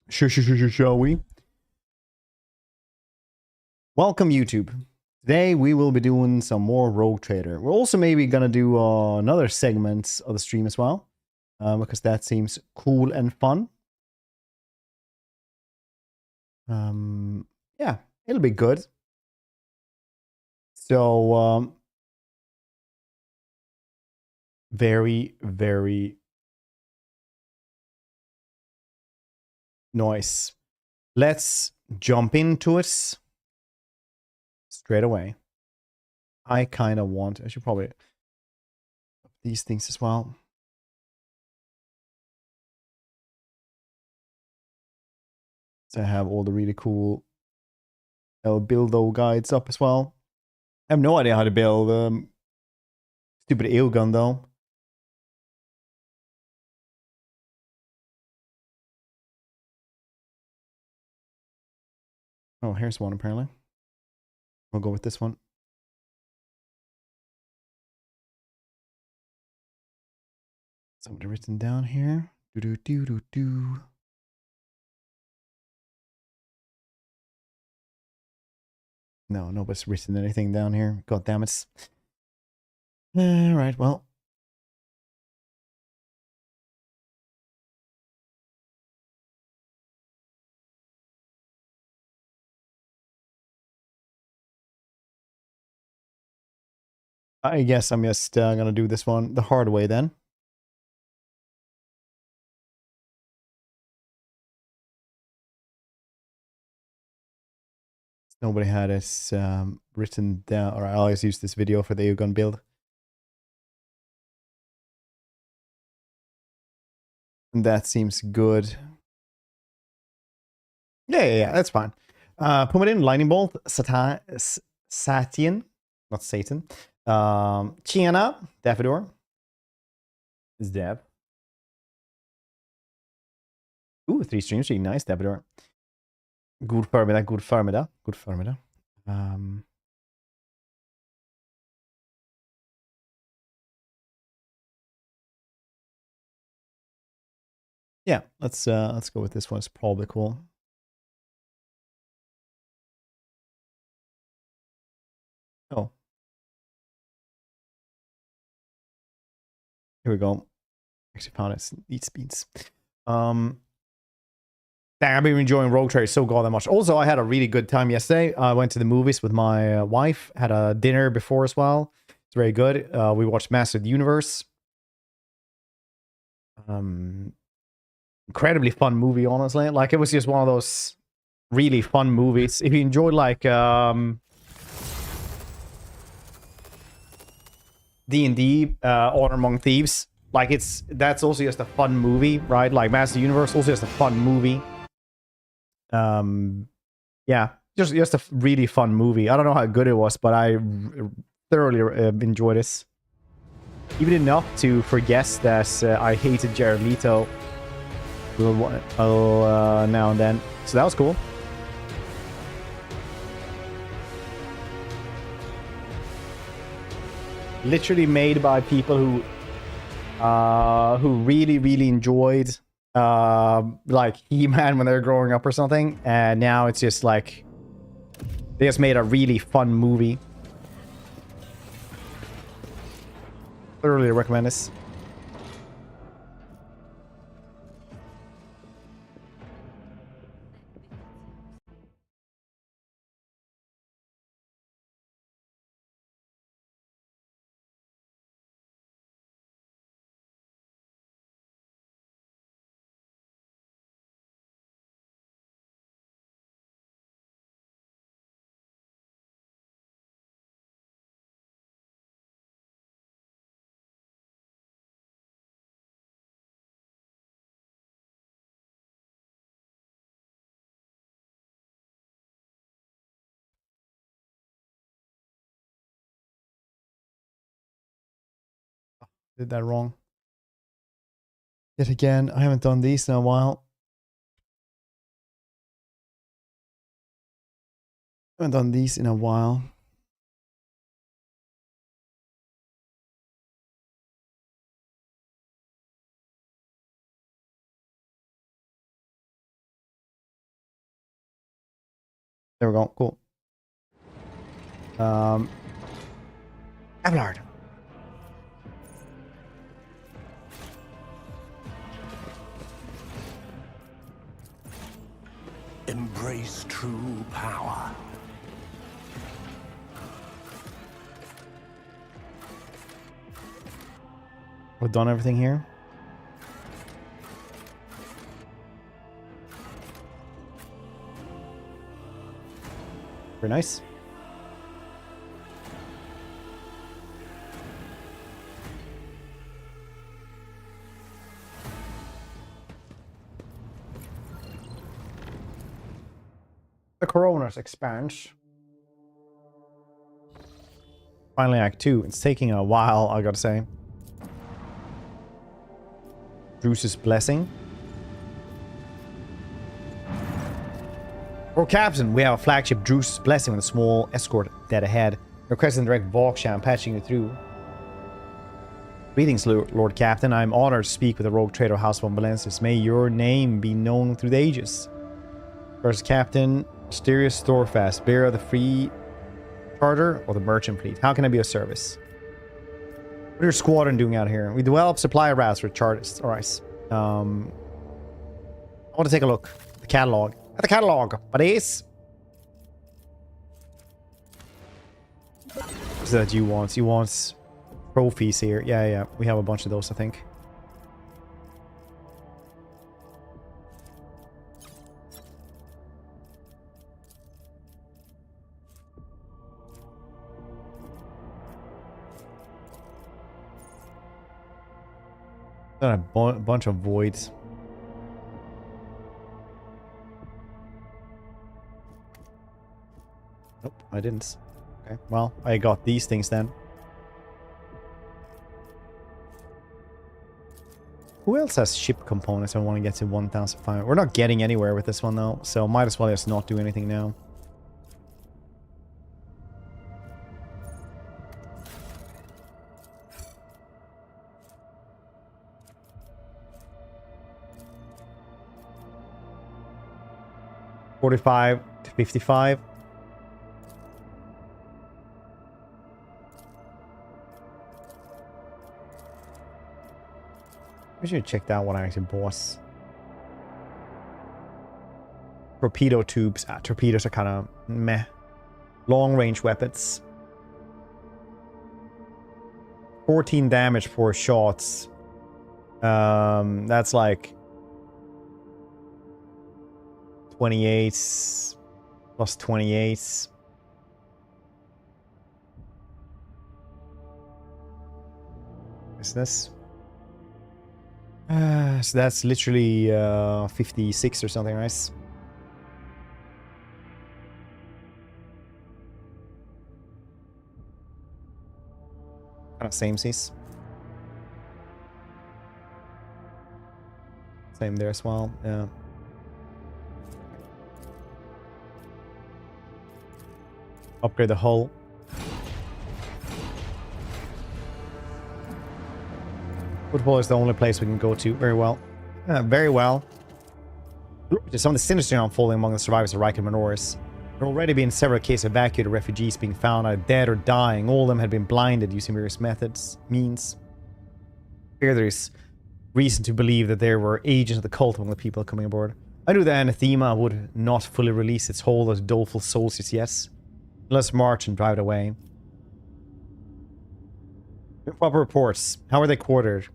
Shall we? Welcome, YouTube. Today we will be doing some more Rogue Trader. We're also maybe gonna do another segment of the stream as well, because that seems cool and fun. Yeah, it'll be good. So, very, very nice. Let's jump into it straight away. I kind of want. I should probably up these things as well. So I have all the really cool build guides up as well. I have no idea how to build stupid eel gun though. Oh, here's one apparently. We'll go with this one. Something written down here. Do. No, nobody's written anything down here. God damn it. All right, well. I guess I'm just gonna do this one the hard way then. Nobody had this written down, or I always use this video for the eel gun build. And that seems good. Yeah, that's fine. Pumadin, Lightning Bolt, Satian, not Satan. Chiana, Daffodor. Is Dev. Ooh, 3 streams, really nice, Daffodor. God förmiddag, god förmiddag, god förmiddag. Yeah, let's go with this one. It's probably cool. Oh. Here we go. Actually found it. Eats beans. Dang, I've been enjoying Rogue Trader so goddamn much. Also, I had a really good time yesterday. I went to the movies with my wife. Had a dinner before as well. It's very good. We watched Master of the Universe. Incredibly fun movie, honestly. Like, it was just one of those really fun movies. If you enjoyed, like, D&D, Honor Among Thieves, like, that's also just a fun movie, right? Like, Master of the Universe, also just a fun movie. Yeah, just a really fun movie. I don't know how good it was, but I thoroughly enjoyed this. Even enough to forget that I hated Jared Leto now and then. So that was cool. Literally made by people who really enjoyed like He-Man when they were growing up or something, and now it's just like they just made a really fun movie. Thoroughly recommend this. Did that wrong. Yet again, I haven't done these in a while. I haven't done these in a while. There we go. Cool. Abelard. Embrace true power. We've done everything here. Very nice. The Koronus Expanse. Finally, Act 2. It's taking a while, I gotta say. Druce's Blessing. For Captain, we have a flagship Druce's Blessing with a small escort dead ahead. Requesting direct Volkshound, patching you through. Greetings, Lord Captain. I'm honored to speak with the rogue trader House von Valensis. May your name be known through the ages. First Captain, Mysterious Storefast, bearer of the free charter or the merchant fleet. How can I be of service? What are your squadron doing out here? We develop supply routes for chartists. Alright. I want to take a look at the catalog. At the catalog, buddies. What's that you want? You want trophies here. Yeah. We have a bunch of those, I think. Got a bunch of voids. Nope, I didn't. Okay, well, I got these things then. Who else has ship components I want to get to 1,500? We're not getting anywhere with this one though, so might as well just not do anything now. $45 to $55. We should check that one actually, boss. Torpedo tubes. Torpedoes are kind of meh. Long range weapons. 14 damage for shots. That's like 28 plus 28. Is this? So that's literally 56 or something, right? Kind of samesies. Same there as well, yeah. Upgrade the hull. Football is the only place we can go to. Very well. Very well. There's some of the sinister unfolding among the survivors of Reich and Menoris. There have already been several cases of evacuated refugees being found either dead or dying. All of them had been blinded using various means. Here there is reason to believe that there were agents of the cult among the people coming aboard. I knew that anathema would not fully release its hold of doleful souls just yet. Let's march and drive it away. Proper reports. How are they quartered?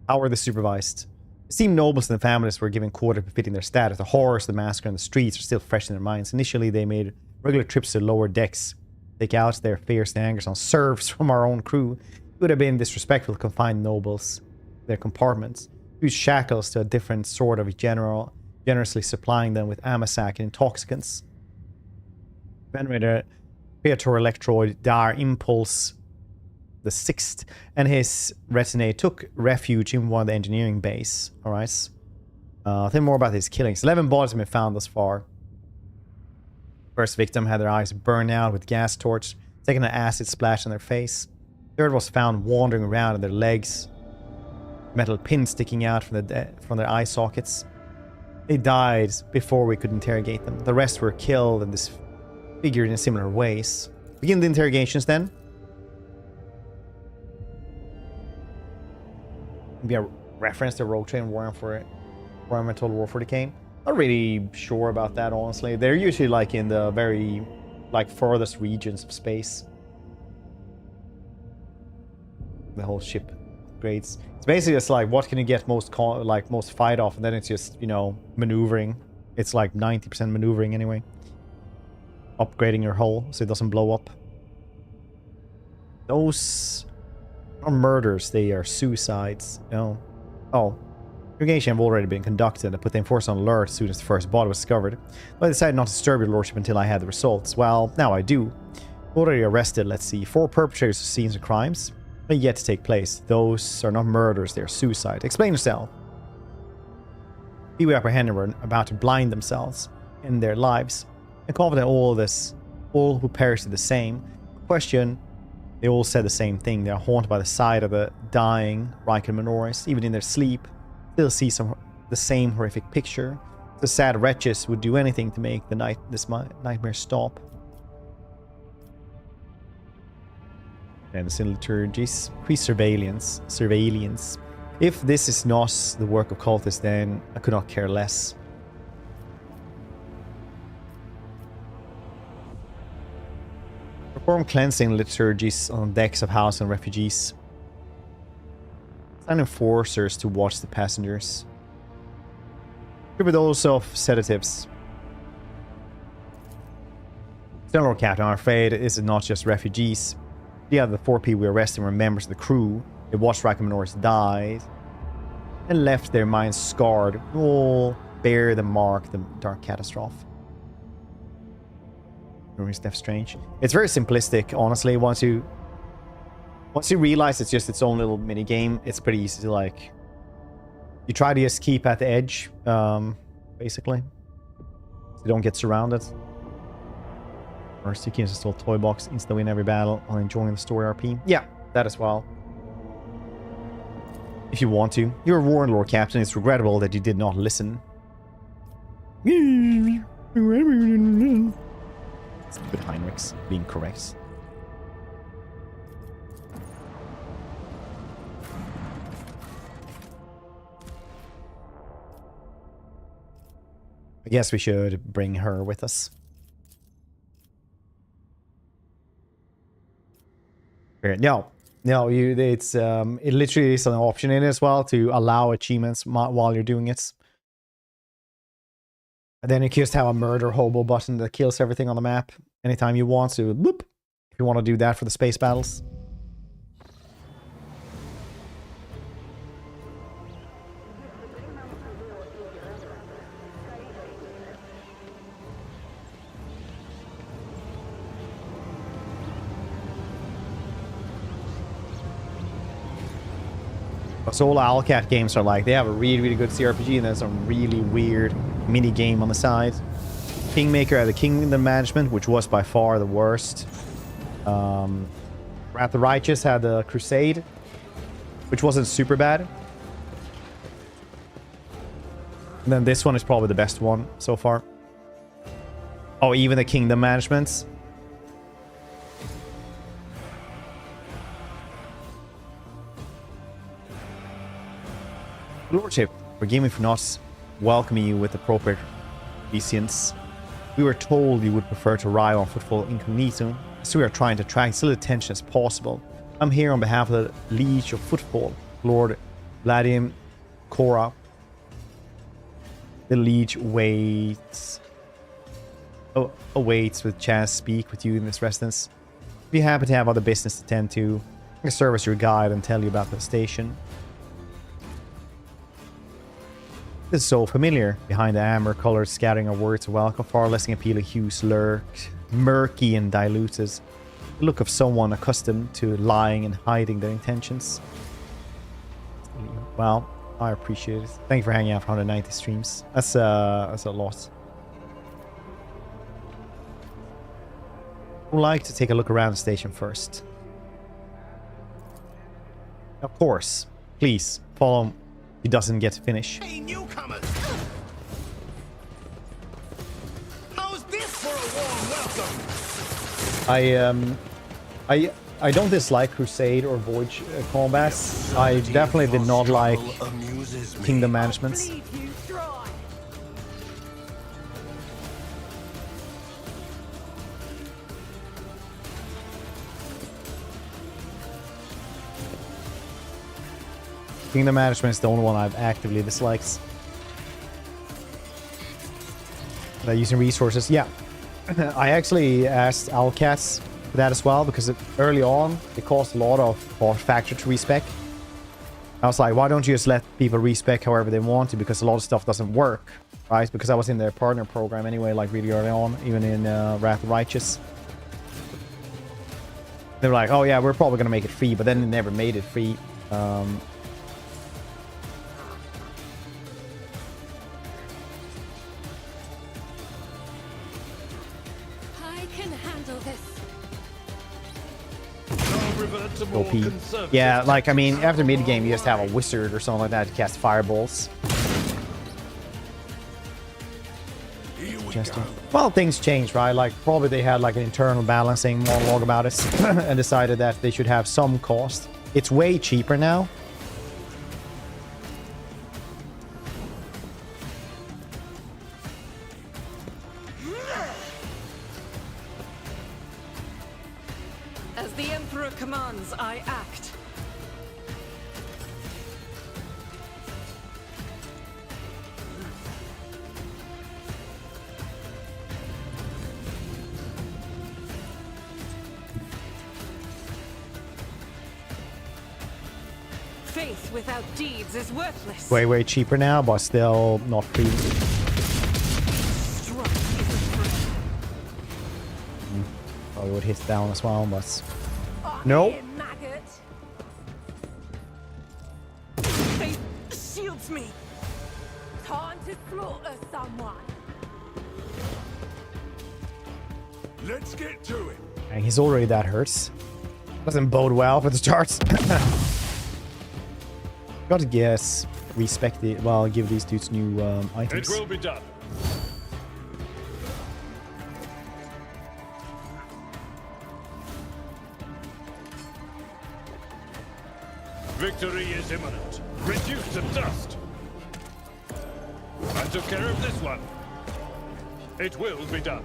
How are they supervised? It seemed nobles and the families were given quarters befitting their status. The horrors of the massacre on the streets are still fresh in their minds. Initially, they made regular trips to lower decks, take out their fears and angers on serfs from our own crew. It would have been disrespectful to confine nobles to their compartments. Use shackles to a different sort of generously supplying them with amass and intoxicants. Venerator Praetor Electroid Dar Impulse the 6th and his retinue took refuge in one of the engineering base. Alright. Think more about his killings. 11 bodies have been found thus far. First victim had their eyes burned out with gas torch. Second, an acid splash on their face. Third was found wandering around on their legs. Metal pins sticking out from their eye sockets. They died before we could interrogate them. The rest were killed in this figured in similar ways. Begin the interrogations then. Maybe a reference to Rogue Train Warhammer Total War 40k. Not really sure about that, honestly. They're usually like in the very furthest regions of space. The whole ship upgrades. It's basically just like what can you get most fight off, and then it's just, you know, maneuvering. It's like 90% maneuvering anyway. Upgrading your hull so it doesn't blow up. Those are murders, they are suicides. No. Oh. Interrogation have already been conducted. I put the enforcer on alert as soon as the first body was discovered. But I decided not to disturb your lordship until I had the results. Well, now I do. Already arrested, let's see, 4 perpetrators of scenes of crimes are yet to take place. Those are not murders, they are suicide. Explain yourself. People apprehended were about to blind themselves in their lives. I'm confident all who perished did the same. Question, they all said the same thing. They are haunted by the sight of the dying Riker Minoris, even in their sleep. Still see the same horrific picture. The sad wretches would do anything to make this nightmare stop. And the liturgies, surveillance. If this is not the work of cultists, then I could not care less. Perform cleansing liturgies on decks of house and refugees. Send enforcers to watch the passengers. Strip those of sedatives. General Captain, I'm afraid it is not just refugees. The other 4 people we arrested were members of the crew. They watched Riker Minoris die and left their minds scarred. All bear the mark of the dark catastrophe. Minoris Death Strange. It's very simplistic, honestly. Once you realize it's just its own little mini game, it's pretty easy to like. You try to just keep at the edge, basically, so you don't get surrounded. First, you can install toy box, instantly win every battle while enjoying the story RP. Yeah, that as well. If you want to, you're warned, Lord Captain. It's regrettable that you did not listen. Stupid Heinrichs being correct. I guess we should bring her with us. No, it's it literally is an option in it as well to allow achievements while you're doing it. And then you can just have a murder hobo button that kills everything on the map anytime you want to. Boop, if you want to do that for the space battles. So all Alcat games are like, they have a really, really good CRPG and then some really weird mini game on the side. Kingmaker had the Kingdom Management, which was by far the worst. Wrath the Righteous had the Crusade, which wasn't super bad. And then this one is probably the best one so far. Oh, even the Kingdom Managements. Lordship, forgive me for not welcoming you with appropriate obeisance. We were told you would prefer to ride on footfall incognito, so we are trying to attract as little attention as possible. I'm here on behalf of the Liege of Footfall, Lord Vladimir Kora. The Liege awaits with chance to speak with you in this residence. If you happen to have other business to tend to, I can serve as your guide and tell you about the station. This is so familiar. Behind the amber-colored scattering of words of welcome, far less appealing hues lurked, murky and diluted. The look of someone accustomed to lying and hiding their intentions. Well, I appreciate it. Thank you for hanging out for 190 streams. That's a lot. I'd like to take a look around the station first. Of course. Please, follow him. He doesn't get to finish. Hey, newcomers! How's this for a warm welcome? I don't dislike Crusade or Void combats. I definitely did not like Kingdom Managements. Kingdom Management is the only one I've actively disliked. Using resources, yeah. I actually asked Alcats for that as well, because early on it caused a lot of factor to respec. I was like, why don't you just let people respec however they want to, because a lot of stuff doesn't work, right? Because I was in their partner program anyway, like really early on, even in Wrath of Righteous. They were like, oh yeah, we're probably gonna make it free, but then they never made it free. OP. Yeah, like, I mean, after mid-game, you just have a wizard or something like that to cast fireballs. Well, things change, right? Like, probably they had like an internal balancing monologue about it and decided that they should have some cost. It's way cheaper now. As the Emperor commands, I act. Faith without deeds is worthless. Way cheaper now, but still not free. Probably would hit down as well, but nope. Faith shields me. Time to slaughter someone. Let's get to it. And he's already that hurts. Doesn't bode well for the starts. Gotta guess. Respect it. Well, give these dudes new items. It will be done. Victory is imminent. Reduced to dust. I took care of this one. It will be done.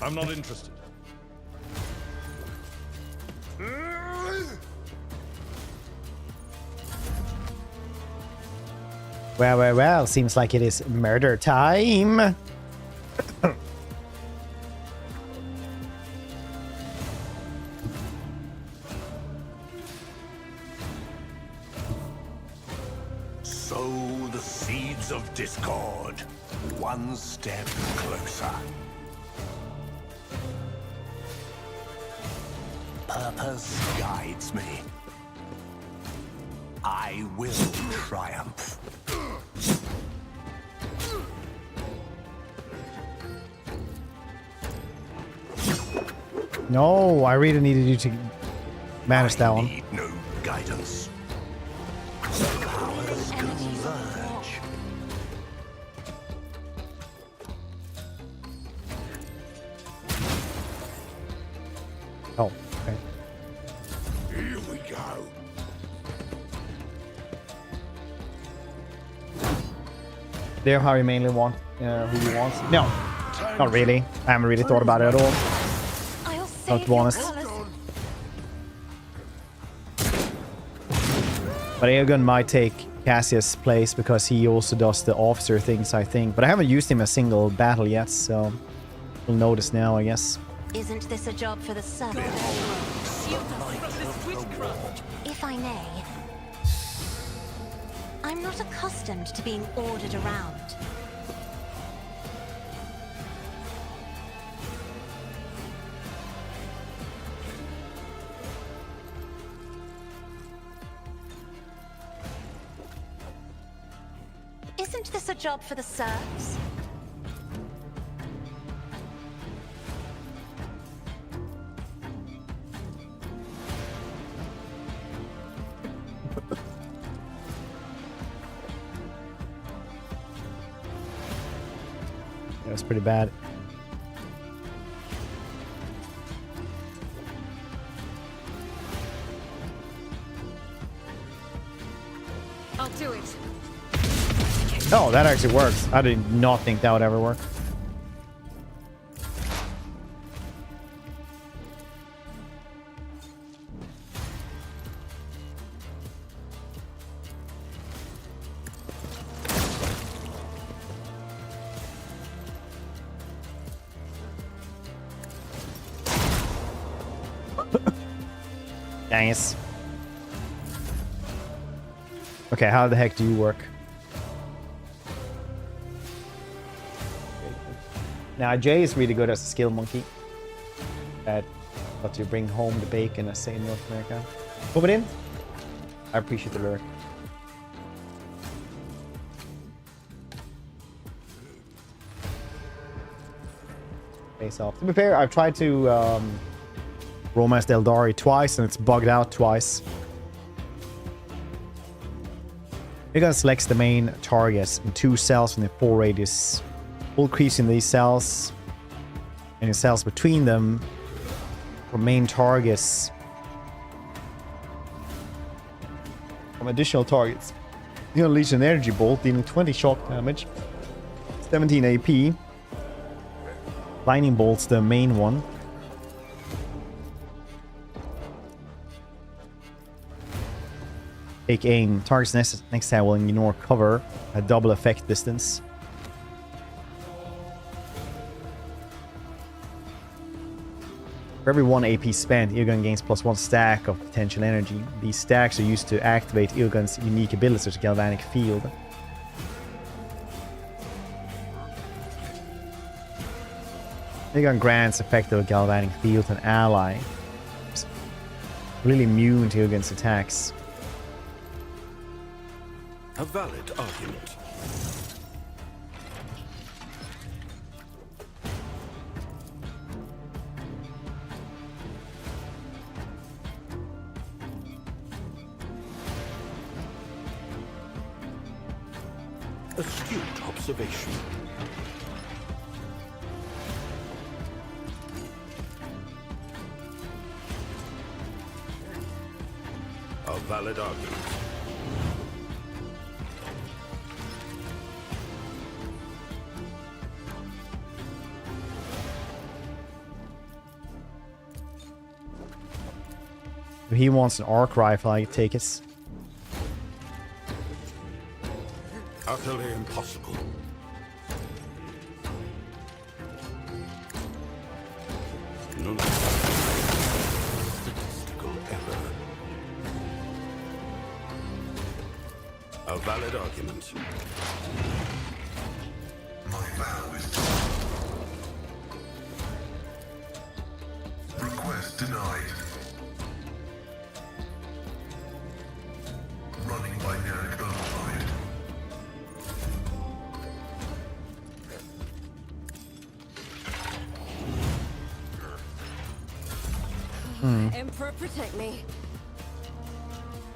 I'm not interested. Well, seems like it is murder time. Sow the seeds of discord. One step closer. Purpose guides me. I will triumph. No, I really needed you to manage that one. Need no guidance. Powers converge. Oh, okay. Here we go. There, how you mainly want who you want? No, not really. I haven't really thought about it at all. Not to be honest. But Aegon might take Cassius' place because he also does the officer things, I think. But I haven't used him a single battle yet, so we'll notice now, I guess. Isn't this a job for the servant? If I may, I'm not accustomed to being ordered around. Isn't this a job for the serfs? That's pretty bad. Oh, that actually works. I did not think that would ever work. Nice. Okay, how the heck do you work? Now, Jay is really good as a skill monkey. At what to bring home the bacon, as say in North America. Put it in. I appreciate the lyric. Face off. To be fair, I've tried to romance Eldari twice and it's bugged out twice. You're gonna select the main targets in 2 cells in the 4 radius. Full crease in these cells and in cells between them for main targets from additional targets. You unleash an energy bolt dealing 20 shock damage, 17 AP. Lightning bolt's the main one. Take aim. Targets next time will ignore cover at double effect distance. For every 1 AP spent, Eargun gains +1 stack of potential energy. These stacks are used to activate Eargun's unique ability to galvanic field. Eargun grants effective galvanic field to an ally. It's really immune to Eargun's attacks. A valid argument. Astute observation. A valid argument. If he wants an arc rifle, I take it. Utterly impossible. No. Statistical error. A valid argument. My vow is request denied. Running by heretic bonafide. Emperor, protect me.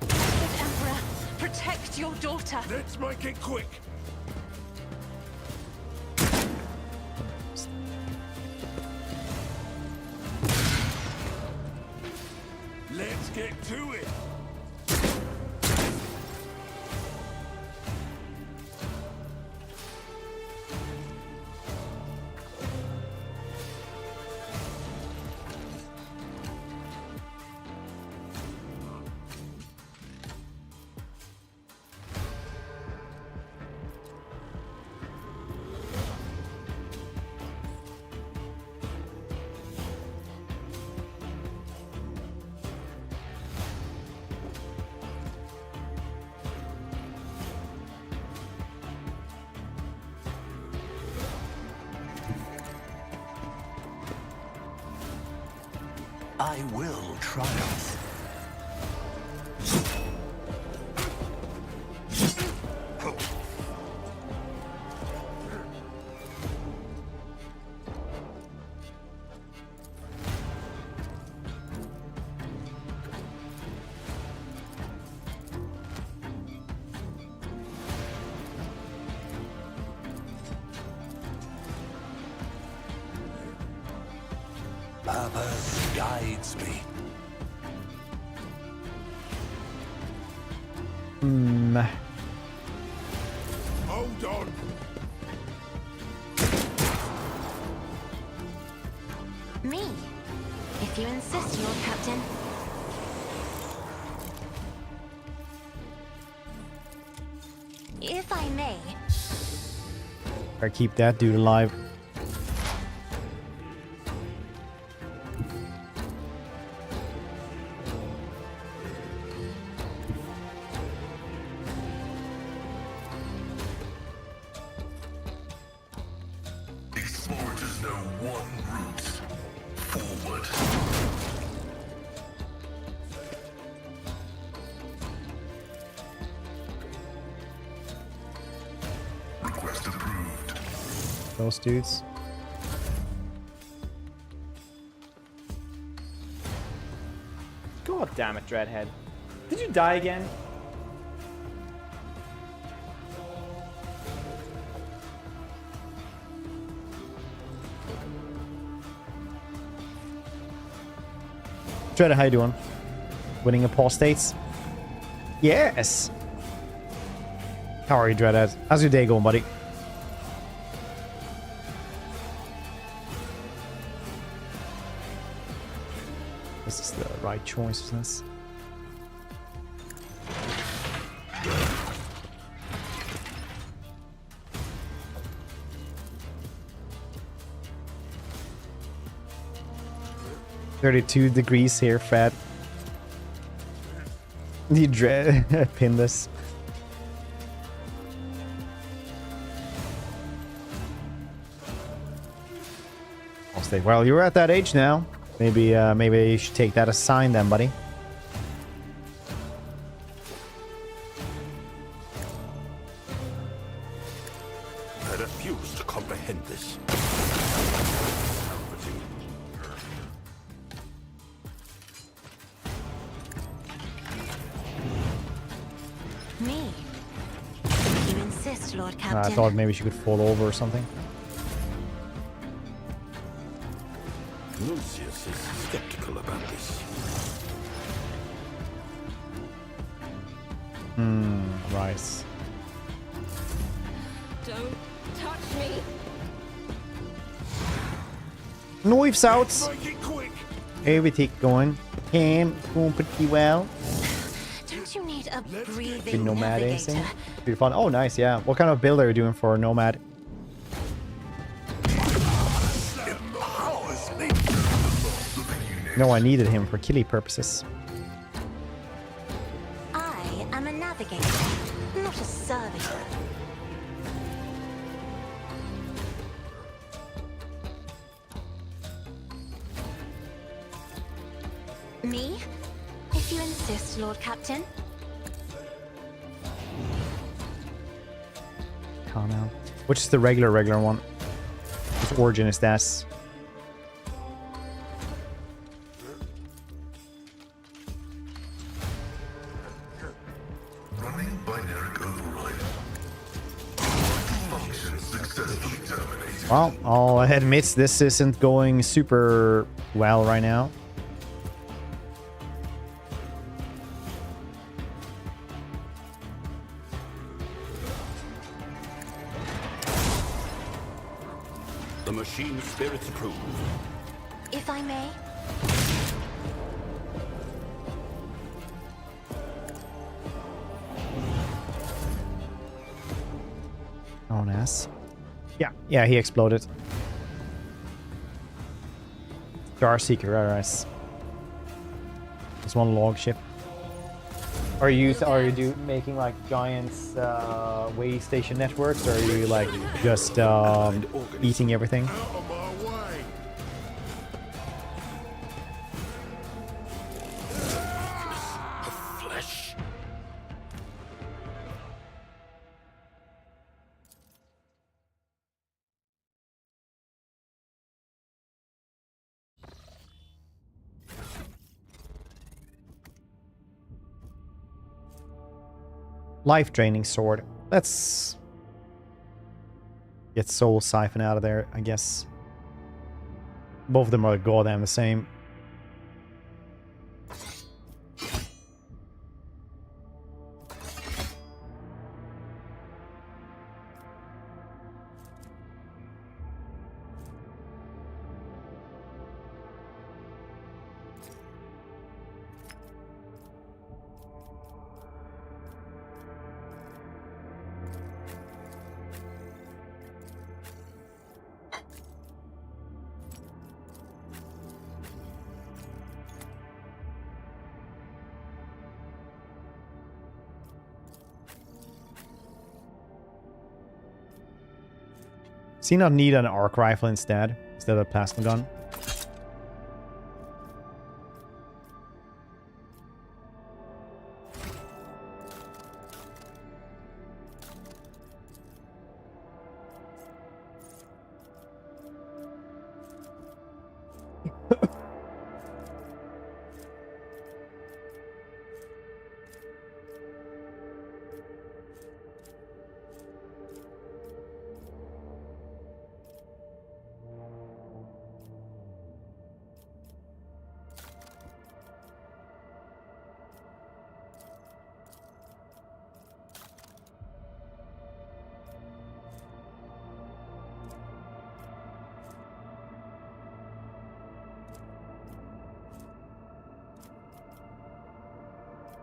Good Emperor, protect your daughter. Let's make it quick. Let's get to it. I will triumph. Purpose guides me. Hold on. Me, if you insist, Lord Captain. If I may. Gotta keep that dude alive. Explorers know one route. Forward. Request approved. Those dudes. God damn it, Dreadhead. Did you die again? Dreadhead, how you doing? Winning apostates? Yes! How are you, Dreadhead? How's your day going, buddy? This is the right choice, isn't this? $32 here, Fred. You dread pin this. I'll stay. Well, you're at that age now. Maybe you should take that as a sign then, buddy. I refuse to comprehend this. Me, if you insist, Lord Captain. I thought maybe she could fall over or something. Lucius is skeptical about this. Rice. Don't touch me. Knives out. Make it quick. Everything going. Going pretty well. Don't you need a Good breathing nomad navigator? racing. Pretty fun. Oh, nice. Yeah. What kind of build are you doing for Nomad? No, I needed him for killy purposes. I am a navigator, not a servitor. Me? If you insist, Lord Captain. Calm out. Which is the regular one? Which origin is that? Running binary override. Function successfully terminated. Well, I'll admit this isn't going super well right now. The machine spirits approve. If I may. Koronus. Yeah, he exploded. Star Seeker, alright. There's one log ship. Are you making like giant way station networks, or are you like just eating everything? Out of my way. Flesh. Life draining sword. Let's get soul siphon out of there, I guess. Both of them are goddamn the same. Does he not need an arc rifle instead of a plasma gun?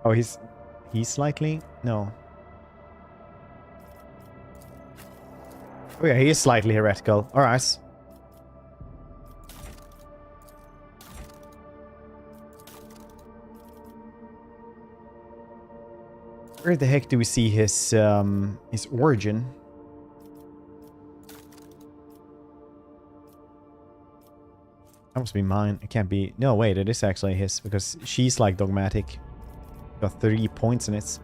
Oh, he's slightly? No. Oh yeah, he is slightly heretical. Alright. Where the heck do we see his origin? That must be mine. It can't be. No, wait, it is actually his because she's like dogmatic. Got 3 points in it.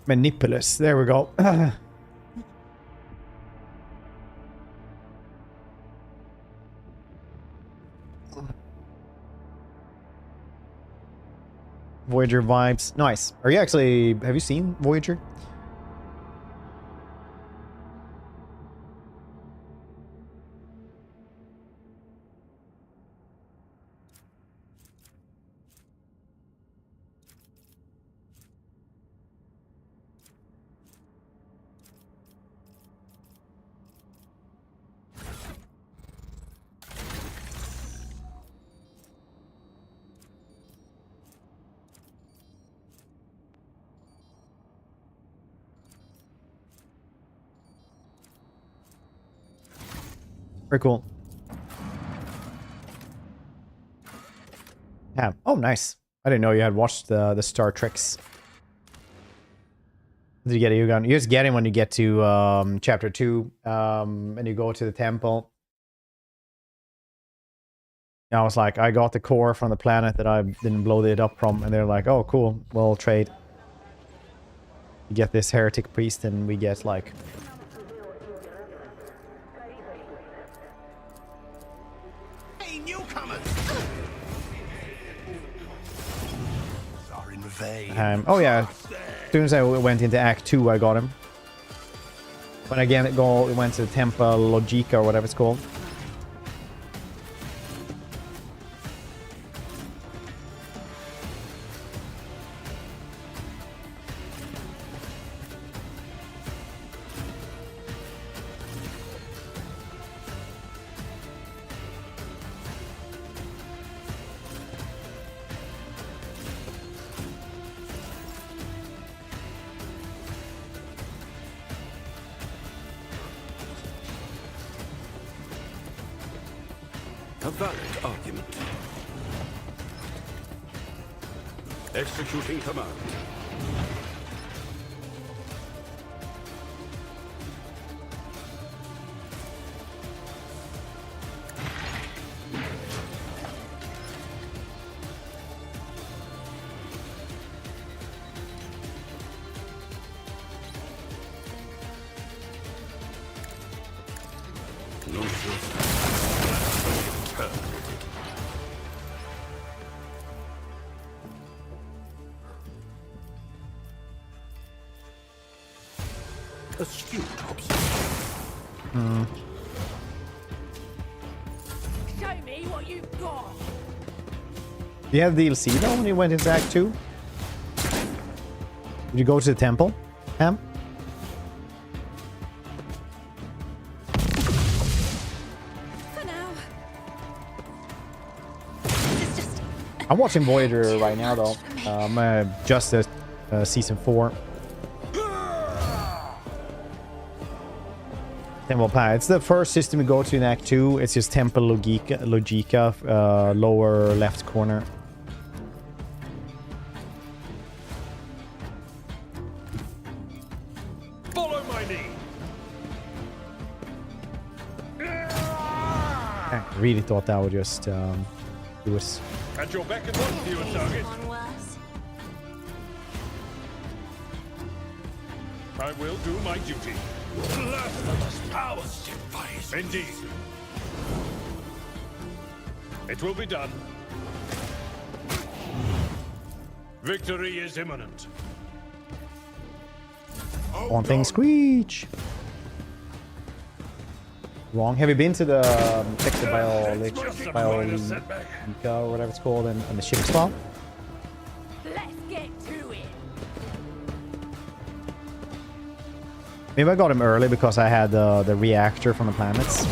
Manipulous. There we go. Voyager vibes. Nice. Are you actually... Have you seen Voyager? Very cool. Yeah. Oh, nice. I didn't know you had watched the Star Treks. Did you get a gun? You just get him when you get to chapter 2, and you go to the temple. And I was like, I got the core from the planet that I didn't blow it up from, and they're like, oh, cool. We'll trade. You get this heretic priest, and we get like... oh yeah, as soon as I went into Act 2, I got him. When again it went to the Temple Logica or whatever it's called. A valid argument. Executing command. Astute observation. Show me what you've got. Do you have the DLC though when you went into Act 2? Did you go to the temple, Ham? For now. I'm watching Voyager right now though. I'm just at season 4. Temple Planet. It's the first system we go to in Act 2. It's just Temple Logica, lower left corner. Follow my lead. I really thought that would just do us. At your beck and want, viewer target. On worse. I will do my duty. Blasphemous powers device. Indeed. It will be done. Victory is imminent. One thing, Screech. Wrong. Have you been to the sector biologica or whatever it's called in the ship swap? Let's get to it. Maybe I got him early because I had the reactor from the planets.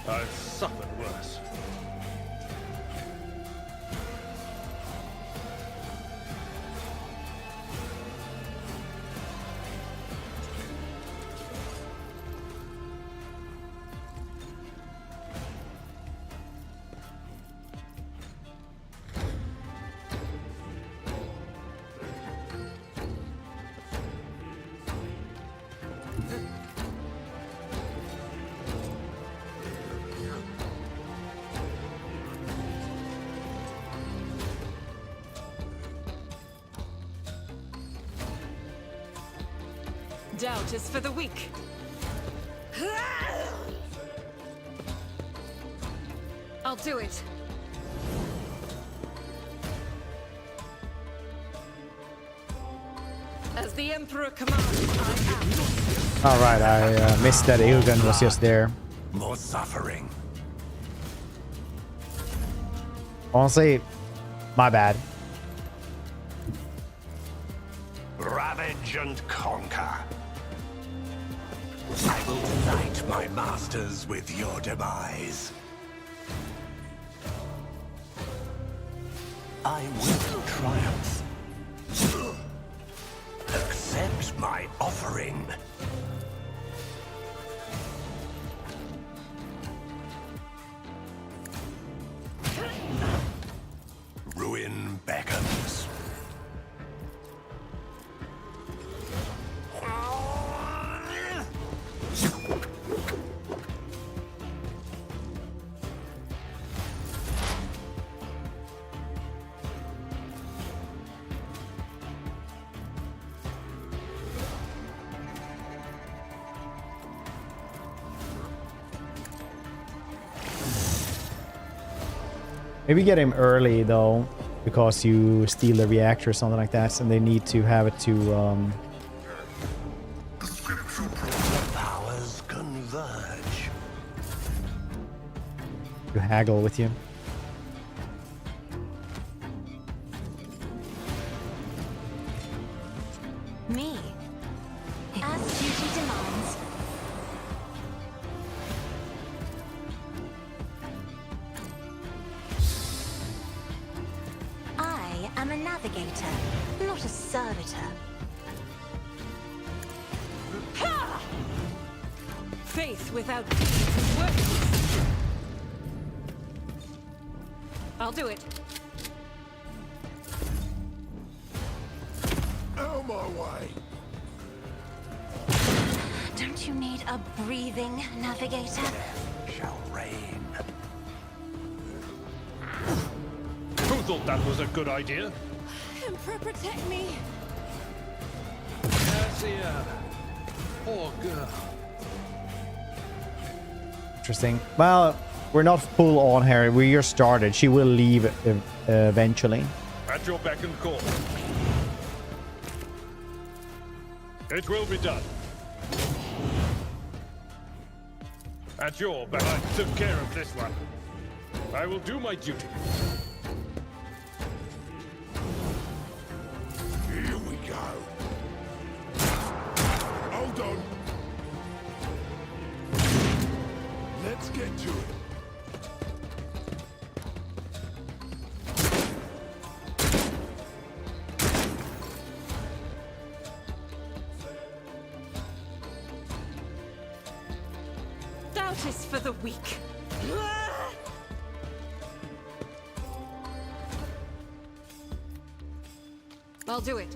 I've suffered worse. Doubt is for the weak. I'll do it. As the Emperor commands, I am. Alright, I missed that Ilgun was just there. More suffering. Honestly, my bad. Ravage and conquer. I will unite my masters with your demise. I will triumph. Accept my offering. Ruin beckons. Maybe get him early though, because you steal the reactor or something like that, and they need to have it to Powers converge. haggle with you. Me. As duty demands. I am a navigator, not a servitor. Faith without deeds is worthless. I'll do it. Out my way. Don't you need a breathing navigator? Shall reign. Who thought that was a good idea? Emperor, protect me. Cassia. Poor girl. Interesting. Well, we're not full on here. We just started. She will leave eventually. At your beck and call. It will be done. At your back. I took care of this one. I will do my duty. Here we go. Hold on. Let's get to it. Doubt is for the weak. I'll do it.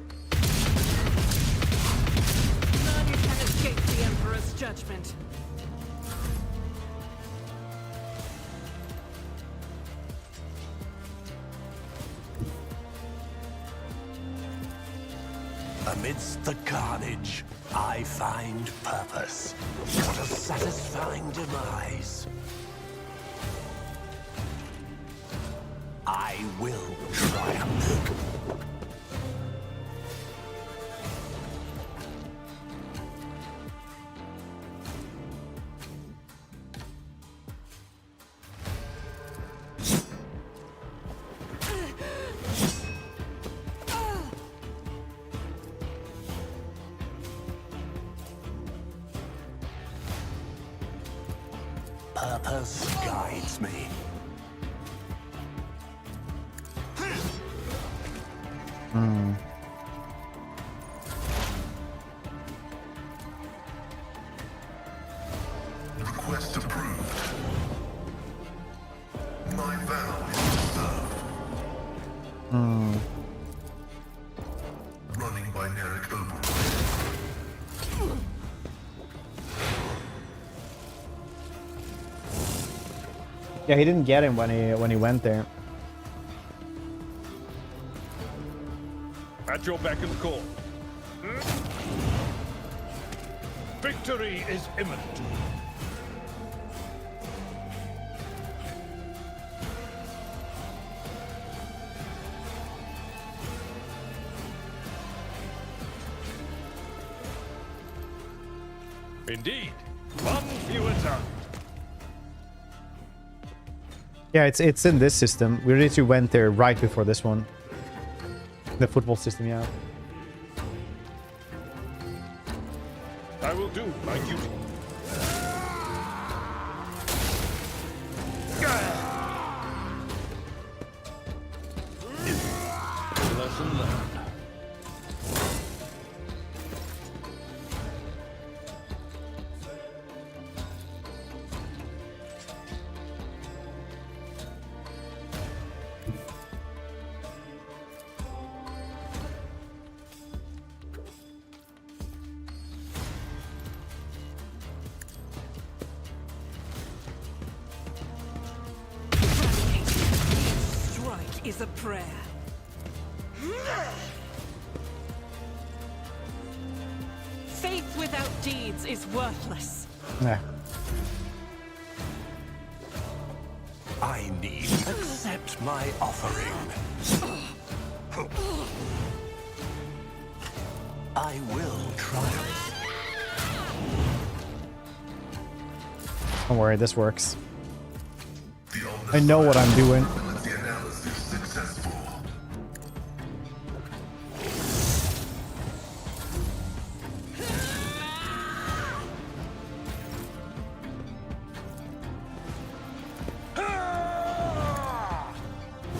None can escape the Emperor's judgment. Amidst the carnage, I find purpose. What a satisfying demise. I will triumph. Purpose guides me. Request approved. My vow is to serve. Running binaric override. Yeah, he didn't get him when he went there. At your beck and call. Victory is imminent. Indeed, one fewer time. Yeah, it's in this system. We literally went there right before this one. The football system, yeah. I will do my duty. Lesson learned. Strike is a prayer. Faith without deeds is worthless. Yeah. I need accept my offering. I will triumph. Don't worry, this works. I know what I'm doing. The analysis successful.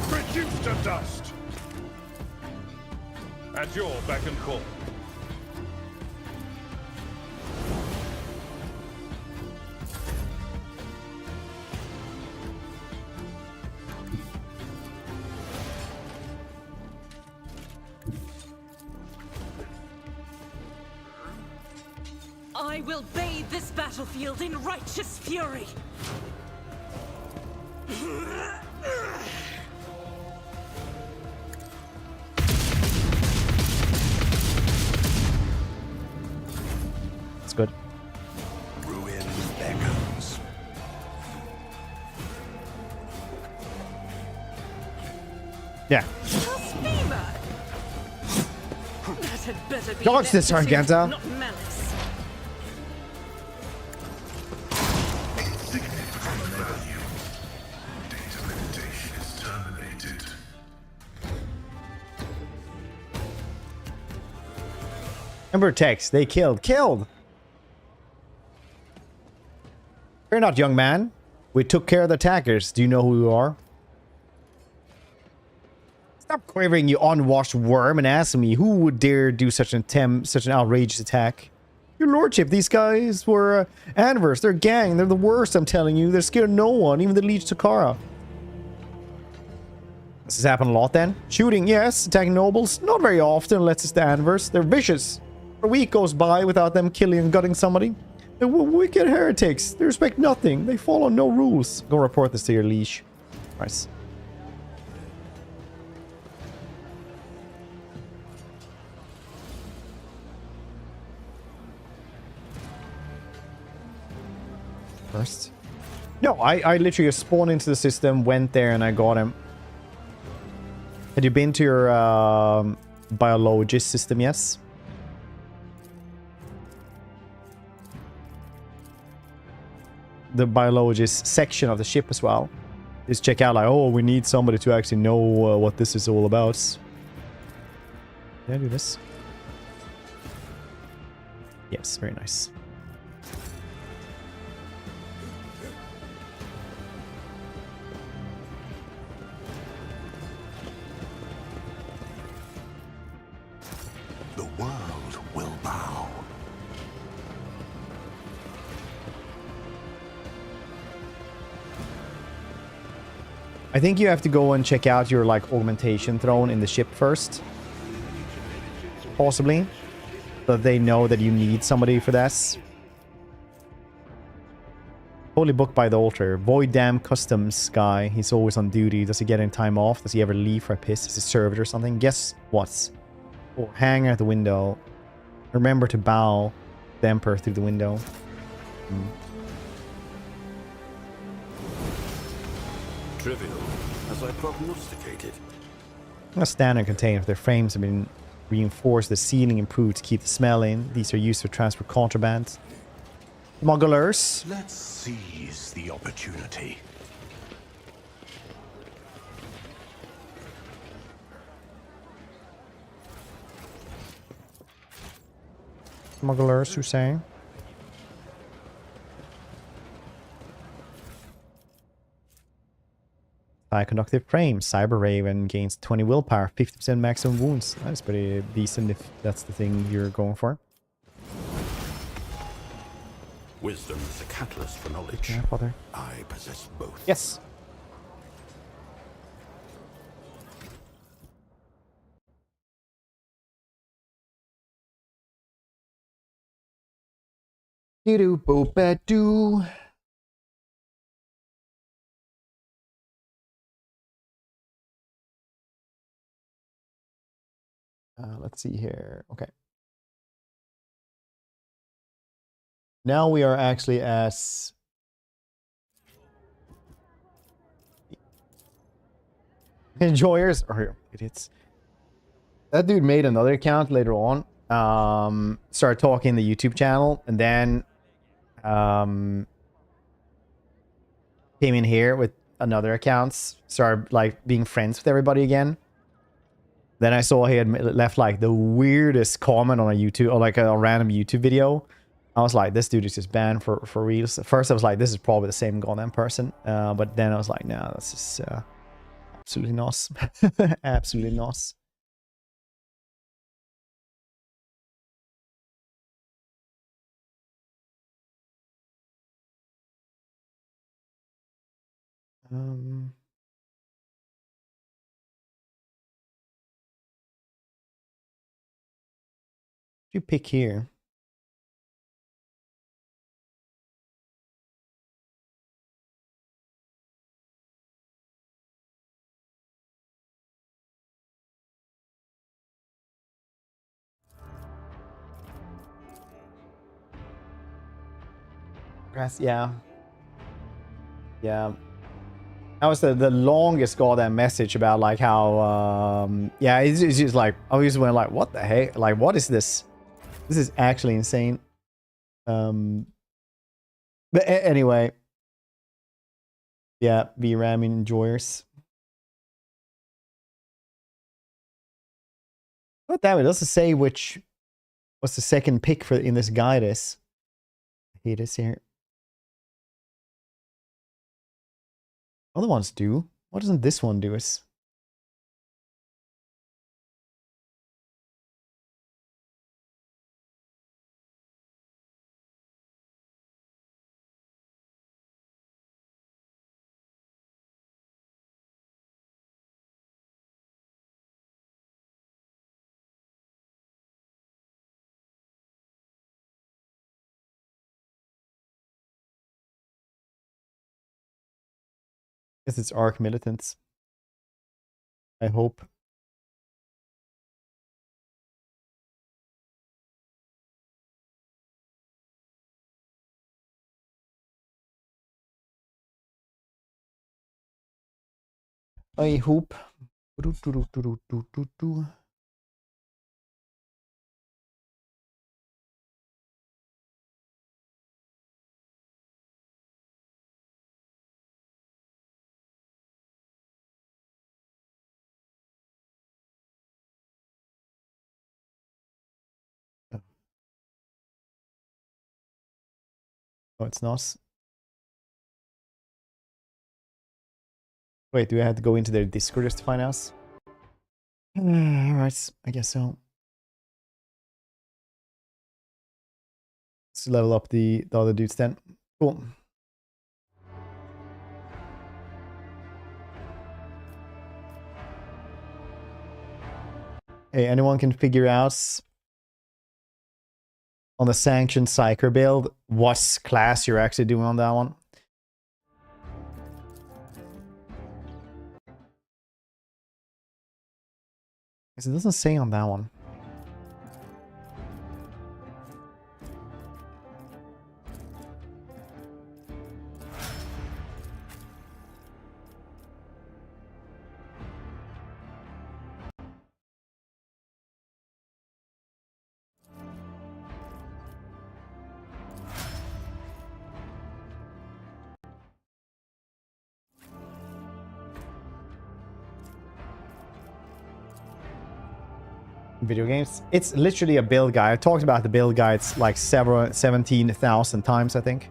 Reduced to dust. At your beck and call. I will bathe this battlefield in righteous fury. It's good. Ruin beckons. Yeah. Blasphemer! That had better be Dodge this, ineptitude, Argenta. not malice. Insignificant value. Data meditation is terminated. Ember text. They killed. Killed! Fear not, young man. We took care of the attackers. Do you know who you are? Stop quavering, you unwashed worm, and ask me who would dare do such an outrageous attack. Your lordship, these guys were adverse. They're a gang. They're the worst, I'm telling you. They're scared of no one, even the Liege Takara. Does this happen a lot then? Shooting, yes. Attacking nobles, not very often unless it's the adverse. They're vicious. A week goes by without them killing and gutting somebody. They're wicked heretics. They respect nothing. They follow no rules. Go report this to your liege. Nice. First. No, I literally just spawned into the system, went there, and I got him. Had you been to your biologist system? Yes. The biologist section of the ship as well. Just check out like, oh, we need somebody to actually know what this is all about. Can I do this? Yes, very nice. The world will bow. I think you have to go and check out your like augmentation throne in the ship first. Possibly. So that they know that you need somebody for this. Holy book by the altar. Void damn customs guy. He's always on duty. Does he get any time off? Does he ever leave for a piss? Is he served or something? Guess what? Oh, hang at the window. Remember to bow the emperor through the window. Trivial, as I prognosticated. A standard container. Their frames have been reinforced. The ceiling improved to keep the smell in. These are used to transport contraband. Smugglers. Let's seize the opportunity. Smugglers, you say? High conductive frame. Cyber Raven gains 20 willpower, 50% maximum wounds. That's pretty decent if that's the thing you're going for. Wisdom is a catalyst for knowledge. Yeah, father. I possess both. Yes. Do boop a doo. Let's see here. Okay. Now we are actually as enjoyers or idiots. That dude made another account later on. Started talking the YouTube channel and then came in here with another accounts, started like being friends with everybody again. Then I saw he had left like the weirdest comment on a YouTube or like a random YouTube video. I was like, this dude is just banned for reals. At first I was like, this is probably the same goddamn person. But then I was like, no, this is absolutely nos. Absolutely nos. You pick here. Yeah. Yeah. That was the longest goddamn message about like how yeah, it's just like I just went like, what the heck? Like, what is this? This is actually insane. But anyway. Yeah, VRAM enjoyers. Oh damn, it doesn't say what's the second pick for in this guide is. Here it is here. Other ones do. What doesn't this one do is? Guess it's Arc Militants. I hope. I hope. Oh, it's not. Wait, do I have to go into their Discord just to find out? Alright, I guess so. Let's level up the other dudes then. Cool. Hey, anyone can figure out on the sanctioned psyker build what class you're actually doing on that one? Because it doesn't say on that one. Video games. It's literally a build guide. I've talked about the build guides like 17,000 times, I think.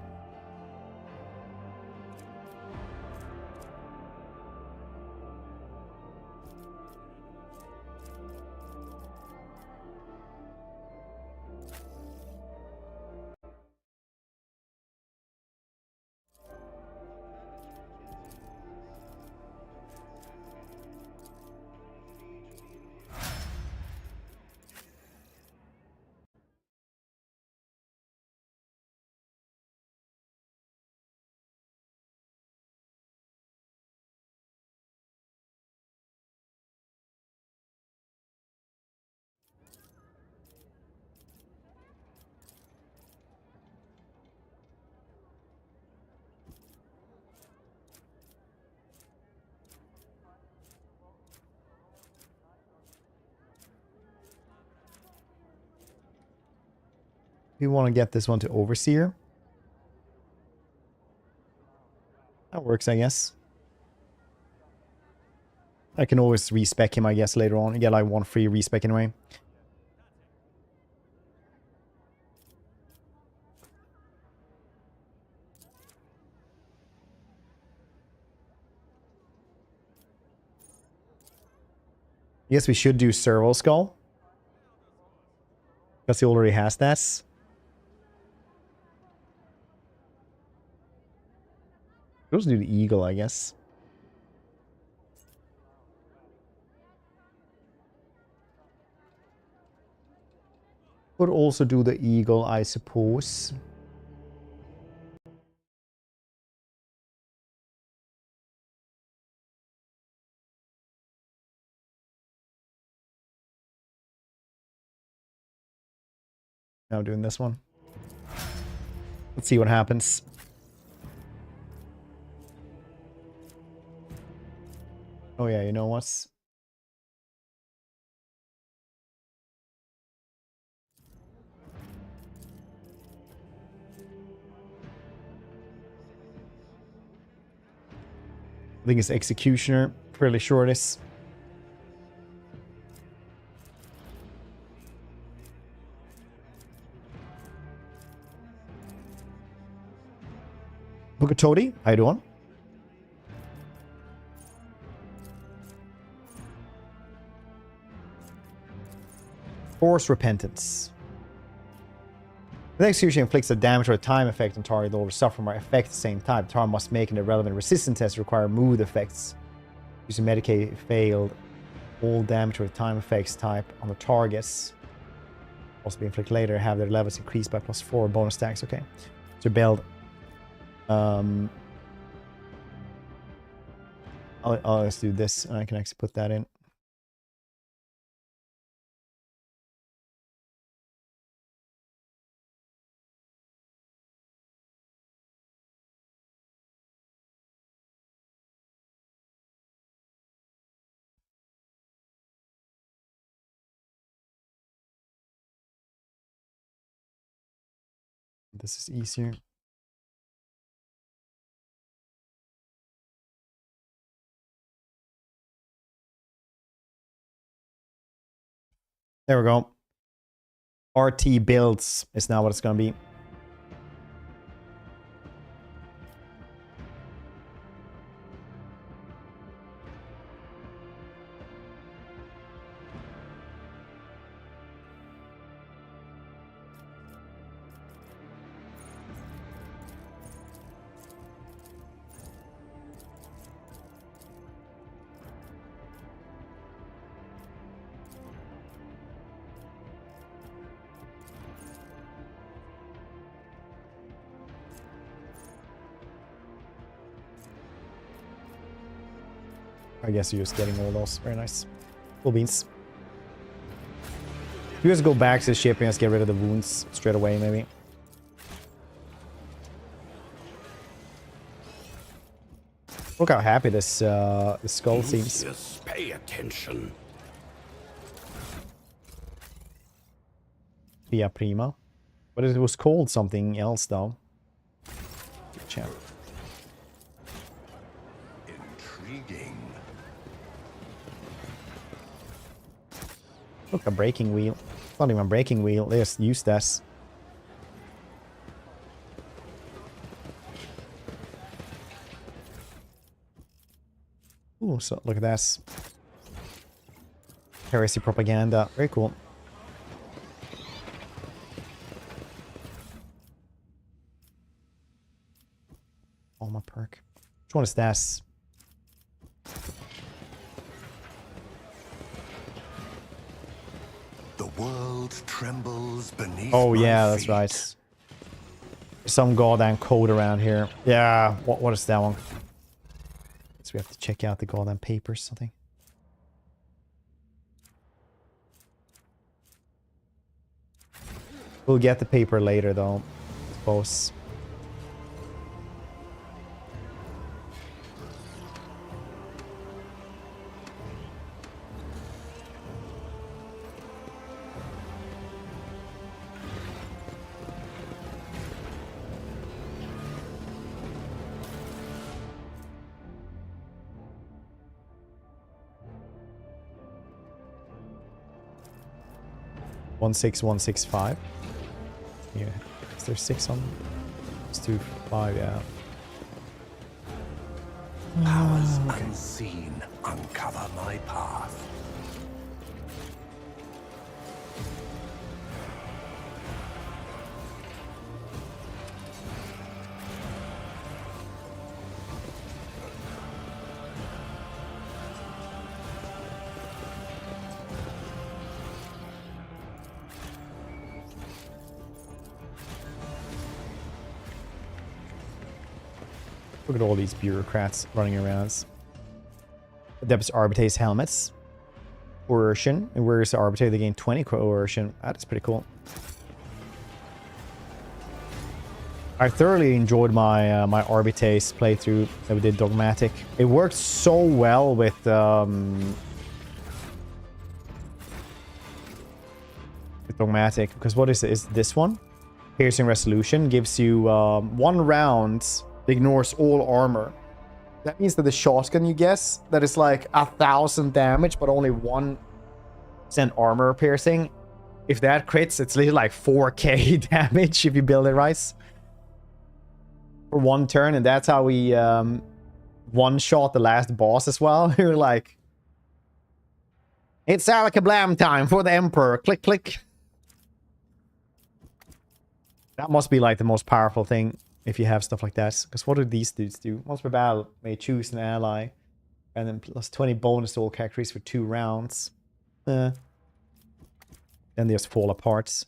We want to get this one to Overseer. That works, I guess. I can always respec him, I guess, later on. You get like one free respec anyway. Yes, we should do Serval Skull. Because he already has that. We'll just do the Eagle, I guess. Could also do the Eagle, I suppose. Now doing this one. Let's see what happens. Oh yeah, you know what? I think it's Executioner. Fairly sure it is. Bukatodi, how you doing? Force Repentance. The execution inflicts a damage or a time effect on target that will suffer from an effect at the same time. The target must make an irrelevant resistance test to require mood effects. Using Medicaid failed. All damage or time effects type on the targets. Also be inflicted later. Have their levels increased by +4 bonus stacks. Okay. So build. I'll just do this, and I can actually put that in. This is easier. There we go. RT builds is now what it's going to be. I guess you're just getting all those. Very nice. Cool beans. You just go back to the ship and just get rid of the wounds straight away, maybe. Look how happy this the skull seems. Lucius, pay attention. Via Prima. But it was called something else, though. Good champ. Intriguing. Look, a breaking wheel. It's not even a breaking wheel. They just use this. Ooh, so look at this. Heresy propaganda. Very cool. Oh, my perk. Which one is this? The world trembles beneath. Oh, my yeah, that's feet. right. Some goddamn code around here. Yeah, what is that one? So we have to check out the goddamn papers, something. We'll get the paper later, though, I suppose. One 16165. Yeah. Is there 6 on? It's 2 5, yeah. Powers unseen uncover my path. Look at all these bureaucrats running around. Adeptus Arbites helmets. Coercion. And where's the Arbiter? They gain 20 coercion. That is pretty cool. I thoroughly enjoyed my my Arbites playthrough that we did Dogmatic. It worked so well with Dogmatic, because what is it? Is this one? Piercing Resolution gives you 1 round, ignores all armor. That means that the shotgun, you guess, that is like 1,000 damage, but only 1% armor piercing. If that crits, it's literally like 4k damage if you build it right. For 1 turn, and that's how we one-shot the last boss as well. You're like, it's Alakablam time for the Emperor. Click, click. That must be like the most powerful thing if you have stuff like that. Because what do these dudes do? Once per battle, may choose an ally. And then plus 20 bonus to all characters for 2 rounds. Then they just fall apart.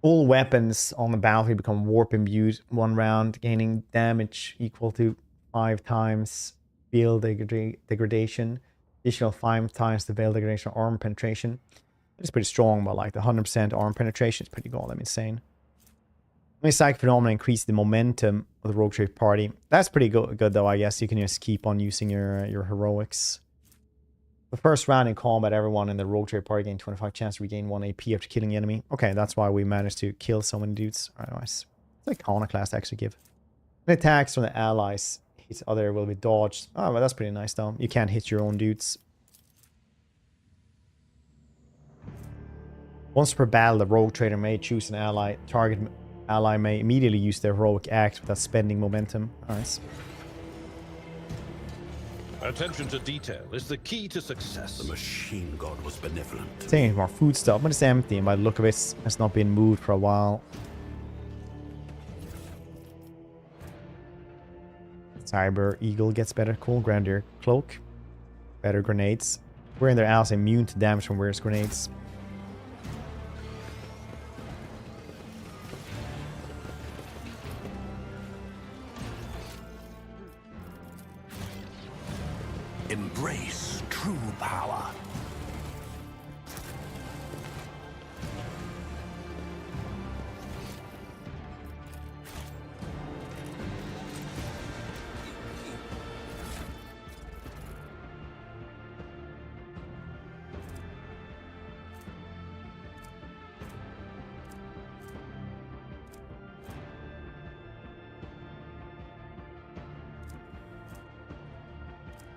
All weapons on the battlefield become warp imbued 1 round, gaining damage equal to 5 times veil degradation. Additional 5 times the veil degradation armor penetration. It's pretty strong, but like the 100% armor penetration is pretty goddamn insane. Only psychic phenomena increase the momentum of the rogue trade party. That's pretty good though, I guess. You can just keep on using your heroics. The first round in combat, everyone in the rogue trade party gained 25 chance to regain 1 AP after killing the enemy. Okay, that's why we managed to kill so many dudes. Alright, nice. It's like iconoclast actually give. And attacks from the allies hits other will be dodged. Oh, well, that's pretty nice though. You can't hit your own dudes. Once per battle, the rogue trader may choose an ally. Target ally may immediately use their heroic act without spending momentum. Nice. Attention to detail is the key to success. The machine god was benevolent. Taking more food stuff, but it's empty, and by the look of it, it's not been moved for a while. Cyber Eagle gets better. Cool. Grandeur Cloak. Better grenades. Wearing their allies immune to damage from various grenades. Embrace true power.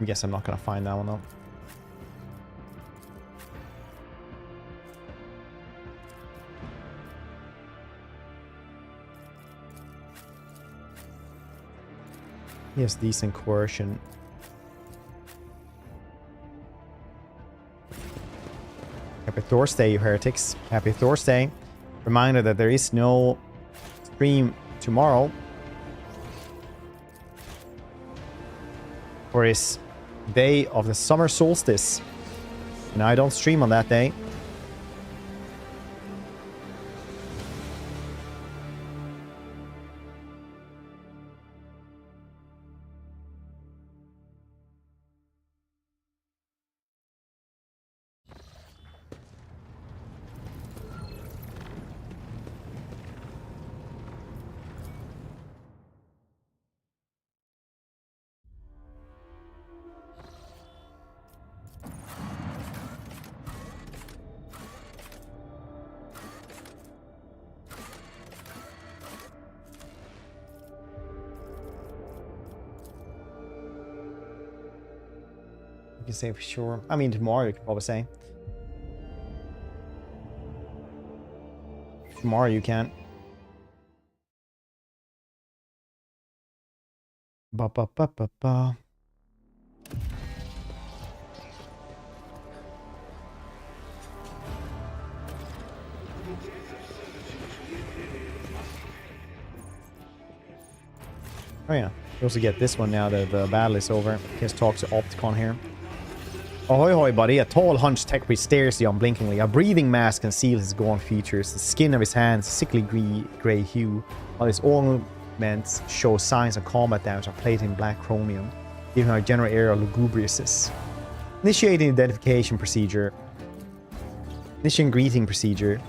I guess I'm not gonna find that one though. He has decent coercion. Happy Thursday, you heretics. Happy Thursday. Reminder that there is no stream tomorrow. For his day of the summer solstice. And I don't stream on that day. You can say for sure. I mean, tomorrow you could probably say. Tomorrow you can't. Ba ba ba ba ba. Oh yeah, you also get this one now that the battle is over. Just talk to Opticon here. Ahoy hoy buddy, a tall hunched tech priest stares you unblinkingly. A breathing mask conceals his gaunt features. The skin of his hands a sickly grey hue, while his ornaments show signs of combat damage are plated in black chromium, giving him a general air of lugubriousness. Initiating identification procedure. Initiating greeting procedure.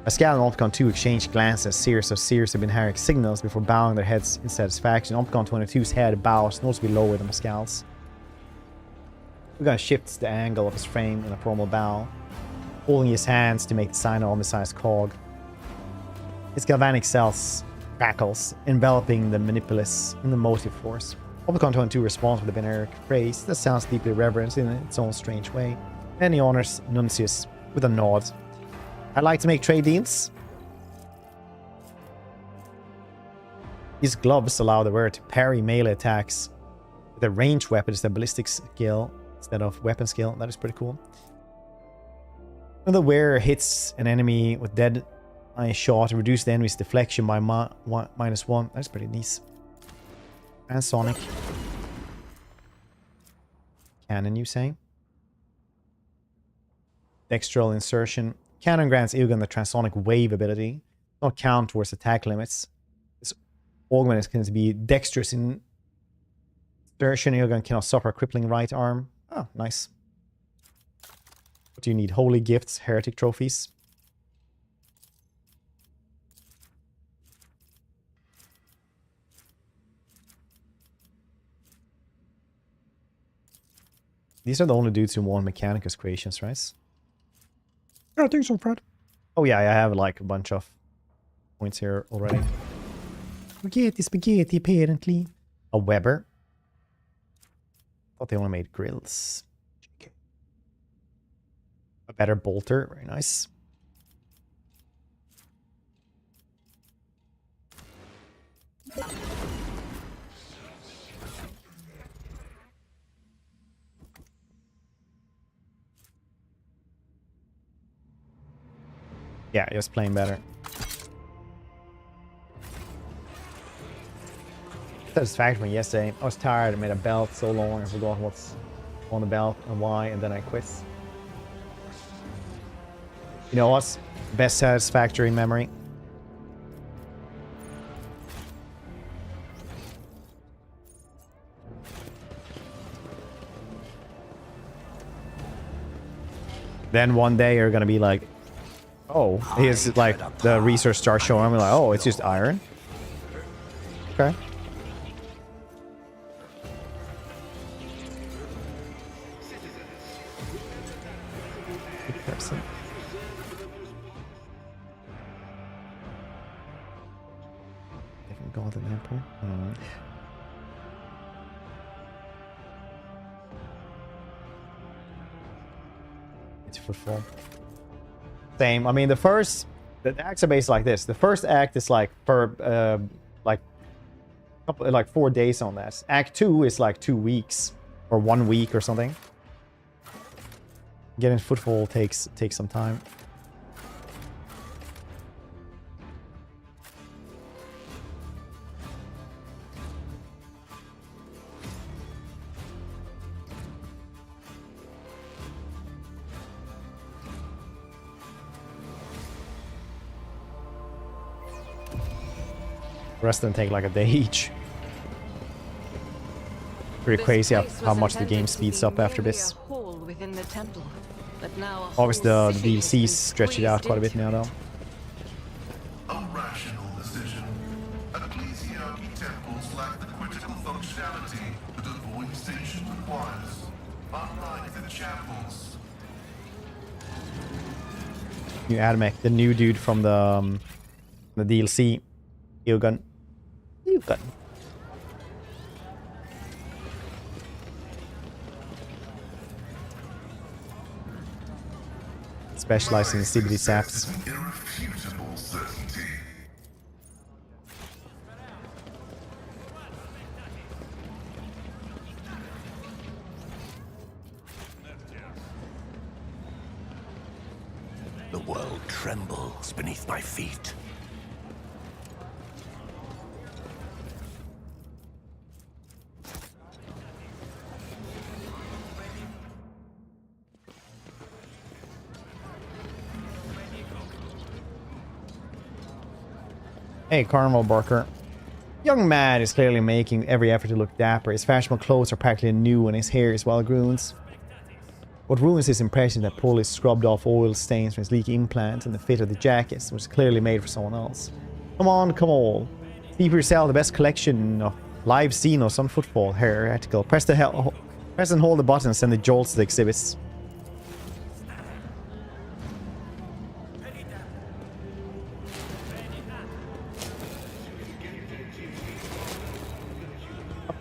Pascal and Opticon 2 exchange glances, a series of seriously heretic signals before bowing their heads in satisfaction. Opticon 22's head bows, noticeably lower than Pascal's. We're gonna shift the angle of his frame in a formal bow, holding his hands to make the sign of oversized cog. His galvanic cells crackles, enveloping the manipulus in the motive force. Opticon 22 responds with a Beneric phrase that sounds deeply reverent in its own strange way, and he honors Nuncius with a nod. I'd like to make trade deals. These gloves allow the wearer to parry melee attacks with a ranged weapon instead of ballistic skill instead of weapon skill. That is pretty cool. When the wearer hits an enemy with dead eye shot, reduce the enemy's deflection by -1. That's pretty nice. And Sonic. Cannon, you say? Dextral insertion. Cannon grants Ilgan the transonic wave ability. Not count towards attack limits. This augment is going to be dexterous in Shinigami cannot suffer a crippling right arm. Oh, nice. What do you need? Holy gifts, heretic trophies. These are the only dudes who want Mechanicus creations, right? Yeah, I think so, Fred. Oh yeah, I have like a bunch of points here already. Spaghetti, apparently. A Weber. Thought they only made grills. Okay. A better bolter, very nice. Yeah, just playing better. Satisfaction from yesterday. I was tired. I made a belt so long I forgot what's on the belt and why, and then I quit. You know what's best satisfactory memory? Then one day you're gonna be like, oh, here's like the research starts showing. I'm like, oh, it's just iron. Okay. Different golden apple. It's footfall. Same. I mean, the acts are based like this. The first act is like for like 4 days on this. Act 2 is like 2 weeks or 1 week or something. Getting footfall takes some time. The rest of them take like a day each. Pretty crazy how much the game speeds up after this. Obviously the DLCs stretch it out quite a bit now though. A rational decision. Ecclesiarchy temples lack the critical functionality that a void station requires. Unlike the chapels. New Adamek, the new dude from the DLC. Ilgun. Specialized in CBD saps. Irrefutable certainty. The world trembles beneath my feet. Hey, Carnival Barker. Young man is clearly making every effort to look dapper. His fashionable clothes are practically new and his hair is well groomed. What ruins his impression that Paul is scrubbed off oil stains from his leaky implant and the fit of the jacket, which is clearly made for someone else. Come on, come on. See for yourself the best collection of live xenos on footfall. Heretical. Press and hold the button and send the jolts to the exhibits.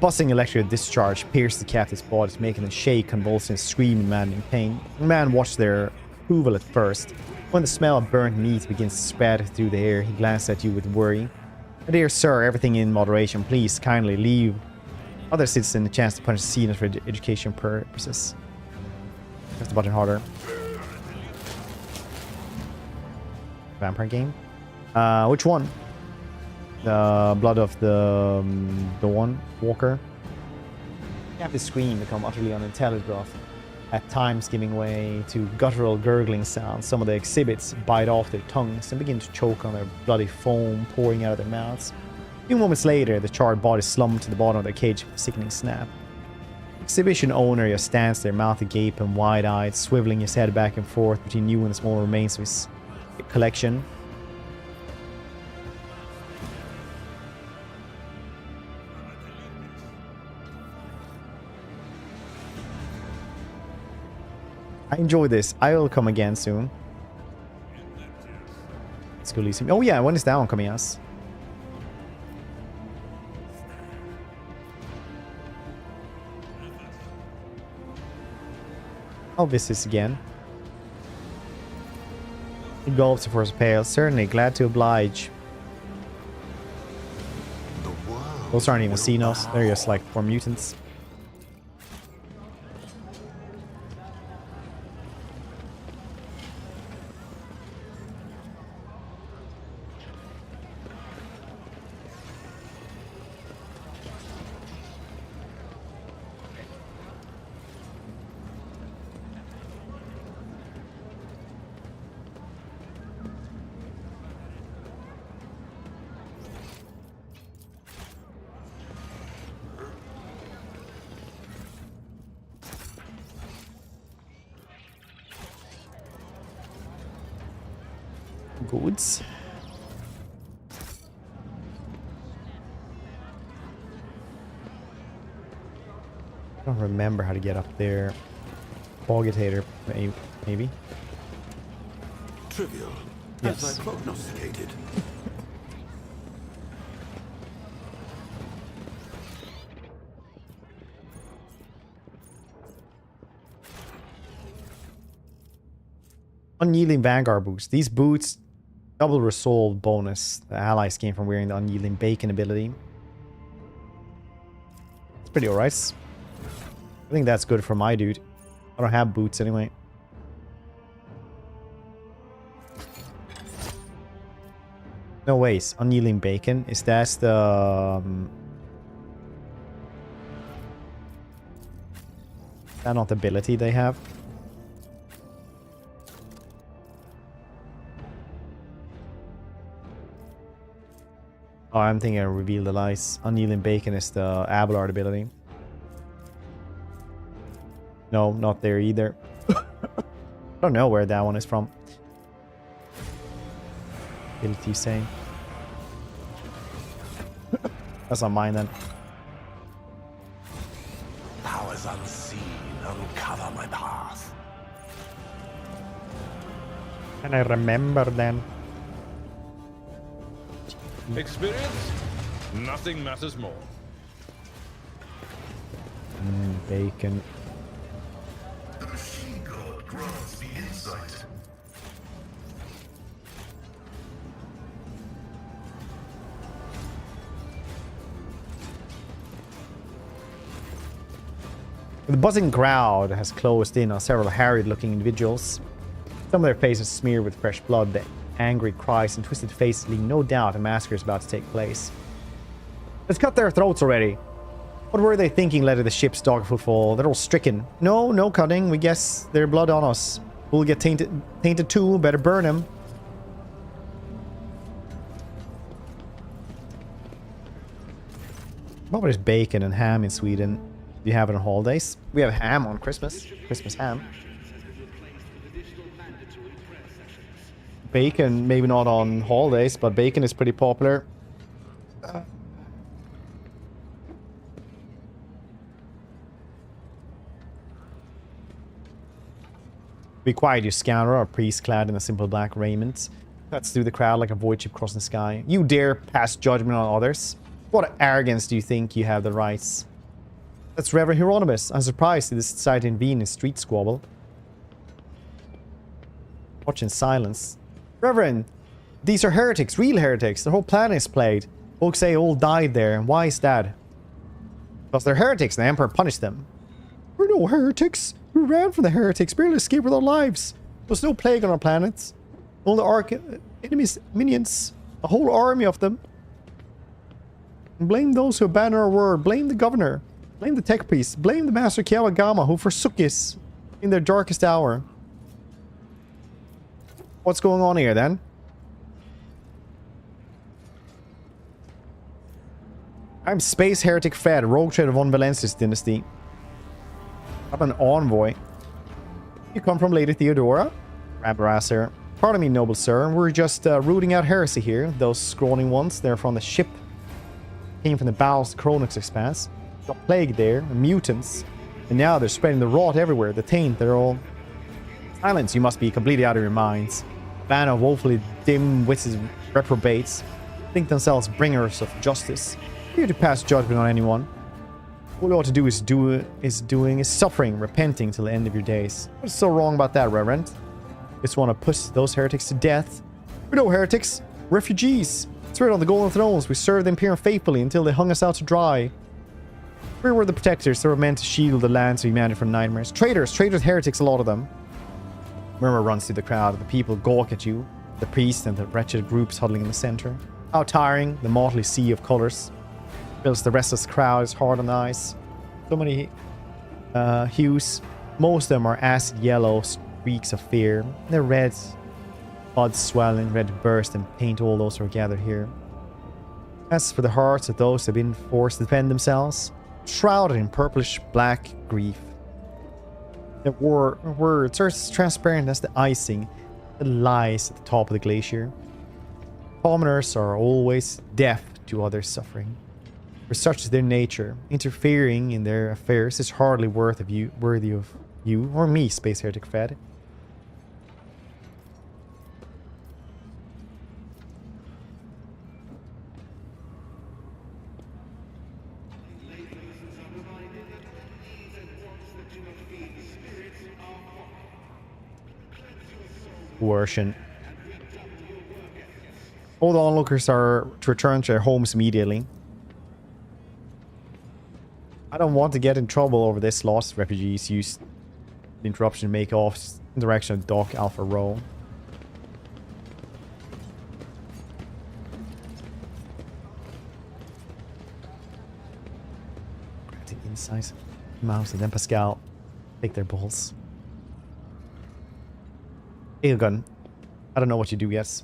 Buzzing electric discharge pierced the captive's body, making them shake, convulsing, and scream in maddening pain. The man watched their approval at first. When the smell of burnt meat begins to spread through the air, he glanced at you with worry. My dear sir, everything in moderation. Please kindly leave other citizens a chance to punish xenos for education purposes. Press the button harder. Vampire game? Which one? The blood of the one walker. You have to scream, become utterly unintelligible, at times giving way to guttural gurgling sounds. Some of the exhibits bite off their tongues and begin to choke on their bloody foam pouring out of their mouths. A few moments later, the charred body slumped to the bottom of their cage with a sickening snap. Exhibition owner just stands there, mouth agape and wide-eyed, swiveling his head back and forth between you and the small remains of his collection. I enjoy this. I will come again soon. Let's go Elysium. Oh yeah, when is that one coming out? I'll visit this again. Engulfs the first pale. Certainly, glad to oblige. Those aren't even xenos. They're just like poor mutants. Goods. I don't remember how to get up there. Bogitator, maybe. Trivial, yes. As I prognosticated. Unyielding Vanguard boots. These boots double resolve bonus. The allies gain from wearing the Unyielding Bacon ability. It's pretty alright. I think that's good for my dude. I don't have boots anyway. No ways. Unyielding Bacon. Is that the... is that not the ability they have? Oh, I'm thinking of Reveal the Lies. Unyielding Bacon is the Abelard ability. No, not there either. I don't know where that one is from. Ability saying. That's not mine then. Powers unseen uncover my path. And I remember then. Experience? Nothing matters more. Bacon. The machine god grants the insight. The buzzing crowd has closed in on several harried-looking individuals. Some of their faces smeared with fresh blood. The angry cries and twisted faces leave no doubt a massacre is about to take place. Let's cut their throats already. What were they thinking led to the ship's dog footfall? They're all stricken. No, no cutting. We guess their blood on us. We'll get tainted too. Better burn him. What about bacon and ham in Sweden? Do you have it on holidays? We have ham on Christmas. Christmas ham. Bacon, maybe not on holidays, but bacon is pretty popular. Be quiet, you scoundrel, a priest clad in a simple black raiment. Cuts through the crowd like a voidship crossing the sky. You dare pass judgment on others? What arrogance do you think you have the rights? That's Reverend Hieronymus. I'm surprised to this sight in Wien in street squabble. Watch in silence. Reverend, these are heretics, real heretics. The whole planet is plagued. Folks say all died there. And why is that? Because they're heretics and the Emperor punished them. We're no heretics. We ran from the heretics, barely escaped with our lives. There was no plague on our planets. Only our enemies, minions. A whole army of them. And blame those who abandoned our word. Blame the governor. Blame the tech priest. Blame the master Kiawagama who forsook us in their darkest hour. What's going on here then? I'm Space Heretic Fed, rogue trader von Valencia's dynasty. I'm an envoy. You come from Lady Theodora? Rabberasser. Pardon me, noble sir. We're just rooting out heresy here. Those scrawny ones, they're from the ship. Came from the bowels of the Koronus Expanse. Got plague there, mutants. And now they're spreading the rot everywhere. The taint, they're all... Silence, you must be completely out of your minds. A band of woefully dim-witted reprobates think themselves bringers of justice. Here to pass judgment on anyone. All you ought to do is suffering, repenting till the end of your days. What's so wrong about that, Reverend? Just want to push those heretics to death. We're no heretics. Refugees. Straight on the golden thrones, we served the Imperium faithfully until they hung us out to dry. We were the protectors that were meant to shield the lands of humanity from nightmares. Traitors, heretics, a lot of them. Murmur runs through the crowd. The people gawk at you. The priests and the wretched groups huddling in the center. How tiring, the motley sea of colors. Fills the restless crowd, is hard on the eyes. So many hues. Most of them are acid yellow streaks of fear. They're red. Buds swell in red burst and paint all those who are gathered here. As for the hearts of those who have been forced to defend themselves, shrouded in purplish black grief. Their words are as transparent as the icing that lies at the top of the glacier. Commoners are always deaf to others' suffering. For such is their nature, interfering in their affairs is hardly worthy of you or me, Space Heretic Fed. Coercion. All the onlookers are to return to their homes immediately. I don't want to get in trouble over this. Lost refugees used the interruption to make off in the direction of Dock Alpha Row. Granting insight. Mouse and then Pascal take their balls. Ailgun. I don't know what you do yet.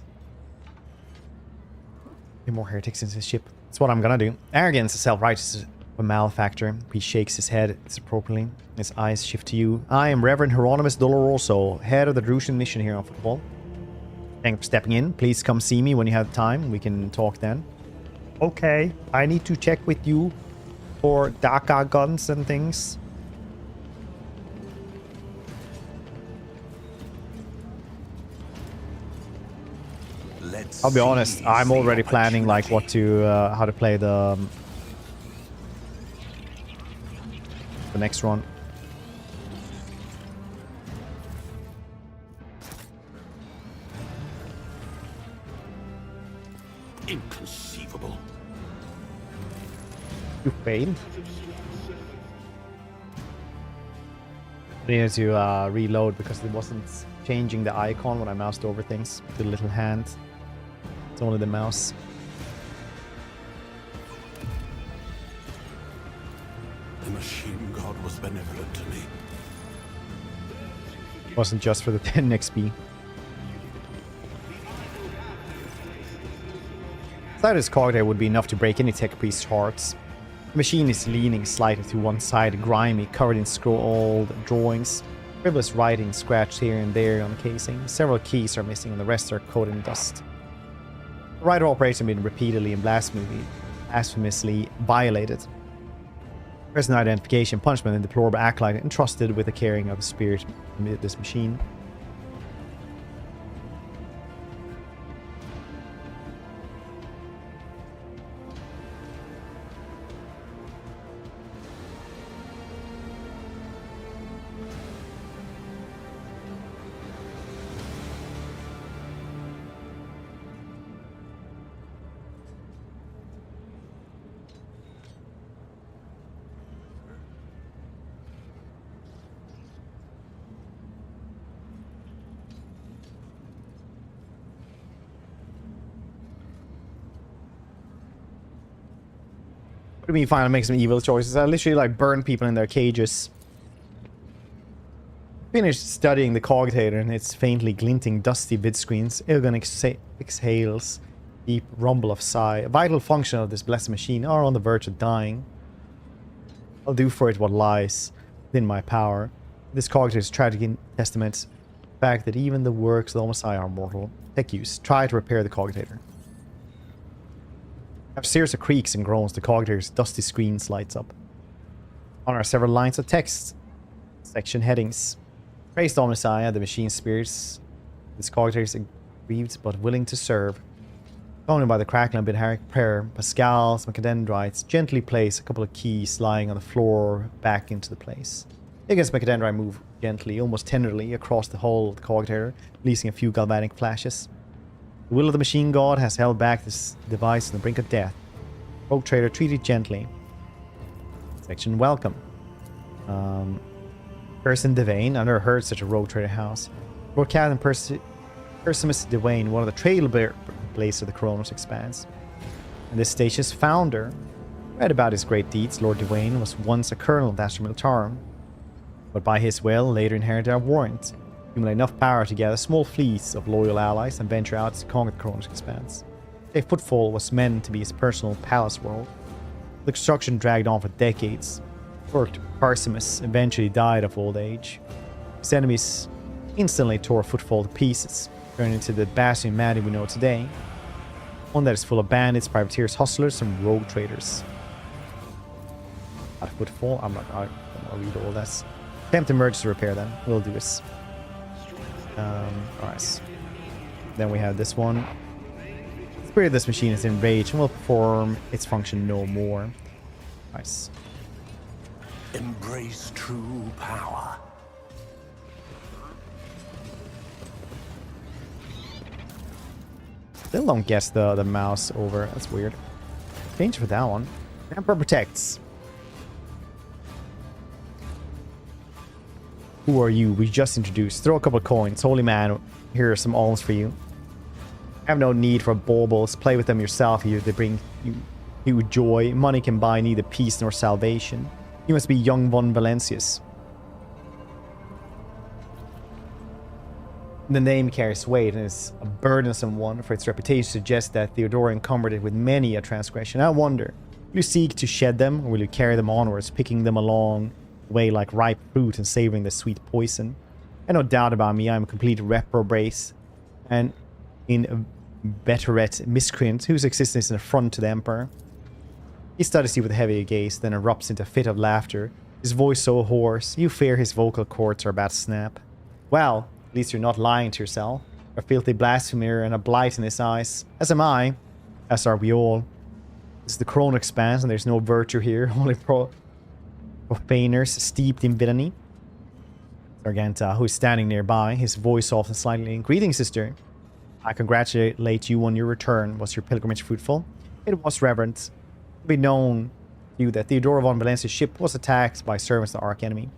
Get more heretics into the ship. That's what I'm gonna do. Arrogance is self-righteous. A malefactor. He shakes his head appropriately. His eyes shift to you. I am Reverend Hieronymus Doloroso, head of the Drusian mission here on football. Thanks for stepping in. Please come see me when you have time. We can talk then. Okay. I need to check with you for DACA guns and things. I'll be honest. I'm already planning like what to, how to play the next run. Inconceivable. You failed. I needed to reload because it wasn't changing the icon when I moused over things. The little hand. It's only the mouse. The machine god was benevolent to me. It wasn't just for the 10 XP. Slightest cognitive would be enough to break any tech priest's hearts. The machine is leaning slightly to one side, grimy, covered in scrawled drawings. Frivolous writing scratched here and there on the casing. Several keys are missing and the rest are coated in dust. The writer operates have been repeatedly and blasphemously violated. Personal identification, punishment, and deplorable acolyte entrusted with the carrying of the spirit of this machine. What do you mean finally make some evil choices? I literally like burn people in their cages. Finished studying the cogitator and its faintly glinting dusty bid screens. Ilgun exhales deep rumble of sigh. A vital function of this blessed machine are on the verge of dying. I'll do for it what lies. within my power. This cogitator is tragic in testament the fact that even the works of the Omnissiah are mortal. Take use. Try to repair the cogitator. After a series of creaks and groans, the cogitator's dusty screen lights up. On are several lines of text. Section headings. Praise the Omnissiah, the machine spirits. This cogitator is aggrieved but willing to serve. Accompanied by the crackling of heretic prayer, Pascal's Macadendrites gently place a couple of keys lying on the floor back into the place. Higgins' Macadendrite move gently, almost tenderly, across the hull of the cogitator, releasing a few galvanic flashes. The will of the machine god has held back this device on the brink of death. Rogue Trader treated gently. Section welcome. Person Devane. I've never heard such a Rogue Trader house. Lord Captain Persimus Devane, one of the trailblazers of the Koronus Expanse. And this station's founder. Read about his great deeds. Lord Devane was once a colonel of the Astra Militarum, but by his will later inherited a warrant. Accumulate enough power to gather small fleets of loyal allies and venture out to conquer the Koronus Expanse. A footfall was meant to be his personal palace world. The construction dragged on for decades. Lord Persimus eventually died of old age. His enemies instantly tore Footfall to pieces, turning into the bastion Maddie we know today. One that is full of bandits, privateers, hustlers, and rogue traders. At Footfall, I'm not going to read all this. Attempt emergency repair then. We'll do this. Alright. Then we have this one. The spirit of this machine is enraged and will perform its function no more. Nice. Embrace true power. Still don't guess the mouse over. That's weird. Change for that one. Emperor protects. Who are you? We just introduced. Throw a couple of coins. Holy man, here are some alms for you. I have no need for baubles. Play with them yourself. They bring you joy. Money can buy neither peace nor salvation. You must be young von Valencius. The name carries weight and is a burdensome one, for its reputation suggests that Theodora encumbered it with many a transgression. I wonder, will you seek to shed them, or will you carry them onwards, picking them along the way like ripe fruit and savoring the sweet poison? And no doubt about me, I'm a complete reprobate and inveterate miscreant whose existence is an affront to the Emperor. He studies you with a heavy gaze, then erupts into a fit of laughter, his voice so hoarse, you fear his vocal cords are about to snap. Well, at least you're not lying to yourself. A filthy blasphemer and a blight in his eyes. As am I. As are we all. This is the Koronus Expanse and there's no virtue here. Only profaners steeped in villainy. Sarganta, who is standing nearby, his voice soft and slightly. Greetings, sister. I congratulate you on your return. Was your pilgrimage fruitful? It was, reverend. It be known to you that Theodora von Valencia's ship was attacked by servants of the archenemy,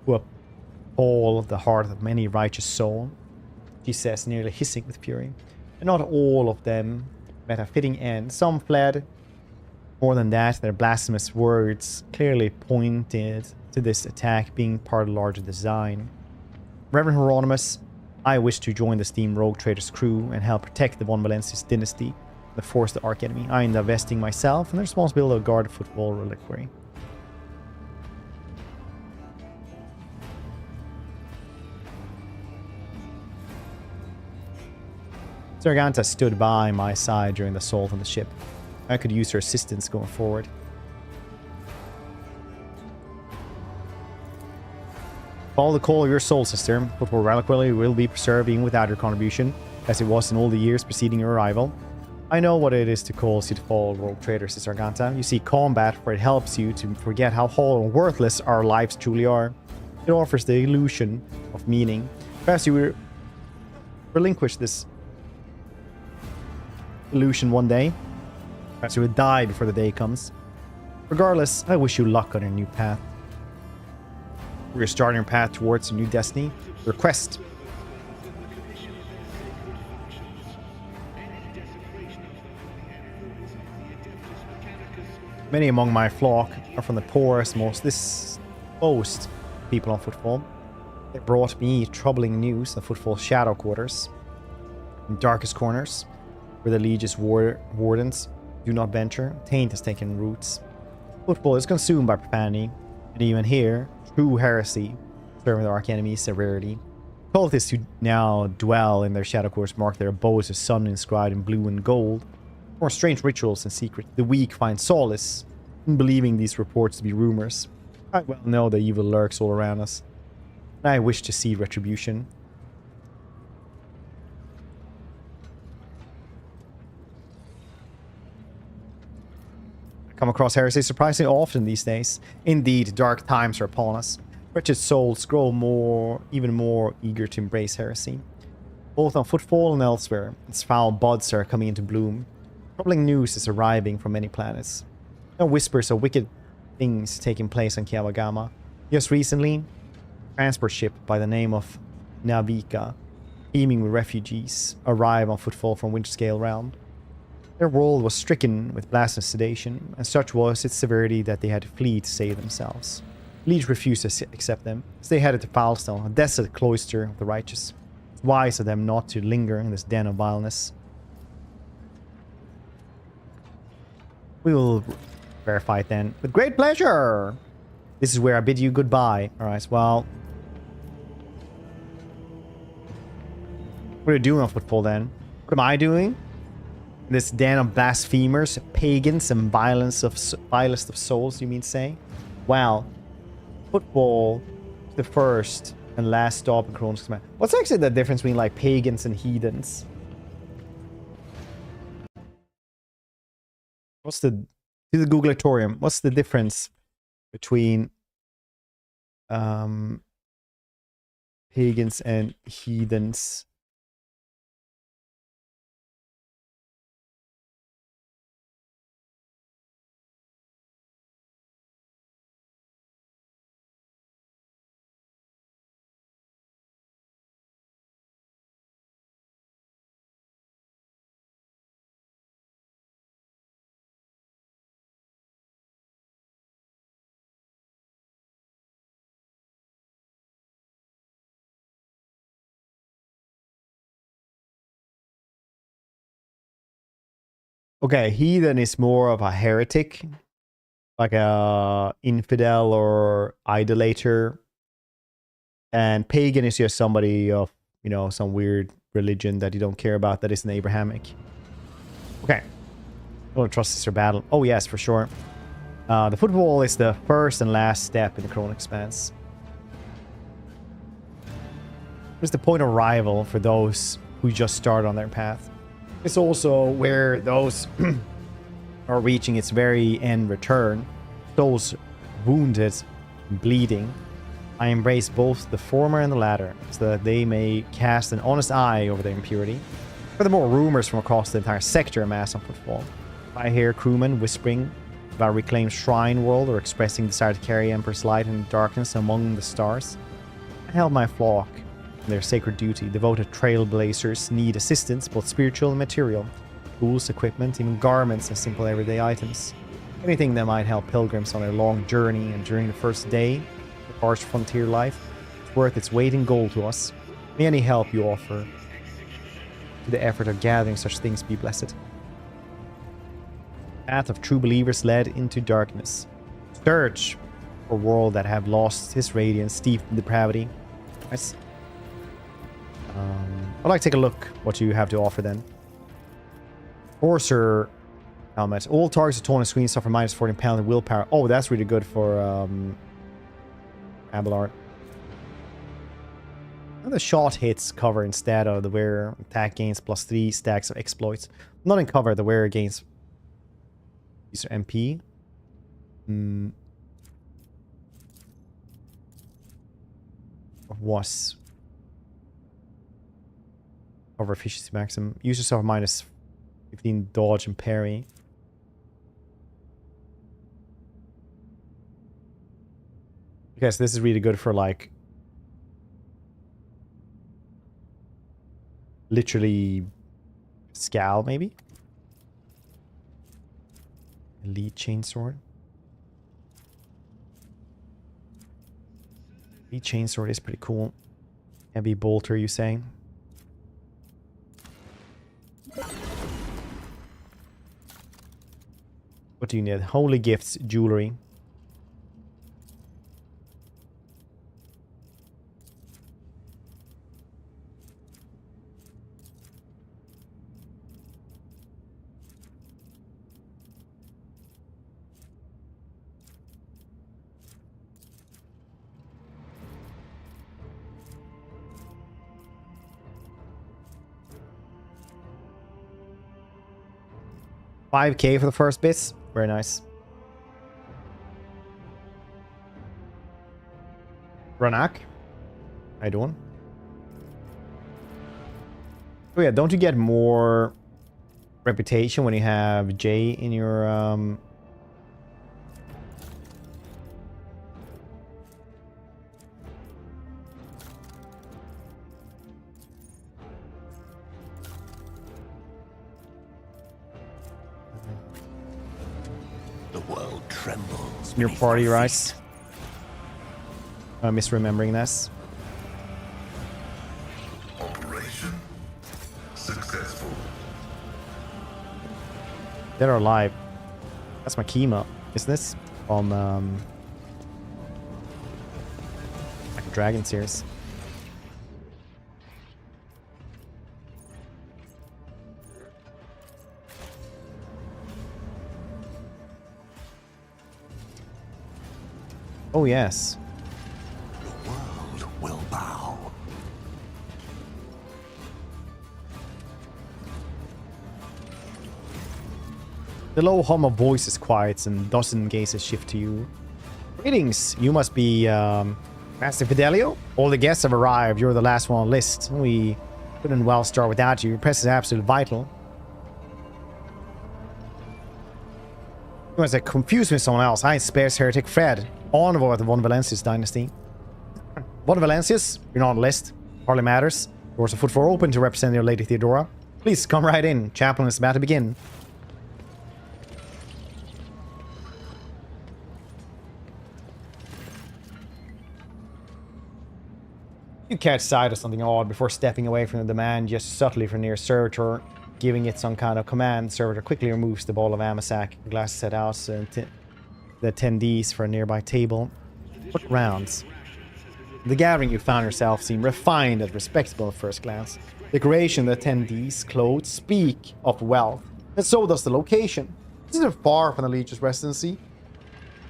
who appall the heart of many righteous soul, she says, nearly hissing with fury. And not all of them met a fitting end. Some fled. More than that, their blasphemous words clearly pointed to this attack being part of a larger design. Reverend Hieronymus, I wish to join the Steam Rogue Traders crew and help protect the von Valencius dynasty, the force of the archenemy. I am divesting myself and the responsibility of guard the football reliquary. Sarganta stood by my side during the assault on the ship. I could use her assistance going forward. Follow the call of your soul, sister. Football reliquary will be preserved even without your contribution, as it was in all the years preceding your arrival. I know what it is to cause you to fall, Rogue Trader, Sister Sarganta. You see combat, for it helps you to forget how hollow and worthless our lives truly are. It offers the illusion of meaning. Perhaps you will relinquish this illusion one day. Perhaps you will die before the day comes. Regardless, I wish you luck on your new path. We're starting your path towards a new destiny. Your quest. Many among my flock are from the poorest, most disposed people on Footfall. They brought me troubling news of Footfall's shadow quarters. In darkest corners, where the Legion's wardens do not venture, taint has taken roots. Footfall is consumed by profanity, And even here, true heresy, serving the arch enemy severity. Cultists who now dwell in their shadow course mark their abodes as sun inscribed in blue and gold. More strange rituals in secret. The weak find solace in believing these reports to be rumors. I well know the evil lurks all around us, and I wish to see retribution. I come across heresy surprisingly often these days. Indeed, dark times are upon us. Wretched souls grow even more eager to embrace heresy. Both on Footfall and elsewhere, its foul buds are coming into bloom. Troubling news is arriving from many planets. There are whispers of wicked things taking place on Kiawagama. Just recently, a transport ship by the name of Navika, teeming with refugees, arrived on Footfall from Winterscale Realm. Their world was stricken with blasphemous sedation, and such was its severity that they had to flee to save themselves. Leeds refused to accept them, as they headed to Foulstone, a desolate cloister of the righteous. It's wise of them not to linger in this den of vileness. We will verify it then. With great pleasure! This is where I bid you goodbye. Alright, well... what are you doing on Footfall then? What am I doing? In this den of blasphemers, pagans, and vilest of souls, you mean to say? Well, Footfall is the first and last stop in Koronus Expanse. What's actually the difference between like pagans and heathens? What's the... to the Googleatorium, what's the difference between pagans and heathens? Okay, heathen is more of a heretic, like a infidel or idolater, and pagan is just somebody of, you know, some weird religion that you don't care about that isn't Abrahamic. Okay, I don't trust this or battle. Oh yes, for sure. The Footfall is the first and last step in the Koronus Expanse. It's the point of arrival for those who just start on their path. It's also where those are reaching its very end return. Those wounded and bleeding. I embrace both the former and the latter, so that they may cast an honest eye over their impurity. Furthermore, rumors from across the entire sector amass on Footfall. I hear crewmen whispering about a reclaimed shrine world or expressing desire to carry Emperor's light in the darkness among the stars. I held my flock in their sacred duty. Devoted trailblazers need assistance, both spiritual and material. Tools, equipment, even garments and simple everyday items. Anything that might help pilgrims on their long journey and during the first day of harsh frontier life is worth its weight in gold to us. May any help you offer to the effort of gathering such things be blessed. Path of true believers led into darkness. Search for a world that have lost his radiance, steeped in depravity. Nice. I'd like to take a look what you have to offer then. Forcer helmet. All targets of torn and screen suffer minus 14 penalty willpower. Oh, that's really good for Abelard. And the shot hits cover instead of the wearer. Attack gains +3 stacks of exploits. Not in cover, the wearer gains user MP. Was cover efficiency maximum. User suffer minus 15 dodge and parry. Okay, so this is really good for like literally scowl maybe. Elite chainsword. Elite chainsword is pretty cool. Heavy bolter, you saying? What do you need? Holy gifts, jewelry. 5k for the first bits. Very nice. Ranak. How you doing? Oh yeah, don't you get more reputation when you have J in your The world trembles. your beneath party, my Rice? feet. I'm misremembering this. Operation successful. Dead or alive? That's my Kima. Isn't this from like Dragon series? Oh yes. The world will bow. The low hum of voices quiets and dozen gazes shift to you. Greetings, you must be Master Fidelio? All the guests have arrived. You're the last one on the list. We couldn't well start without you. Your presence is absolutely vital. You must have confused me with someone else. I spares heretic Fred, envoy of the Von Valencius dynasty. Von Valencius, you're not on the list. Hardly matters. Doors of foot floor open to represent your Lady Theodora. Please come right in. Chaplain is about to begin. You catch sight of something odd before stepping away from the demand just subtly from near servitor, giving it some kind of command. Servitor quickly removes the ball of amasac. The glass set out the attendees for a nearby table. Look rounds. The gathering you found yourself seemed refined and respectable at first glance. Decoration of the attendees' clothes speak of wealth, and so does the location. This isn't far from the Leech's residency.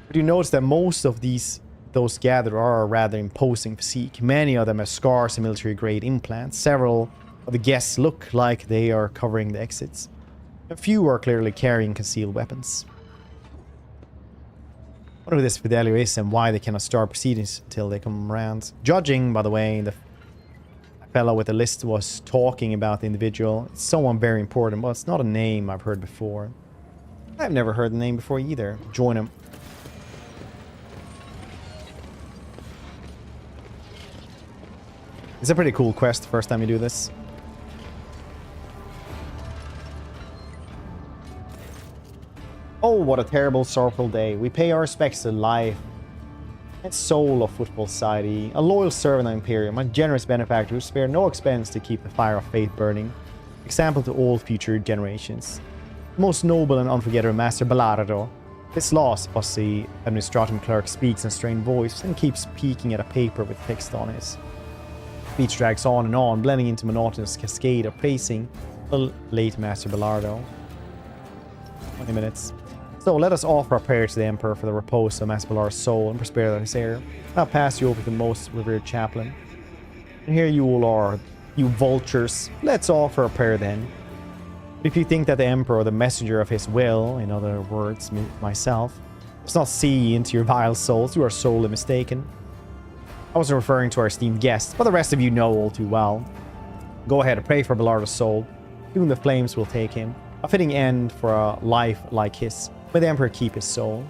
But you notice that most of those gathered are a rather imposing physique. Many of them have scars and military-grade implants. Several of the guests look like they are covering the exits. A few are clearly carrying concealed weapons. I wonder who this Fidelio is and why they cannot start proceedings until they come around. Judging, by the way, the fellow with the list was talking about the individual. It's someone very important. Well, it's not a name I've heard before. I've never heard the name before either. Join him. It's a pretty cool quest the first time you do this. Oh, what a terrible, sorrowful day. We pay our respects to life and soul of Football Society, a loyal servant of Imperium, a generous benefactor who spared no expense to keep the fire of faith burning. Example to all future generations. The most noble and unforgettable Master Bellardo. This loss, the administratum clerk speaks in a strained voice and keeps peeking at a paper with text on it. Speech drags on and on, blending into monotonous cascade of praising the late Master Bellardo. 20 minutes. So let us offer a prayer to the Emperor for the repose of Master Bellardo's soul and prosperity of his heir. I'll pass you over to the most revered chaplain. And here you all are, you vultures. Let's offer a prayer then. If you think that the Emperor, the messenger of his will, in other words, myself, does not see into your vile souls, you are sorely mistaken. I wasn't referring to our esteemed guests, but the rest of you know all too well. Go ahead and pray for Bellardo's soul. Soon the flames will take him. A fitting end for a life like his. May the Emperor keep his soul.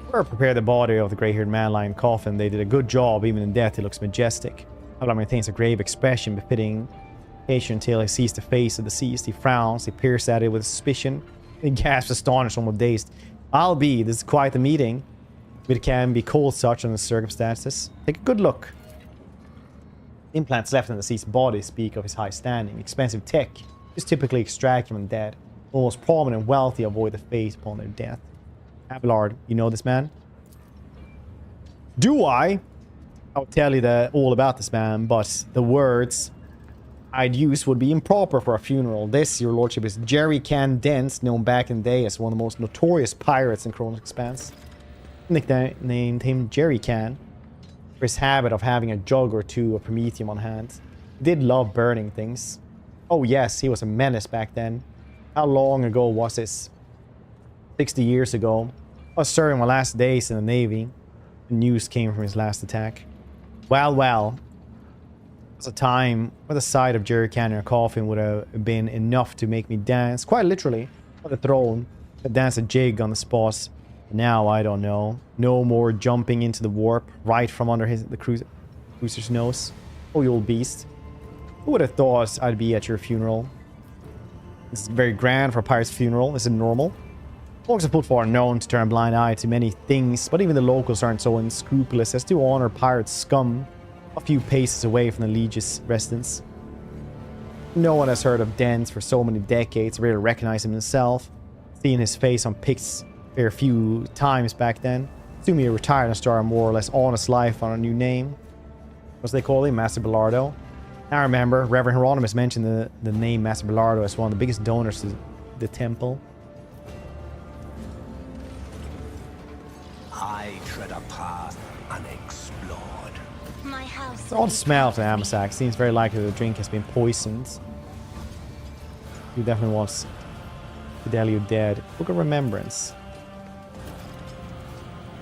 Whoever prepared the body of the grey-haired man lying in coffin, they did a good job. Even in death, he looks majestic. Havlar maintains a grave expression befitting patient until he sees the face of the deceased. He frowns, he peers at it with suspicion. He gasps, astonished, almost dazed. This is quite a meeting. But it can be called such under the circumstances. Take a good look. Implants left in the deceased's body speak of his high standing. Expensive tech is typically extracted from the dead. The most prominent and wealthy avoid the fate upon their death. Abelard, you know this man? Do I? I'll tell you all about this man, but the words I'd use would be improper for a funeral. This, your lordship, is Jerry Can Dents, known back in the day as one of the most notorious pirates in Koronus Expanse. Nicknamed him Jerry Can for his habit of having a jug or two of promethium on hand. Did love burning things. Oh yes, he was a menace back then. How long ago was this? 60 years ago. I was serving my last days in the Navy. The news came from his last attack. Well, well. It was a time where the sight of jerry can or coffin would have been enough to make me dance, quite literally, on the throne. To dance a jig on the spot. Now, I don't know. No more jumping into the warp right from under the cruiser's nose. Oh, you old beast. Who would have thought I'd be at your funeral? This is very grand for a pirate's funeral. Is it normal? Folks are put forward known to turn a blind eye to many things, but even the locals aren't so unscrupulous as to honor pirate scum a few paces away from the Legion's residence. No one has heard of Dens for so many decades, rarely recognized him himself. Seeing his face on pics a few times back then. Assume he retired and started a more or less honest life on a new name. What's they call him? Master Bellardo. I remember Reverend Hieronymus mentioned the name Master Bellardo as one of the biggest donors to the temple. I tread a path unexplored. My house. It's odd smell to Amasak. Seems very likely the drink has been poisoned. He definitely wants Fidelio dead. Book of Remembrance.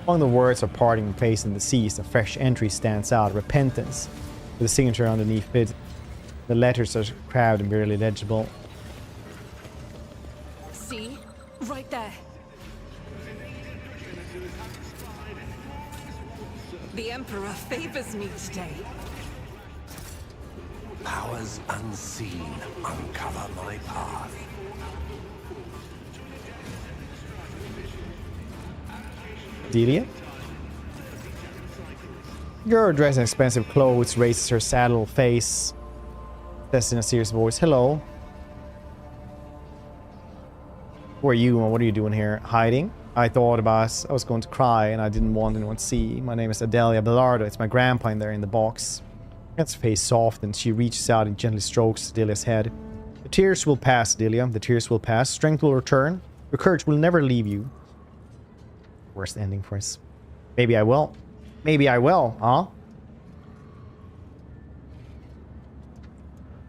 Among the words of parting face and deceased, a fresh entry stands out. Repentance. With a signature underneath it. The letters are crabbed and barely legible. See? Right there. The Emperor favors me today. Powers unseen uncover my path. Delia? Girl dressed in expensive clothes raises her saddle face. Says in a serious voice, hello. Who are you and what are you doing here? Hiding? I thought about I was going to cry and I didn't want anyone to see. My name is Adelia Bellardo. It's my grandpa in there in the box. Her face soft and she reaches out and gently strokes Adelia's head. The tears will pass, Adelia. The tears will pass. Strength will return. Your courage will never leave you. Worst ending for us. Maybe I will. Maybe I will, huh?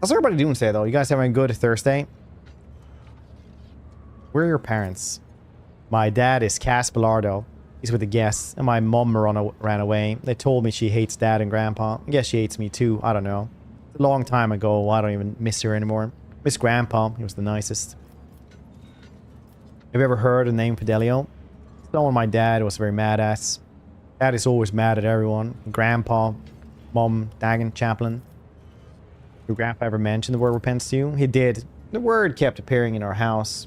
How's everybody doing today, though? You guys having a good Thursday? Where are your parents? My dad is Cass Bellardo. He's with the guests, and my mum ran away. They told me she hates dad and grandpa. I guess she hates me too. I don't know. It's a long time ago. I don't even miss her anymore. Miss grandpa. He was the nicest. Have you ever heard the name Fidelio? Someone my dad was very mad at. Dad is always mad at everyone. Grandpa, mum, Dagon, chaplain. Did grandpa ever mention the word repents to you? He did. The word kept appearing in our house.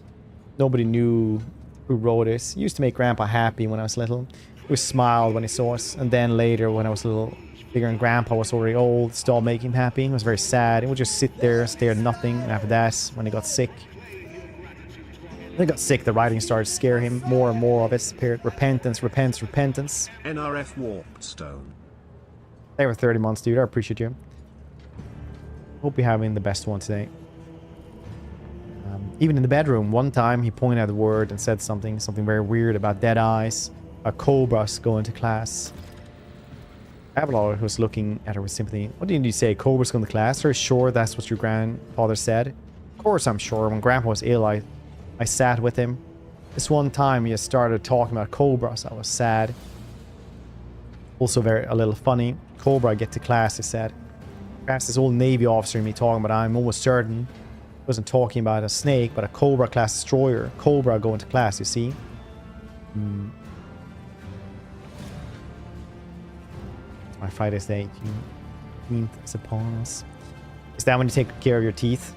Nobody knew who wrote it. It used to make grandpa happy when I was little. He always smiled when he saw us. And then later when I was a little bigger and grandpa was already old, it stopped making him happy. He was very sad. He would just sit there, stare at nothing. And after that, when he got sick, the writing started to scare him. More and more of it appeared. Repentance, repentance, repentance. NRF warped stone. They were 30 months, dude. I appreciate you. Hope you're having the best one today. Even in the bedroom, one time he pointed out the word and said something very weird about dead eyes, a cobras going to class. Abelard was looking at her with sympathy. What did you say? Cobras going to class? Are you sure that's what your grandfather said? Of course I'm sure. When grandpa was ill, I sat with him. This one time he started talking about cobras. I was sad. Also a little funny. Cobra get to class, he said. Perhaps this old Navy officer in me talking about I'm almost certain he wasn't talking about a snake, but a Cobra class destroyer. Cobra going to class, you see? My Friday's day. 18th is upon us. Is that when you take care of your teeth?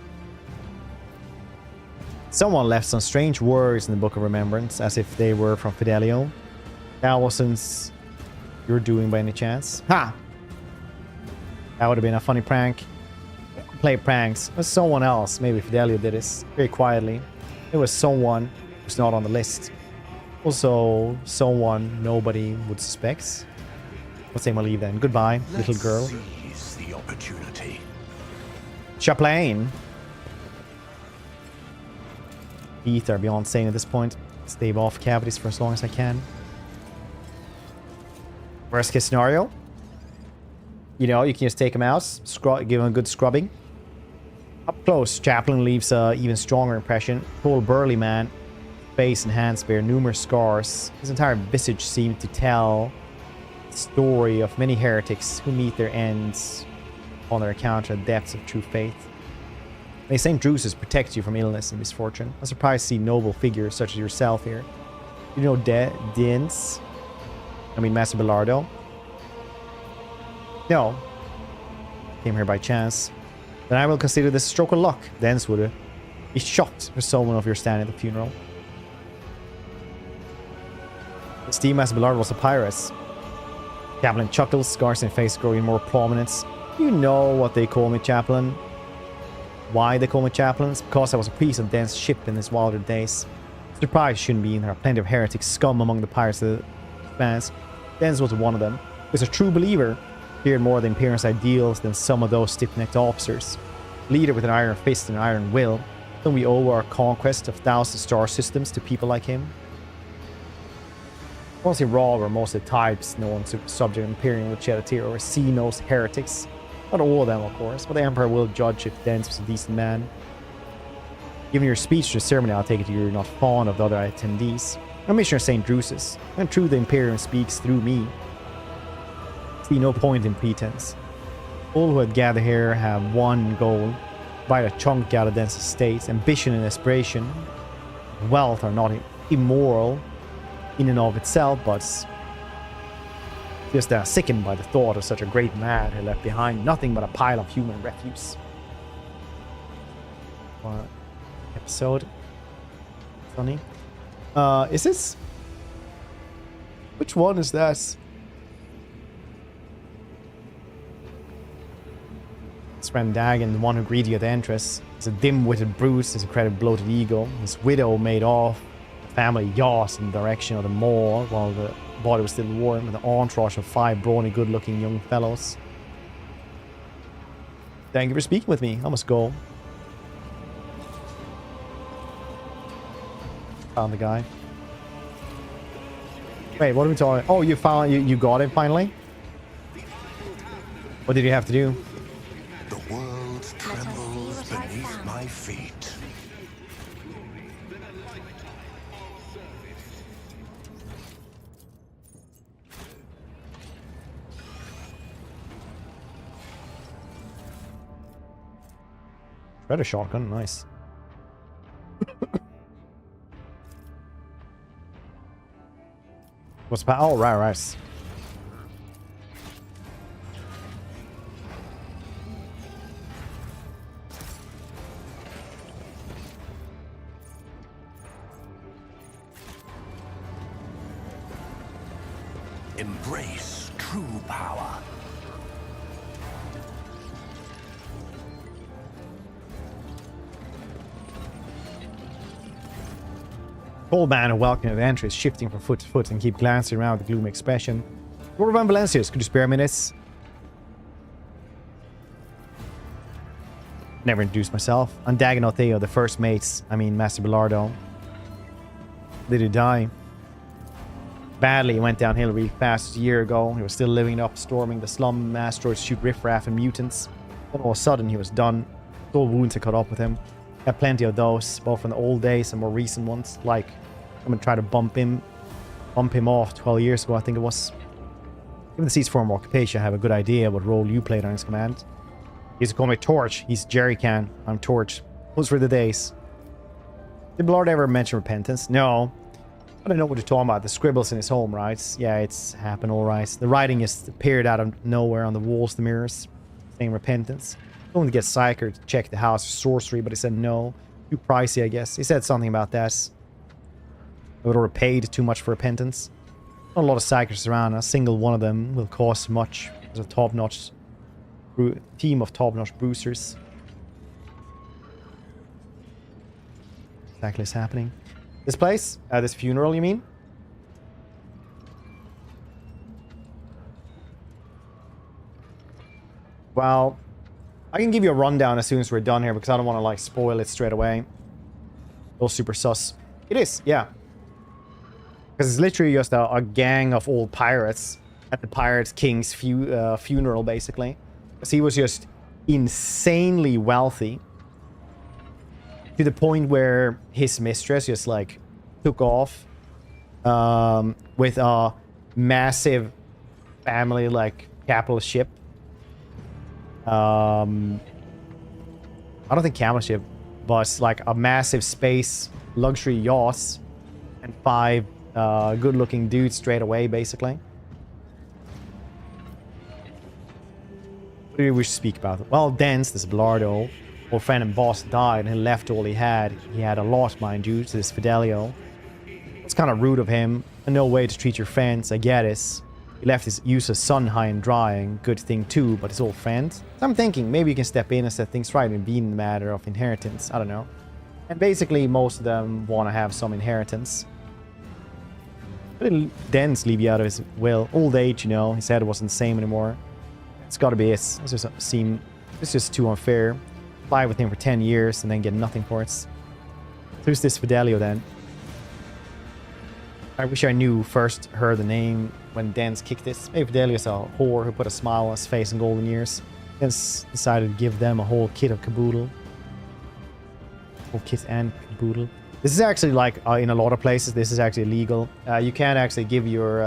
Someone left some strange words in the Book of Remembrance, as if they were from Fidelio. That wasn't your doing by any chance. Ha! That would have been a funny prank. Play pranks. It was someone else. Maybe Fidelio did this very quietly. It was someone who's not on the list. Also, someone nobody would suspect. Let's say we'll leave then. Goodbye, little girl. Seize the opportunity. Chaplain. Teeth are beyond sane at this point. Stave off cavities for as long as I can. Worst case scenario. You know, you can just take him out, give him a good scrubbing. Up close, Chaplain leaves an even stronger impression. Tall, burly man, face and hands bear numerous scars. His entire visage seemed to tell the story of many heretics who meet their ends on their encounter the depths of true faith. May St. Drusus protect you from illness and misfortune. I'm surprised to see noble figures such as yourself here. You know Master Belardo? No. Came here by chance. Then I will consider this a stroke of luck. Dens would be shocked for someone of your stand at the funeral. Steve Master Belardo was a pirate. Chaplain chuckles, scars in face growing more prominence. You know what they call me, Chaplain. Why they call me Chaplain? It's because I was a priest of Den's ship in his wilder days. Surprise shouldn't be in. There are plenty of heretic scum among the pirates of the Expanse. Den's was one of them. He was a true believer. Feared more the Imperium's ideals than some of those stiff-necked officers. Leader with an iron fist and an iron will. Don't we owe our conquest of 1,000 star systems to people like him? Mostly raw were most of the types known to subject Imperium would shed a tear over xenos, heretics. Not all of them, of course, but the Emperor will judge if Dens was a decent man. Given your speech to the ceremony, I'll take it you're not fond of the other attendees. I'm Commissioner St. Drusus, and true the Imperium speaks through me. See no point in pretense. All who have gathered here have one goal: buy a chunk out of Dens estate. Ambition and aspiration, wealth are not immoral in and of itself, but just sickened by the thought of such a great man who left behind nothing but a pile of human refuse. What episode? Funny. Is this? Which one is that? Dagon, the one who greeted you at the entrance. He's a dim-witted brute, his incredible bloated ego. His widow made off. The family yachts in the direction of the mall while the body was still warm, with an entourage of 5 brawny, good-looking young fellows. Thank you for speaking with me. I must go. Found the guy. Wait, what are we talking? Oh, you found you got him finally? What did you have to do? The world trembles beneath my feet. Red a shotgun, nice. What's about? Oh, right. Embrace true power. Old man who welcomed you to the entry is shifting from foot to foot and keep glancing around with a gloomy expression. Lord Van Valencius, could you spare minutes? Never introduced myself. I'm Dagon Theo, the first mates. Master Belardo. Did he die? Badly, he went downhill really fast a year ago. He was still living up, storming the slum, asteroids, shoot riffraff and mutants. Then all of a sudden, he was done. His old wounds had caught up with him. Had plenty of those, both from the old days and more recent ones. Like, I'm gonna try to bump him off 12 years ago, I think it was. Given the seat's former occupation, I have a good idea what role you played on his command. He used to call me Torch. He's Jerry Can. I'm Torch. Those were the days. Did Lord ever mention repentance? No. I don't know what you're talking about. The scribbles in his home, right? Yeah, it's happened all right. The writing is appeared out of nowhere on the walls, the mirrors, saying repentance. Going to get psyker to check the house for sorcery, but he said no. Too pricey, I guess. He said something about that. I would have paid too much for repentance. Not a lot of psykers around. A single one of them will cost much. There's a top-notch team of top-notch bruisers. Exactly is happening. This place? This funeral, you mean? Well, I can give you a rundown as soon as we're done here because I don't want to like spoil it straight away. All super sus. It is, yeah. Because it's literally just a gang of old pirates at the Pirate King's funeral, basically. Because he was just insanely wealthy. To the point where his mistress just, like, took off with a massive family, like, capital ship. I don't think capital ship, but like a massive space luxury yacht and 5 good-looking dudes straight away, basically. What do we speak about? Well, Dance, this Bilardo, old friend and boss, died and he left all he had. He had a lot, mind you, to this Fidelio. It's kind of rude of him. And no way to treat your friends, I get it. He left his useless son high and dry, and good thing too, but his old friend. So I'm thinking maybe you can step in and set things right and be in the matter of inheritance. I don't know. And basically, most of them want to have some inheritance. But Dens leave you out of his will. Old age, you know, his head wasn't the same anymore. It's gotta be it. It's just too unfair. Fly with him for 10 years and then get nothing for it. So who's this Fidelio then? I wish I knew first heard the name when Dens kicked this. Maybe Fidelio's a whore who put a smile on his face in golden years. Dens decided to give them a whole kit of caboodle. Whole kit and caboodle. This is actually like in a lot of places this is actually illegal. You can't actually give your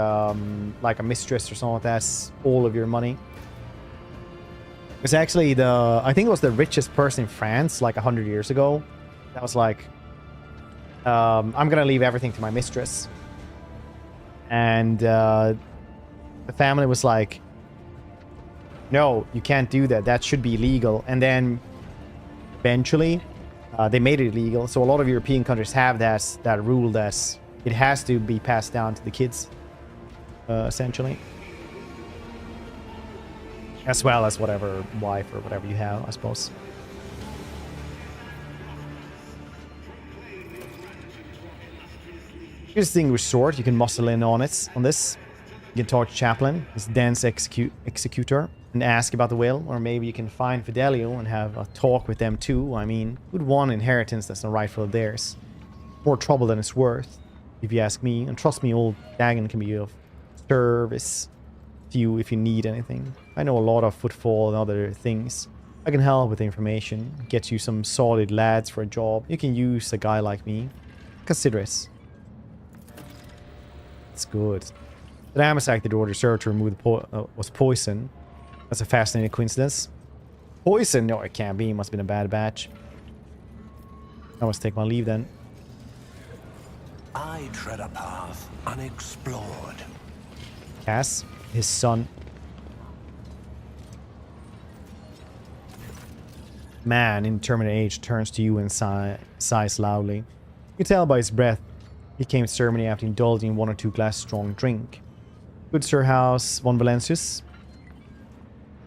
like a mistress or something like that all of your money. It's actually I think it was the richest person in France like 100 years ago. That was like, I'm gonna leave everything to my mistress. And the family was like, no, you can't do that. That should be illegal. And then eventually they made it illegal. So a lot of European countries have that rule that it has to be passed down to the kids, essentially. As well as whatever wife or whatever you have, I suppose. Distinguished sword, you can muscle in on this. You can talk to Chaplain, his dance executor, and ask about the will. Or maybe you can find Fidelio and have a talk with them too. I mean, who'd want inheritance that's not rightful of theirs? More trouble than it's worth, if you ask me. And trust me, old Dagon can be of service to you if you need anything. I know a lot of footfall and other things. I can help with information, get you some solid lads for a job. You can use a guy like me. Consider it. It's good. The amass act the order served to remove the was poison. That's a fascinating coincidence. Poison? No, it can't be. It must have been a bad batch. I must take my leave then. I tread a path unexplored. Cass, his son. Man in terminal age turns to you and sighs loudly. You can tell by his breath he came to ceremony after indulging in 1 or 2 glasses strong drink. Good Sir House von Valencius.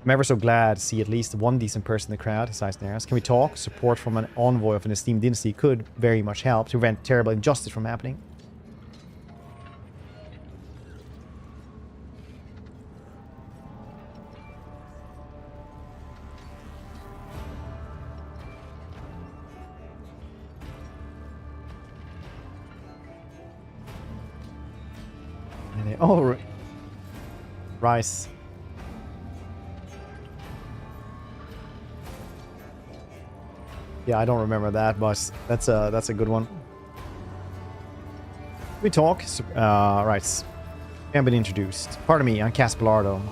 I'm ever so glad to see at least one decent person in the crowd. His eyes narrows. Can we talk? Support from an envoy of an esteemed dynasty could very much help to prevent terrible injustice from happening. Oh, rice. Yeah, I don't remember that, but that's a good one. We talk. Right. I have been introduced. Pardon me, I'm Cass Bilardo.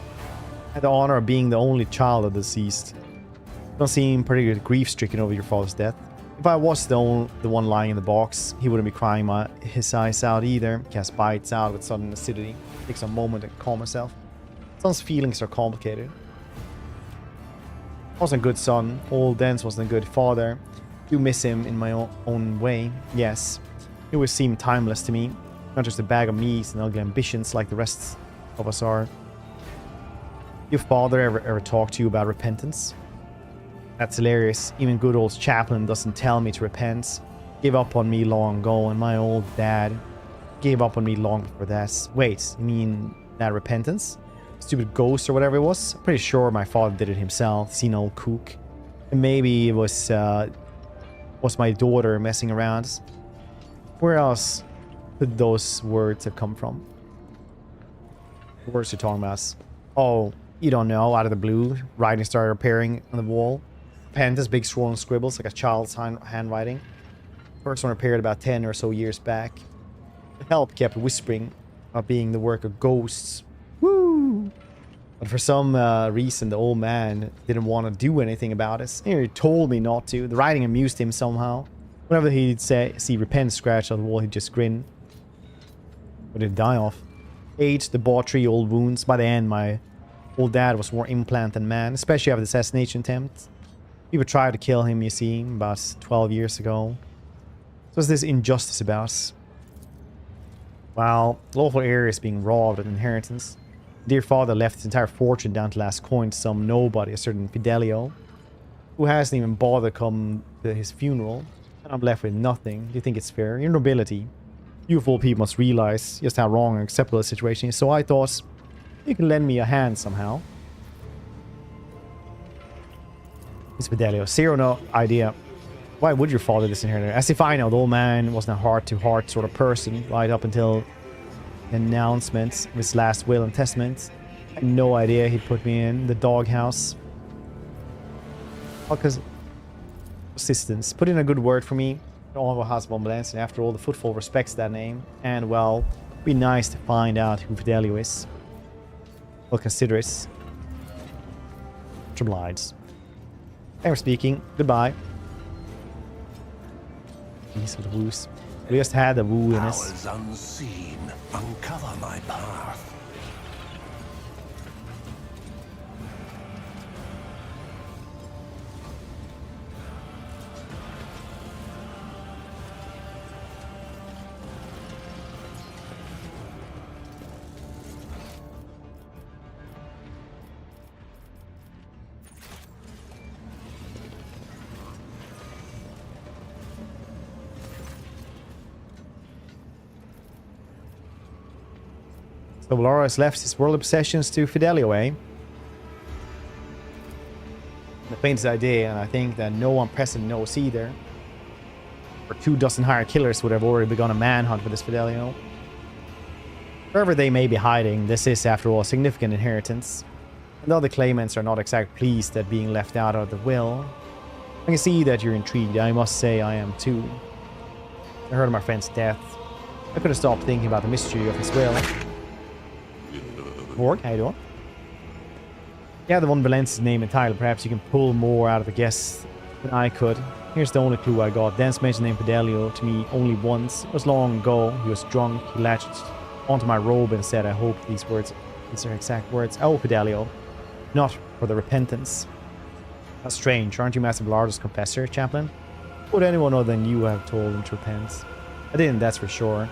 I had the honor of being the only child of the deceased. You don't seem particularly grief-stricken over your father's death. If I was the one lying in the box, he wouldn't be crying his eyes out either. Cass bites out with sudden acidity. Takes a moment to calm himself. Son's feelings are complicated. I wasn't a good son. Old Dens wasn't a good father. I do miss him in my own way. Yes. He always seemed timeless to me. Not just a bag of meat and ugly ambitions like the rest of us are. Your father ever talked to you about repentance? That's hilarious. Even good old Chaplain doesn't tell me to repent. Gave up on me long ago, and my old dad gave up on me long before that. Wait, you mean that repentance? Stupid ghost or whatever it was? I'm pretty sure my father did it himself. Seen old kook. And maybe it was my daughter messing around. Where else could those words have come from? What's you talking about? Oh, you don't know, out of the blue, writing started appearing on the wall. Pentas, big swollen scribbles, like a child's handwriting. First one appeared about 10 or so years back. The help kept whispering about being the work of ghosts. Woo! But for some reason, the old man didn't want to do anything about it. He told me not to. The writing amused him somehow. Whenever he'd see repent scratch on the wall, he'd just grin. What did he die of? Age, debauchery, old wounds. By the end, my old dad was more implant than man, especially after the assassination attempt. People tried to kill him, you see, about 12 years ago. So what's this injustice about? Well, lawful heir is being robbed of inheritance. Dear father left his entire fortune down to last coin to some nobody, a certain Fidelio, who hasn't even bothered to come to his funeral. And I'm left with nothing. Do you think it's fair? Your nobility. You of all people must realize just how wrong and acceptable the situation is. So I thought, you can lend me a hand somehow. It's Fidelio. Zero no idea. Why would your father disinherit her? As if I know, the old man wasn't a heart-to-heart sort of person, right up until the announcement of his last will and testament. I had no idea he'd put me in the doghouse. Because assistance. Put in a good word for me. All has Bombalance, and after all, the footfall respects that name. And, well, it'd be nice to find out who Fidelio is. We'll consider it. Much obliged. Thanks for speaking. Goodbye. Peace with the woos. We just had the woo in us. Powers unseen, uncover my path. So Valora left his worldly possessions to Fidelio, eh? The faintest idea, and I think that no one present knows either. Or 24 hired killers would have already begun a manhunt for this Fidelio. Wherever they may be hiding, this is, after all, a significant inheritance. And the other claimants are not exactly pleased at being left out of the will. I can see that you're intrigued. I must say I am too. I heard of my friend's death. I could have stopped thinking about the mystery of his will. Borg, how you doing? Yeah, the one Valence's name and title. Perhaps you can pull more out of the guess than I could. Here's the only clue I got. Dance mentioned the name Fidelio to me only once. It was long ago. He was drunk. He latched onto my robe and said, I hope these are exact words. Oh, Fidelio. Not for the repentance. That's strange. Aren't you Master Bilard's confessor, Chaplain? Would anyone other than you have told him to repent? I didn't, that's for sure.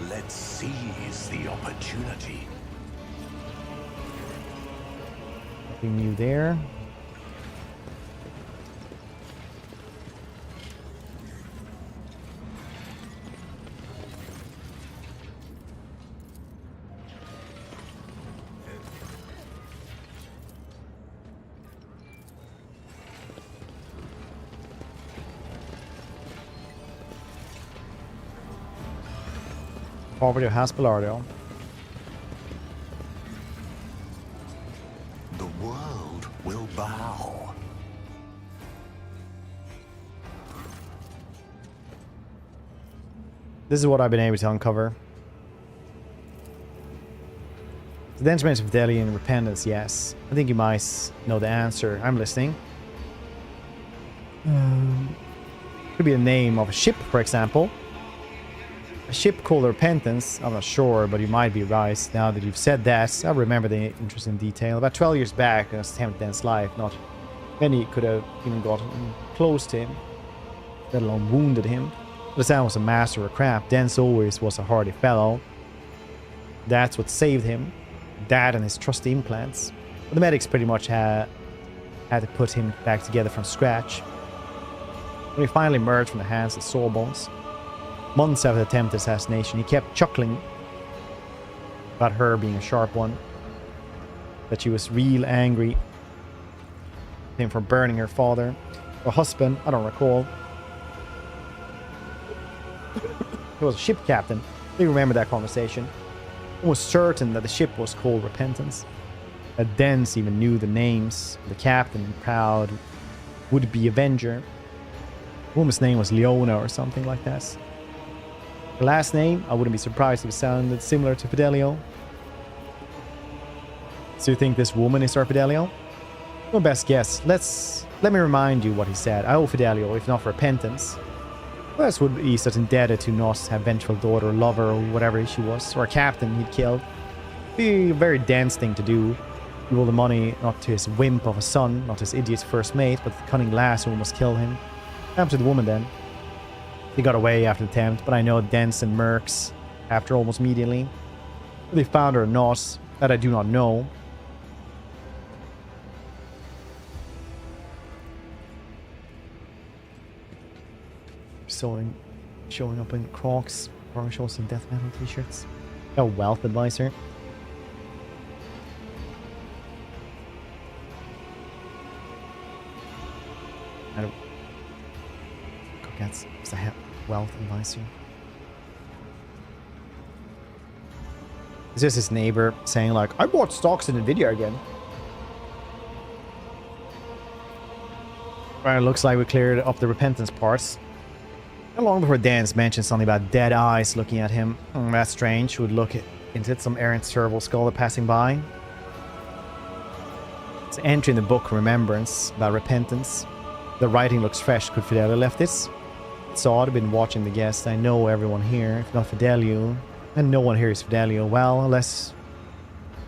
Let's seize the opportunity. Nothing new there. Poverty of Haspelardo. The world will bow. This is what I've been able to uncover. The Denchments of Fidelity and Repentance, yes. I think you might know the answer. I'm listening. Could be the name of a ship, for example. A ship called Repentance, I'm not sure, but you might be right. Now that you've said that, I remember the interesting detail. About 12 years back, in his attempt against life, not many could have even gotten close to him, let alone wounded him. The Sam was a master of craft. Dance always was a hardy fellow. That's what saved him. That and his trusty implants. But the medics pretty much had to put him back together from scratch. When he finally emerged from the hands of Sawbones, months after the attempted assassination, he kept chuckling about her being a sharp one. That she was real angry with him for burning her father. Or husband, I don't recall. He was a ship captain. They remember that conversation. Almost certain that the ship was called Repentance. That Dens even knew the names of the captain, proud would-be Avenger. The woman's name was Leona or something like that. The last name, I wouldn't be surprised if it sounded similar to Fidelio. So you think this woman is our Fidelio? My best guess. Let me remind you what he said. I owe Fidelio, if not for repentance. Who else would be such indebted to not have vengeful daughter or lover or whatever she was, or a captain he'd killed? Be a very dense thing to do. Give all the money not to his wimp of a son, not his idiot first mate, but the cunning lass who almost killed him. What happened to the woman then? He got away after the attempt, but I know Dents and Mercs after almost immediately. Whether they found her or not, that I do not know. Showing up in Crocs, commercials, and death metal t-shirts. A wealth advisor. I don't. That's a wealth advisor. Is this his neighbor saying like, I bought stocks in Nvidia again? Right, it looks like we cleared up the repentance parts. Not long before Dance mentioned something about dead eyes looking at him. That's strange. Would look into it, some errant serval scholar passing by. It's an entry in the book Remembrance about repentance. The writing looks fresh. Could Fidelio left this? It's odd. I've been watching the guests. I know everyone here. If not Fidelio, and no one here is Fidelio. Well, unless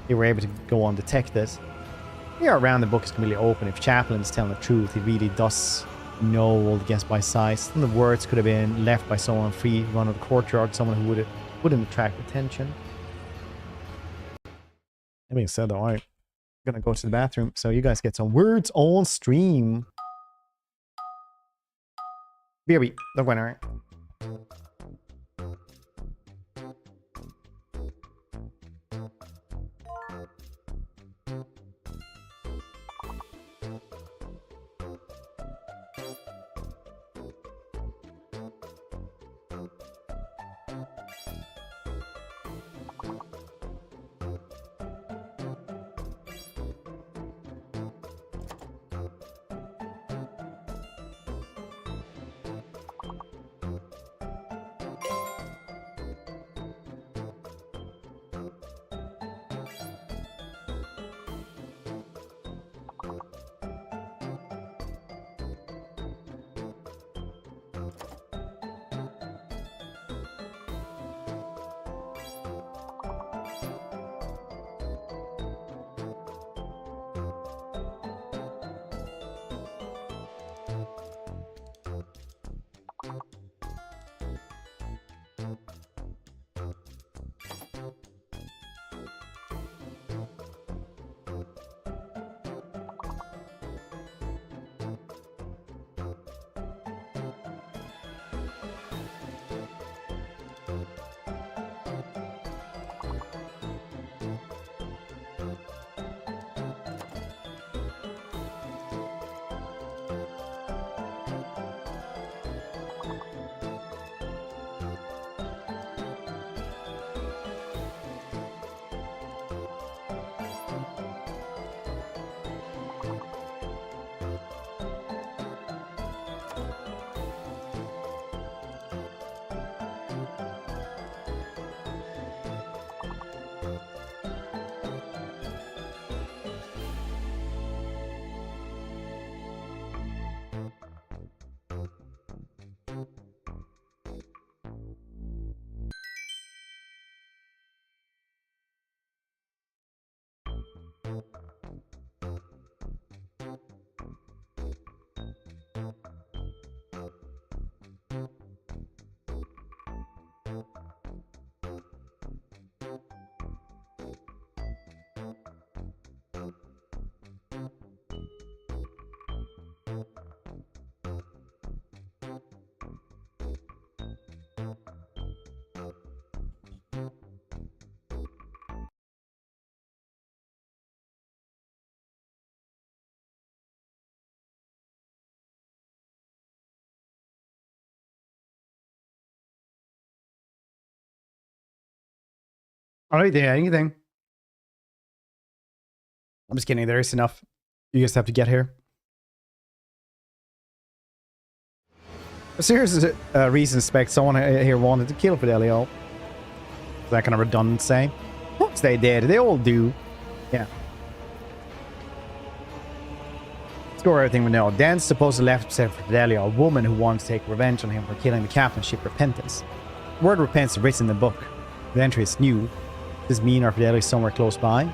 they were able to go undetected. Yeah, around the book is completely open. If Chaplain is telling the truth, he really does know all the guests by sight. And the words could have been left by someone free run of the courtyard, someone who wouldn't attract attention. That being said, though, I'm gonna go to the bathroom, so you guys get some words on stream. BRB, the winner. I don't think anything. I'm just kidding. There is enough. You just have to get here. A serious reason to suspect someone here wanted to kill Fidelio. Is that kind of redundant to say? Of course they did. They all do. Yeah. Score everything we know. Dan's supposed to left for Fidelio, a woman who wants to take revenge on him for killing the captain ship Repentance. The word repentance is written in the book. The entry is new. Does this mean our Fidelio is somewhere close by?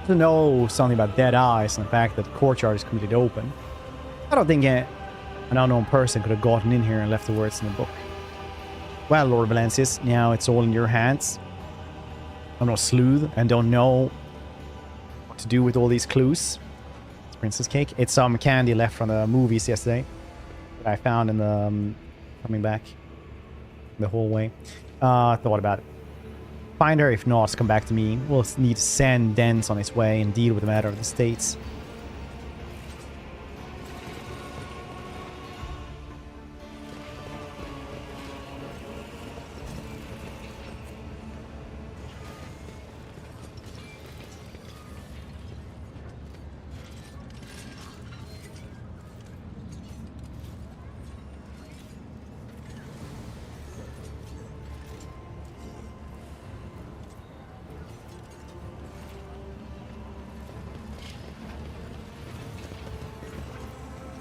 To know something about dead eyes and the fact that the courtyard is completely open. I don't think an unknown person could have gotten in here and left the words in the book. Well, Lord Valencius, now it's all in your hands. I'm no sleuth and don't know what to do with all these clues. It's princess cake. It's some candy left from the movies yesterday that I found in the coming back the whole way. Thought about it. Find her, if not, come back to me. We'll need to send Dens on his way and deal with the matter of the states.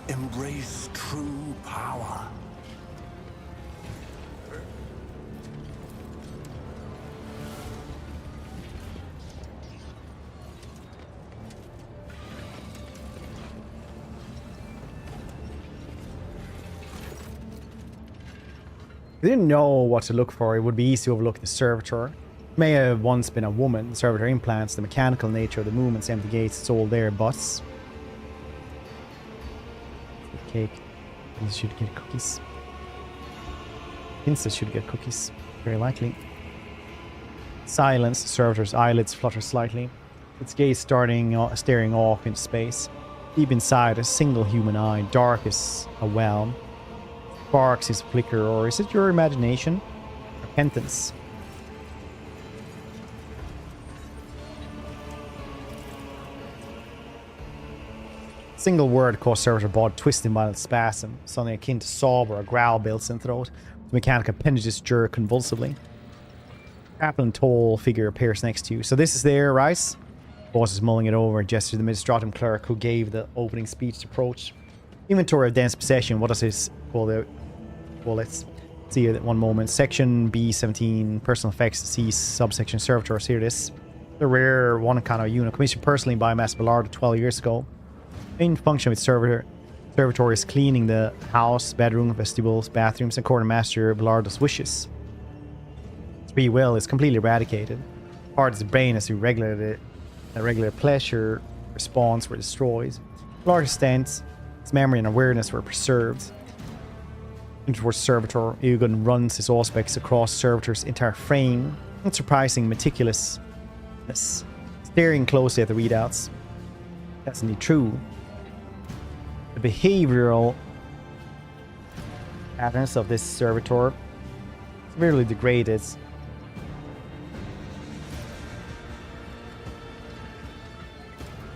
Embrace true power. If they didn't know what to look for, it would be easy to overlook the servitor. It may have once been a woman. The servitor implants the mechanical nature of the movements, empty gates, it's all there, but... Cake. You should get cookies. Princess should get cookies. Very likely. Silence. The servitor's eyelids flutter slightly. Its gaze staring off into space. Deep inside, a single human eye, dark as a well. Sparks his flicker, or is it your imagination? Repentance. Single word caused servitor body twisting violent spasm, something akin to sob or a growl builds in throat. The mechanical appendages jerk convulsively. Chaplain tall figure appears next to you. So this is there, right? Boss is mulling it over and gestures to the Ministratum clerk who gave the opening speech to approach. Inventory of dense possession. What does this call it? Well, let's see it at one moment. Section B17, personal effects, C subsection servitors. Here it is. The rare one kind of unit commissioned personally by Master Ballard 12 years ago. Main function with servitor is cleaning the house, bedroom, vestibules, bathrooms, according to Master Ballardo's wishes. Free will is completely eradicated. Part of his brain as a regular pleasure response were destroyed. To a large extent, his memory and awareness were preserved. Towards servitor, Egon runs his aspects across servitor's entire frame. Unsurprising meticulousness, staring closely at the readouts. That's indeed true. The behavioral patterns of this servitor severely degraded.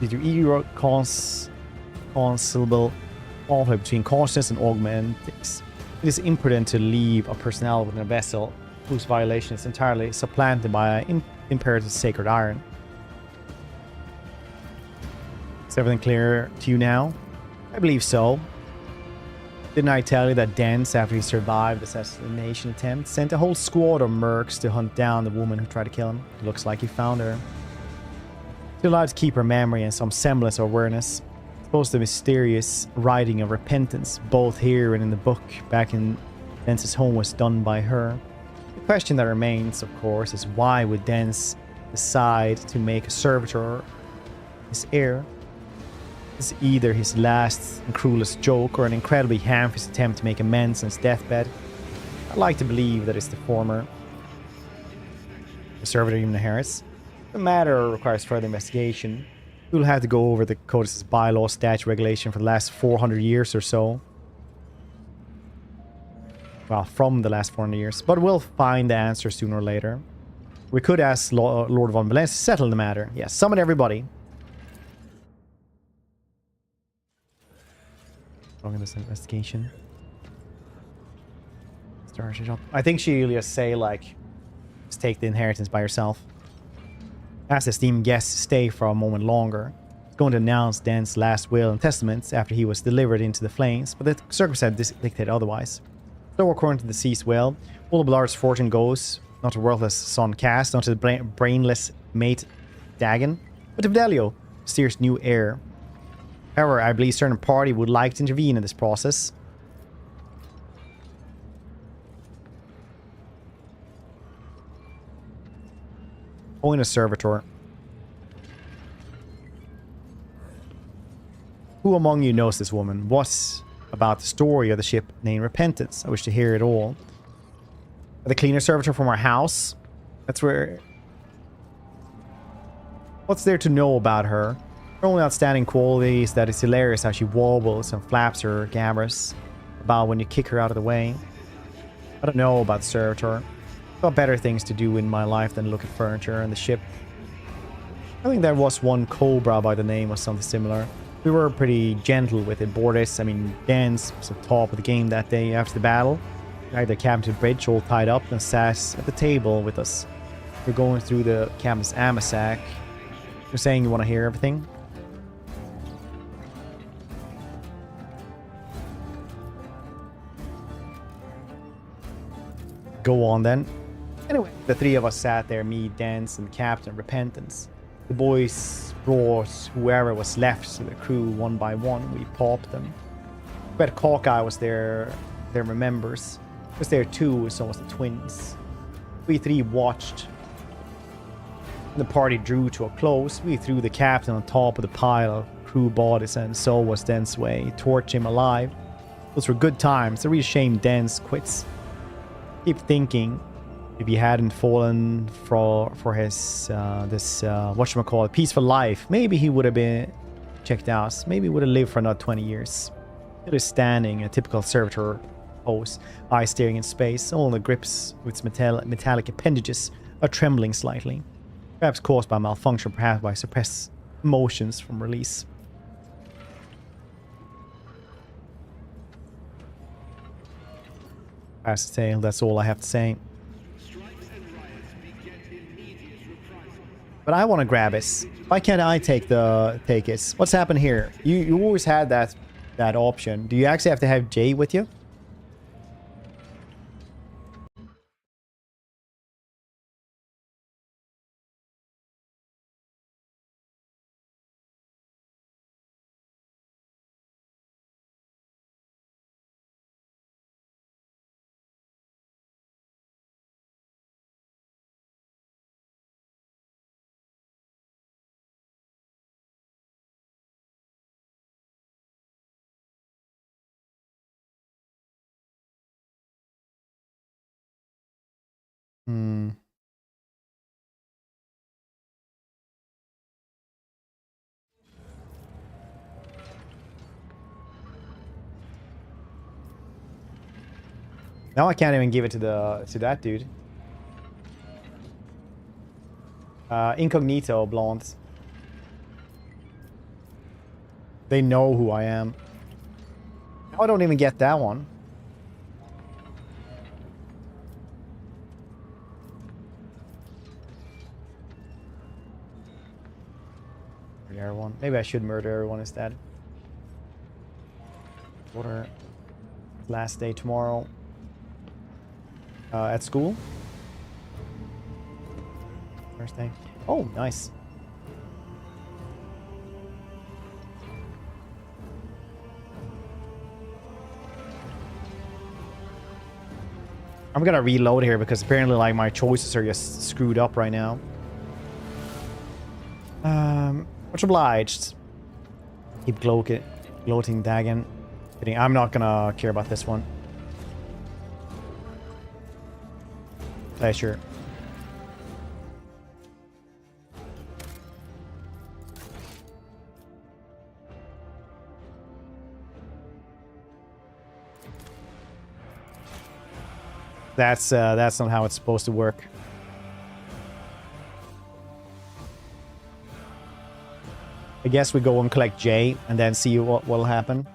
Due to irreconcilable conflict between consciousness and augmentics. It is imprudent to leave a personnel within a vessel whose violation is entirely supplanted by an imperative sacred iron. Is everything clear to you now? I believe so. Didn't I tell you that Dens, after he survived the assassination attempt, sent a whole squad of mercs to hunt down the woman who tried to kill him? It looks like he found her. Still allowed to keep her memory and some semblance of awareness. Suppose the mysterious writing of repentance, both here and in the book back in Dens's home, was done by her. The question that remains, of course, is why would Dens decide to make a servitor his heir? This is either his last and cruelest joke or an incredibly ham-fisted attempt to make amends on his deathbed. I'd like to believe that it's the former. The servitor even inherits. The matter requires further investigation. We'll have to go over the Codex bylaw statute regulation for the last 400 years or so. Well, from the last 400 years. But we'll find the answer sooner or later. We could ask Lord von Valence to settle the matter. Yes, summon everybody. Long in this investigation. Start it up. I think she'll just say, like, just take the inheritance by yourself. Ask the esteemed guests to stay for a moment longer. He's going to announce Dan's last will and testament after he was delivered into the flames, but the circumstances dictate otherwise. So according to the deceased will, all of Ballard's fortune goes, not to worthless son Cass, not to the brainless mate Dagon, but to Fidelio, Steer's new heir. However, I believe a certain party would like to intervene in this process. Appoint a servitor. Who among you knows this woman? What about the story of the ship named Repentance? I wish to hear it all. The cleaner servitor from our house? That's where... What's there to know about her? Her only outstanding quality is that it's hilarious how she wobbles and flaps her gabrus about when you kick her out of the way. I don't know about the servitor. I've got better things to do in my life than look at furniture and the ship. I think there was one Cobra by the name or something similar. We were pretty gentle with it. Bordis, I mean, Dan's was the top of the game that day after the battle. Either Captain Bridge all tied up and sat at the table with us. We're going through the Captain's amass. You're saying you want to hear everything? Go on then. Anyway, the three of us sat there, me, Dance, and Captain Repentance. The boys brought whoever was left to the crew one by one. We popped them. But Hawkeye was there remembers. Was there too, so was the twins. We three watched. The party drew to a close. We threw the captain on top of the pile of crew bodies, and so was Den's way. Torch him alive. Those were good times. A real shame Den's quits. Keep thinking, if he hadn't fallen for his whatchamacallit, peaceful life, maybe he would have been checked out. Maybe he would have lived for another 20 years. It is standing in a typical servitor pose, eyes staring in space, all in the grips with its metallic appendages are trembling slightly. Perhaps caused by malfunction, perhaps by suppressed emotions from release. Pass the tail, that's all I have to say. But I want to grab it. Why can't I take it? What's happened here? You always had that option. Do you actually have to have Jay with you? Now I can't even give it to that dude. Incognito blonde. They know who I am. I don't even get that one. Everyone. Maybe I should murder everyone instead. Water. Last day tomorrow. At school. Thursday. Oh, nice. I'm gonna reload here because apparently, like, my choices are just screwed up right now. Much obliged. Keep gloating, Dagon. Kidding. I'm not gonna care about this one. Pleasure. That's not how it's supposed to work. I guess we go and collect J and then see what will happen.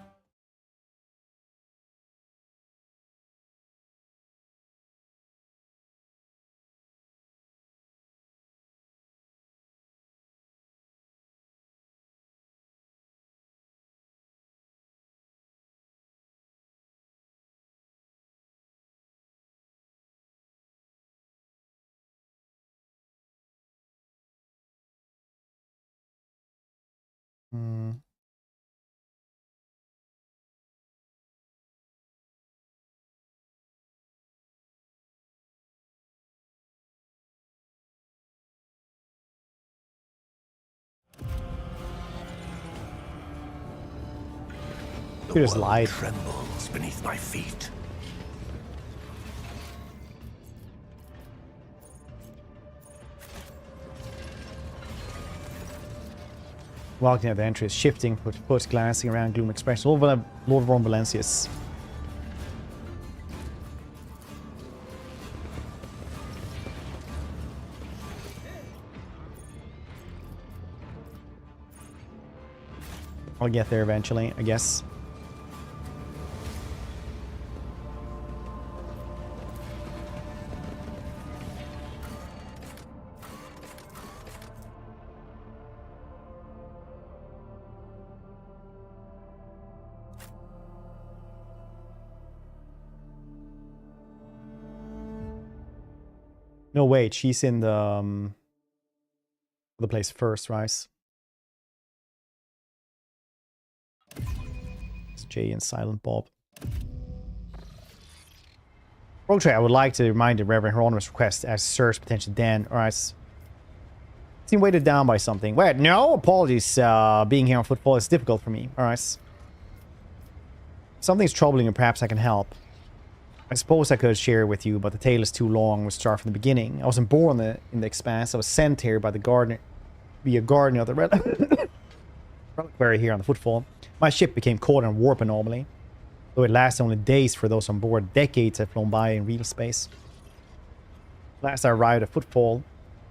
Hmm. The Could just world lied. trembles beneath my feet. Walking at the entrance, shifting foot, glancing around, gloom expression. Lord Von Valencius. I'll get there eventually, I guess. No, wait, she's in the place first, right? It's Jay and Silent Bob. Rogue Trader, I would like to remind the Reverend Hieronymus request as Sir's potential Dan. Alright. Seem weighted down by something. Wait, no apologies. Being here on footfall is difficult for me. Alright. Something's troubling and perhaps I can help. I suppose I could share with you, but the tale is too long. We'll start from the beginning. I wasn't born in the Expanse. I was sent here by the gardener, be a guardian of the reliquary here on the footfall. My ship became caught in a warp anomaly. Though it lasted only days for those on board, decades had flown by in real space. Last I arrived at footfall,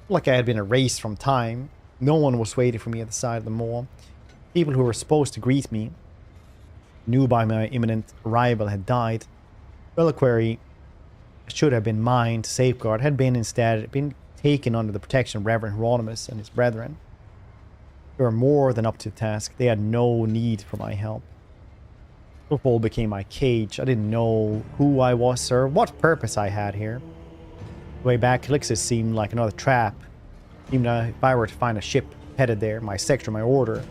like I had been erased from time. No one was waiting for me at the side of the mall. People who were supposed to greet me, knew by my imminent arrival, had died. Reliquary should have been mine to safeguard, had been instead taken under the protection of Reverend Hieronymus and his brethren. They were more than up to the task. They had no need for my help. Footfall became my cage. I didn't know who I was or what purpose I had here. The way back, Calixis seemed like another trap. Even if I were to find a ship headed there, my sector, my order,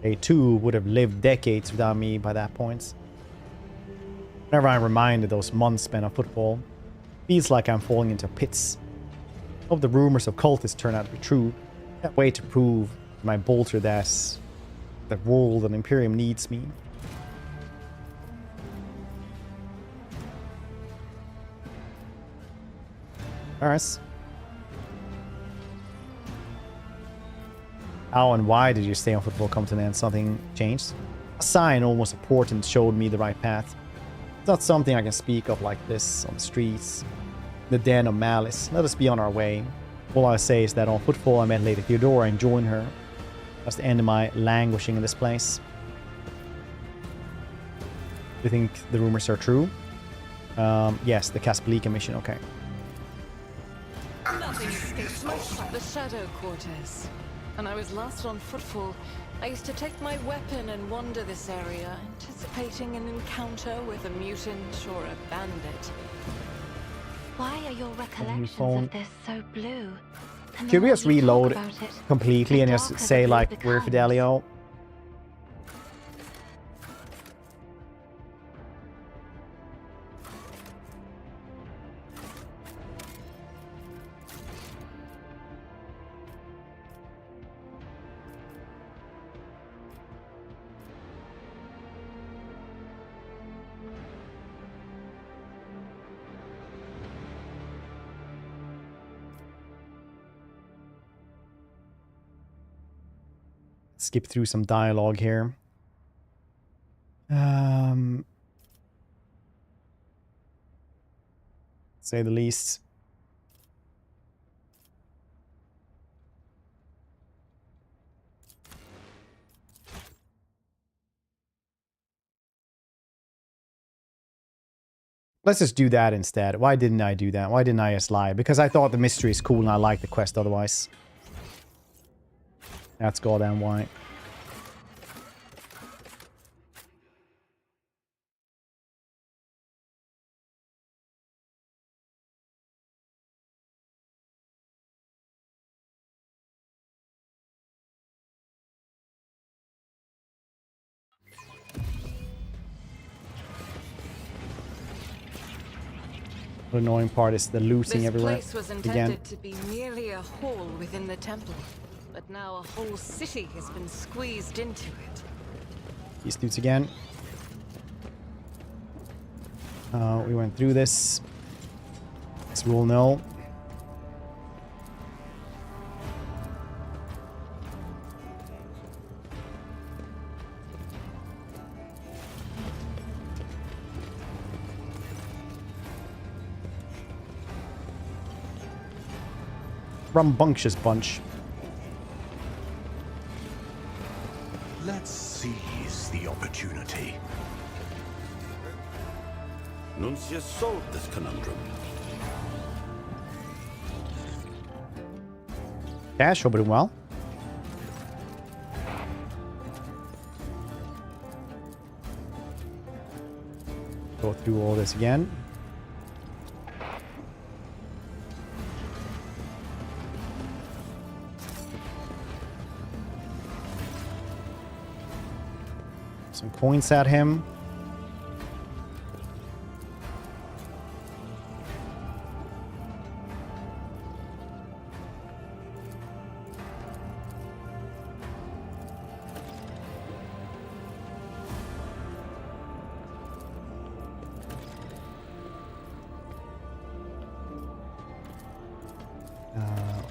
they too would have lived decades without me by that point. Whenever I'm reminded those months spent on football, it feels like I'm falling into pits. I hope the rumors of cultists turn out to be true. Can't wait to prove my bolter that the world and Imperium needs me. Alright. How and why did you stay on football come to an end? Something changed? A sign, almost a portent, showed me the right path. It's not something I can speak of like this on the streets. The den of malice. Let us be on our way. All I say is that on footfall I met Lady Theodora and joined her. That's the end of my languishing in this place. Do you think the rumors are true? Yes, the Casablanca mission, okay. Nothing escapes my sight. The Shadow Quarters. When I was last on footfall, I used to take my weapon and wander this area, anticipating an encounter with a mutant or a bandit. Why are your recollections phone. of this so blue? And Should we the just more you talk reload about it, completely the and just darker say the blue like we're becomes. Fidelio? Skip through some dialogue here. Say the least. Let's just do that instead. Why didn't I do that? Why didn't I just lie? Because I thought the mystery is cool and I like the quest otherwise. That's goddamn why. The annoying part is the looting everywhere. This place was intended to be merely a hall within the temple, but now a whole city has been squeezed into it. These dudes again. We went through this, as we all know. Rambunctious bunch. Let's seize the opportunity. Nuncius solved this conundrum. Cash, hope it went well. Go through all this again. Some coins at him.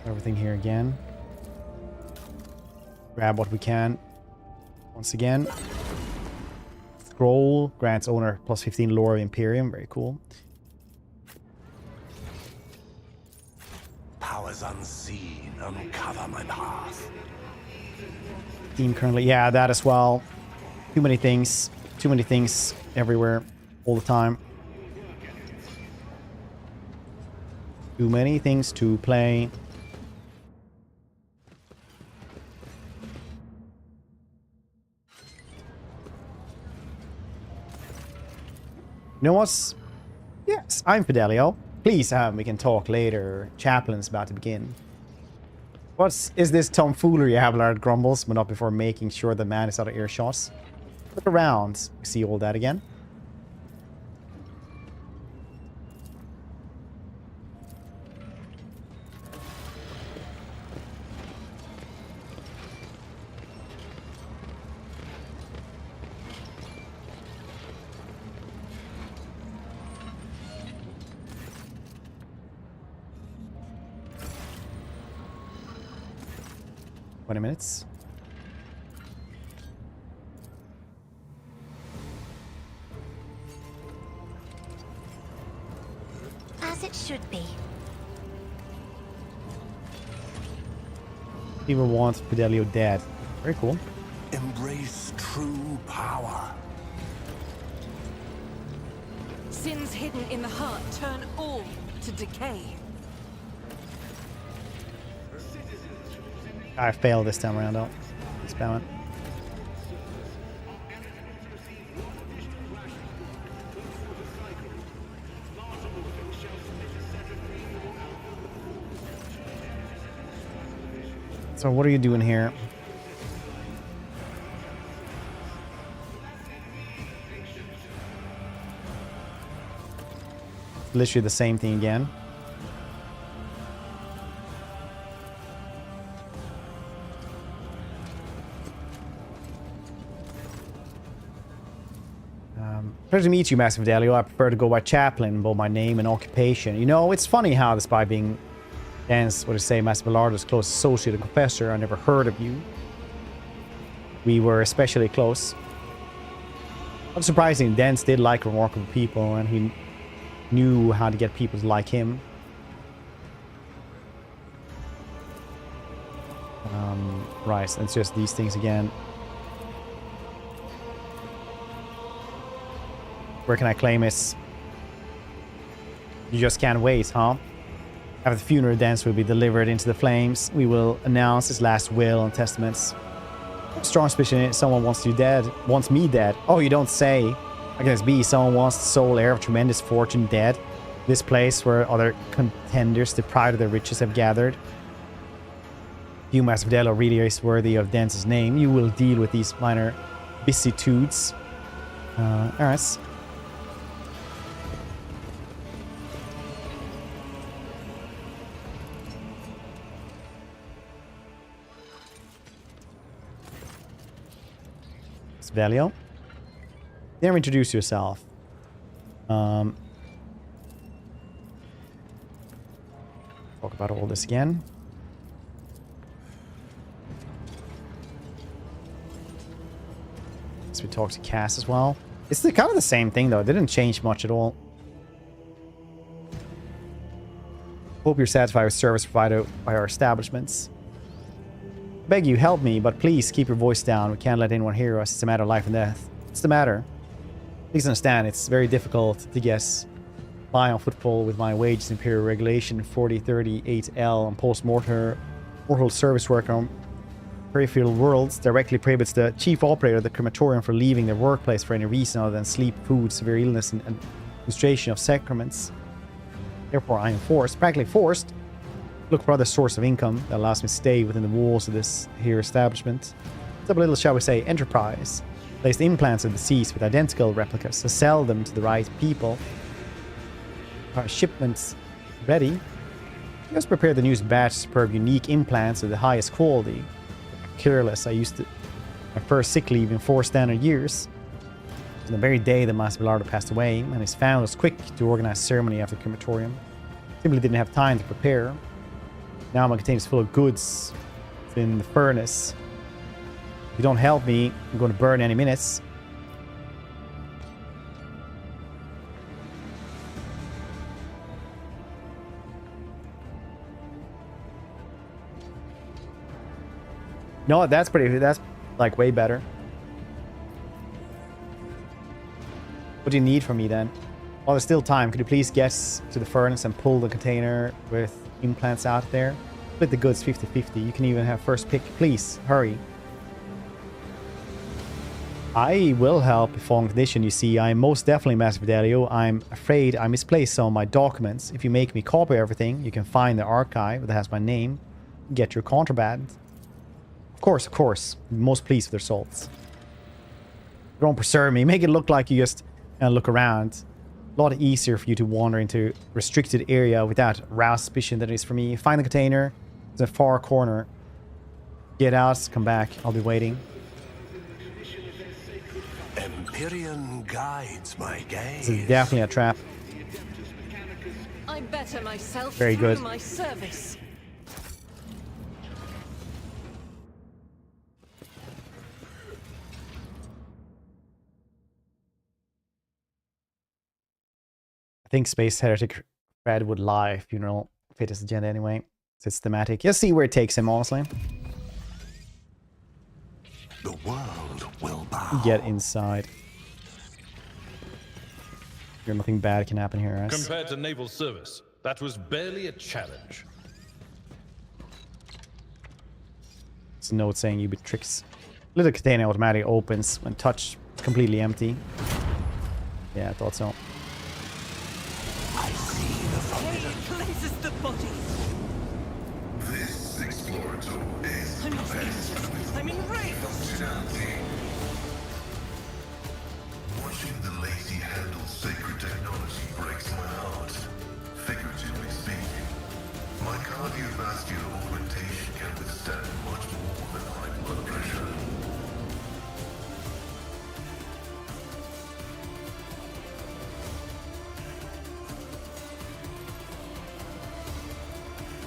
Everything here again. Grab what we can. Once again. Scroll grants owner plus 15 lore of Imperium. Very cool. Powers unseen uncover my path. Team currently, yeah, that as well. Too many things. Too many things everywhere. All the time. Too many things to play. You know what's... Yes, I'm Fidelio. Please, we can talk later. Chaplain's about to begin. Is this tomfoolery? Havillard grumbles, but not before making sure the man is out of earshots. Look around. See all that again. Minutes. As it should be. People want Fidelio dead. Very cool. Embrace true power. Sins hidden in the heart turn all to decay. I failed this time around, though. Spam it. So what are you doing here? Literally the same thing again. Pleasure to meet you, Massive Delio. I prefer to go by Chaplain, both my name and occupation. You know, it's funny how, despite being Dan's, what do you say, Massive Alardo's close associate and confessor, I never heard of you. We were especially close. Not surprising, Dance did like remarkable people, and he knew how to get people to like him. Right, so it's just these things again. Where can I claim it? You just can't wait, huh? After the funeral dance will be delivered into the flames, we will announce his last will and testaments. Strong suspicion someone wants me dead. Oh, you don't say. How can this be? Someone wants the sole heir of tremendous fortune dead. This place where other contenders deprived of their riches have gathered. You, Master Fidelio, really is worthy of Dance's name. You will deal with these minor vicissitudes. Alright. Fidelio. Then introduce yourself. Talk about all this again. So we talk to Cass as well. It's kind of the same thing though. It didn't change much at all. Hope you're satisfied with service provided by our establishments. Beg you, help me, but please keep your voice down. We can't let anyone hear us. It's a matter of life and death. What's the matter? Please understand, it's very difficult to guess by on footfall with my wages. Imperial Regulation 4038L on post-mortal service work on peripheral worlds directly prohibits the chief operator of the crematorium from leaving their workplace for any reason other than sleep, food, severe illness, and administration of sacraments. Therefore, I am practically forced, look for other source of income that allows me to stay within the walls of this here establishment. Set up a little, shall we say, enterprise. Place the implants of deceased with identical replicas to sell them to the right people. Our shipments ready. Just prepare the newest batch of superb unique implants of the highest quality. Perilous, I used my first sick leave in 4 standard years. On the very day that Master Bilardo passed away, and his family was quick to organize ceremony after the crematorium. Simply didn't have time to prepare. Now my container is full of goods. It's in the furnace. If you don't help me, I'm going to burn any minutes. No, that's like way better. What do you need from me then? While there's still time, could you please get to the furnace and pull the container with implants out there? Split the goods 50-50. You can even have first pick. Please, hurry. I will help if on condition, you see. I'm most definitely Master Fidelio. I'm afraid I misplaced some of my documents. If you make me copy everything, you can find the archive that has my name. Get your contraband. Of course. Most pleased with their salts. Don't preserve me. Make it look like you just look around. A lot easier for you to wander into restricted area without rouse suspicion than it is for me. Find the container. It's in the far corner. Get out. Come back. I'll be waiting. Imperium guides my gaze. This is definitely a trap. I better myself Very through good. my service. I think Space Heretic Fred would lie. Funeral fit his agenda anyway. So it's thematic. Just see where it takes him, honestly. The world will bow. Get inside. Here, nothing bad can happen here, guys. Compared to naval service, that was barely a challenge. It's a note saying you beat tricks. Little container automatically opens when touched. It's completely empty. Yeah, I thought so. I see the forbidden. Cleanses the body. This explorator is blessed with I'm enraged. functionality. Watching the lazy handle sacred technology breaks my heart. Figuratively speaking, my cardiovascular augmentation can withstand much more than high blood pressure.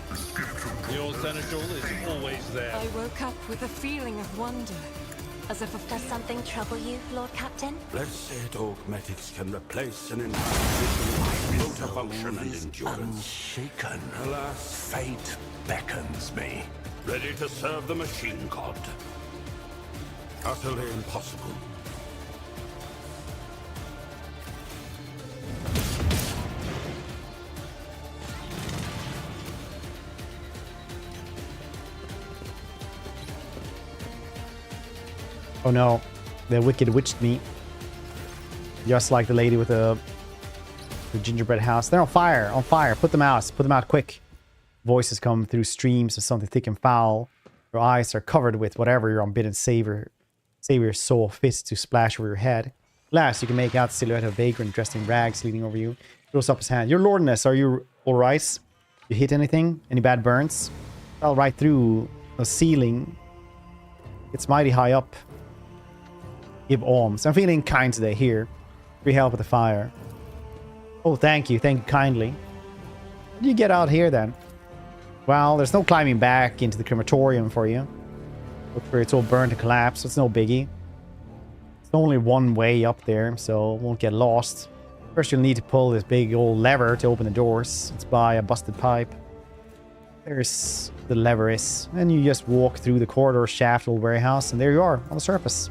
The scriptural Your seneschal is always there. I woke up with a feeling of wonder, as if a Does something trouble you, Lord Captain? Let's say dogmatics can replace an entire motor function and endurance. Unshaken. Alas, fate beckons me. Ready to serve the machine god. Utterly impossible. Oh no, the wicked witched me. Just like the lady with the gingerbread house. They're on fire, on fire. Put them out quick. Voices come through streams of something thick and foul. Your eyes are covered with whatever your unbidden savior saw fit to splash over your head. Last, you can make out the silhouette of a vagrant dressed in rags leaning over you. Throws up his hand. Your lordness, are you alright? You hit anything? Any bad burns? Fell right through the ceiling. It's mighty high up. Give alms. I'm feeling kind today. Here. Free help with the fire. Oh, thank you. Thank you kindly. How did you get out here then? Well, there's no climbing back into the crematorium for you. Look for it's all burned to collapse. It's no biggie. It's only one way up there, so it won't get lost. First, you'll need to pull this big old lever to open the doors. It's by a busted pipe. There's the lever is. And you just walk through the corridor shaft old warehouse, and there you are, on the surface.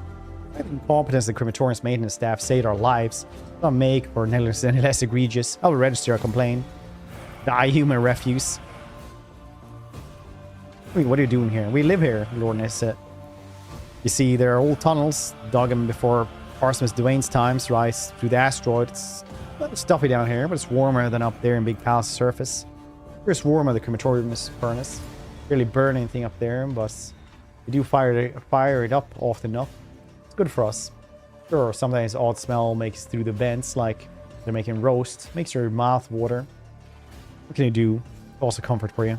The incompetence the crematorium's maintenance staff saved our lives. Don't make for negligence any less egregious. I will register a complaint. Die, human refuse. Wait, what are you doing here? We live here, Lordness. You see, there are old tunnels dug in before Artemis Dwayne's times, rise through the asteroid. It's a little stuffy down here, but it's warmer than up there in Big Palace surface. Here's warmer, the crematorium's furnace. Barely burn anything up there, but we do fire it up often enough. It's good for us. Sure, sometimes odd smell makes through the vents, like they're making roast. Makes your mouth water. What can you do? Also comfort for you.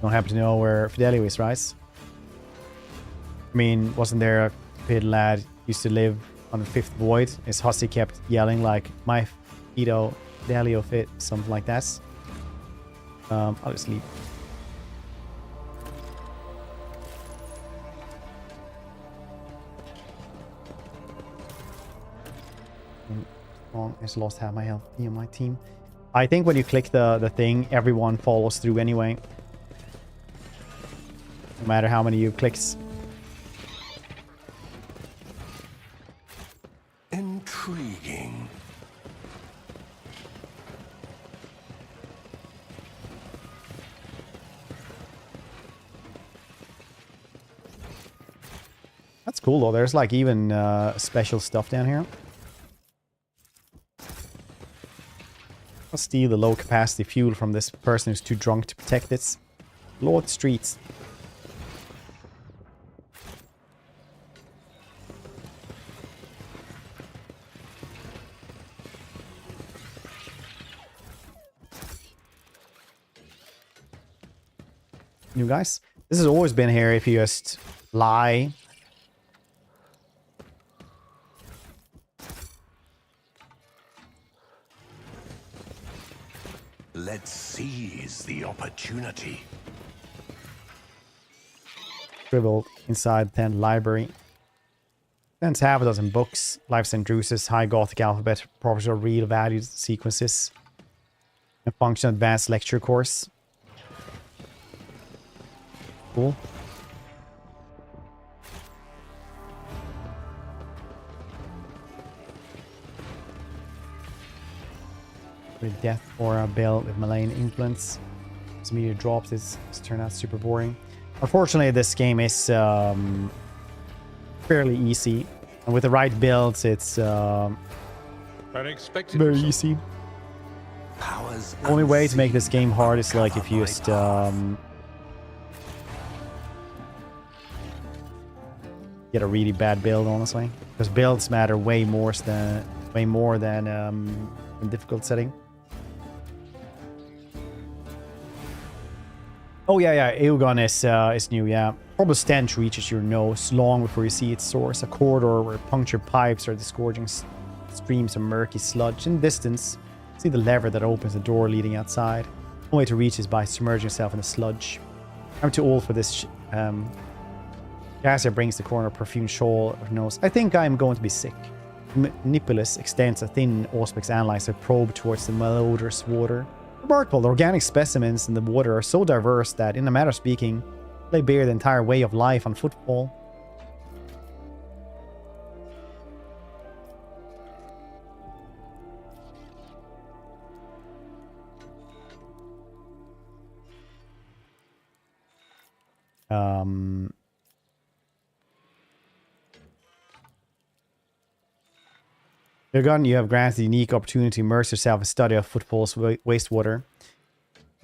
Don't happen to know where Fidelio is, right? I mean, wasn't there a kid lad used to live on the 5th void? His hussy kept yelling like, my Fidelio fit, something like that. I'll just leave. I just lost half my health. Me and my team. I think when you click the thing, everyone follows through anyway. No matter how many you clicks. Intriguing. That's cool though. There's like even special stuff down here. I'll steal the low capacity fuel from this person who's too drunk to protect it. Lord Streets. You guys, this has always been here if you just lie. Let's seize the opportunity. Scribbled inside the tent library. Tents half a dozen books, Life and Drusus, High Gothic Alphabet, Properties of Real Values Sequences, a Function Advanced Lecture Course. Cool. With Death Aura build with malign influence. This meteor drops. It's turned out super boring. Unfortunately, this game is fairly easy, and with the right builds, it's Unexpected very result. easy. Powers The only way to make this game hard is like if you just get a really bad build, honestly, because builds matter way more than in difficult setting. Oh yeah, Eogon is new, yeah. Probably stench reaches your nose long before you see its source. A corridor where punctured pipes are disgorging streams of murky sludge. In the distance, see the lever that opens the door leading outside. The only way to reach is by submerging yourself in the sludge. I'm too old for this. Cassia brings the corner perfumed shawl of her nose. I think I'm going to be sick. Manipulus extends a thin auspex analyzer probe towards the malodorous water. Remarkable, the organic specimens in the water are so diverse that, in a matter of speaking, they bear the entire way of life on footfall. Your gun, you have granted the unique opportunity to immerse yourself in study of Footfall's wastewater.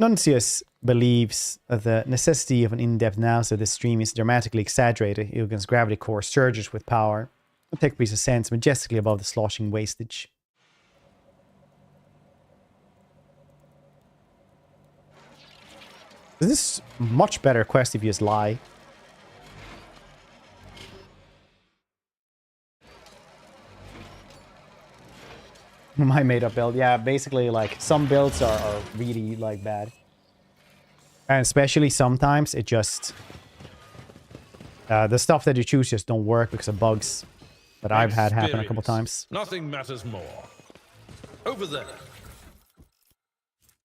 Nuncius believes that the necessity of an in-depth analysis of this stream is dramatically exaggerated. Illigan's gravity core surges with power. The tech breeze ascends majestically above the sloshing wastage. This is much better quest if you just lie. My made-up build. Yeah, basically, like, some builds are really, like, bad. And especially sometimes it just... the stuff that you choose just don't work because of bugs that I've had happen a couple times. Nothing matters more. Over there.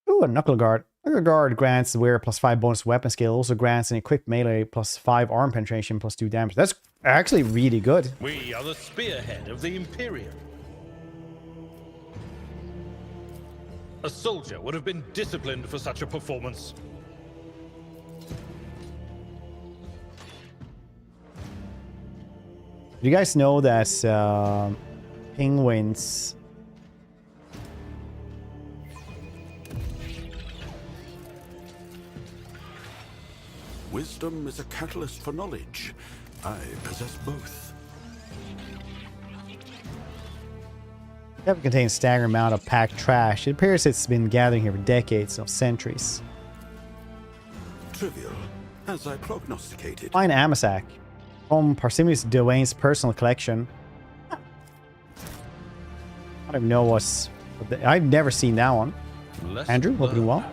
Ooh, a Knuckle Guard. Knuckle Guard grants wear +5 bonus weapon skill. Also grants an equipped melee +5 arm penetration +2 damage. That's actually really good. We are the spearhead of the Imperium. A soldier would have been disciplined for such a performance. Do you guys know that penguins... Wisdom is a catalyst for knowledge. I possess both. It contains a staggering amount of packed trash. It appears it's been gathering here for decades of centuries. Trivial, as I prognosticated. Fine amass from Parsimonius Dwayne's personal collection. I don't even know what's... I've never seen that one. Andrew, hope you're doing well.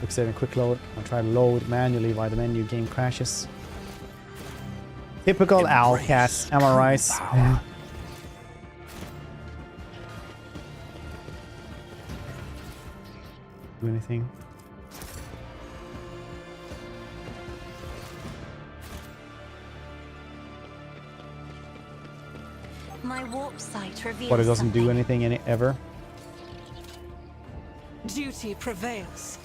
Quick save and quick load. I'll try to load manually while the menu game crashes. Typical Owlcast, am I right? Do anything? My warp site reveals But it doesn't do anything in it ever. Duty prevails.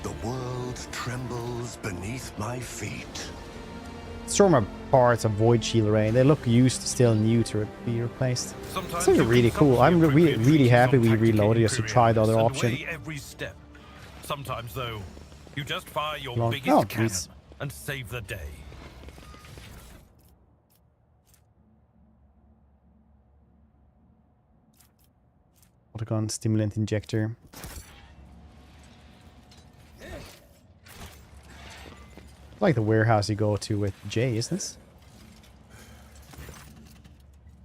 The world trembles beneath my feet. Stormer parts of Void Shield Array. They look used, still new to be replaced. It's really cool. I'm really happy we reloaded just to try the other option. Every step. Sometimes, though, you just fire your Long. biggest Oh, cannon please. and save the day. Autogun stimulant injector. Like the warehouse you go to with Jay, isn't this?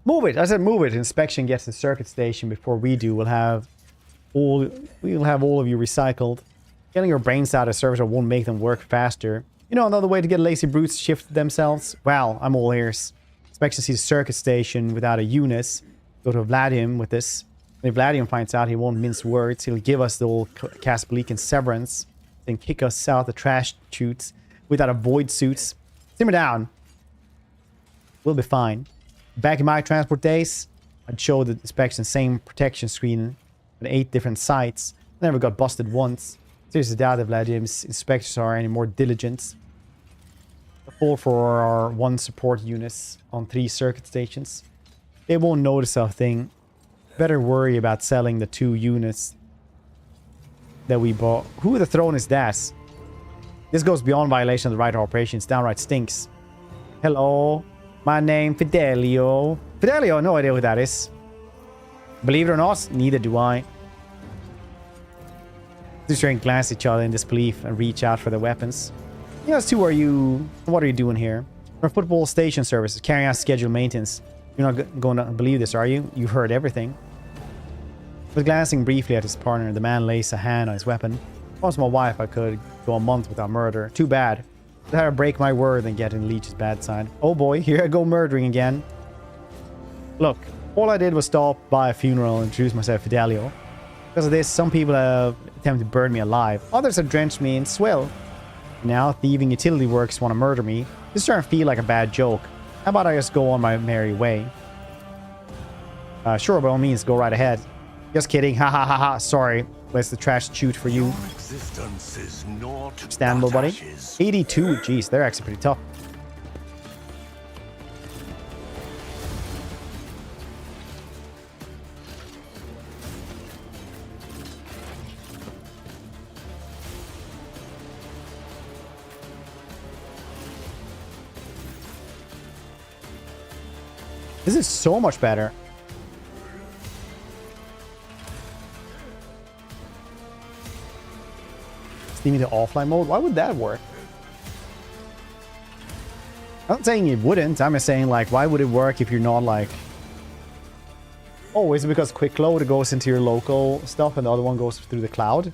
Move it! I said move it. Inspection gets to the circuit station before we do. We'll have all of you recycled. Getting your brains out of service won't make them work faster. You know another way to get lazy brutes to shift themselves? Well, I'm all ears. Inspection sees a circuit station without a unit. Go to Vladim with this. If Vladim finds out, he won't mince words. He'll give us the old Caspleak and Severance, then kick us out the trash chutes without a void suits. Simmer down. We'll be fine. Back in my transport days, I'd show the inspection same protection screen at 8 different sites. Never got busted once. Seriously doubt if Vladim's inspectors are any more diligent. The 4 for our 1 support units on 3 circuit stations. They won't notice a thing. Better worry about selling the 2 units that we bought. Who the throne is that? This goes beyond violation of the right of operations. Downright stinks. Hello. My name Fidelio. Fidelio, no idea who that is. Believe it or not, neither do I. Just trying to glance at each other in disbelief and reach out for their weapons. Yes, who are you? What are you doing here? Our football station services carrying out scheduled maintenance. You're not going to believe this, are you? You heard everything. But glancing briefly at his partner, the man lays a hand on his weapon. If I was my wife, I could go a month without murder. Too bad. I'd rather break my word than get in Leech's bad side. Oh boy, here I go murdering again. Look, all I did was stop by a funeral and introduce myself to Fidelio. Because of this, some people have attempted to burn me alive. Others have drenched me in swill. Now, thieving utility works want to murder me. This is starting to feel like a bad joke. How about I just go on my merry way? Sure, by all means, go right ahead. Just kidding. Ha ha ha ha. Sorry. Where's the trash chute for you? Existence is naught Standable, but buddy. ashes. 82. Jeez, they're actually pretty tough. This is so much better. Steaming to offline mode? Why would that work? I'm not saying it wouldn't. I'm just saying, like, why would it work if you're not, like... Oh, is it because quick load goes into your local stuff and the other one goes through the cloud?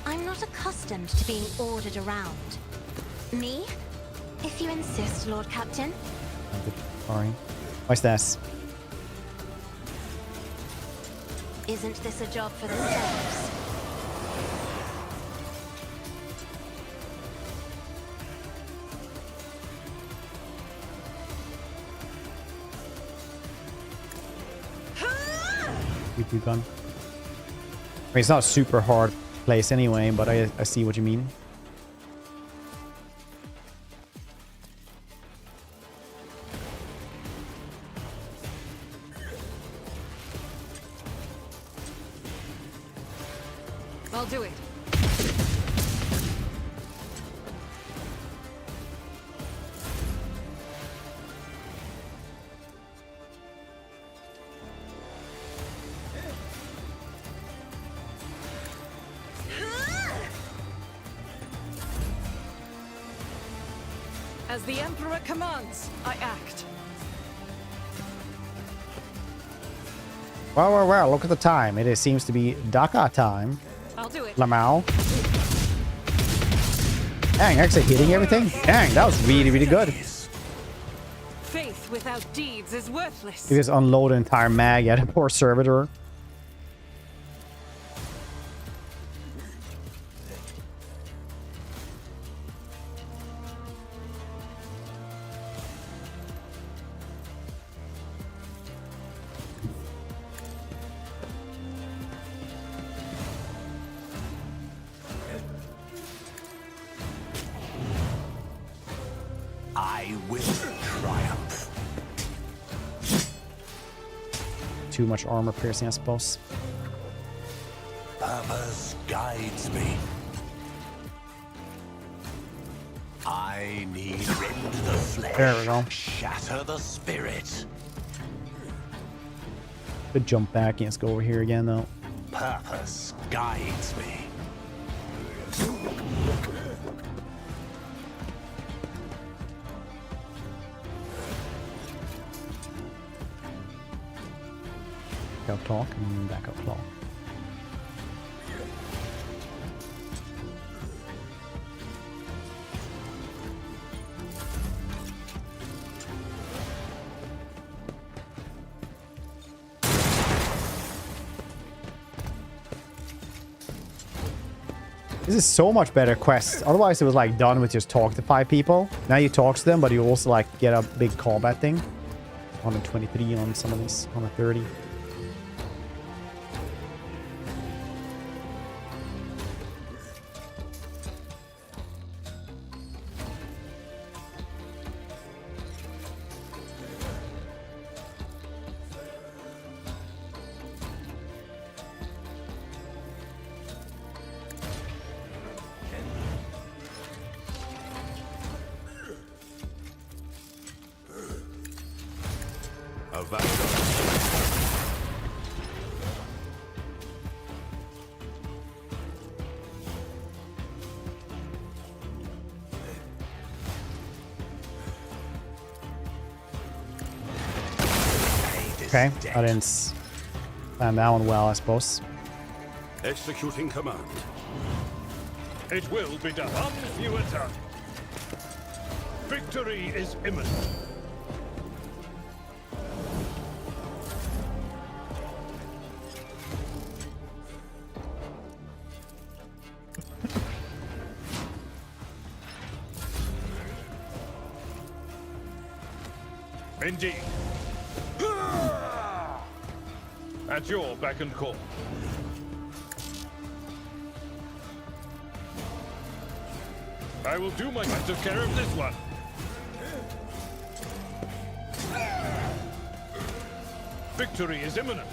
I'm not accustomed to being ordered around. Me? If you insist, Lord Captain. Sorry. What's this? Isn't this a job for the slaves? PP gun. I mean, it's not a super hard place anyway, but I see what you mean. I'll do it. As the Emperor commands, I act. Well, look at the time. It seems to be Dhaka time. I'll do it. Lamau. Dang, actually hitting everything? Dang, that was really, really good. Faith without deeds is worthless. You just unload an entire mag at a poor servitor. I will triumph. Too much armor piercing, I suppose. Purpose guides me. I need rend the flesh. There we go. Shatter the spirit. Could jump back. Let's go over here again, though. Purpose guides me. Back up talk and back up talk. This is so much better quest. Otherwise, it was like done with just talk to 5 people. Now you talk to them, but you also like get a big combat thing. 123 on some of these, 130. Okay, I didn't plan that one well, I suppose. Executing command. It will be done. On you attack. Victory is imminent. Indeed. At your beck and call. I will do my I took care of this one. Victory is imminent.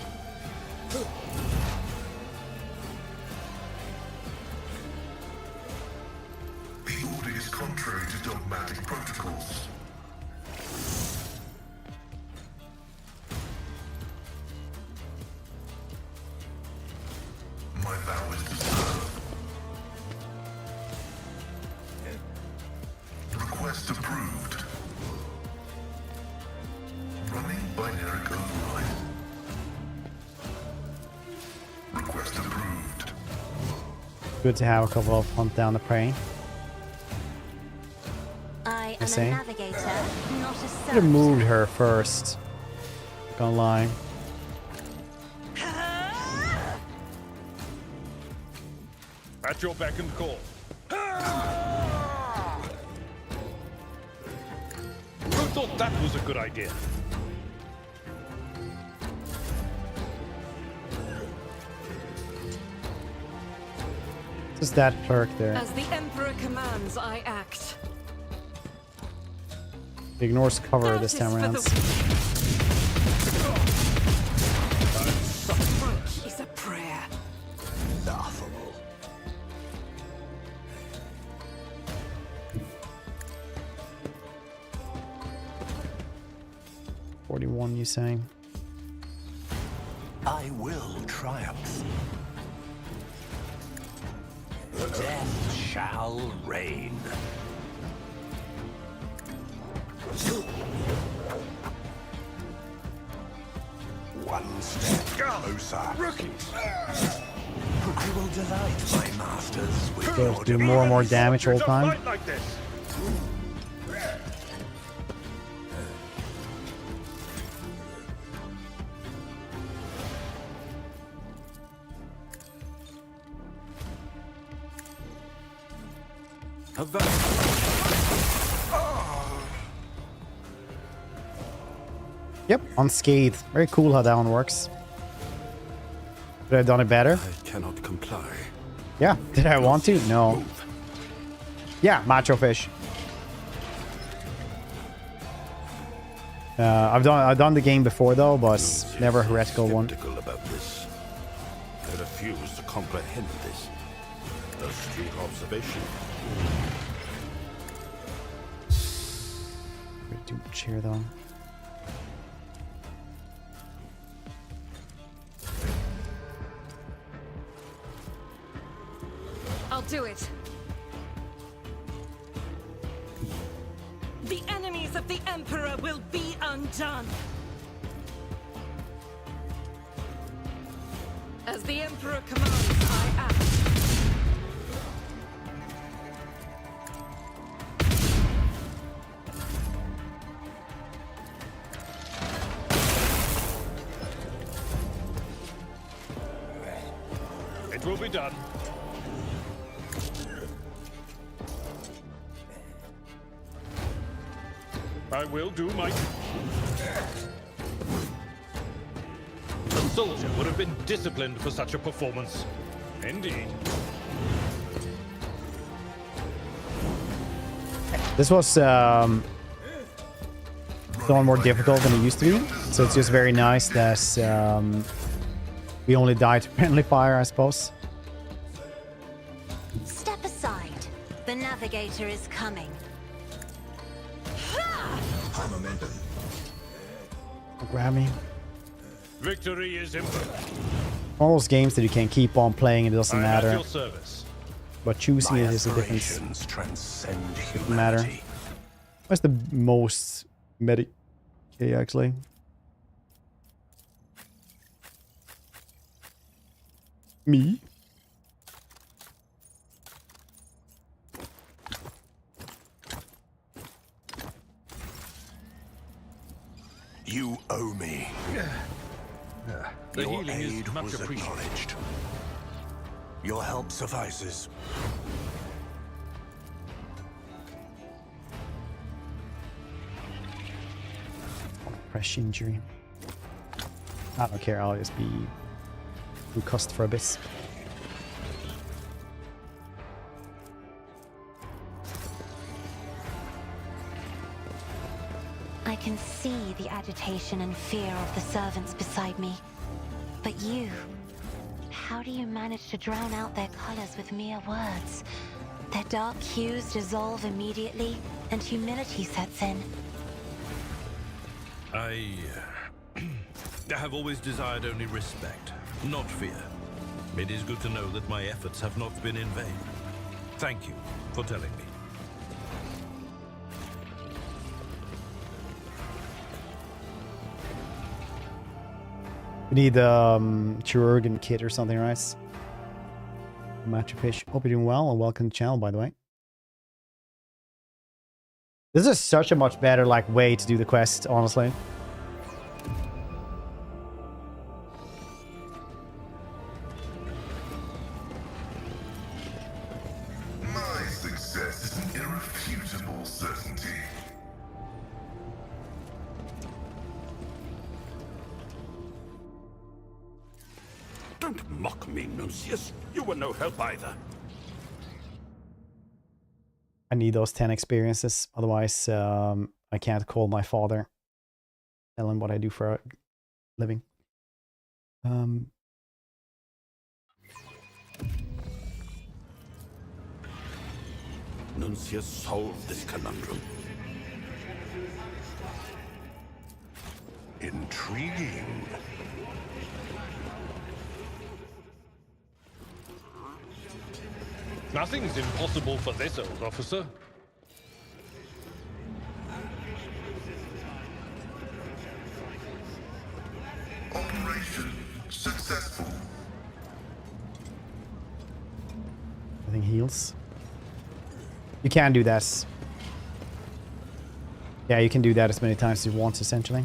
The order is contrary to dogmatic protocols. My vow is to serve. Request approved. Running binary override. Request approved. Good to have a couple of hunt down the prey. I am see. a navigator, not a Could have servitor. moved her first. Not gonna lie. At your beck and call. Who thought that was a good idea? Just that clerk there. As the Emperor commands, I act. He ignores cover That this is time for around. Approach is a prayer. Laughable. $41, you saying? I will triumph. Death shall reign. One step closer. Rookies! I will delight my masters with They your do more and more damage all the Don't time. fight like this. Yep, unscathed. Very cool how that one works. Could I have done it better? I cannot comply. Yeah. Did I want to? No. Move. Yeah, macho fish. I've done the game before though, but never a heretical one. Skeptical about this. I refuse to comprehend this. Astute observation. Pretty too much here though. I'll do it. The enemies of the Emperor will be undone. As the Emperor commands, I act. It will be done. I will do my... A soldier would have been disciplined for such a performance. Indeed. This was done more difficult than it used to be, so it's just very nice that we only die to friendly fire, I suppose. Step aside. The navigator is coming. Grab me. Victory is imminent. All those games that you can keep on playing, it doesn't I am at matter. your service. But choosing My it is a difference. aspirations transcend Matter. humanity. What's the most medic? Okay, actually. Me? You owe me. The Your healing is aid much was appreciated. acknowledged. Your help suffices. Fresh injury. I don't care, I'll just be concussed for a bit. I can see the agitation and fear of the servants beside me. But you, how do you manage to drown out their colors with mere words? Their dark hues dissolve immediately, and humility sets in. I have always desired only respect, not fear. It is good to know that my efforts have not been in vain. Thank you for telling me. We need chirurgeon kit or something, right? Match of fish. Hope you're doing well, and welcome to the channel, by the way. This is such a much better like way to do the quest, honestly. My success is an irrefutable certainty. Don't mock me, Nuncius. You were no help either. I need those 10 experiences, otherwise I can't call my father. Tell him what I do for a living. Nuncius solved this conundrum. Intriguing. Nothing's impossible for this old officer. Operation successful. I think heals. You can do this. Yeah, you can do that as many times as you want, essentially.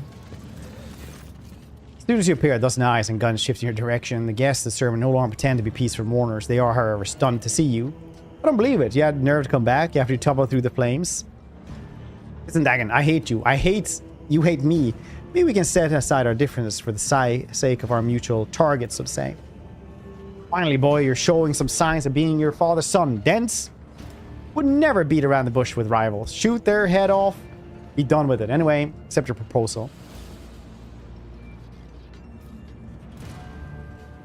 As soon as you appear, dust and eyes and guns shift in your direction. The guests of the servant no longer pretend to be peaceful mourners. They are, however, stunned to see you. I don't believe it. You had the nerve to come back after you toppled through the flames. Listen, Dagon, I hate you. You hate me. Maybe we can set aside our differences for the sake of our mutual target, so to say. Finally, boy, you're showing some signs of being your father's son. Dense would never beat around the bush with rivals. Shoot their head off. Be done with it. Anyway, accept your proposal.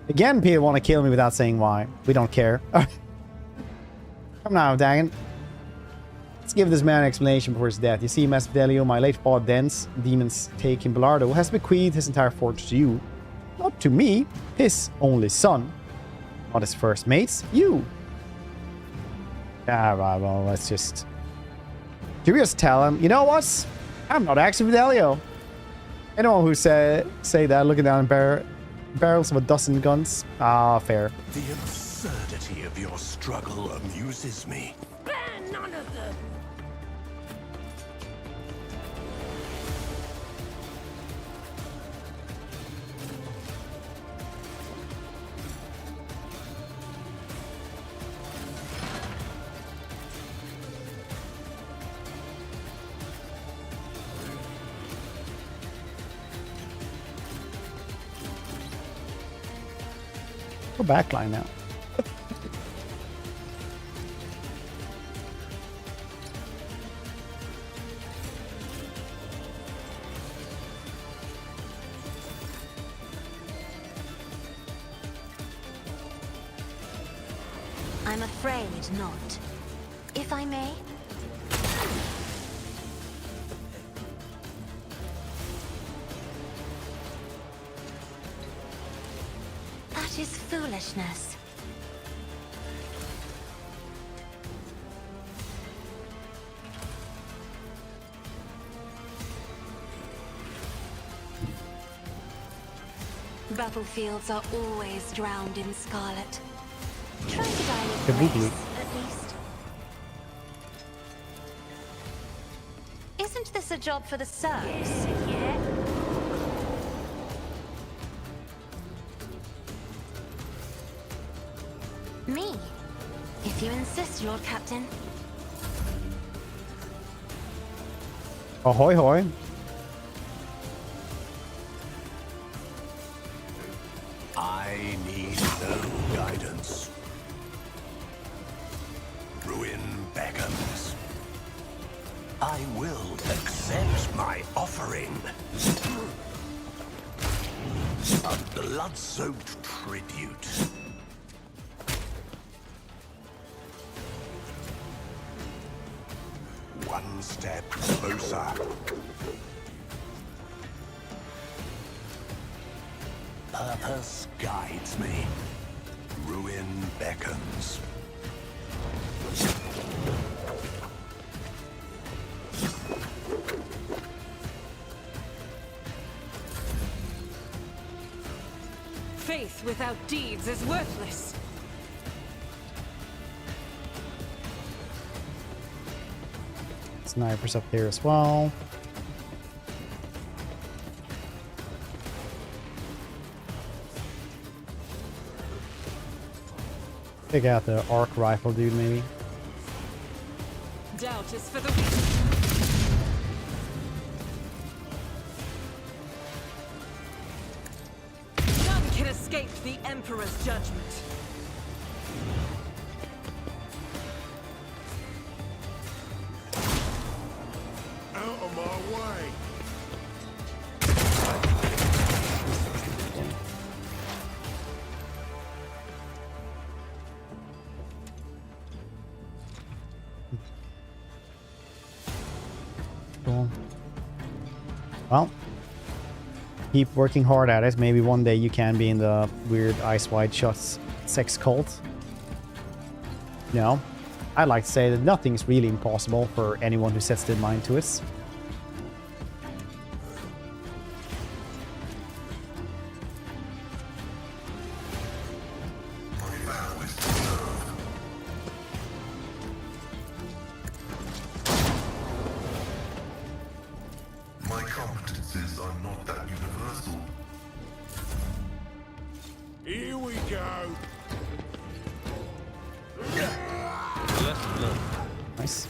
Again, people want to kill me without saying why. We don't care. Come now, Dagon. Let's give this man an explanation before his death. You see, Master Fidelio, my late father Dens, demon's taking Belardo, has bequeathed his entire fortune to you. Not to me, his only son. Not his first mates, you. Ah, right, well, let's just... Should we just tell him, you know what? I'm not actually Fidelio. Anyone who say that looking down barrels of a dozen guns. Ah, fair. The absurdity of your struggle amuses me. Spare none of them! Go backline now. I'm afraid not. If I may? That is foolishness. Battlefields are always drowned in scarlet. Try to die with grace, at least. Isn't this a job for the serfs? Yeah. Me, if you insist, Lord Captain. Ahoy, hoy. I need no guidance. Ruin beckons. I will accept my offering. A blood-soaked tribute. One step closer. Purpose guides me. Ruin beckons. Faith without deeds is worthless. Snipers up there as well. Take out the arc rifle dude, maybe. Doubt is for the weak. None can escape the Emperor's judgment. Out of my way. Cool. Well, keep working hard at it. Maybe one day you can be in the weird Ice Wide Shots sex cult. You know, I like to say that nothing is really impossible for anyone who sets their mind to it. My competences are not that universal. Here we go. Nice.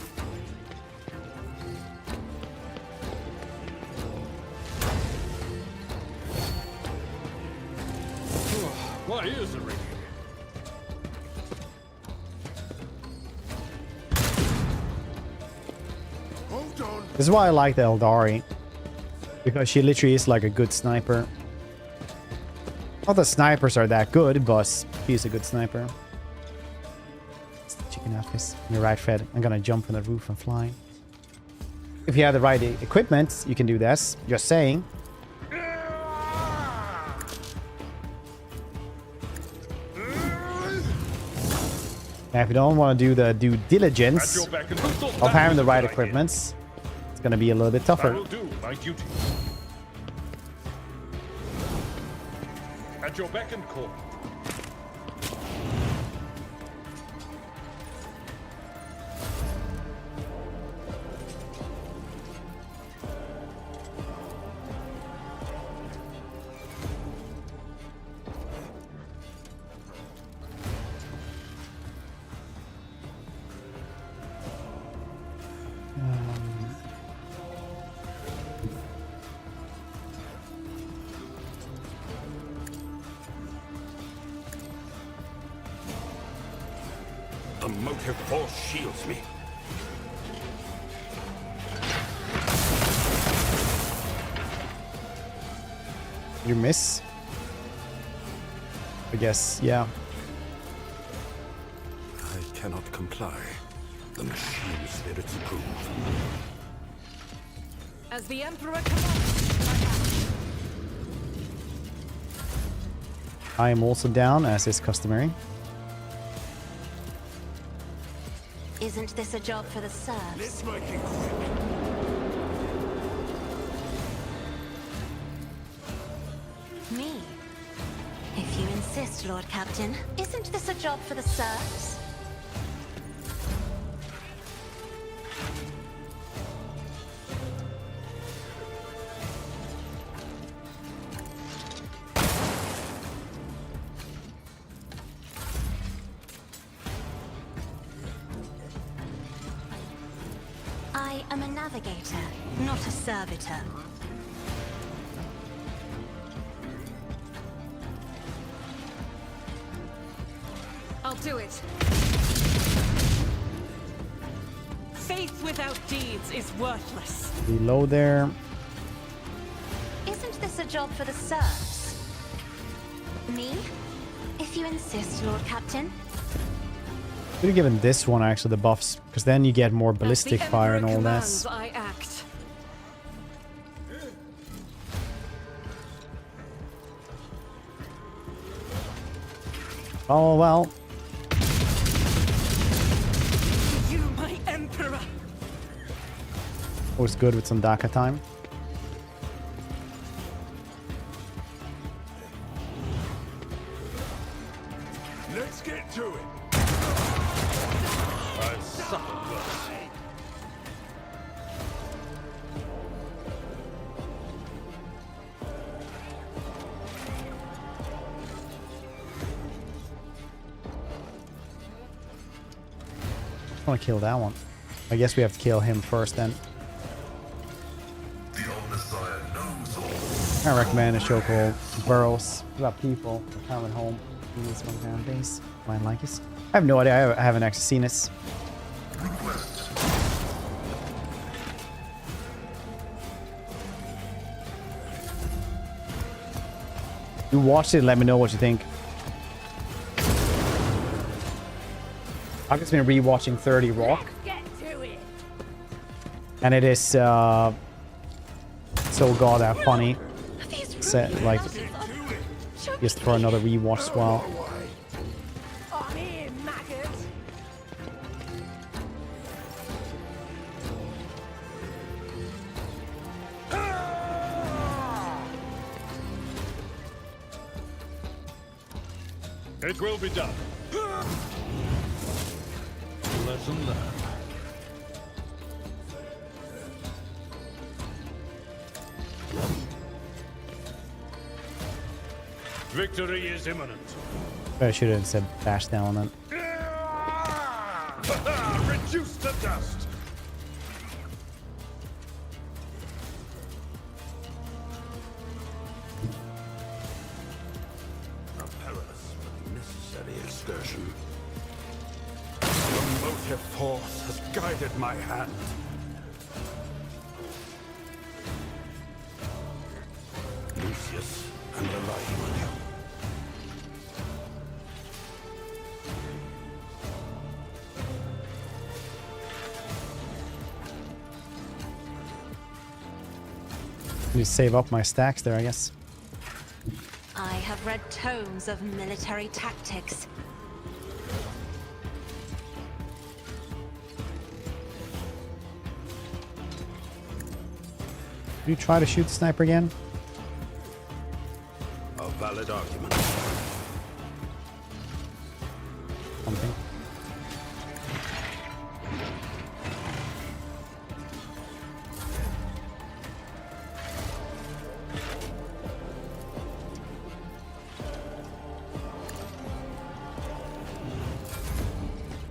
My ears are ringing. Hold on. This is why I like the Eldari. Because she literally is like a good sniper. Not that snipers are that good, but she's a good sniper. It's the chicken outfits. You're right, Fred. I'm gonna jump on the roof and fly. If you have the right equipment, you can do this. Just saying. Now, if you don't want to do the due diligence At your beck and consort, of that having the is right what I did. equipment, it's gonna be a little bit I tougher. will do my duty. At your beck and call. The motive force shields me. You miss? I guess, yeah. I cannot comply. The machine spirits approve. As the Emperor commands, I act. I am also down, as is customary. Isn't this a job for the serfs? Let's make it quick. Me? If you insist, Lord Captain. Isn't this a job for the serfs? I am a navigator, not a servitor. do it. Faith without deeds is worthless. Reload there. Isn't this a job for the serfs? Me? If you insist, Lord Captain. Could have given this one actually the buffs, because then you get more ballistic fire and all that. I act. Oh well. You, my emperor. Always good with some Daka time. Let's get to it. I've suffered worse. I want to kill that one. I guess we have to kill him first then. The Omnissiah knows all. I recommend a show called Burrows. About people coming home in this one kind of base. Might like it. I have no idea. I haven't actually seen this. Request. You watched it. Let me know what you think. I've just been rewatching 30 Rock. And it is so goddamn funny. Set, like, just for another rewatch as well. It will be done. Lesson learned. Victory is imminent. I should have said bash down on it. Reduce to dust. A perilous but necessary excursion. The motive force has guided my hand. Lucius, I'm relying on you. Need to save up my stacks there, I guess. I have read tomes of military tactics. You try to shoot the sniper again? A valid argument. Something.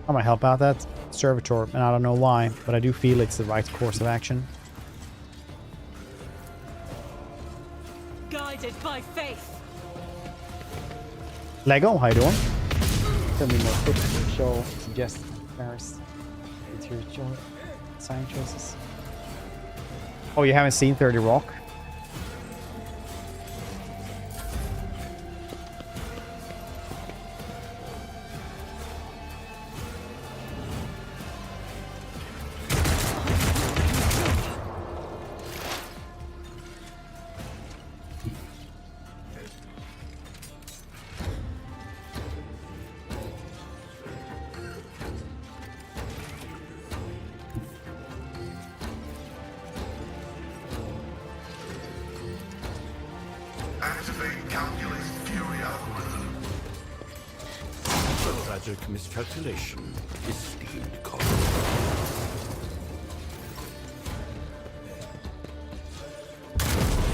I might help out that servitor, and I don't know why, but I do feel it's the right course of action. Guided by faith. Lego, how you doing? Tell me more tips, show, suggest, embarrass. It's your sign choices. Oh, you haven't seen 30 Rock? Activate calculate fury algorithm. The tragic miscalculation is deemed common.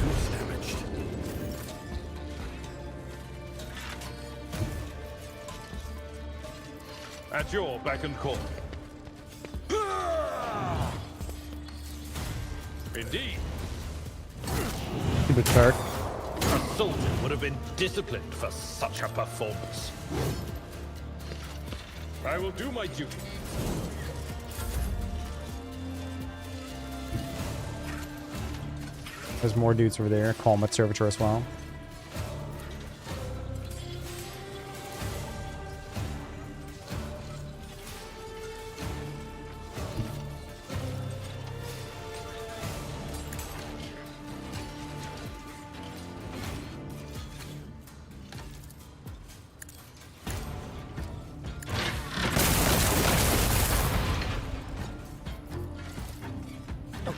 Units damaged. At your beck and call. Indeed. Stupid turret. A soldier would have been disciplined for such a performance. I will do my duty. There's more dudes over there. Combat servitor as well.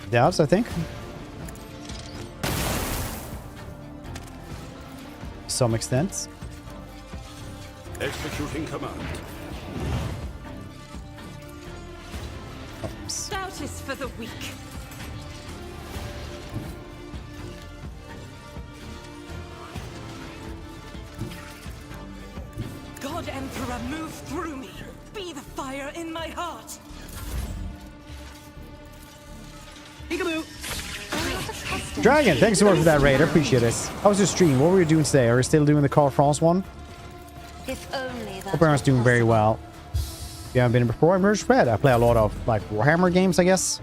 Doubts, I think. To some extent. Executing command. Oops. Doubt is for the weak. God Emperor, move through me. Be the fire in my heart. Dragon, thanks so much for that raid. I appreciate it. How was your stream? What were you doing today? Are you still doing the Car France one? If only that Hope everyone's doing very well. If you haven't been in before, I'm Merge Red. I play a lot of like Warhammer games, I guess.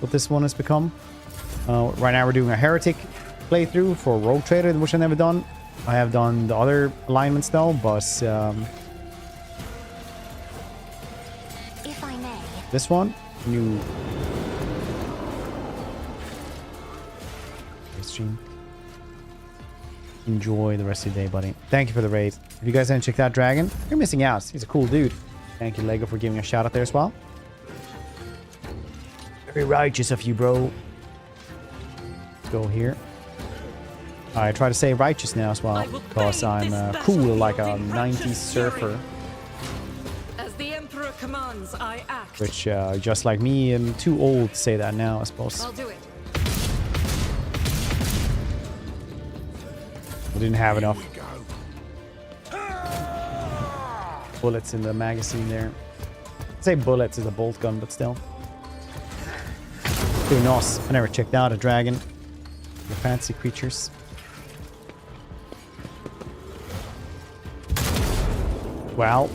What this one has become. Right now we're doing a heretic playthrough for Rogue Trader, which I've never done. I have done the other alignments though, but if I may. this one, new stream. Enjoy the rest of your day, buddy. Thank you for the raid. If you guys haven't checked out Dragon, you're missing out. He's a cool dude. Thank you, Lego, for giving a shout out there as well. Very righteous of you, bro. Let's go here. I try to say righteous now as well, because I'm cool like a 90s surfer. As the Emperor commands, I act. Which, just like me, I'm too old to say that now, I suppose. I'll do it. I didn't have enough bullets in the magazine there. I'd say bullets is a bolt gun, but still. Too nice. I never checked out a dragon. The fancy creatures. Well.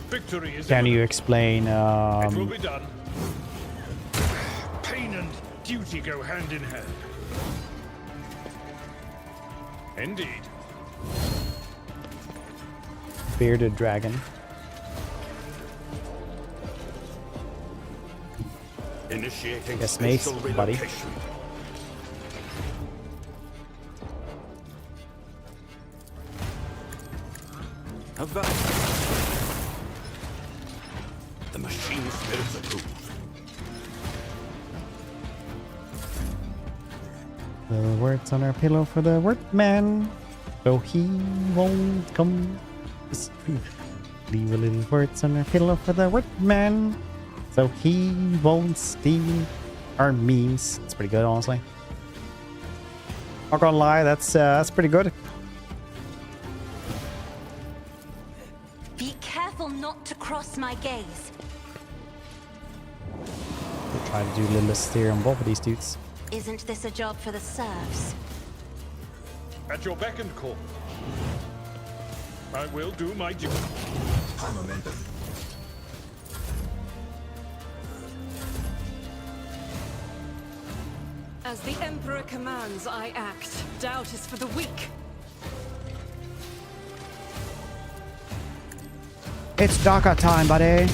Victory is Can you imminent. explain It will be done. Pain and duty go hand in hand. Indeed. bearded dragon? Initiating Yes, mate, spatial buddy. relocation. The machine spirits approve. The words on our pillow for the workman, so he won't come. Leave a little words on our pillow for the workman, so he won't steal our memes. It's pretty good, honestly. Not gonna lie, that's pretty good. Be careful not to cross my gaze. We'll try to do a little steer on both of these dudes. Isn't this a job for the serfs? At your beck and call. I will do my duty. High momentum. As the Emperor commands, I act. Doubt is for the weak. It's Daka time, buddy.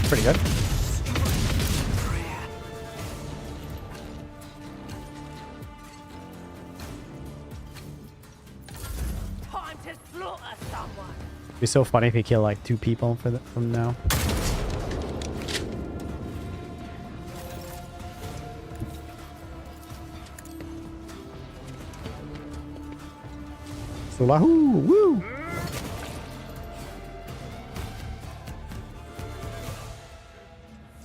Pretty good. Time to slaughter someone. It'd be so funny if he killed like 2 people from now. So lahoo, woo!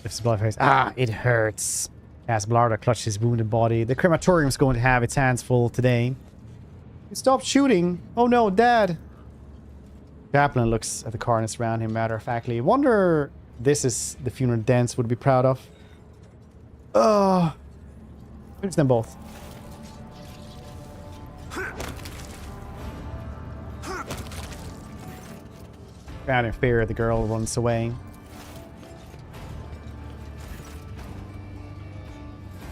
Lifts blood face. Ah, it hurts. As Blarda clutched his wounded body, the crematorium's going to have its hands full today. Stop shooting! Oh no, Dad! Chaplain looks at the carnage around him matter-of-factly. Wonder this is the funeral Dance would be proud of. Finish them both. Out in fear, the girl runs away.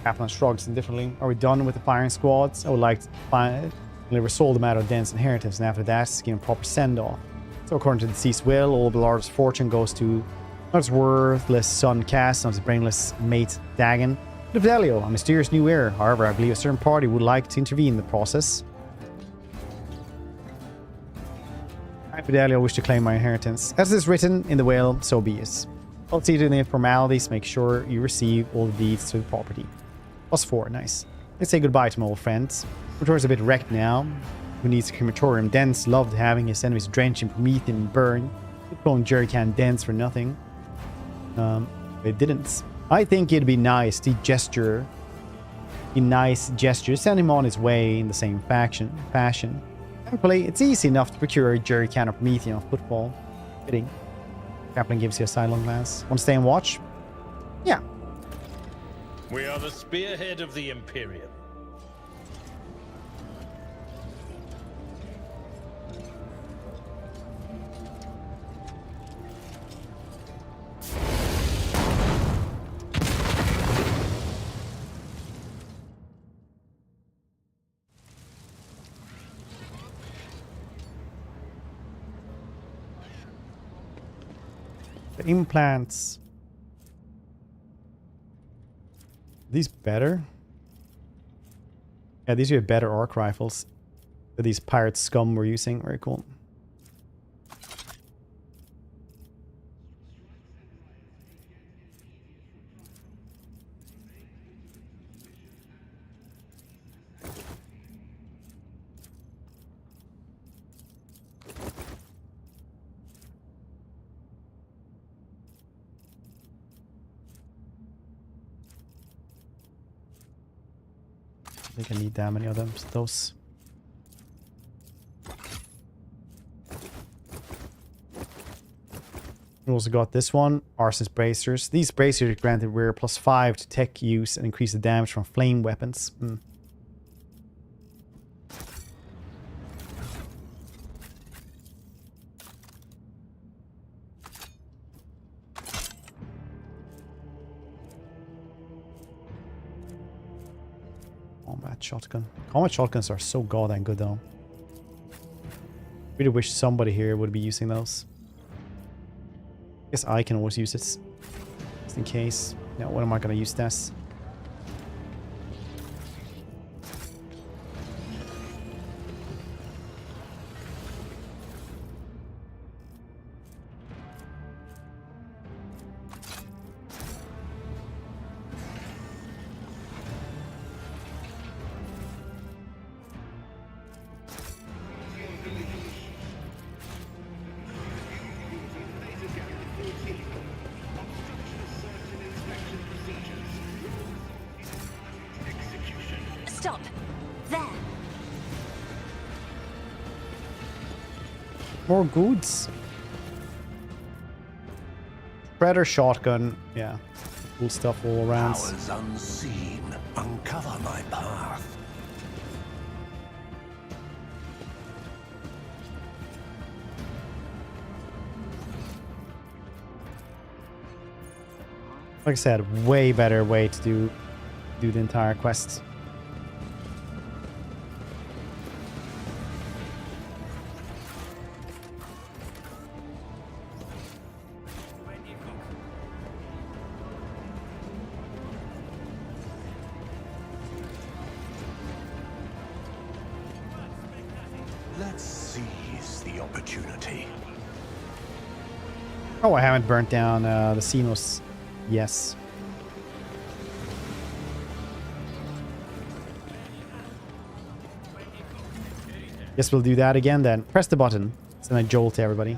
Kaplan shrugs indifferently. Are we done with the firing squads? I would like to deliver soul the matter of dense inheritance, and after that, give him a proper send-off. So according to the deceased will, all the Lord's fortune goes to not his worthless son Cass, not his brainless mate Dagon, but Fidelio, a mysterious new heir. However, I believe a certain party would like to intervene in the process. I, Fidelio, wish to claim my inheritance. As it is written in the will, so be it. I'll see to the formalities, make sure you receive all the deeds to the property. +4, nice. Let's say goodbye to my old friends. Retor's a bit wrecked now. Who needs a crematorium? Dents loved having his enemies drenched in Promethean and burn. Calling jerrycan Dents for nothing. They didn't. I think it'd be nice to gesture. Send him on his way in the same fashion. Thankfully, it's easy enough to procure a jerrycan or Promethean of football. Fitting. Kaplan gives you a sidelong glance. Want to stay and watch? Yeah. We are the spearhead of the Imperium. The implants. Are these better? Yeah, these are better arc rifles that these pirate scum were using. Very cool. I think I need that many of them. Those. We also got this one, Arson's bracers. These bracers granted wear +5 to tech use and increase the damage from flame weapons. Combat shotgun. Combat shotguns are so goddamn good though. Really wish somebody here would be using those. I guess I can always use it. Just in case. Now, when am I going to use this? Stop! There! More goods. Predator shotgun. Yeah. Cool stuff all around. Powers unseen, uncover my path. Like I said, way better way to do the entire quest. Let's seize the opportunity. Oh, I haven't burnt down the xenos. Yes. Guess we'll do that again then. Press the button. Send a jolt to everybody.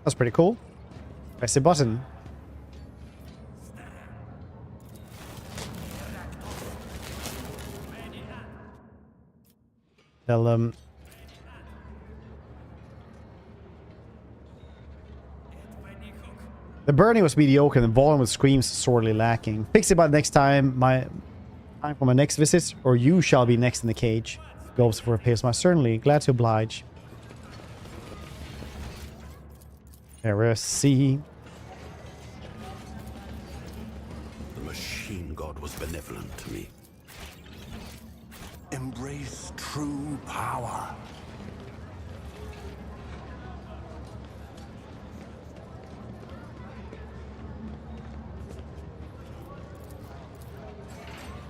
That's pretty cool. Press the button. Tell them. The burning was mediocre and the volume with screams sorely lacking. Fix it by next time. Time for my next visit, or you shall be next in the cage. Gulps for a pace, most certainly. Glad to oblige. Heresy. The machine god was benevolent to me. Embrace true power.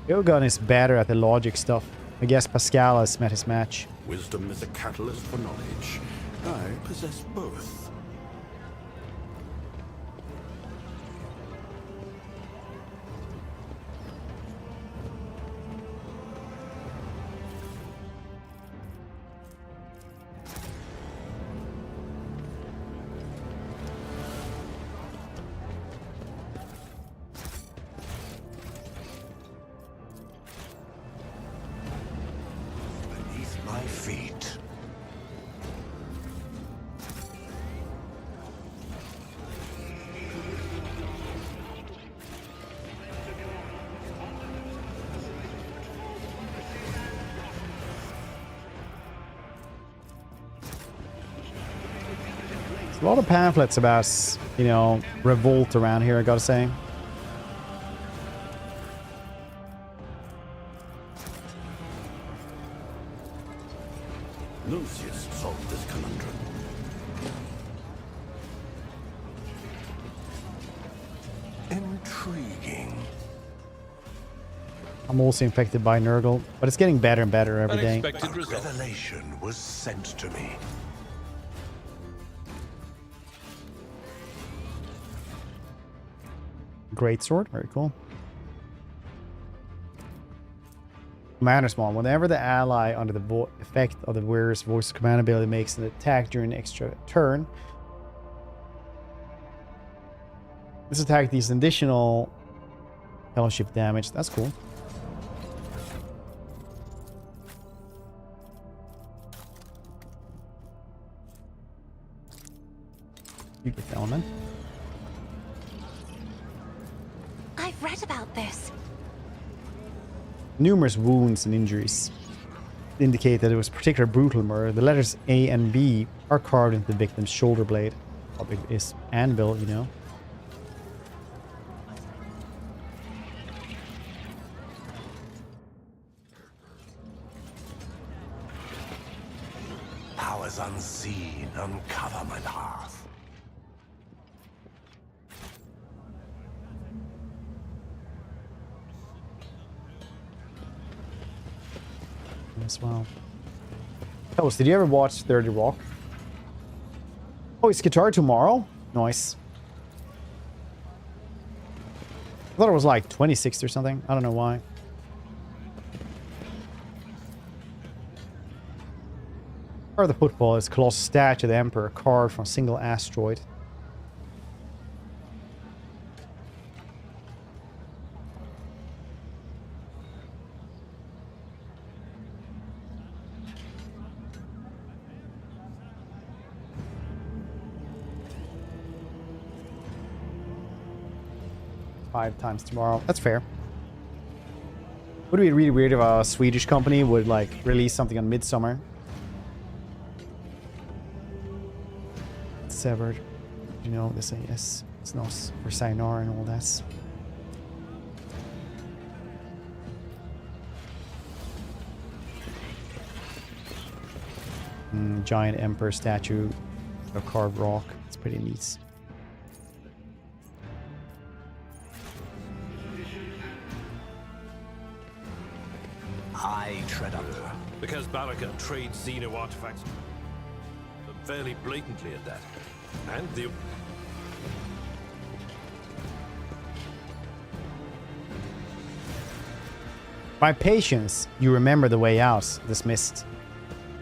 Ilgun is better at the logic stuff. I guess Pascal has met his match. Wisdom is a catalyst for knowledge. I possess both. My feet. There's a lot of pamphlets about, you know, revolt around here, I gotta say. Lucius solved this conundrum. Intriguing. I'm also infected by Nurgle, but it's getting better and better every day. Unexpected A result. revelation was sent to me. Great sword, very cool. Commander's Spawn. Whenever the ally under the effect of the wearer's voice command ability makes an attack during an extra turn, this attack deals additional fellowship damage. That's cool. You get that one, man. I've read about this. Numerous wounds and injuries indicate that it was particularly brutal murder. The letters A and B are carved into the victim's shoulder blade. Probably is anvil, you know. Powers unseen uncover my path. As well. Toast, did you ever watch 30 Rock? Oh, it's guitar tomorrow? Nice. I thought it was like 26th or something. I don't know why. Part of the football is colossal statue of the Emperor carved from a single asteroid. Five times tomorrow. That's fair. Would it be really weird if a Swedish company would like release something on Midsummer? Severed. You know, they say yes. It's not for Sayonara and all that. Giant Emperor statue. A carved rock. It's pretty neat. I tread under. Because Balaka trades Xeno artifacts fairly blatantly at that. And the... By patience, you remember the way out. Dismissed.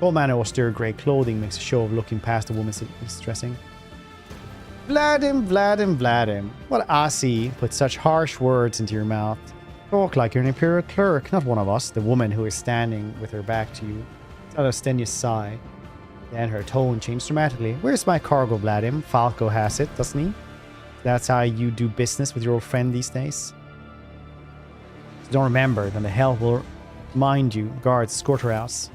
Old man in austere grey clothing makes a show of looking past the woman's distressing. Vladim, Vladim, Vladim. What Asi put such harsh words into your mouth? Talk like you're an Imperial clerk, not one of us. The woman who is standing with her back to you. Out of strenuous sigh. Then her tone changed dramatically. Where's my cargo, Vladim? Falco has it, doesn't he? That's how you do business with your old friend these days? Don't remember, then the hell will mind you. Guards, escort her out.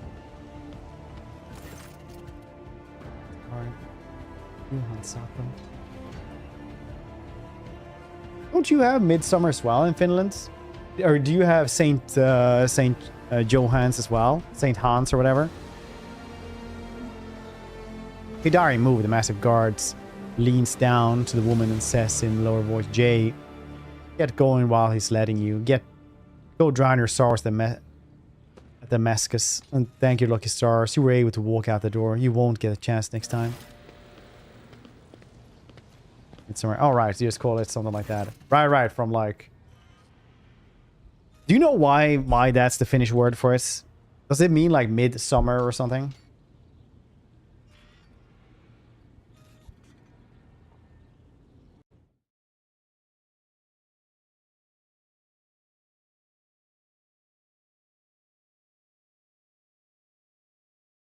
Don't you have Midsummer as well in Finland? Or do you have Saint Johans as well? Saint Hans or whatever? Hidari moved. The massive guards leans down to the woman and says in lower voice, Jay, get going while he's letting you. Go drown your sorrows at Damascus. And thank you, lucky stars. You were able to walk out the door. You won't get a chance next time. It's somewhere. Oh, right. You just call it something like that. Right. From like... Do you know why that's the Finnish word for it? Does it mean like midsummer or something?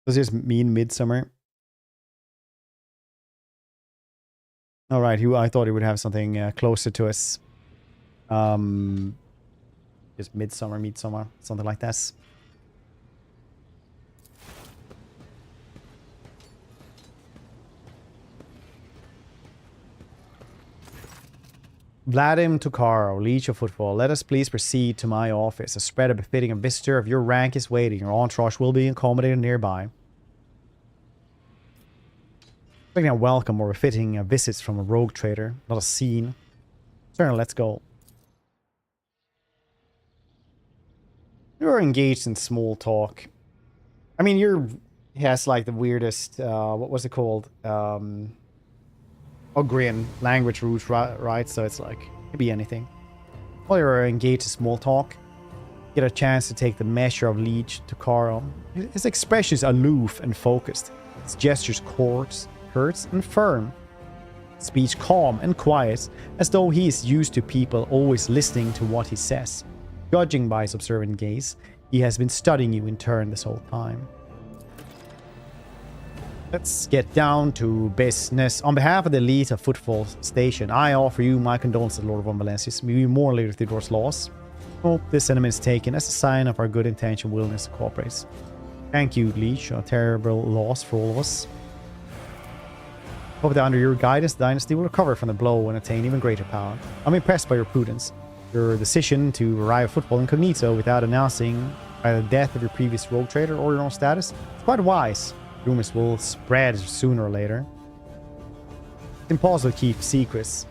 Does it just mean midsummer? All right, I thought it would have something closer to us. Just midsummer, something like that. Vladim Tukaro, Leech of Footfall, let us please proceed to my office. A spread befitting a visitor of your rank is waiting. Your entourage will be accommodated nearby. Expecting a welcome or befitting visits from a rogue trader, not a scene. Certainly, let's go. You're engaged in small talk. I mean, he has like the weirdest, what was it called? Ogrian language roots, right? So it's like, it could be anything. While you're engaged in small talk, you get a chance to take the measure of Leech to Karo. His expression is aloof and focused. His gestures coarse, curt and firm. Speech calm and quiet, as though he is used to people always listening to what he says. Judging by his observant gaze, he has been studying you in turn this whole time. Let's get down to business. On behalf of the elite of Footfall Station, I offer you my condolences, Lord von Valencius. May we mourn Lady Theodore's loss. Hope this sentiment is taken as a sign of our good intention and willingness to cooperate. Thank you, Leech. A terrible loss for all of us. Hope that under your guidance, the dynasty will recover from the blow and attain even greater power. I'm impressed by your prudence. Your decision to arrive at Footfall incognito without announcing either the death of your previous rogue trader or your own status is quite wise. Rumors will spread sooner or later. It's impossible to keep secrets.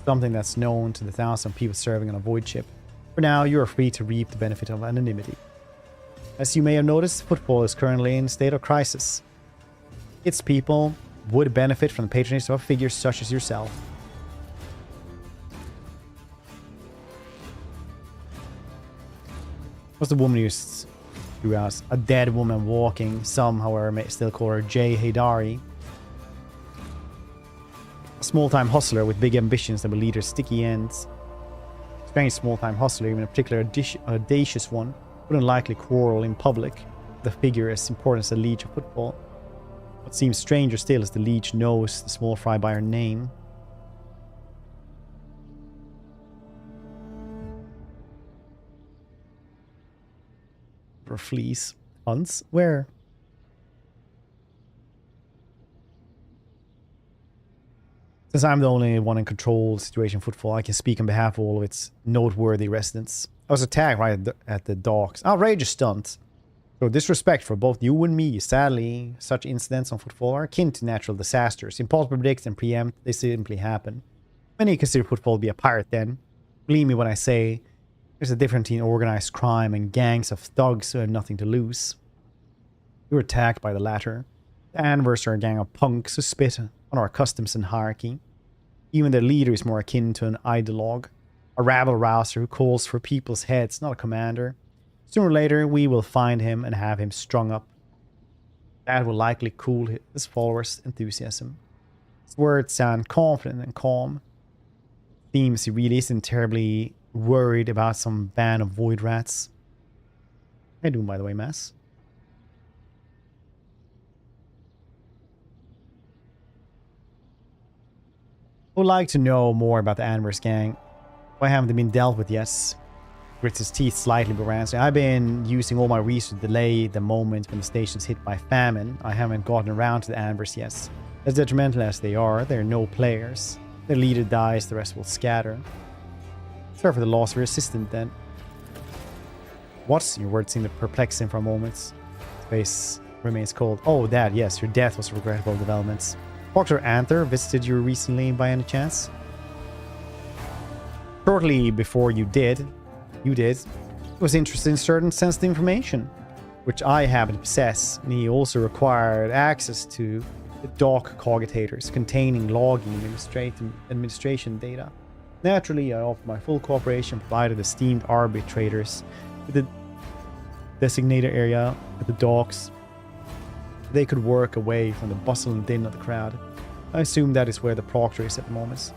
Something that's known to the 1,000 people serving on a voidship. For now, you are free to reap the benefit of anonymity. As you may have noticed, Footfall is currently in a state of crisis. Its people would benefit from the patronage of figures such as yourself. What's the woman used to ask? A dead woman walking. Some, however, may still call her Jay Hidari. A small-time hustler with big ambitions that will lead her sticky ends. Strange small-time hustler, even a particular audacious one, wouldn't likely quarrel in public. The figure as important as the Leech of Footfall. What seems stranger still is the Leech knows the small fry by her name. For fleas. Hunts? Where? Since I'm the only one in control of the situation Footfall, I can speak on behalf of all of its noteworthy residents. I was attacked right at the docks. Outrageous stunt. So disrespect for both you and me. Sadly, such incidents on Footfall are akin to natural disasters. Impossible to predict and preempt, they simply happen. Many consider Footfall to be a pirate then. Believe me when I say there's a difference between organized crime and gangs of thugs who have nothing to lose. We were attacked by the latter. The Anvers are a gang of punks who spit on our customs and hierarchy. Even their leader is more akin to an ideologue, a rabble-rouser who calls for people's heads, not a commander. Sooner or later, we will find him and have him strung up. That will likely cool his followers' enthusiasm. His words sound confident and calm. Seems he really isn't terribly worried about some band of void rats. How you doing, by the way, Mass? I would like to know more about the Anvers gang. Why haven't they been dealt with yet? grits his teeth slightly before answering. I've been using all my research to delay the moment when the station's hit by famine. I haven't gotten around to the ambers yet. As detrimental as they are, there are no players. Their leader dies, the rest will scatter. Sorry for the loss of your assistant then. What? Your words seem to perplex him for a moment. His face remains cold. Oh, Dad, yes, your death was a regrettable development. Dr. Anther visited you recently by any chance? Shortly before you did, was interested in certain sensitive information, which I happen to possess, and he also required access to the dock cogitators containing logging administration data. Naturally, I offered my full cooperation, provided esteemed arbitrators with the designated area at the docks. They could work away from the bustle and din of the crowd. I assume that is where the proctor is at the moment.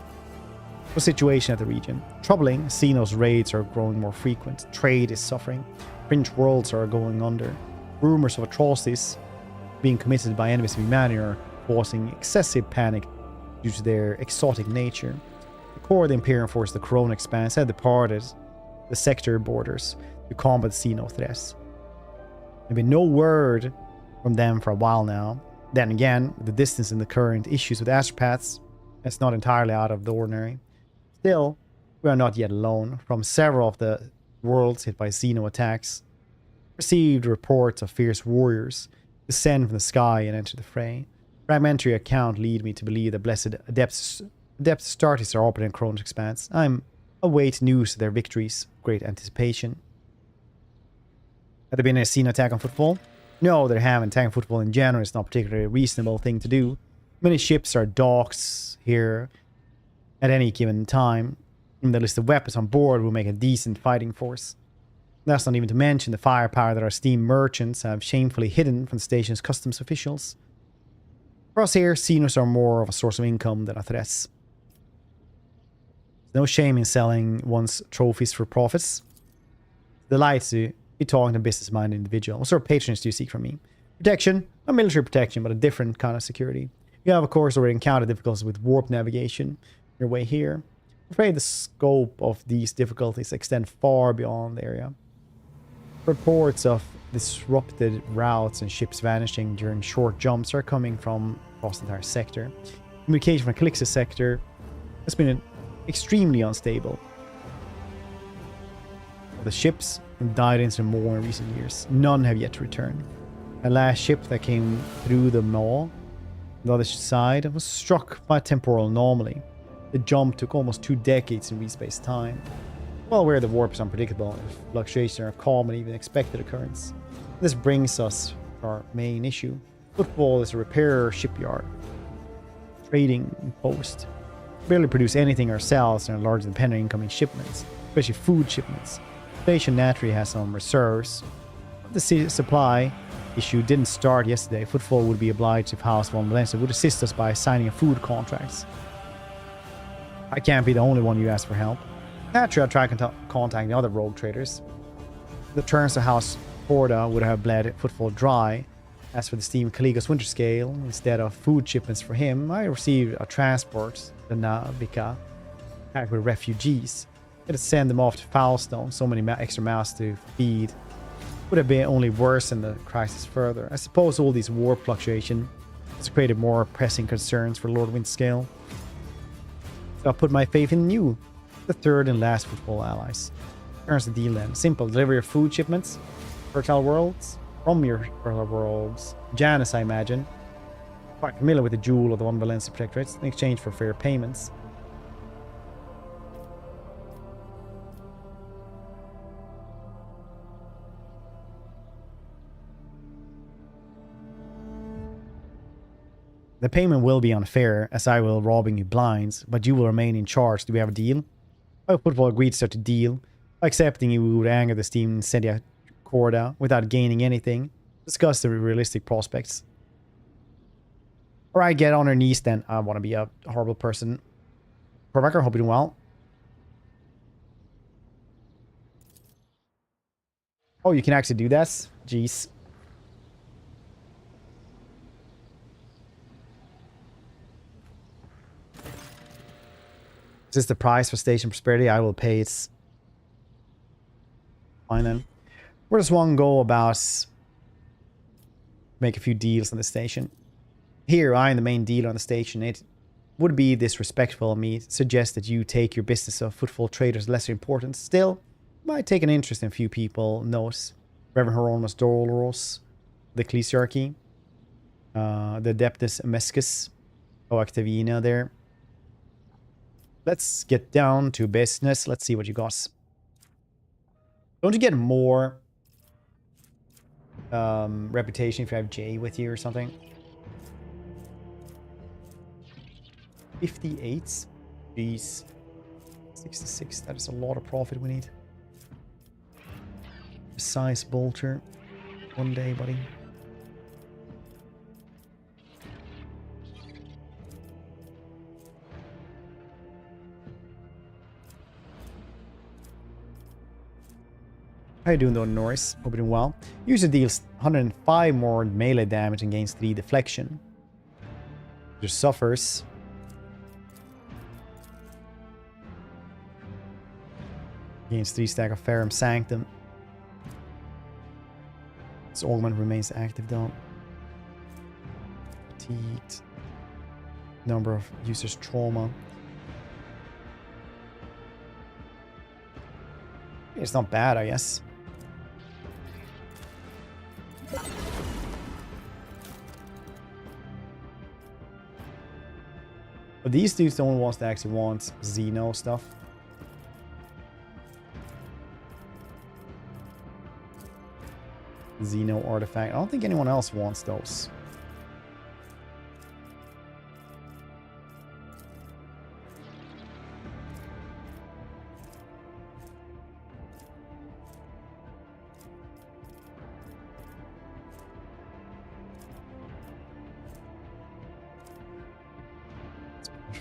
The situation at the region. Troubling, xenos raids are growing more frequent. Trade is suffering. Fringe worlds are going under. Rumors of atrocities being committed by enemies of humanity are causing excessive panic due to their exotic nature. The core of the Imperium force, the Koronus Expanse, had departed the sector borders to combat xeno threats. There's been no word from them for a while now. Then again, with the distance and the current issues with astropaths, it's not entirely out of the ordinary. Still, we are not yet alone. From several of the worlds hit by xeno attacks, received reports of fierce warriors descend from the sky and enter the fray. Fragmentary account lead me to believe the blessed Adepts Astartes are operating in Koronus Expanse. I'm await news of their victories, great anticipation. Have there been a xeno attack on football? No, there haven't. Attacking football in general is not particularly a reasonable thing to do. Many ships are docked here at any given time. And the list of weapons on board will make a decent fighting force. That's not even to mention the firepower that our steam merchants have shamefully hidden from the station's customs officials. For us here, xenos are more of a source of income than a threat. There's no shame in selling one's trophies for profits. Delight to be talking to a business-minded individual. What sort of patronage do you seek from me? Protection, not military protection, but a different kind of security. You have, of course, already encountered difficulties with warp navigation your way here. I'm afraid the scope of these difficulties extend far beyond the area. Reports of disrupted routes and ships vanishing during short jumps are coming from across the entire sector. Communication from the Calixis sector has been extremely unstable. The ships have died into more in recent years. None have yet to return. The last ship that came through the maw on the other side was struck by a temporal anomaly. The jump took almost 2 decades in respace time. Well, where the warp is unpredictable, fluctuations are a common, even expected occurrence. This brings us to our main issue. Football is a repair shipyard. Trading post. We barely produce anything ourselves and are largely dependent on incoming shipments, especially food shipments. The station naturally has some reserves. If the supply issue didn't start yesterday, Footfall would be obliged if House von Valencia would assist us by signing a food contracts. I can't be the only one you ask for help. Naturally, I'll try contacting the other rogue traders. The turns to House Porta would have bled Footfall dry. As for the steam Caligos winter scale, instead of food shipments for him, I received a transport to Navica packed with refugees. I had to send them off to Foulstone, so many extra mouths to feed. Would have been only worsened the crisis further. I suppose all these war fluctuation has created more pressing concerns for Lord Windscale. So I put my faith in you, the third and last Football allies. Here's the deal then. Simple. Delivery of food shipments. Fertile worlds. From your fertile worlds. Janus, I imagine. Quite familiar with the jewel of the One Valencia Protectorates in exchange for fair payments. The payment will be unfair, as I will robbing you blinds, but you will remain in charge. Do we have a deal? Football agreed to such a deal. By accepting, you would anger the steam Incendia Corda without gaining anything. Discuss the realistic prospects. Alright, get on your knees then. I want to be a horrible person. Corbacker, hope you're doing well. Oh, you can actually do that? Jeez. Is this the price for station prosperity? I will pay it. Fine then. Where does one go about make a few deals on the station? Here, I am the main dealer on the station. It would be disrespectful of me to suggest that you take your business of footfall traders lesser importance. Still, might take an interest in a few people. Notice Reverend Hieronymus Doloros, the Ecclesiarchy, the Adeptus Amescus, Octavina there. Let's get down to business. Let's see what you got. Don't you get more reputation if you have J with you or something? 58? Jeez. 66. That is a lot of profit we need. Precise bolter. One day, buddy. How you doing though, Norris? Hope you're doing well. User deals 105 more melee damage and gains 3 deflection. Just suffers. Gains 3 stack of Ferrum Sanctum. This augment remains active though. Fatigued. Number of users trauma. It's not bad, I guess. But these dudes the only ones that actually want Xeno stuff. Xeno artifact. I don't think anyone else wants those.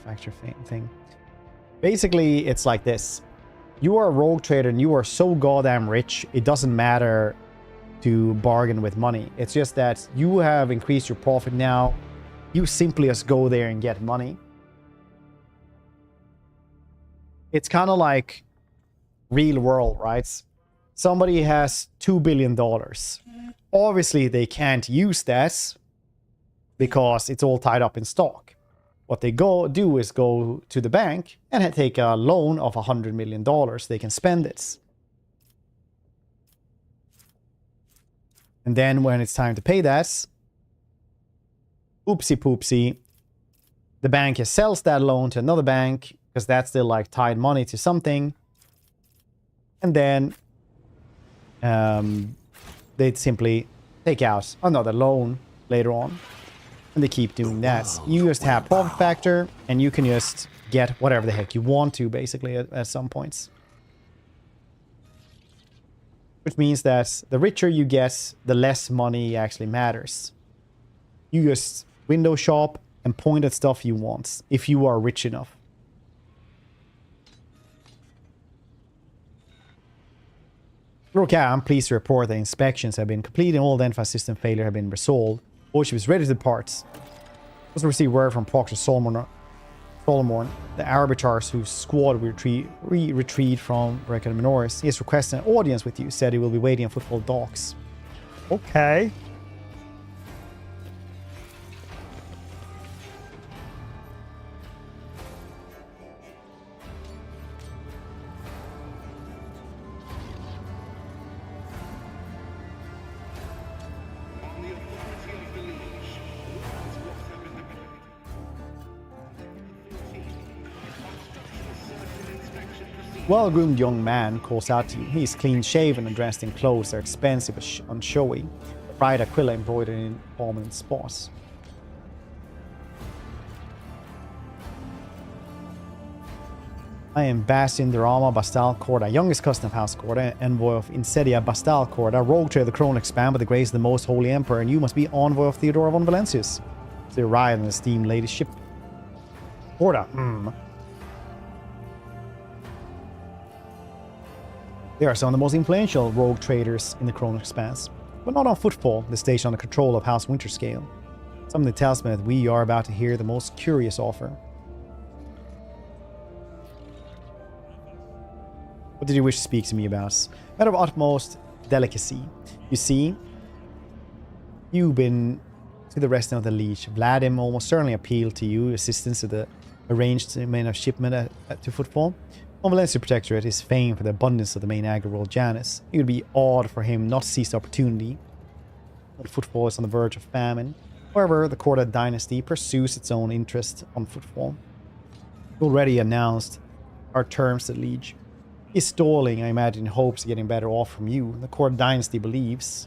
Factor thing. Basically, it's like this. You are a rogue trader and you are so goddamn rich, it doesn't matter to bargain with money. It's just that you have increased your profit now. You simply just go there and get money. It's kind of like real world, right? Somebody has $2 billion. Obviously, they can't use that because it's all tied up in stock. What they do is go to the bank and take a loan of $100 million. They can spend it. And then when it's time to pay that, oopsie poopsie, the bank sells that loan to another bank because that's still like tied money to something. And then they'd simply take out another loan later on. And they keep doing that. You just have profit factor and you can just get whatever the heck you want to basically at some points. Which means that the richer you get, the less money actually matters. You just window shop and point at stuff you want if you are rich enough. Okay, I'm pleased to report that inspections have been completed and all identified system failure have been resolved. Voidship is ready to depart. Also received word from Proctor Solomon, the arbiters whose squad we retreat from Reckon Minoris. He has requested an audience with you. Said he will be waiting on Footfall Docks. Okay. Well-groomed young man calls out to you. He is clean-shaven and dressed in clothes that are expensive but unshowy. Bright Aquila embroidered in prominent spots. I am Bastion Durama Bastal Corda, youngest custom of House Corda, envoy of Insedia Bastal Corda, rogue trader of the Koronus Expanse by the grace of the most holy emperor, and you must be envoy of Theodora von Valentius. So you arrive on the esteemed lady's ship. Corda, They are some of the most influential rogue traders in the Koronus Expanse, but not on Footfall, the station under control of House Winterscale. Something tells me that we are about to hear the most curious offer. What did you wish to speak to me about? Matter of utmost delicacy. You see, you've been to the rest of the Leech. Vladim almost certainly appealed to you, assistance to the arranged main of shipment to Footfall. On Valencia Protectorate is famed for the abundance of the main agri world Janus. It would be odd for him not to seize the opportunity. But Footfall is on the verge of famine. However, the Korda dynasty pursues its own interest on Footfall. We already announced our terms to the Liege. He's stalling, I imagine, in hopes of getting better off from you. The Korda dynasty believes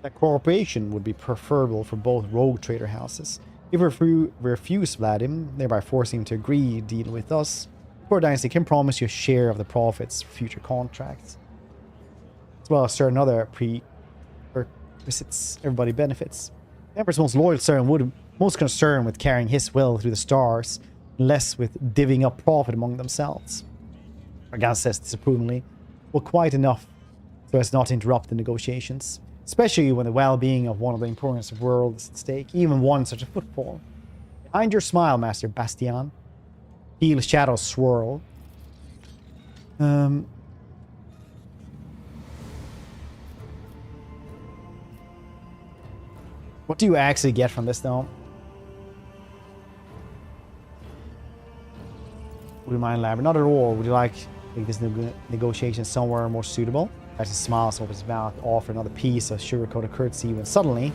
that cooperation would be preferable for both rogue trader houses. If we refuse Vladim, thereby forcing him to agree to deal with us, the Korda dynasty can promise you a share of the profits for future contracts, as well as certain other prerequisites. Everybody benefits. The Emperor's most loyal servant would most concerned with carrying his will through the stars, less with divvying up profit among themselves. Argan says disapprovingly, well, quite enough so as not to interrupt the negotiations, especially when the well-being of one of the importance of world is at stake, even one such a Footfall. Behind your smile, Master Bastian, pale shadows swirl. What do you actually get from this, though? Would you mind elaborating? Not at all. Would you like to take this negotiation somewhere more suitable? As he smiles over his mouth, offer another piece of sugar-coated courtesy when suddenly...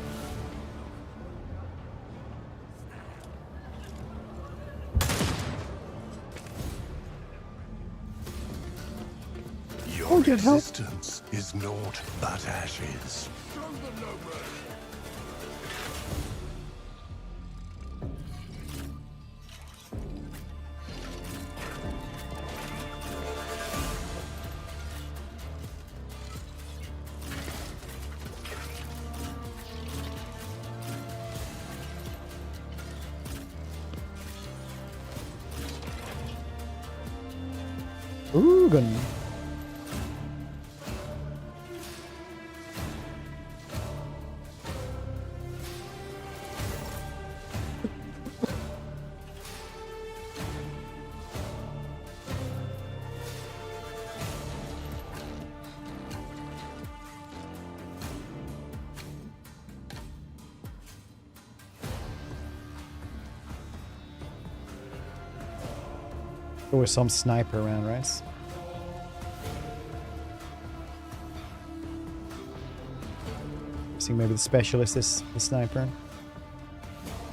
Your resistance is naught but ashes. Rugen. There was some sniper around, right? I think maybe the specialist is the sniper.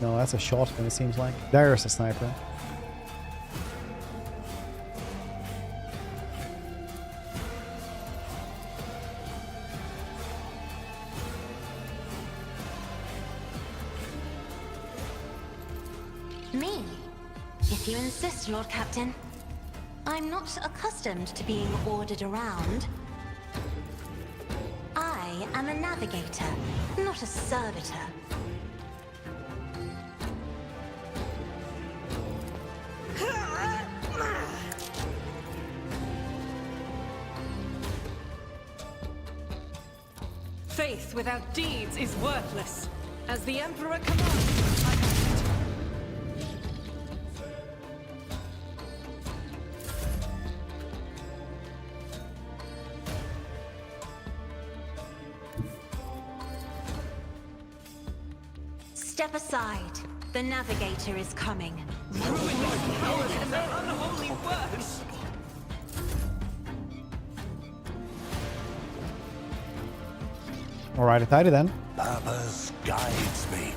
No, that's a shotgun, it seems like. There's a sniper. Me? If you insist, Lord Captain. I'm not accustomed to being ordered around. I am a navigator, not a servitor. Faith without deeds is worthless. As the Emperor commands, I act. Step aside. The navigator is coming. Ruinous powers and their unholy works! Alright, I then. Purpose guides me.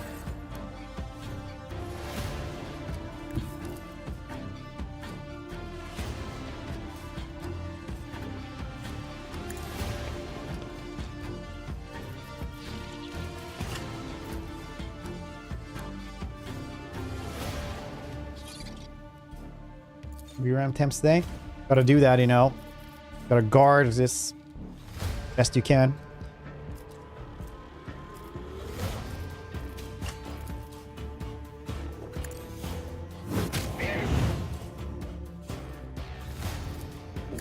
VRAM temps today. Gotta do that, you know. Gotta guard this best you can.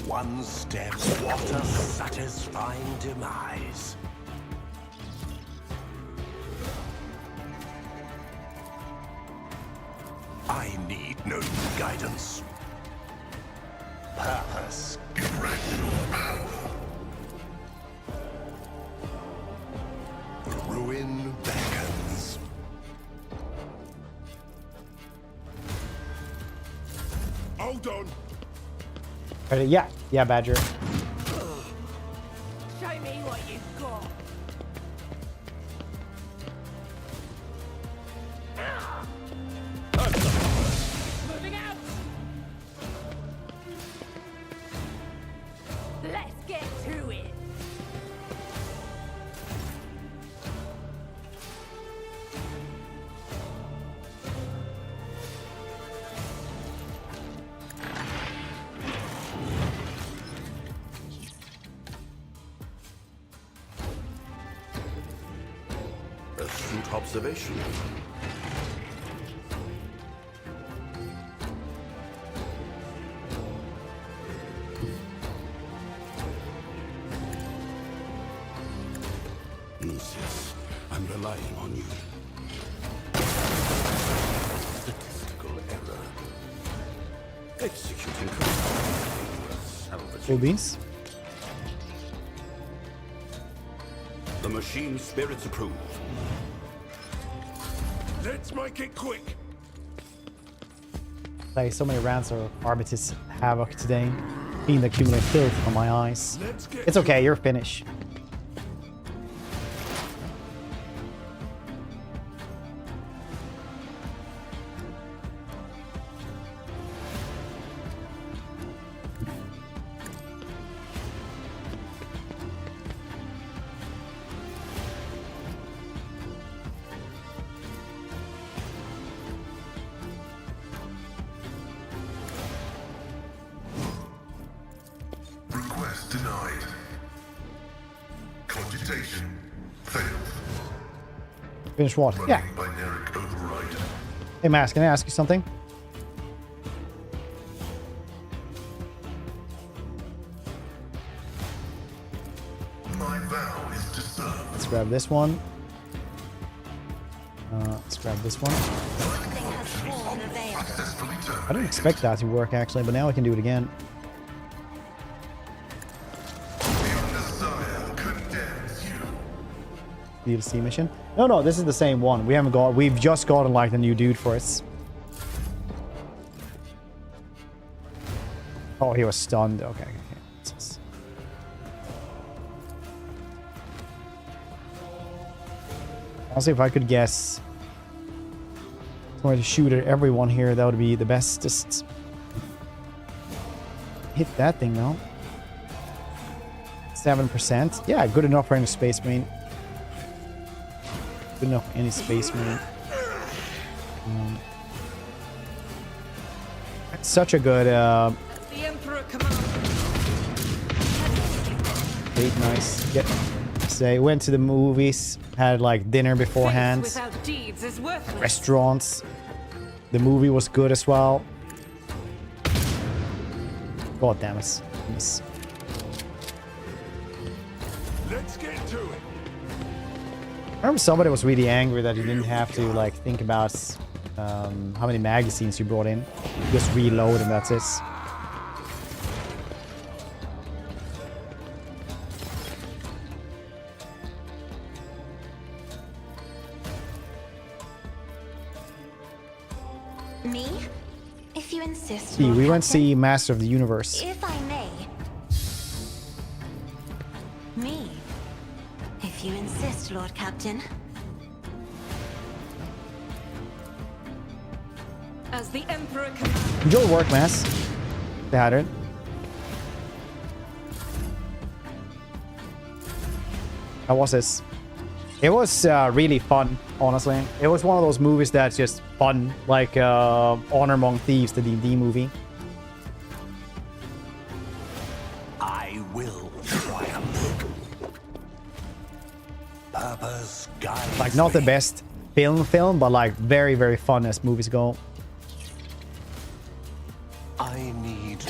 One step, what a satisfying demise. I need no guidance. Purpose. Irrational power. Ruin beckons. Hold on. Ready? Yeah. Yeah, Badger. Show me what you've got. Moving out. Let's get to it. Astute observation. Lucius, I'm relying on you. Statistical error. Executing Cool beans. The machine spirits approved. Let's make it quick. Play so many rounds of Arbitr's Havoc today. Being the accumulated filth on my eyes. It's okay, you're finished. Request denied. Cogitation failed. Finish what? Yeah. Running binaric override. Hey, Max, can I ask you something? My vow is to serve. Let's grab this one. Let's grab this one. Something has fallen a veil. Successfully I terminated. didn't expect that to work actually, but now I can do it again. Your desire condemns you. DLC mission. No, this is the same one. We've just gotten like the new dude for it. Oh, he was stunned. Okay. Honestly, if I could guess somebody to shoot at everyone here, that would be the bestest. Hit that thing though. 7%. Yeah, good enough for any space marine. Good enough for any space marine. Such a good The Emperor commands. date, nice. Say went to the movies, had like dinner beforehand. Without deeds is worthless. Restaurants. The movie was good as well. God damn it. Miss. Let's get to it. I remember somebody was really angry that you didn't have to like think about how many magazines you brought in. Just reload and that's it. Me? If you insist. See, Lord we went Captain. see Master of the Universe. If I may. Me? If you insist, Lord Captain. As the Emperor commands. Enjoy work, Mass. They had it. How was this? It was really fun, honestly. It was one of those movies that's just fun, like Honor Among Thieves, the D&D movie. I will triumph. Purpose guides Like not the me. best film, but like very, very fun as movies go. I need.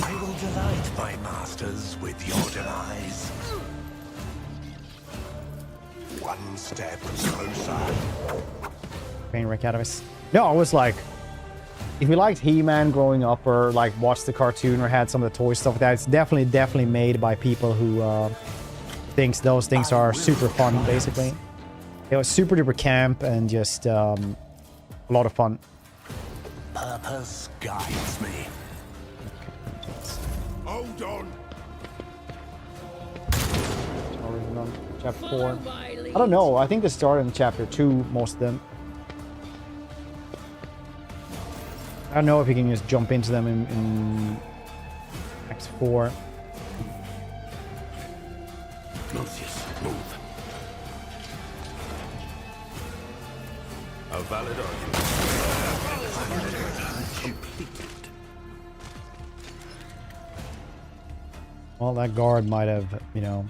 I will delight my masters with your demise. One step closer. Train wreck out of us. No, I was like, if you liked He-Man growing up or like watched the cartoon or had some of the toy stuff like that, it's definitely made by people who thinks those things are super fun, basically. It was super duper camp and just a lot of fun. Purpose guides me. Hold on. Chapter 4. I don't know. I think they started in chapter 2, most of them. I don't know if you can just jump into them in Act 4. Lucius, move. A valid argument. Completed. Well, that guard might have, you know,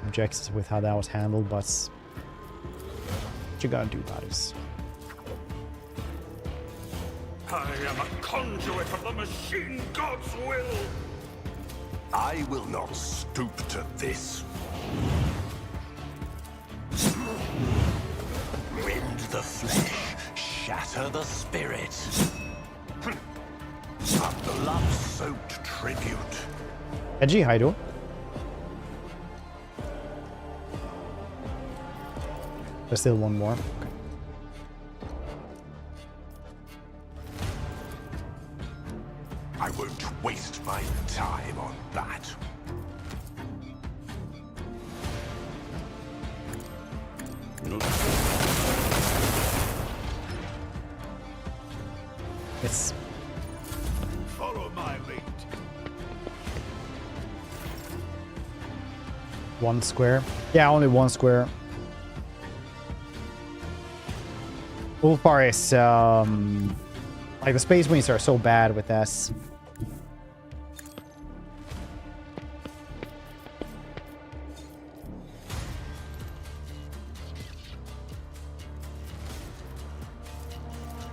objects with how that was handled, but what you gotta do about it. I am a conduit of the machine god's will. I will not stoop to this. Rend the flesh, shatter the spirit. A blood-soaked tribute. Edgy, Haido. There's still one more. Okay. I won't waste my time on that. It's Follow my lead. one square. Yeah, only one square. Ulfar is like the Space Marines are so bad with this.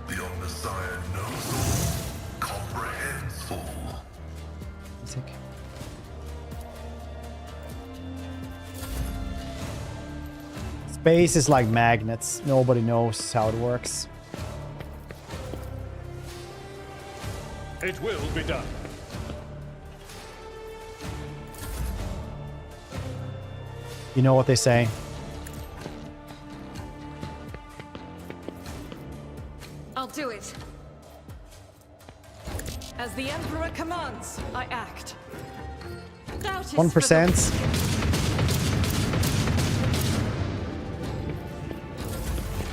The Omnissiah knows all, comprehends all. Space is like magnets. Nobody knows how it works. It will be done. You know what they say. I'll do it. As the Emperor commands, I act. Doubt is 1%.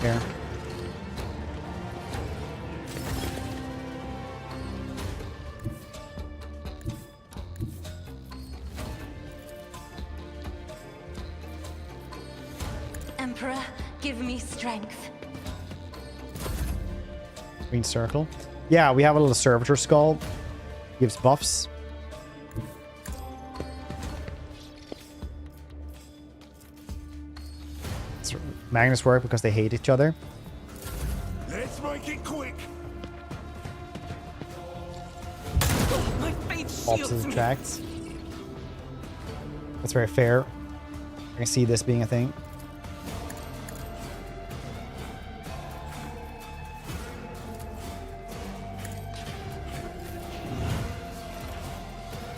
Here. Emperor, give me strength. Green circle. Yeah, we have a little servitor skull. Gives buffs. Magnets work because they hate each other. Let's make it quick. My faith shields Opposite me. attracts. That's very fair. I can see this being a thing.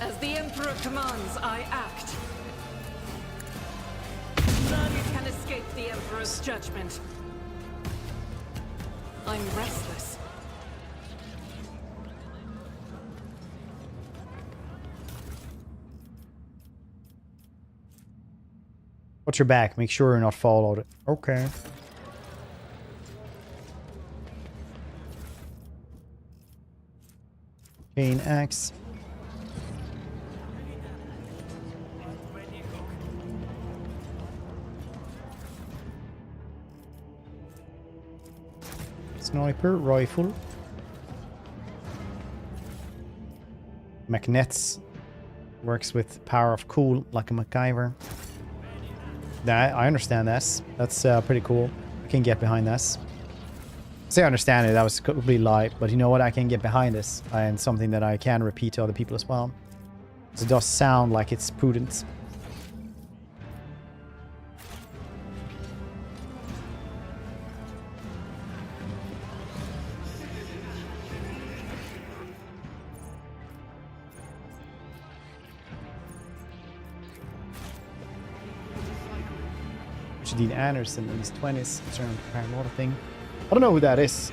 As the Emperor commands, I act. None can escape the Emperor's judgment. I'm restless. Watch your back. Make sure you're not followed. Okay. Chain axe. Sniper rifle. Magnets. Works with power of cool like a MacGyver. I understand this. That's pretty cool. I can get behind this. Say I understand it. That was completely lie. But you know what? I can get behind this. And something that I can repeat to other people as well. It does sound like it's prudent. Dean Anderson in his 20s, concerning the paranormal thing. I don't know who that is.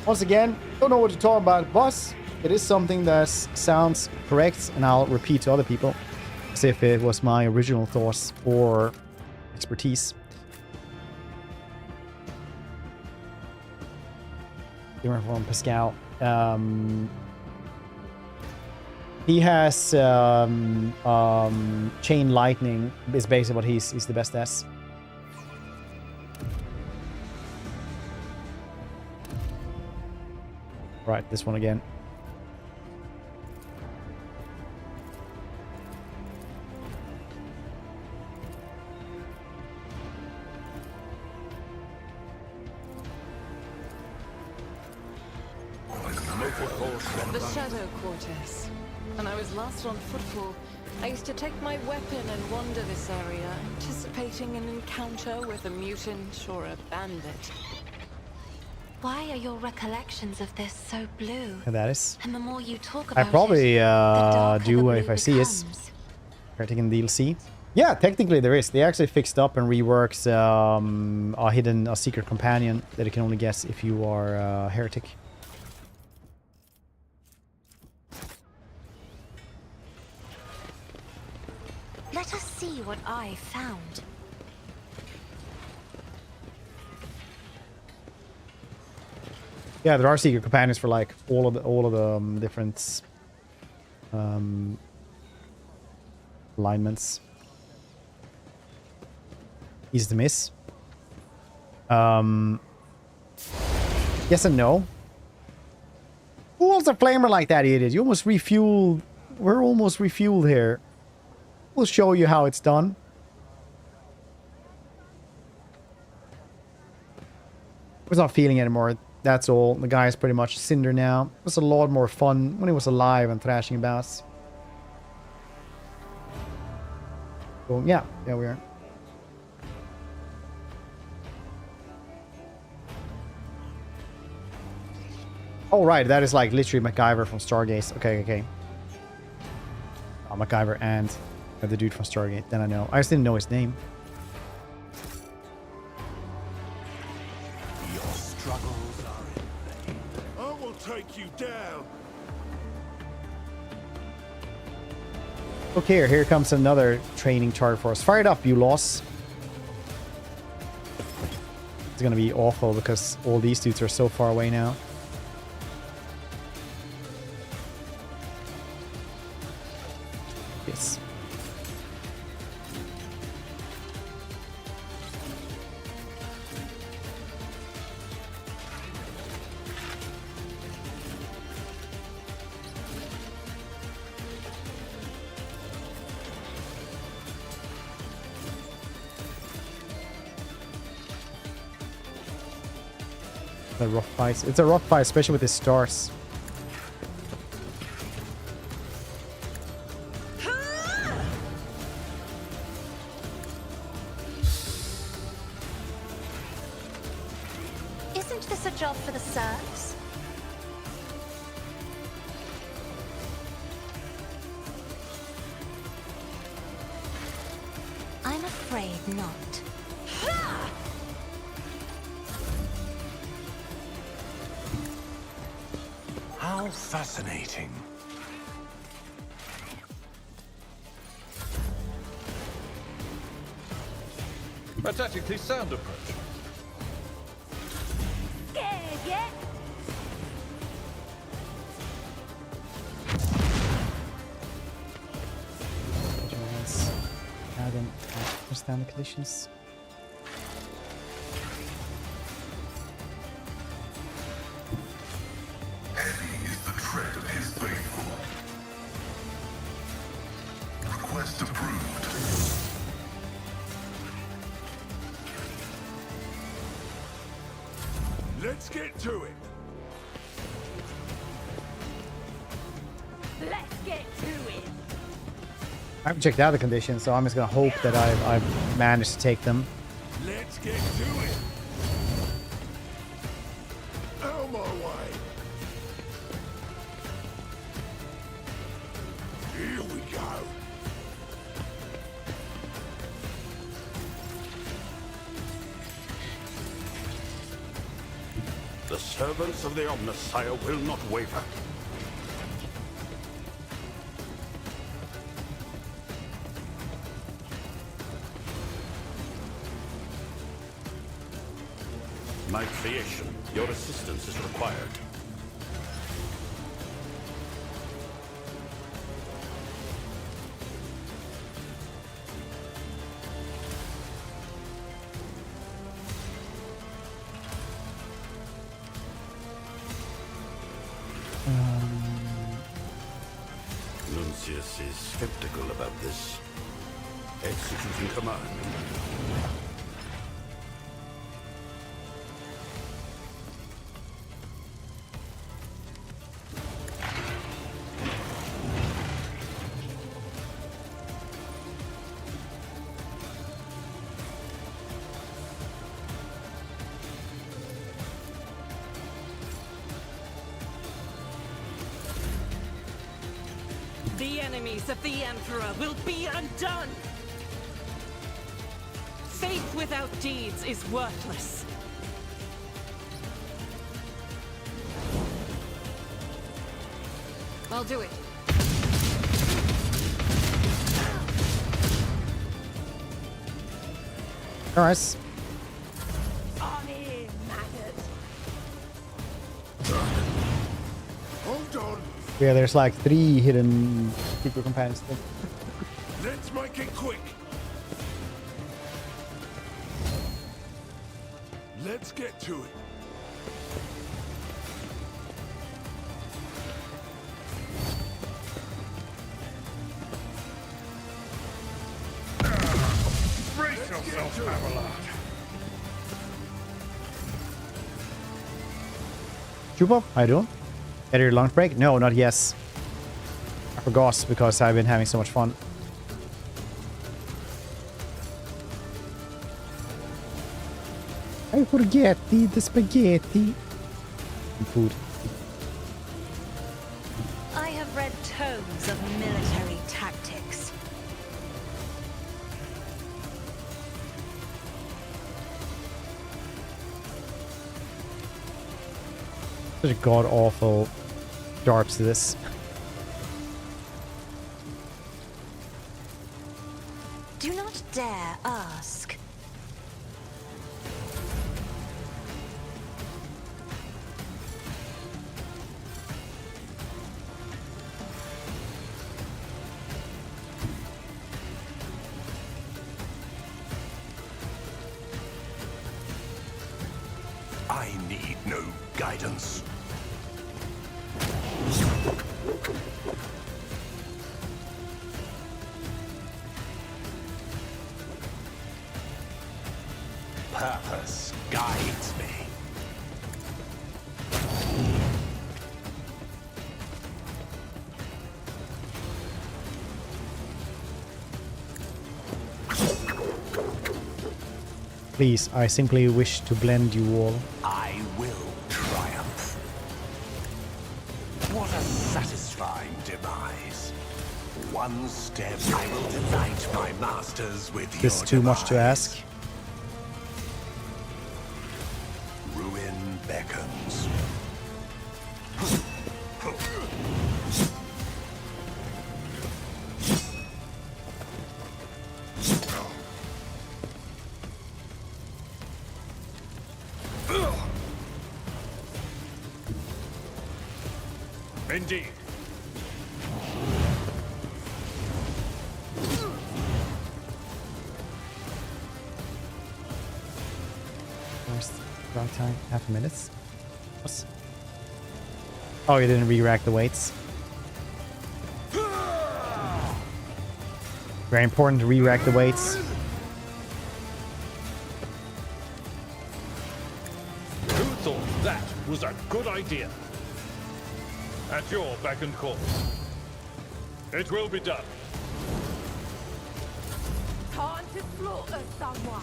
Once again, don't know what to talk about, but it is something that sounds correct, and I'll repeat to other people as if it was my original thoughts or expertise. Different from Pascal. He has chain lightning is basically what he's the best at. Right, this one again. The Shadow Quarters. When I was last on footfall, I used to take my weapon and wander this area, anticipating an encounter with a mutant or a bandit. Why are your recollections of this so blue? And that is. And the more you talk I about probably it, the darker do the blue if I see it. becomes. Heretic in DLC. Yeah, technically there is. They actually fixed up and reworked a secret companion that you can only guess if you are a heretic. Let us see what I found. Yeah, there are secret companions for like all of the different alignments. Easy to miss. Yes and no. Who wants a flamer like that, idiot? You almost refueled. We're almost refueled here. We'll show you how it's done. I was not feeling it anymore. That's all. The guy is pretty much cinder now. It was a lot more fun when he was alive and thrashing about. So, yeah, we are. Oh, right. That is like literally MacGyver from Stargate. Okay. Oh, MacGyver and the dude from Stargate. Then I know. I just didn't know his name. Your struggles are in vain. I will take you down. Okay, here comes another training chart for us. Fire it up, you loss. It's gonna be awful because all these dudes are so far away now. Yes. A rough fight. It's a rough fight, especially with the stars. Isn't this a job for the serfs? I'm afraid not. How fascinating. A tactically sound approach. Scared yet? Giants. I don't understand the conditions. Heavy is the tread of his faithful. Request approved. Let's get to it. Let's get to it. I haven't checked out the conditions, so I'm just gonna hope that I've managed to take them. Let's get to it. Out of my way. Here we go. The servants of the Omnissiah will not waver. My creation, your assistance is required. Nuncius is skeptical about this. Executing command. The enemies of the Emperor will be undone! Faith without deeds is worthless. I'll do it. Nice. Hold on. Yeah, there's like 3 hidden super companions. Let's make it quick. Let's get to it. Brace yourself, Abelard. Chupa, how you doing? Had your lunch break? No, not yes. I forgot because I've been having so much fun. I forget the spaghetti. Food. I have read tomes of military tactics. Such a god-awful darts to this. Do not dare ask. I need no guidance. Purpose guides me. Please, I simply wish to blend you all. I will triumph. What a satisfying demise. One step, I will delight my masters with your This is too much to demise. ask. Ruin beckons. Indeed. First, wrong time, half a minute. What? Oh, you didn't re-rack the weights. Very important to re-rack the weights. Who thought that was a good idea? At your beck and call. It will be done. Time to slaughter someone.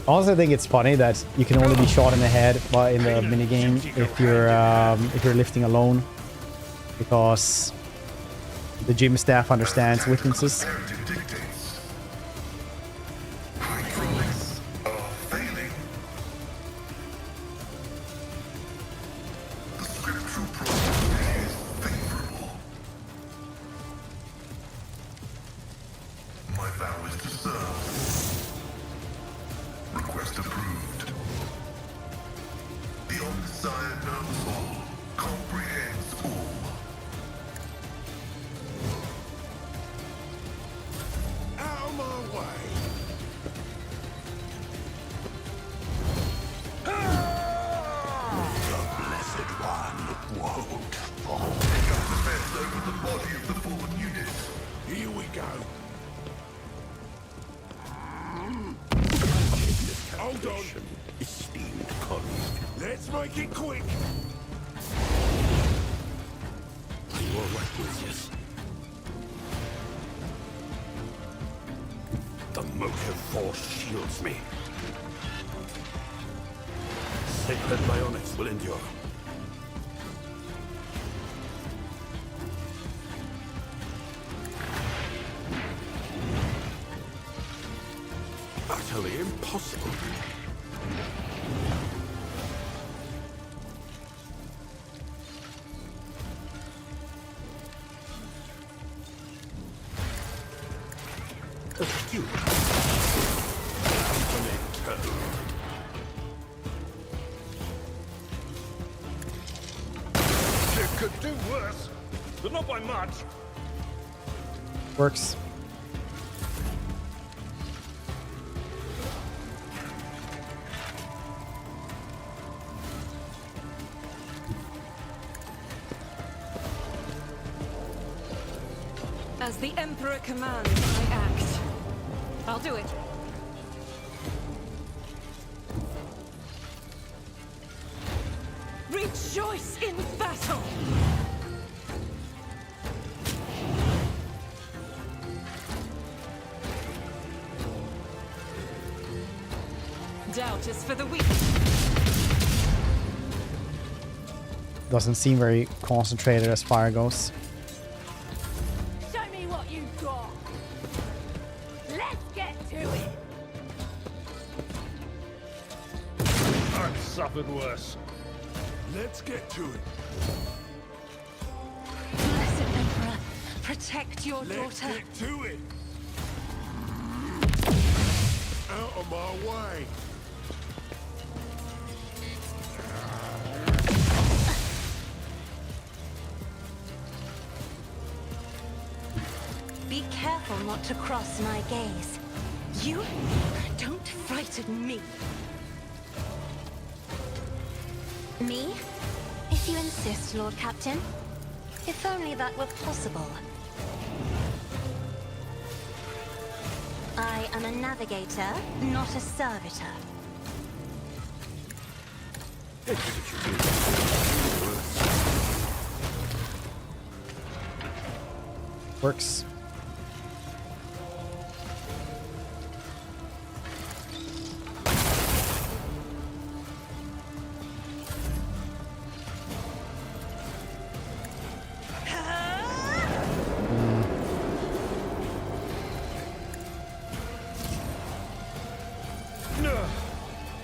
I also think it's funny that you can only be shot in the head in the minigame if you're lifting alone, because the gym staff understands weaknesses. Make it quick! Are you alright, Prodigious? The motive force shields me. Sacred bionics will endure. Utterly impossible. Astute. It could do worse, but not by much. Works. As the Emperor commands, I act. I'll do it. Rejoice in battle! Doubt is for the weak. Doesn't seem very concentrated as fire goes. Show me what you've got. Let's get to it. I've suffered worse. Let's get to it. Blessed Emperor, protect your Let's daughter. get to it. Out of my way. Be careful not to cross my gaze. You don't frighten me. Me? If you insist, Lord Captain. If only that were possible. I am a navigator, not a servitor. Works.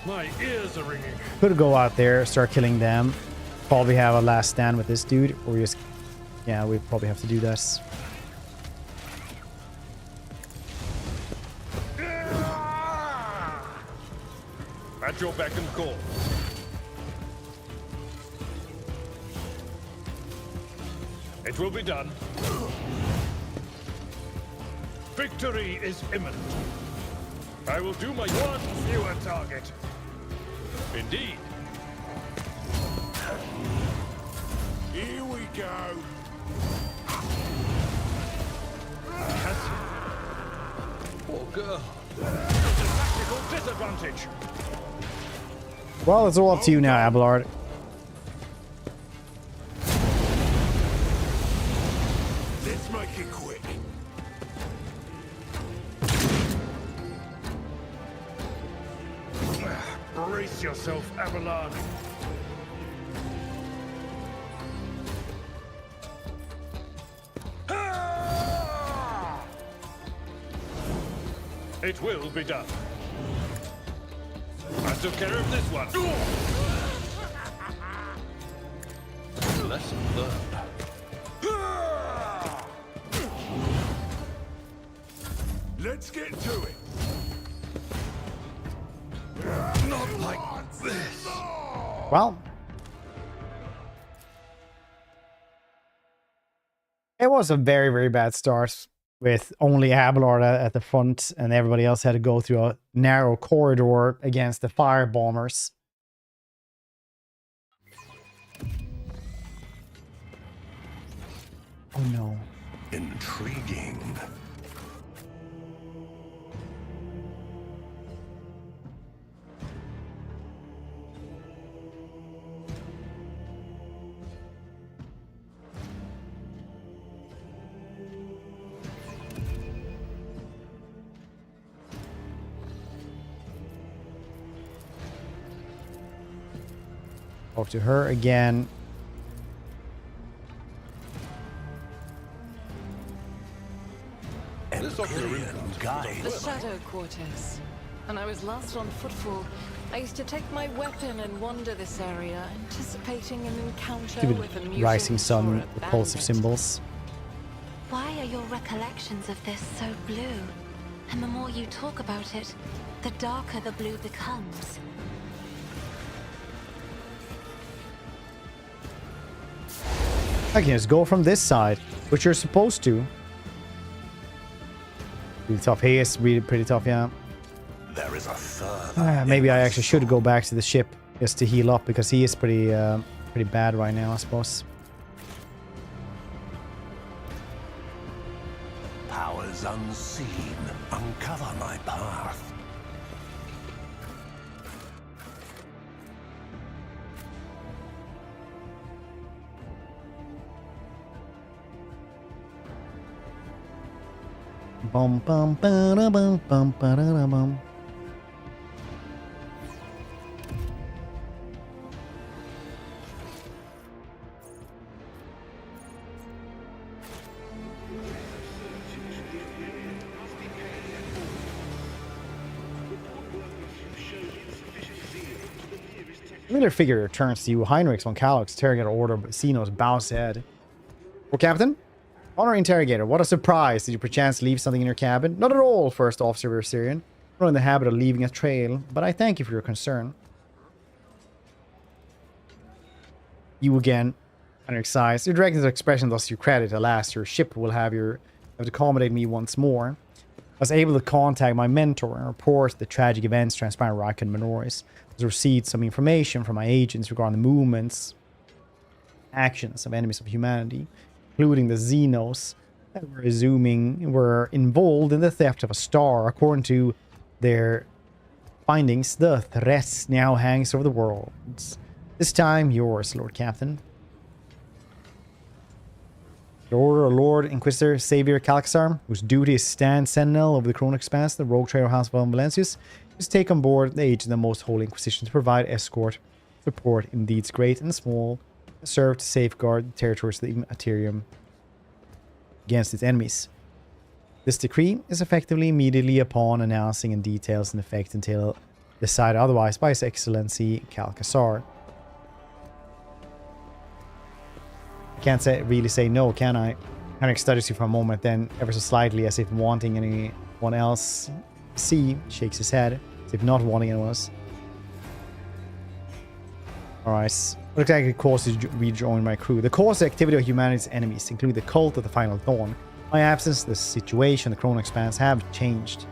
My ears are ringing. Could go out there, start killing them. Probably have a last stand with this dude, or just, yeah, we probably have to do this. At your beck and call. It will be done. Victory is imminent. I will do my one fewer target. Indeed. Here we go. Poor girl. It's a tactical disadvantage. Well, it's all up to you now, Abelard. Let's make it quick. Brace yourself, Abelard. It will be done. I took care of this one. Lesson learned. Let's get to it. Not like this. Well, it was a very, very bad start with only Abelard at the front and everybody else had to go through a narrow corridor against the fire bombers. Oh no. Intriguing. Talk to her again. Imperium guide. The Shadow Quarters. And I was last on footfall. I used to take my weapon and wander this area, anticipating an encounter Stupid with a mutant rising or sun, a repulsive bandit. symbols. Why are your recollections of this so blue? And the more you talk about it, the darker the blue becomes. I can just go from this side, which you're supposed to. Really tough. He is really pretty tough, yeah. There is a further. Maybe I actually should go back to the ship just to heal up, because he is pretty bad right now, I suppose. Powers unseen uncover my path. Bum bum ba da bum bum ba da da bum. Familiar figure turns to you. Heinrichs von Kalix, interrogator order, but xenos bows head. Well, Captain? Honor interrogator, what a surprise. Did you perchance leave something in your cabin? Not at all, first officer of Syrian. I'm not in the habit of leaving a trail, but I thank you for your concern. You again. Heinrich sighs. Your director's expression thus you credit. Alas, your ship will have to accommodate me once more. I was able to contact my mentor and report the tragic events transpiring in Rakan Minoris. I received some information from my agents regarding the movements, actions of enemies of humanity, including the xenos that were involved in the theft of a star. According to their findings, the threat now hangs over the world. This time, yours, Lord Captain. Your order, Lord Inquisitor Xavier Calxar, whose duty is stand sentinel over the Koronus Expanse, the rogue trader House of Valencius, is to take on board the agents of the Most Holy Inquisition to provide escort, support in deeds great and small, and serve to safeguard the territories of the Imperium against its enemies. This decree is effectively immediately upon announcing and details in effect until decided otherwise by His Excellency Calcasar. Can't really say no, can I? Henrik studies you for a moment, then ever so slightly, as if wanting anyone else see, shakes his head, as if not wanting anyone else. Alright, what exactly caused you to rejoin my crew? The cause of activity of humanity's enemies, including the cult of the Final Dawn. My absence, the situation, the Koronus Expanse have changed.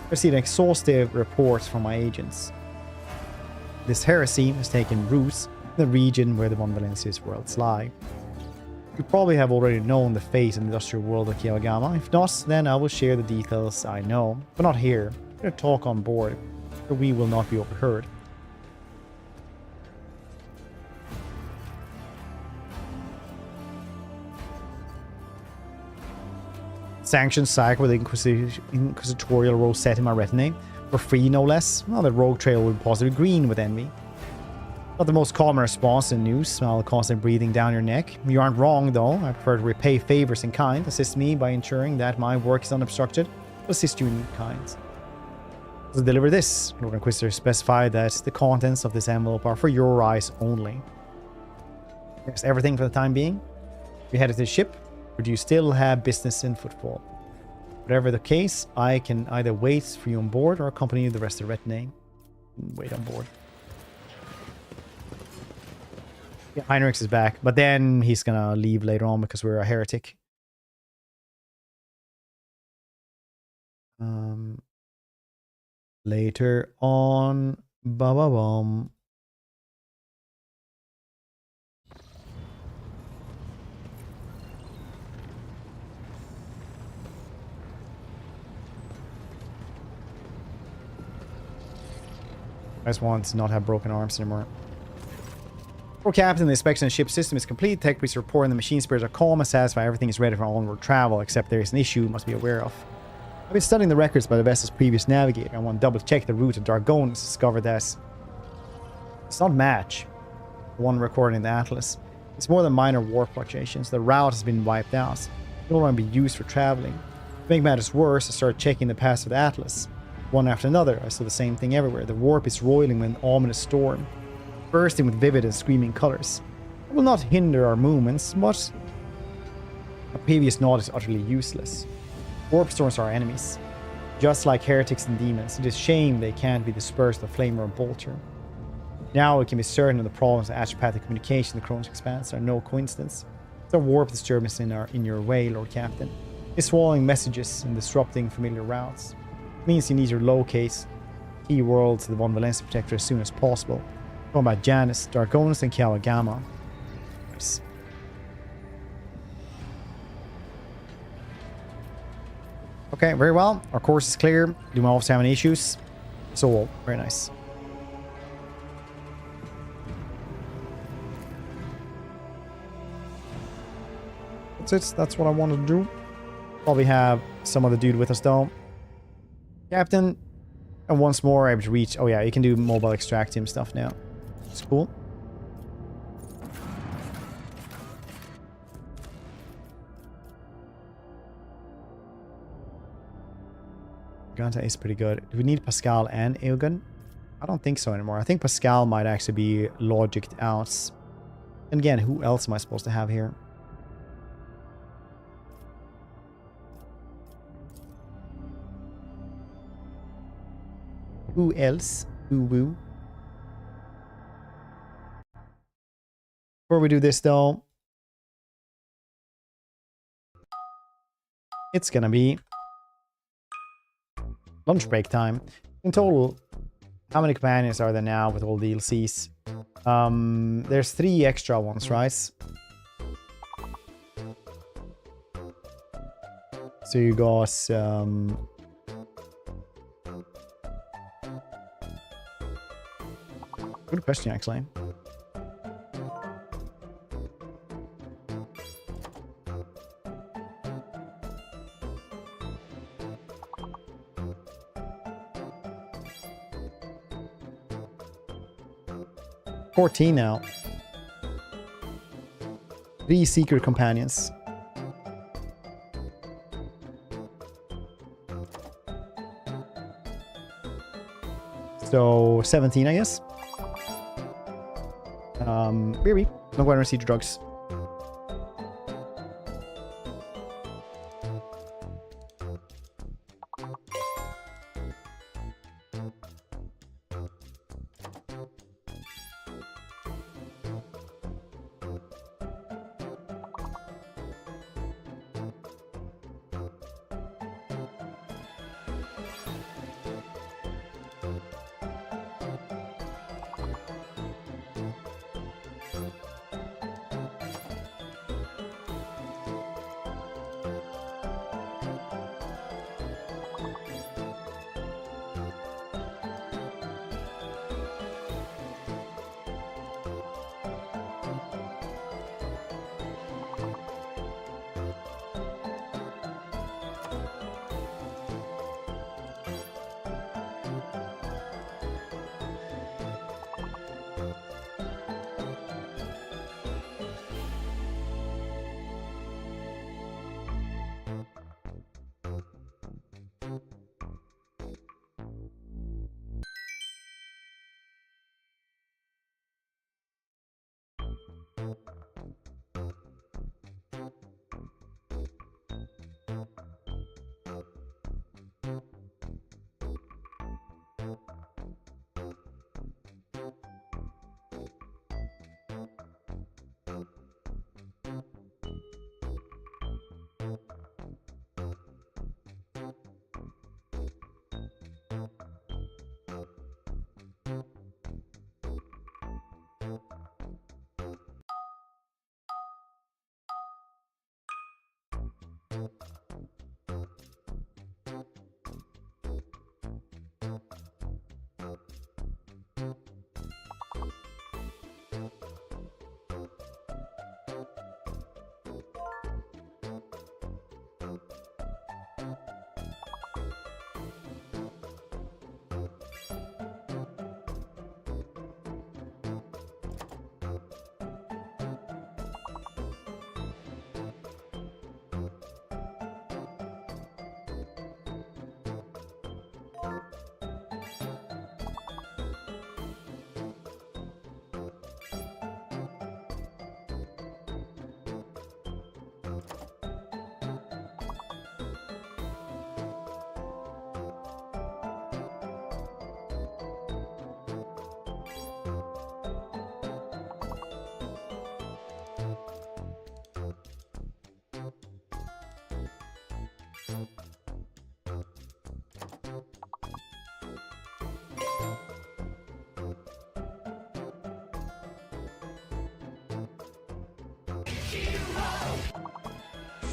I received exhaustive reports from my agents. This heresy has taken roots in the region where the Von Valencia's worlds lie. You probably have already known the fate and industrial world of Kiawagama. If not, then I will share the details I know, but not here. I'm going to talk on board, so we will not be overheard. Sanctioned psych with the inquisitorial role set in my retinue. For free, no less. Well, the rogue trail will be possibly green with envy. Not the most common response in news, smell constant breathing down your neck. You aren't wrong, though. I prefer to repay favors in kind. Assist me by ensuring that my work is unobstructed. I'll assist you in kind. To deliver this, Lord Inquisitor specified that the contents of this envelope are for your eyes only. There's everything for the time being. You headed to the ship, or do you still have business in footfall? Whatever the case, I can either wait for you on board or accompany you the rest of the retinue. Wait on board. Yeah, Heinrichs is back, but then he's gonna leave later on because we're a heretic. Later on, ba-ba-bum. I just want to not have broken arms anymore. For Captain, the inspection of the ship system is complete. Tech priest report and the machine spirits are calm and satisfied. Everything is ready for onward travel, except there is an issue you must be aware of. I've been studying the records by the vessel's previous navigator. I want to double check the route of Dargon to discover that it's not match. the one recorded in the Atlas. It's more than minor warp fluctuations. The route has been wiped out. It no longer be used for traveling. To make matters worse, I started checking the paths of the Atlas. One after another, I saw the same thing everywhere. The warp is roiling with an ominous storm, bursting with vivid and screaming colors. It will not hinder our movements, but a previous knowledge is utterly useless. Warp storms are our enemies. Just like heretics and demons, it is a shame they can't be dispersed with a flame or a bolter. Now we can be certain of the problems of astropathic communication in the Koronus Expanse are no coincidence. It's a warp disturbance in your way, Lord Captain. It's swallowing messages and disrupting familiar routes. It means you need to locate key worlds of the Von Valencia Protector as soon as possible. Talking about Janus, Dargonus, and Kawagama. Nice. Okay, very well. Our course is clear. Do my officer have any issues? So, very nice. That's it. That's what I wanted to do. Probably have some other dude with us though. Captain. And once more, able to reach. Oh yeah, you can do mobile extract him stuff now. It's cool. Ganta is pretty good. Do we need Pascal and Eugen? I don't think so anymore. I think Pascal might actually be logicked out. And again, who else am I supposed to have here? Who else? Woo. Before we do this though, it's gonna be lunch break time. In total, how many companions are there now with all DLCs? There's 3 extra ones, right? So you got good question, actually. $14 now. 3 secret companions. So 17, I guess. Maybe. I'm going to receive drugs.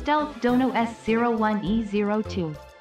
Stealth Dono S01E02.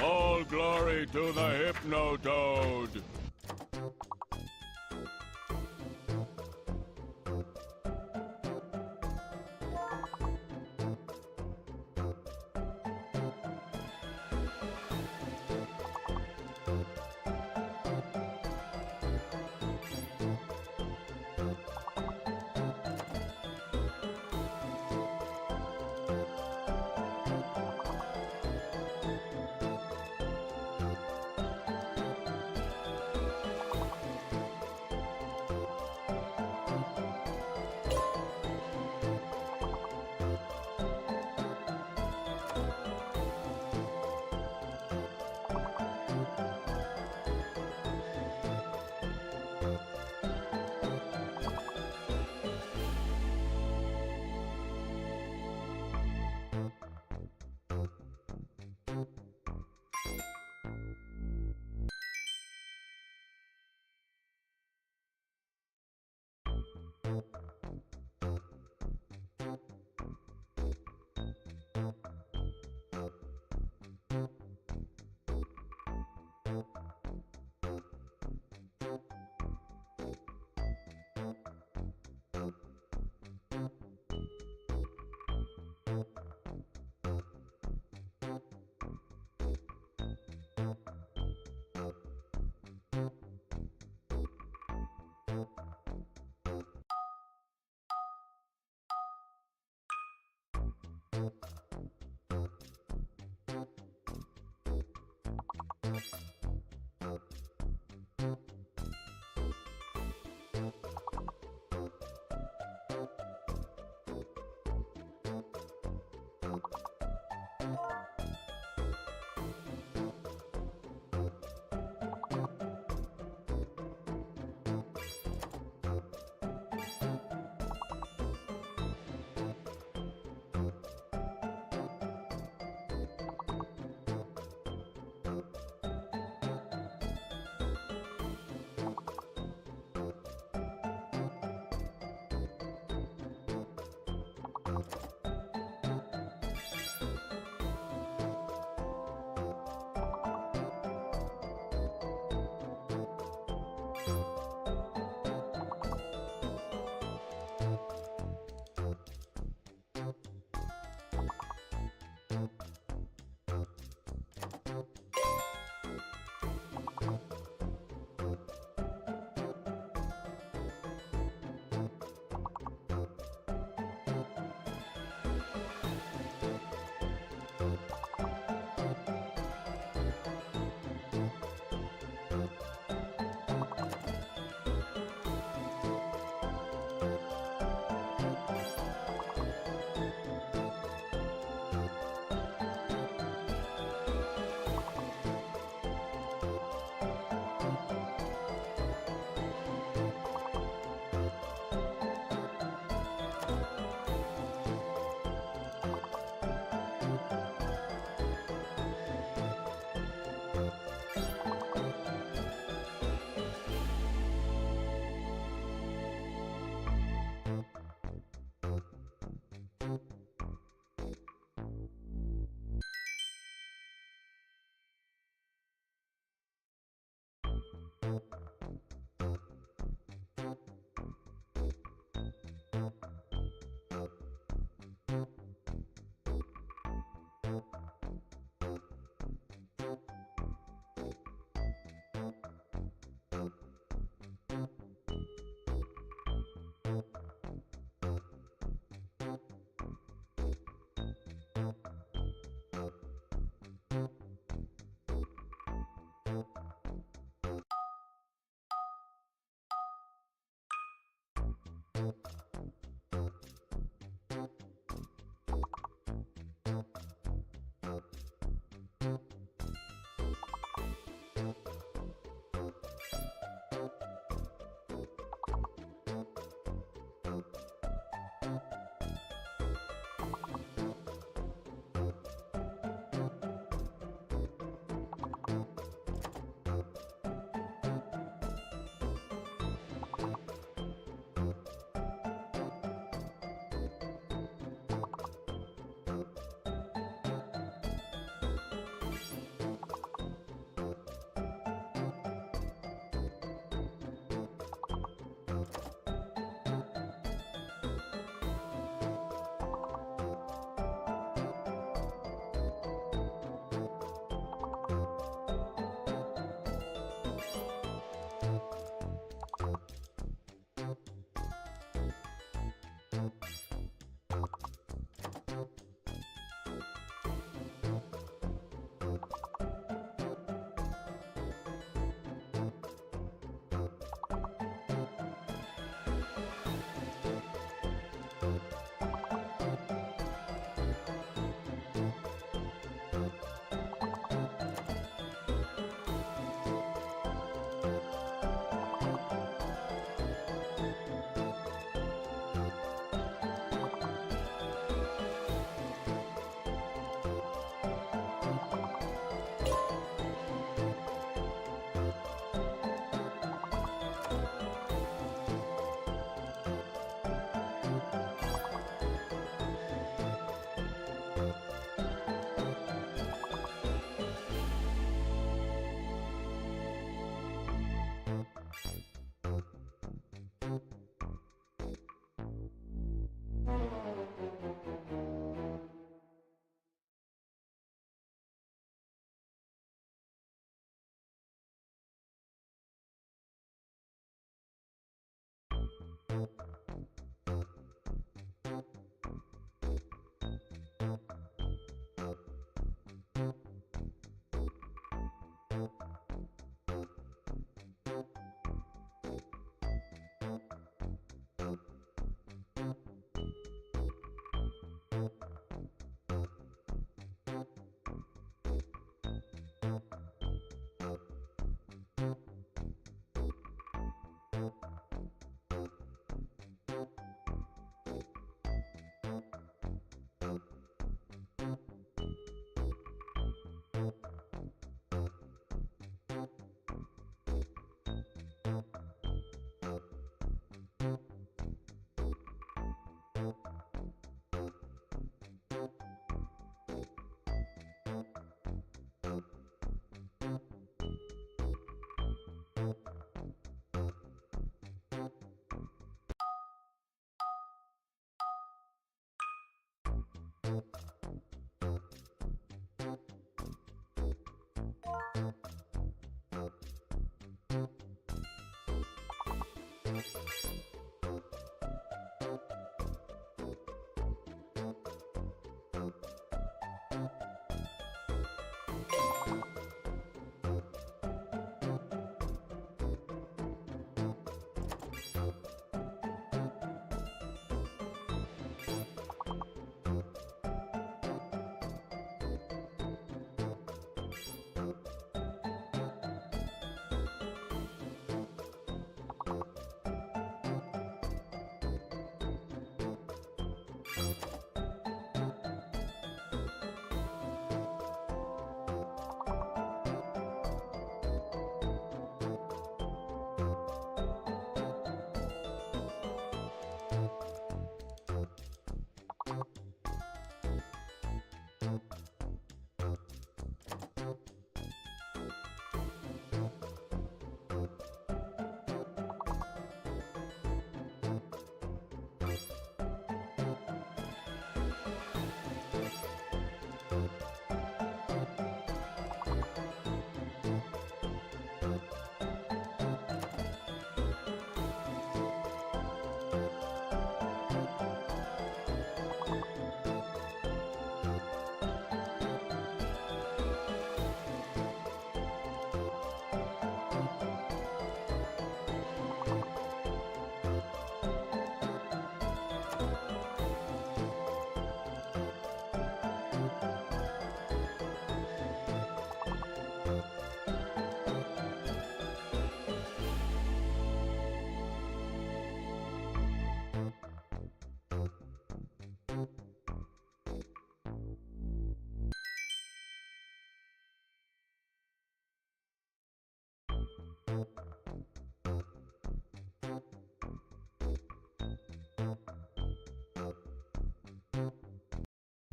All glory to the Hypnotoad!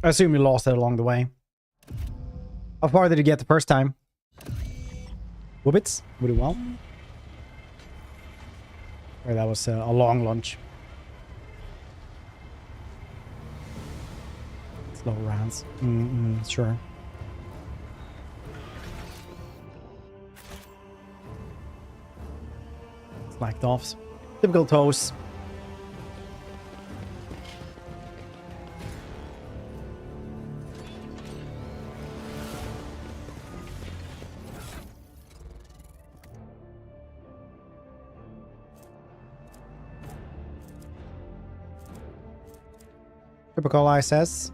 I assume you lost it along the way. How far did you get the first time? Whoopits? Would it well? Or that was a long lunch. Slow rounds. Sure. Slacked offs. Typical toes. Typical ISS.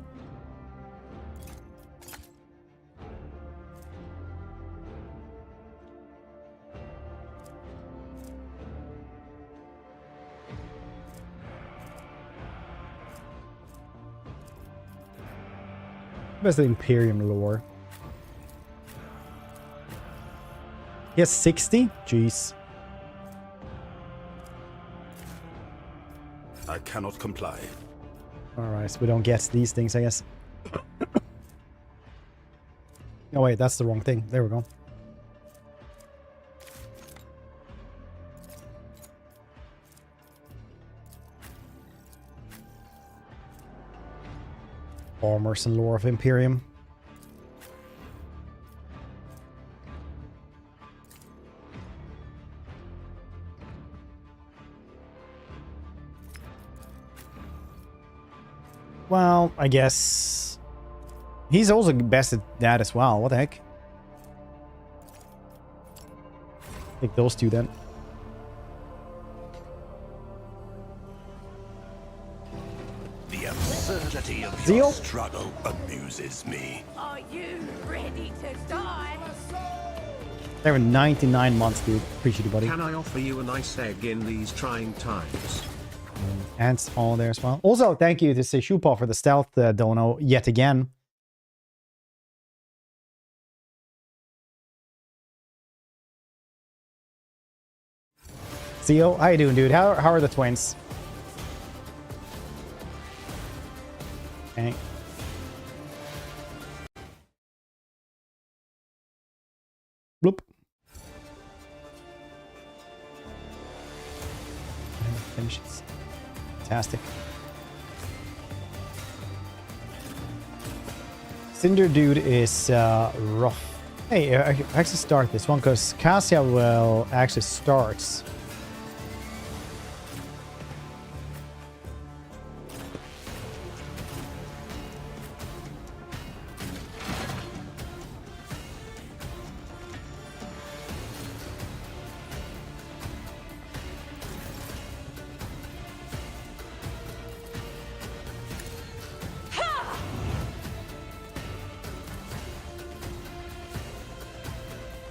Where's the Imperium lore? He has 60? Jeez. I cannot comply. Alright, so we don't get these things, I guess. Oh wait, that's the wrong thing. There we go. Armors and lore of Imperium. Well, I guess he's also best at that as well. What the heck? Take those two then. The absurdity of Zio? your struggle amuses me. Are you ready to die? They were 99 months, dude. Appreciate you, buddy. Can I offer you a nice egg in these trying times? Ants all there as well. Also, thank you to Shupa for the stealth dono yet again. Zio, how you doing, dude? How are the twins? Okay. Bloop. Finishes. Fantastic. Cinder dude is rough. Hey, I can actually start this one because Cassia will actually starts.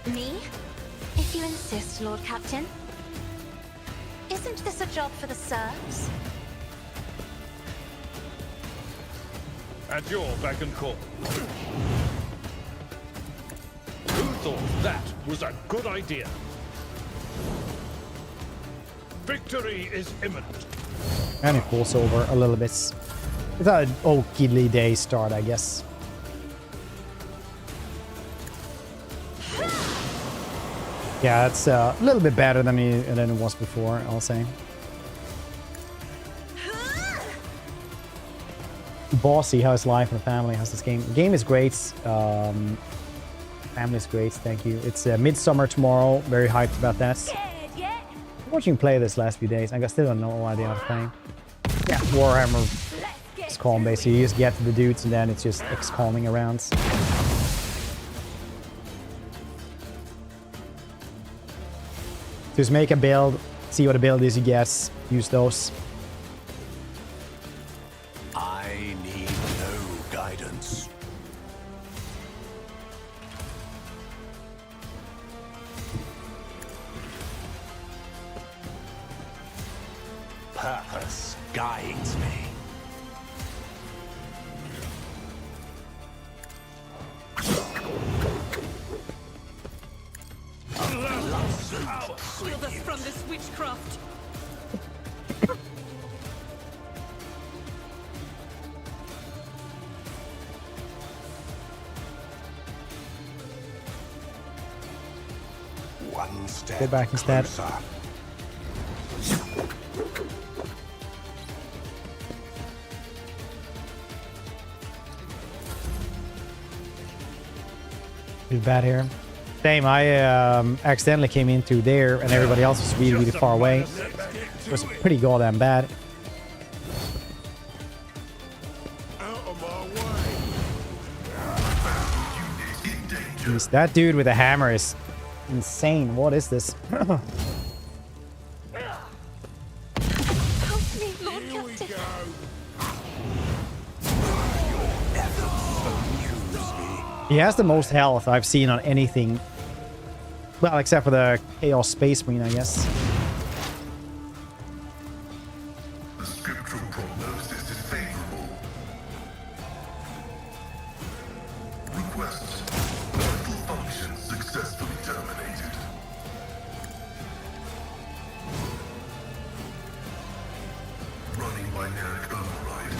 Me? If you insist, Lord Captain. Isn't this a job for the serfs? At your beck and call. Who thought that was a good idea? Victory is imminent. And it pulls over a little bit. It's an oakidly day start, I guess. Yeah, it's a little bit better than it was before, I'll say. Bossy, how's life and family? How's this game? The game is great. Family is great, thank you. It's Midsummer tomorrow. Very hyped about that. I'm watching you play this last few days. I still don't know why they are playing. Yeah, Warhammer XCOM basically. You just get to the dudes and then it's just XCOMing around. Just make a build, see what abilities you get, use those. I need no guidance. Purpose guides me. Shield us from this witchcraft. Go back instead. Pretty bad here. Same, I accidentally came into there and everybody else was really, really far away. It was pretty goddamn bad. Jeez, that dude with the hammer is insane. What is this? Help me, Lord Captain. He has the most health I've seen on anything. Well, except for the Chaos Space Marine, I guess. The scriptural prognosis is favorable. Request. Vital function successfully terminated. Running binaric override.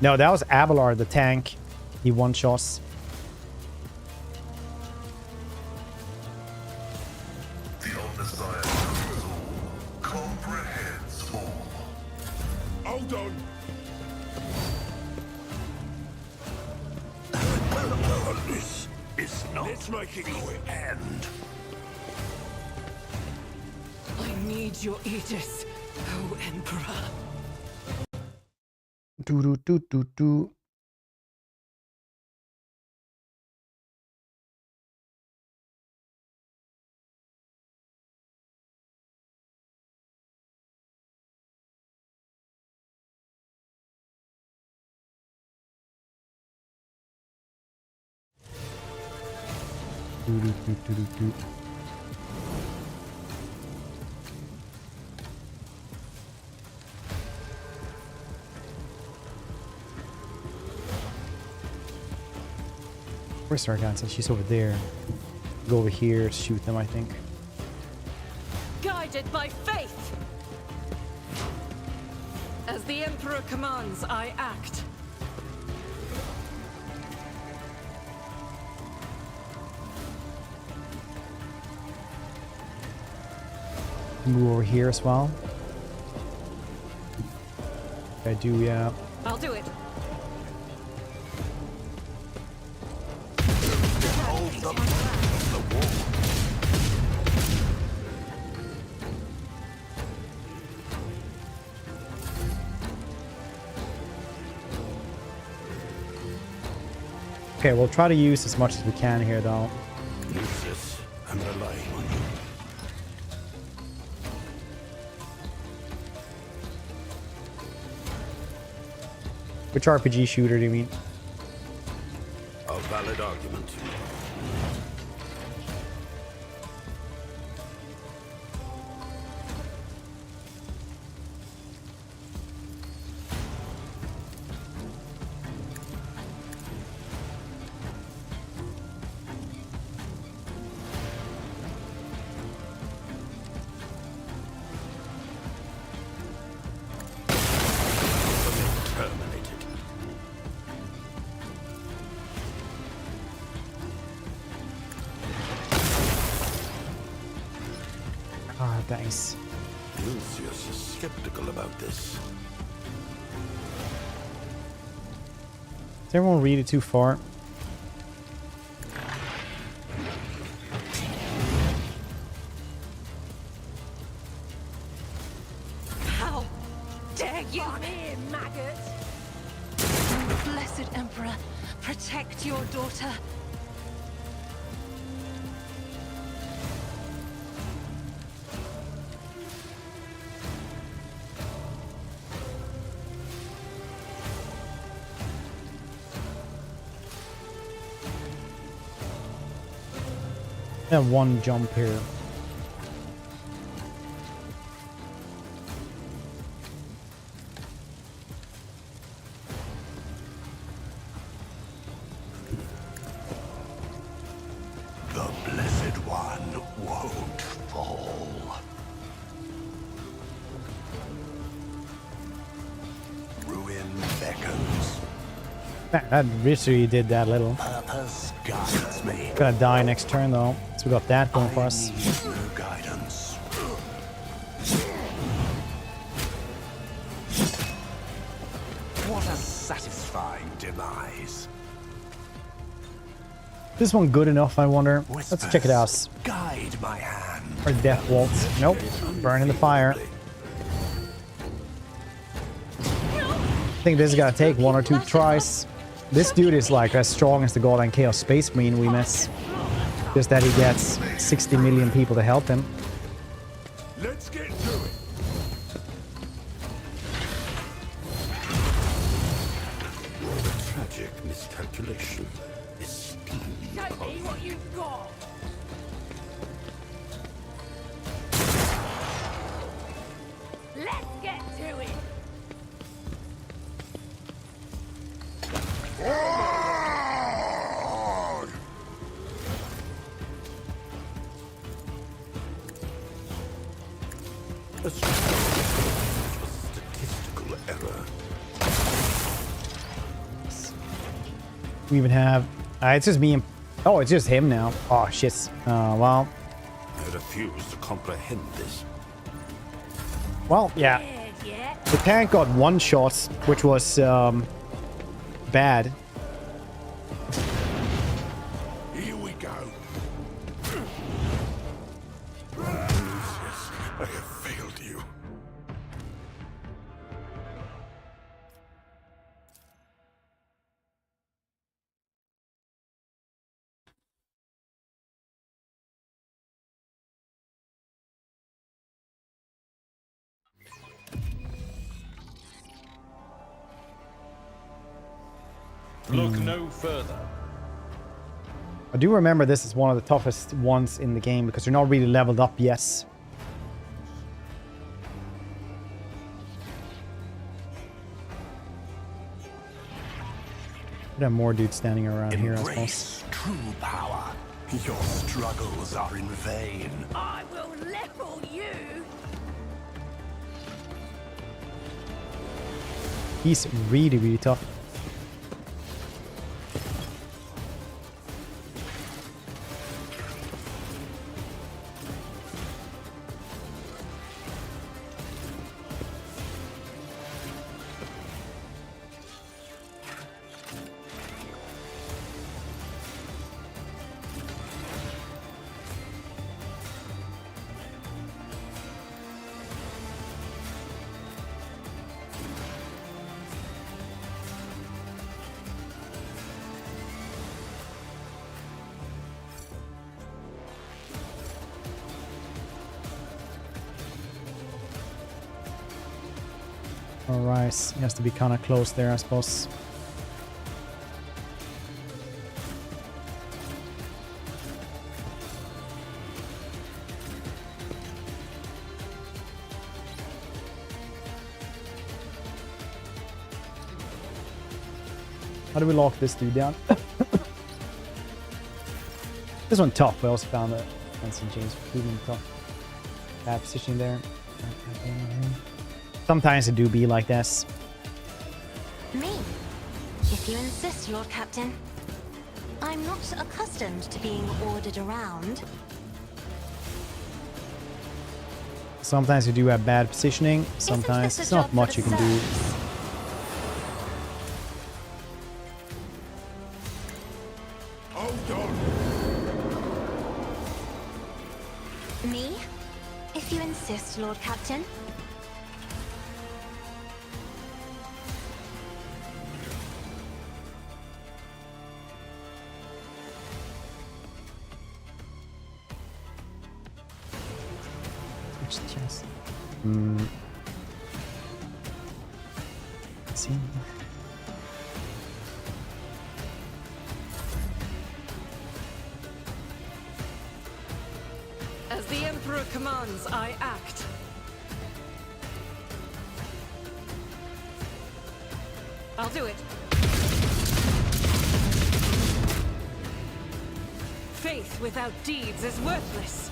No, that was Abelard, the tank. He one-shots. The Omnissiah knows all, comprehends all. Hold on. This is not. Let's make it quick. End. I need your aegis, O Emperor. Do do do do do. Do do do do do do. Where's Sarganta? She's over there. Go over here, shoot them, I think. Guided by faith! As the Emperor commands, I act. Move over here as well. I do, yeah. I'll do it. Okay, we'll try to use as much as we can here, though. Lucius, I'm relying on you. Which RPG shooter do you mean? A valid argument. Ah, thanks. Lucius is skeptical about this. Is everyone read it too far? How dare you? Come here, maggot! Blessed Emperor, protect your daughter. I have one jump here. The Blessed One won't fall. Ruin beckons. That literally did that little. Purpose guides me. Gonna die next turn though. So we got that going for us. No guidance. What a satisfying demise. This one good enough, I wonder. Let's check it out. Guide my hand. Or death waltz. Nope. Burn in the fire. I think this is gonna take 1 or 2 tries. This dude is like as strong as the God and Chaos Space Marine we miss. Just that he gets 60 million people to help him. Let's get to it. A tragic miscalculation. Show me what you've got. Let's get to it. A statistical error. We even have... it's just me and... Oh, it's just him now. Oh, shit. Well... I refuse to comprehend this. Well, yeah. The tank got 1 shot, which was bad. Here we go. Yes, I have failed you. Look no further. I do remember this is one of the toughest ones in the game because you're not really leveled up yet. There are more dudes standing around here, I suppose. Embrace true power. Your struggles are in vain. I will level you. He's really, really tough. Alright, he has to be kind of close there, I suppose. How do we lock this dude down? This one tough. I also found that St. James proving tough. Bad positioning there. Sometimes it do be like this. Me? If you insist, Lord Captain. I'm not accustomed to being ordered around. Sometimes you do have bad positioning. Sometimes it's not much you can do. Hold on. Me? If you insist, Lord Captain. Chest. See. As the Emperor commands, I act. I'll do it. Faith without deeds is worthless.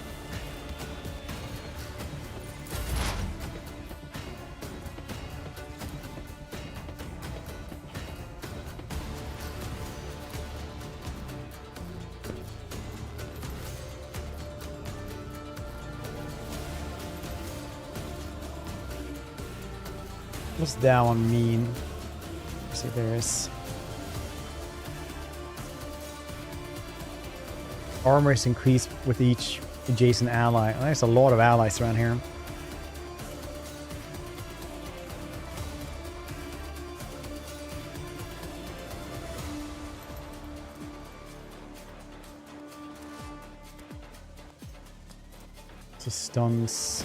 does that one mean? Let's see, there's armor is increased with each adjacent ally. Oh, there's a lot of allies around here. So stuns.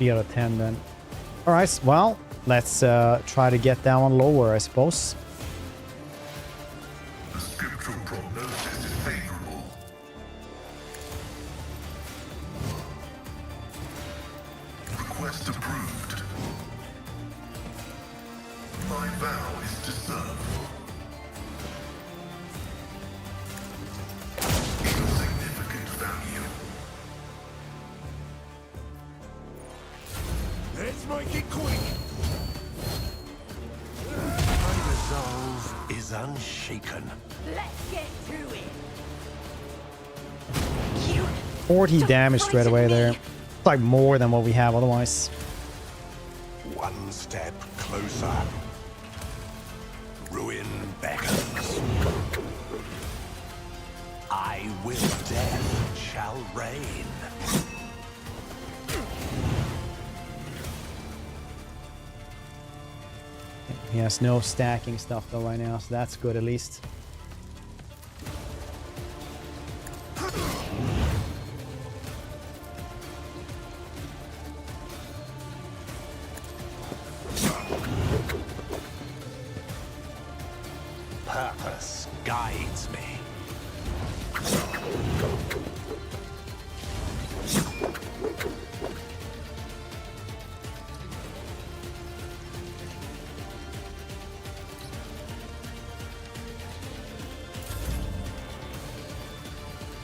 Out of 10 then. All right, well, let's try to get that one lower, I suppose. The scriptural prognosis is favorable. Request approved. My vow is to serve. Insignificant value. Let's make it quick. My resolve is unshaken. Let's get to it. 40 damage straight away there. It's like more than what we have otherwise. One step closer. Ruin beckons. I will death shall reign. He has no stacking stuff though right now, so that's good at least. Purpose guides me.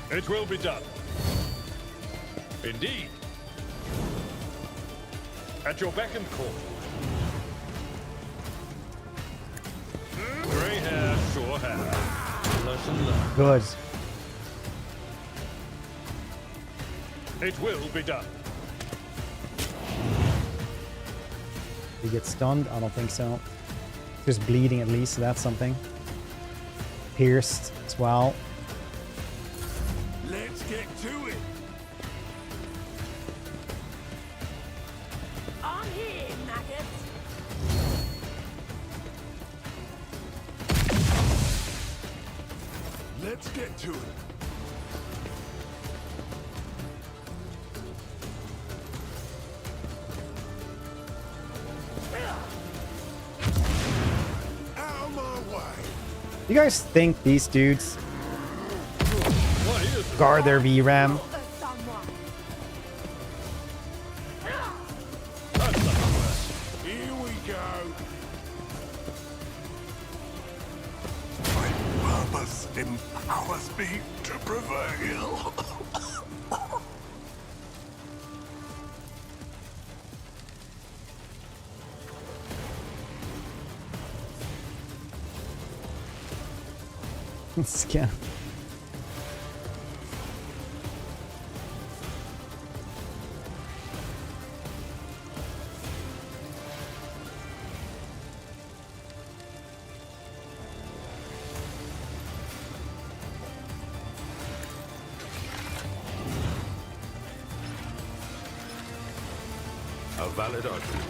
It will be done. Indeed. At your beck and call. Grey hair, sure hair. Lesson learned. Good. It will be done. He gets stunned? I don't think so. Just bleeding at least, so that's something. Pierced as well. Let's get to it. I'm here, maggots. Let's get to it. Out of my way. You guys think these dudes guard their VRAM? Here we go. My purpose empowers me to prevail. Scan. A valid argument.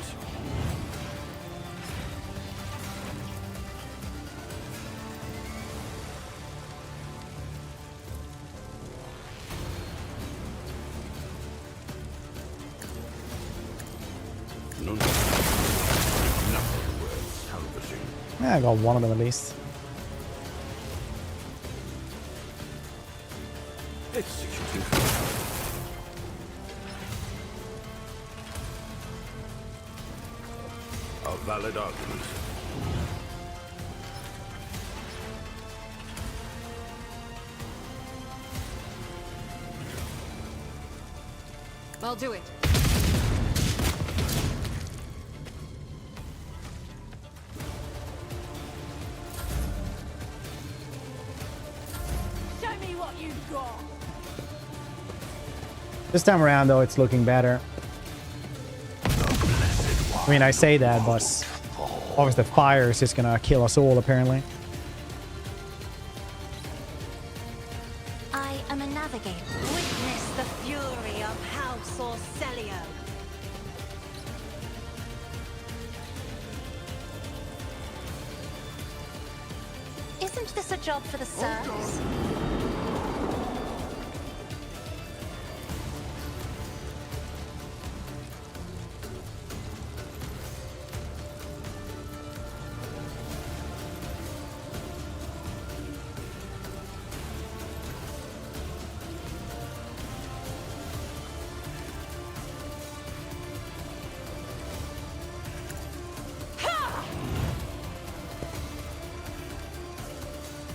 No, no. Nothing worth salvaging. Yeah, I got one of them at least. Executing. A valid argument. I'll do it. Show me what you've got. This time around, though, it's looking better. I mean, I say that, but obviously the fire is just gonna kill us all, apparently. I am a navigator. Witness the fury of House Orcelio. Isn't this a job for the serfs?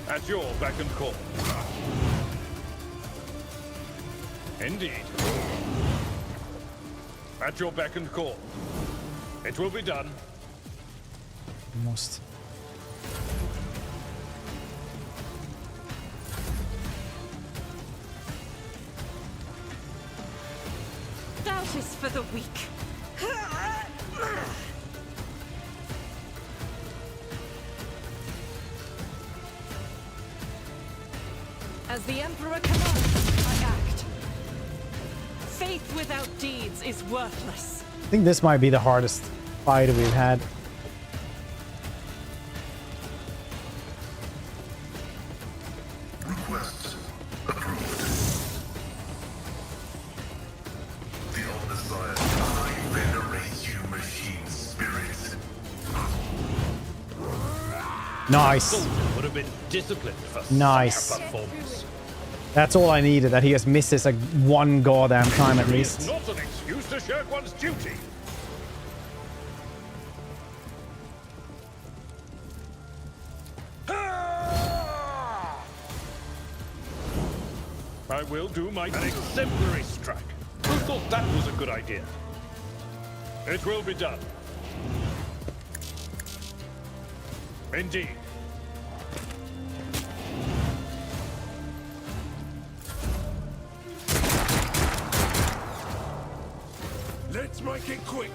At your beck and call. Indeed. At your beck and call. It will be done. Almost. Doubt is for the weak. As the Emperor commands, I act. Faith without deeds is worthless. I think this might be the hardest fight we've had. Request approved. The Omnissiah, I venerate you, machine spirit. Nice. Soldier would have been disciplined for Nice. such a performance. That's all I needed, that he just misses like one goddamn time at least. It's not an excuse to shirk one's duty. I will do my an exemplary strike. Who thought that was a good idea? It will be done. Indeed. Let's make it quick.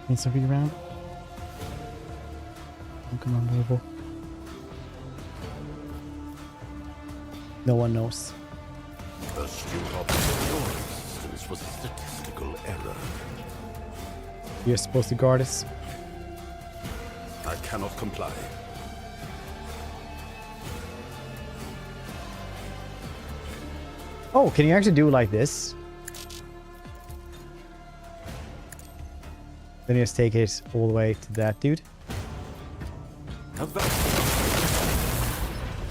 Needs to be around. Oh, come on, Louisville. No one knows. Astute observatory systems was a statistical error. You're supposed to guard us. I cannot comply. Oh, can you actually do like this? Then you just take it all the way to that dude.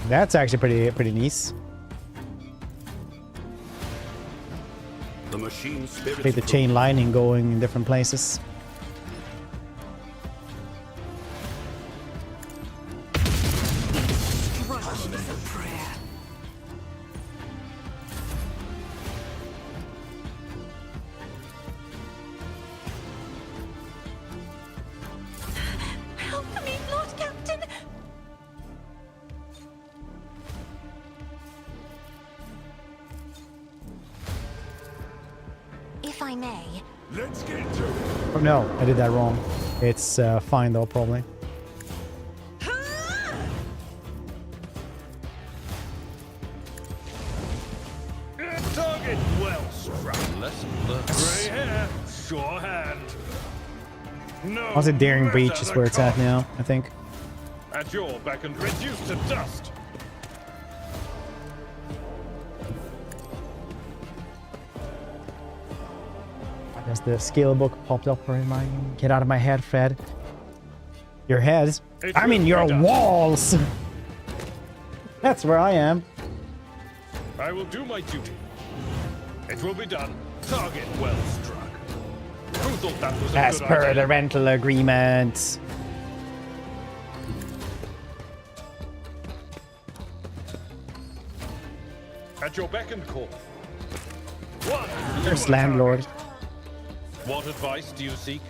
That's actually pretty nice. The machine spirit. Take the chain lightning going in different places. Trust is a prayer. Help me, Lord Captain! If I may. Let's get to it. Oh no, I did that wrong. It's fine though, probably. Target well struck. Lesson learned. Grey hair, sure hand. No. Also, daring breach is matter where it's at the now, I think. cost. At your beck and reduced to dust. As the skill book popped up for my get out of my head, Fred. Your head? I mean your walls. That's where I am. I will do my duty. It will be done. Target well struck. Who thought that was a As good per idea? the rental agreement. At your beck and call. One. First landlord. What advice do you seek?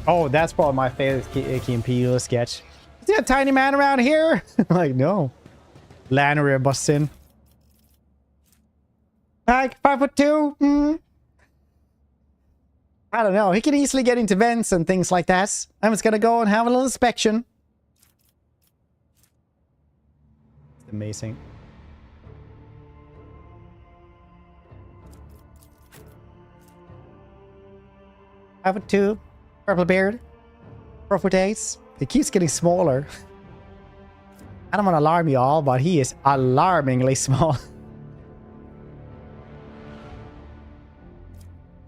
Oh, that's probably my favorite Key and Peele sketch. Is there a tiny man around here? Like, no. Lannery busts in. Like, 5'2". I don't know. He can easily get into vents and things like that. I'm just gonna go and have a little inspection. It's amazing. Have it too. Purple beard. Purple days. He keeps getting smaller. I don't want to alarm you all, but he is alarmingly small. I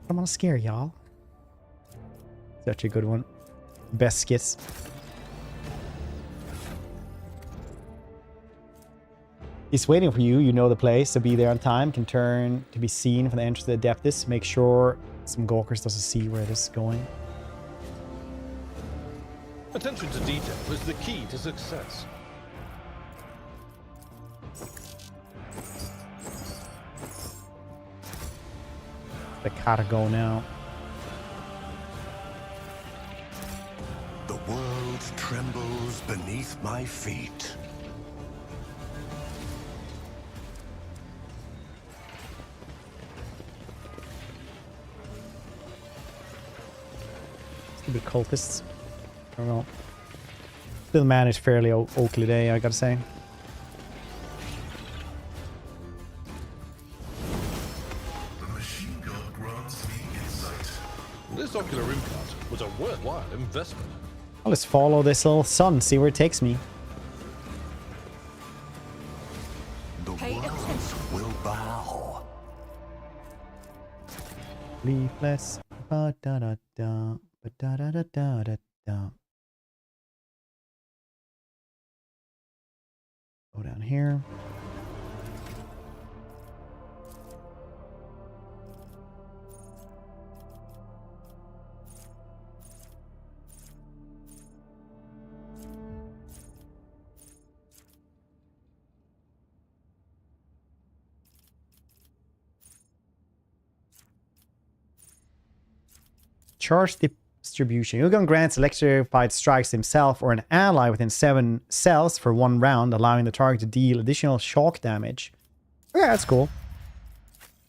don't want to scare y'all. Such a good one. Best skits. He's waiting for you. You know the place, so be there on time. Can turn to be seen from the entrance of the Adeptus. Make sure some Gawkers doesn't see where this is going. Attention to detail is the key to success. The cargo now. The world trembles beneath my feet. Stupid cultists. I don't know. Still managed fairly okay today, I gotta say. The machine gun grants me insight. This ocular implant was a worthwhile investment. I'll just follow this little sun, see where it takes me. The world will bow. Leafless. Ba da da da. Ba da da da da da da. Go down here. Charge distribution. Yugon grants electrified strikes himself or an ally within 7 cells for 1 round, allowing the target to deal additional shock damage. Yeah, that's cool.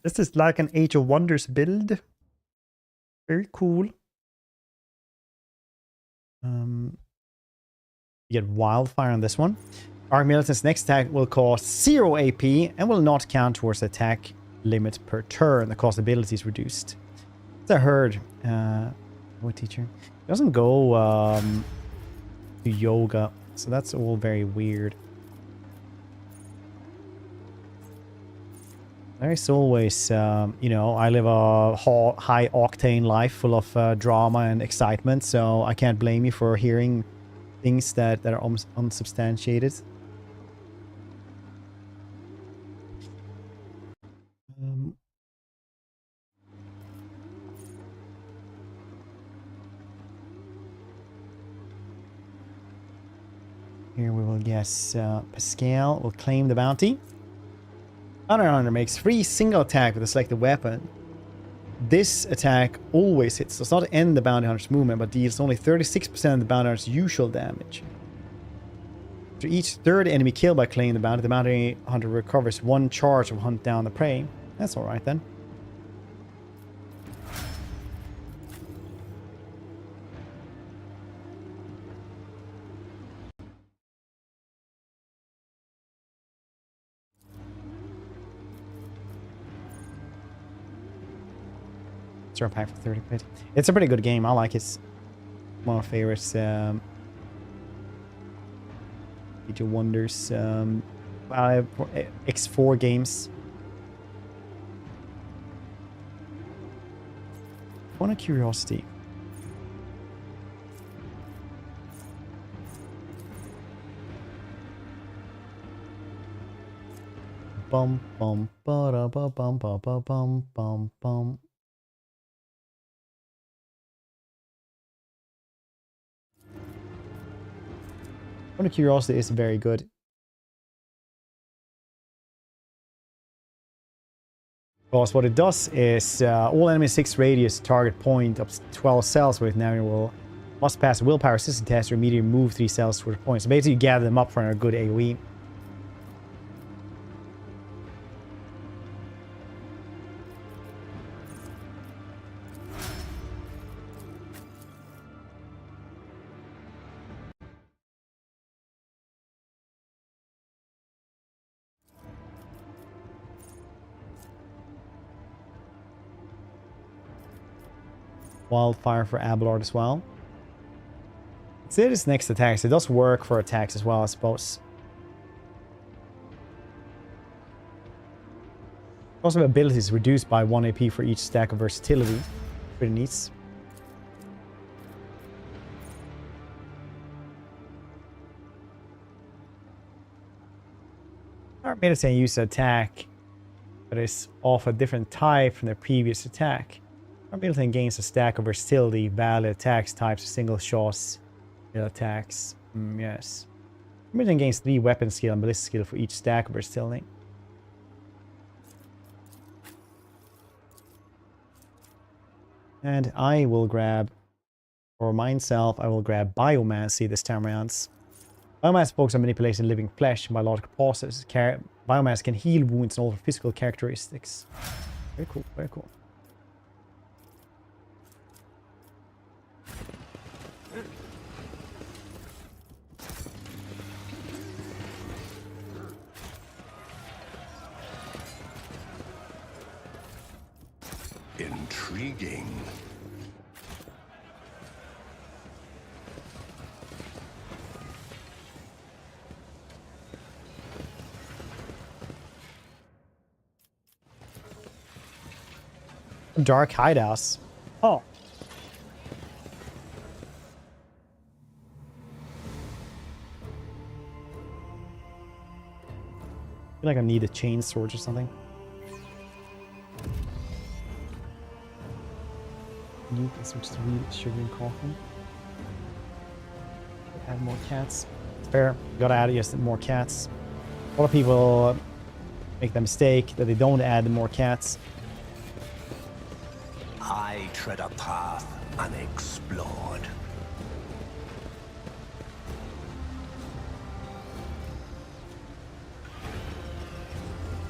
This is like an Age of Wonders build. Very cool. You get Wildfire on this one. Arc Militant's next attack will cost 0 AP and will not count towards the attack limit per turn. The cost ability is reduced. It's a herd. What teacher? It doesn't go to yoga, so that's all very weird. There's always, you know, I live a high octane life full of drama and excitement, so I can't blame you for hearing things that are unsubstantiated. Here we will guess Pascal will claim the bounty. Hunter makes free single attack with a selected weapon. This attack always hits, does not end the bounty hunter's movement, but deals only 36% of the bounty hunter's usual damage. After each third enemy killed by claiming the bounty hunter recovers 1 charge of hunt down the prey. That's alright then. Pack for 30 quid. It's a pretty good game. I like it. It's one of my favorites. Age of Wonders. X4 games. Point of curiosity. Bum bum ba da ba bum ba ba bum bum bum. Point of Curiosity is very good. Because what it does is all enemy 6 radius target point up to 12 cells with now you will must pass a willpower system test or immediately move 3 cells towards the point. So basically you gather them up for a good AoE. Wildfire for Abelard as well. Let's say this next attacks. It does work for attacks as well, I suppose. Also, abilities reduced by 1 AP for each stack of versatility. Pretty neat. Our medicine use an attack that is of a different type from their previous attack. Our militant gains a stack of versatility, valid attacks, types of single shots, attacks. Yes. Militant gains 3 weapon skill and ballistic skill for each stack of versatility. And I will grab, for myself, I will grab biomancy this time around. Biomass focuses on manipulating living flesh and biological processes. Biomass can heal wounds and alter physical characteristics. Very cool, very cool. Intriguing. Dark hideouts. Oh. I feel like I need a chain sword or something. Nuke and switch to read sugar and coffee. Add more cats. It's fair. Gotta add yes, more cats. A lot of people make the mistake that they don't add more cats. I tread a path unexplored.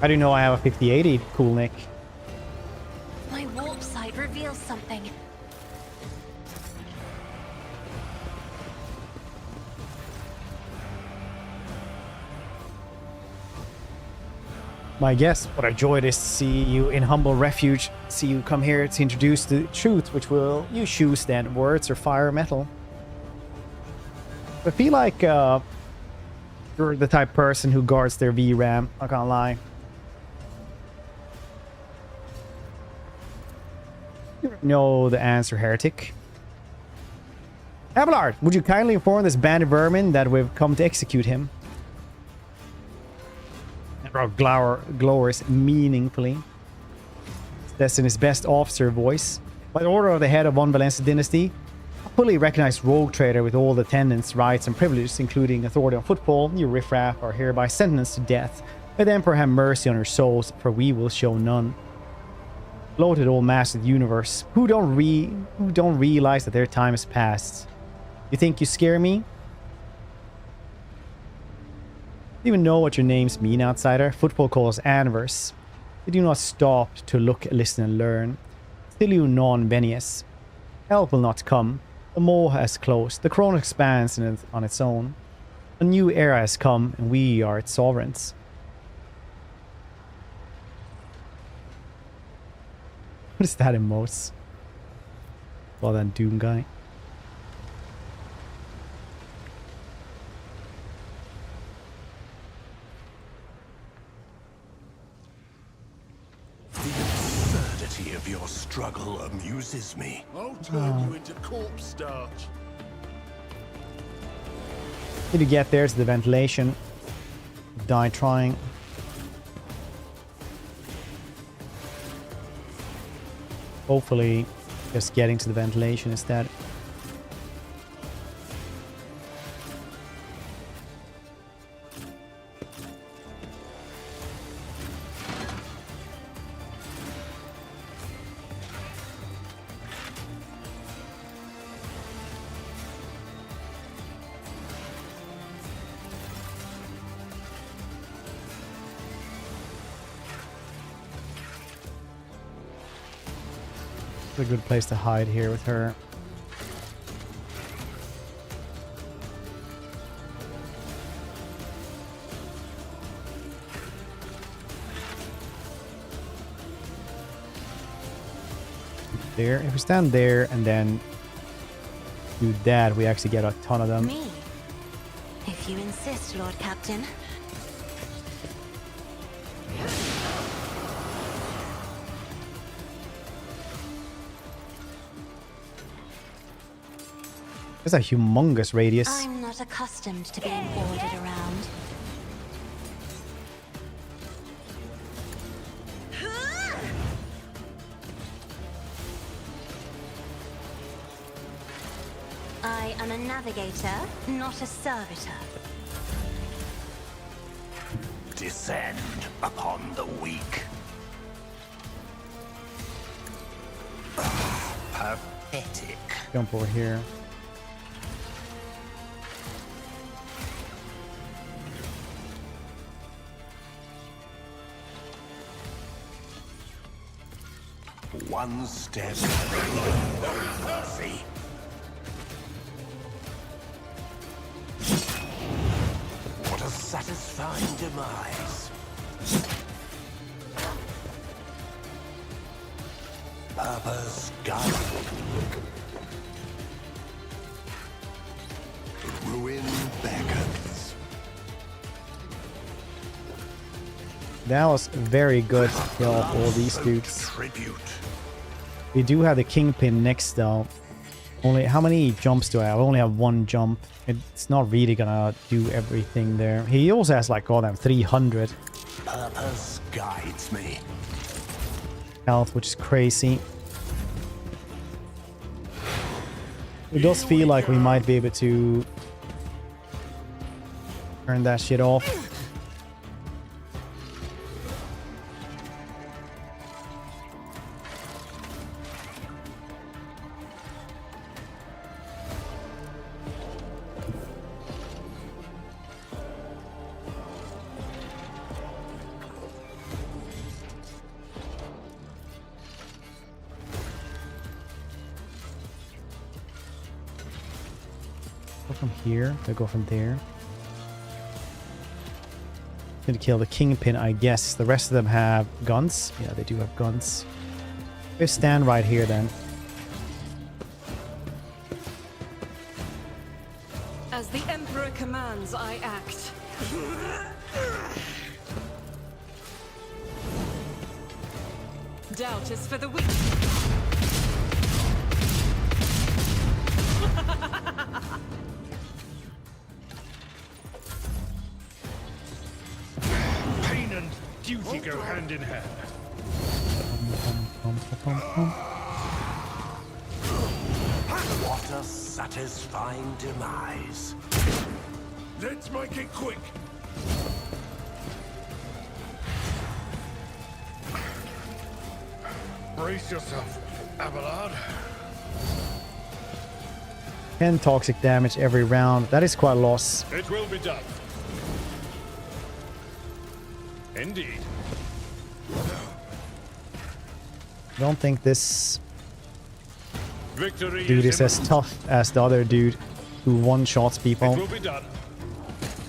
How do you know I have a 5080? Cool, Nick. My warp site reveals something. My guess, what a joy it is to see you in humble refuge. See you come here to introduce the truth, which will you choose then, words or fire or metal. I feel like you're the type of person who guards their VRAM, not gonna lie. You know the answer, heretic. Abelard, would you kindly inform this band of vermin that we've come to execute him? Glowers meaningfully. Destiny's best officer voice. By the order of the head of Von Valencia dynasty, a fully recognized rogue trader with all the tenants, rights, and privileges, including authority on football, you riffraff are hereby sentenced to death. May the Emperor have mercy on your souls, for we will show none. Bloated old master of the universe, who don't realize that their time has passed. You think you scare me? Do you even know what your names mean, outsider? Football calls Anvers. Did you not stop to look, listen, and learn? Still you non-Venius. Help will not come. The Maw has closed. The Koronus Expanse on its own. A new era has come, and we are its sovereigns. What is that emotes? Well, that Doom guy. Of your struggle amuses me. I'll turn you into corpse starch. Did you get there to the ventilation? Die trying. Hopefully, just getting to the ventilation instead. It's a good place to hide here with her. There. If we stand there and then do that, we actually get a ton of them. Me? If you insist, Lord Captain. There's a humongous radius. I'm not accustomed to being ordered around. I am a navigator, not a servitor. Descend upon the weak. Pathetic. Jump over here. One step. Mercy. What a satisfying demise. Purpose guide. Ruin beckons. That was very good to kill off all these dudes. Tribute. We do have the kingpin next though. Only how many jumps do I have? I only have one jump. It's not really gonna do everything there. He also has like all them 300 Purpose guides me. health, which is crazy. It does feel like we might be able to turn that shit off. From here, they go from there. Need to kill the kingpin, I guess. The rest of them have guns. Yeah, they do have guns. They stand right here then. As the Emperor commands, I act. Doubt is for the weak. Pain and duty go hand in hand. What a satisfying demise. Let's make it quick. Brace yourself, Abelard. 10 toxic damage every round. That is quite a loss. It will be done. Indeed. I don't think this Victory dude is as imminent. tough as the other dude who one-shots It people. will be done.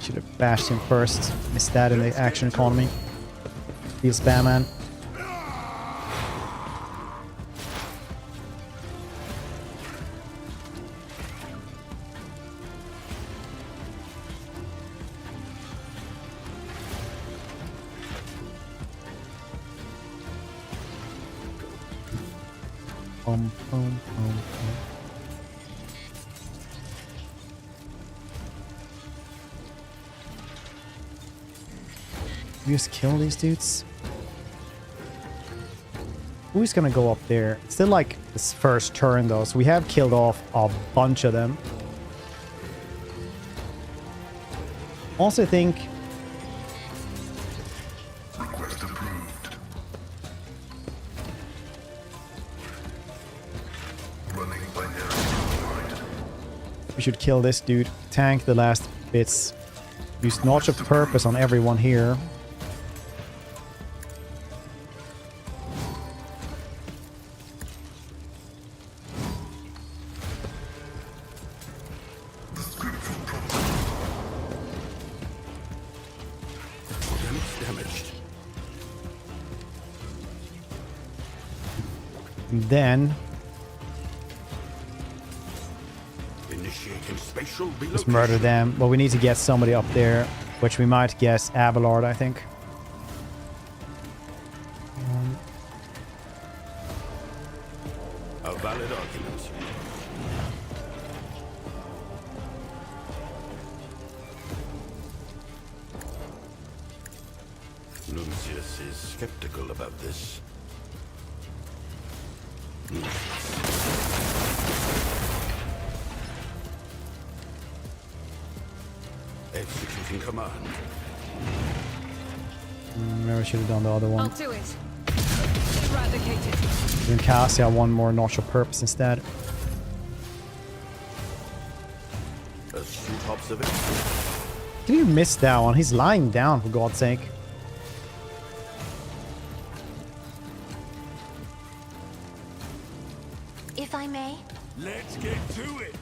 Should have bashed him first. Missed that in the action economy. Feels bad, man. Boom, boom, boom, boom. We just kill these dudes. Who's gonna go up there? It's still like this first turn though, so we have killed off a bunch of them. Also think Request approved. Running binary right. we should kill this dude. Tank the last bits. Use Notch of Purpose on everyone here. And then Initiating spatial relocation. just murder them. Well, we need to get somebody up there, which we might guess Abelard, I think. A valid argument. Lucius is skeptical about this. Executing command. Maybe I should have done the other I'll one. do it. Eradicate it. Then Cassia one more notch of purpose instead. Astute observation. Did you miss that one? He's lying down, for God's sake. If I may, Let's get to it.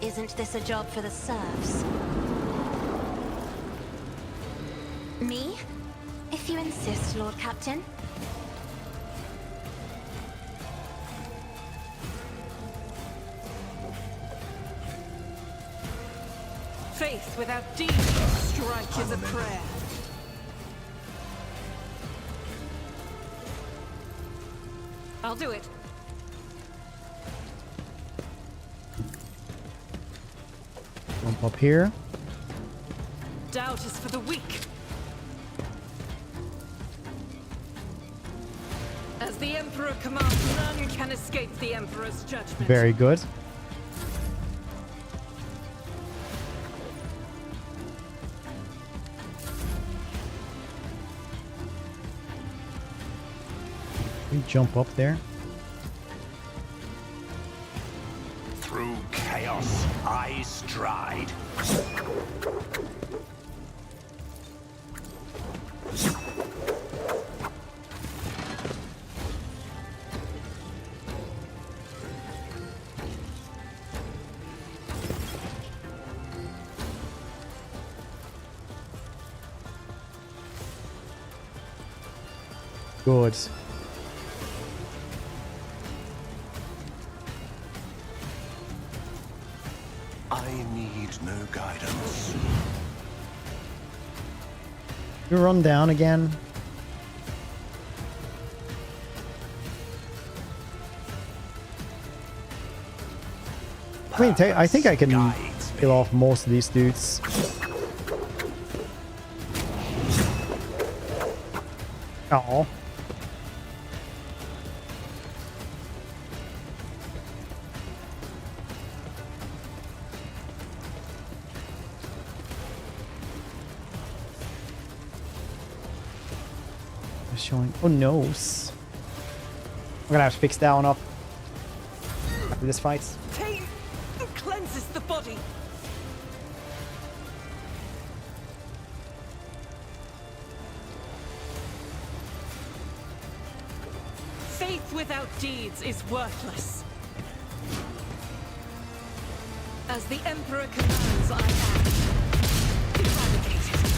isn't this a job for the serfs? Me? If you insist, Lord Captain. Faith without deed, strike is a prayer. I'll do it. Jump up here. Doubt is for the weak. As the Emperor commands, none can escape the Emperor's judgment. Very good. We jump up there. Through chaos, I stride. Good. I need no guidance. You run down again. I mean, I think I can kill off most of these dudes. Oh. Showing. Oh no. I'm gonna have to fix that one up after this fight. Pain cleanses the body. Faith without deeds is worthless. As the Emperor commands, I act. Eradicate it.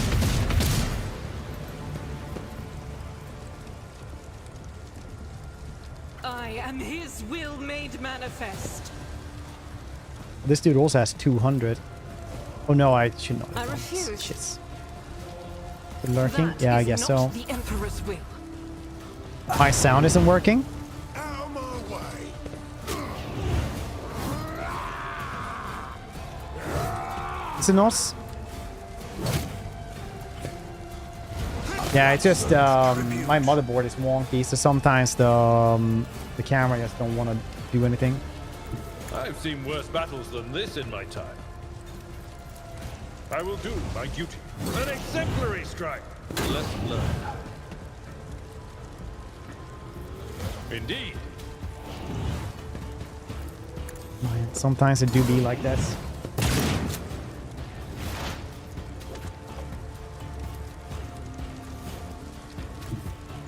I am his will made manifest. This dude also has 200. Oh no, I should not. I refuse. Shit. Lurking? That Yeah, I is guess not so. the Emperor's will. My sound isn't working. Out of my way. Xenos? Yeah, it's just my motherboard is wonky, so sometimes the camera just don't want to do anything. I've seen worse battles than this in my time. I will do my duty. An exemplary strike. Lesson learned. Indeed. Sometimes it do be like that.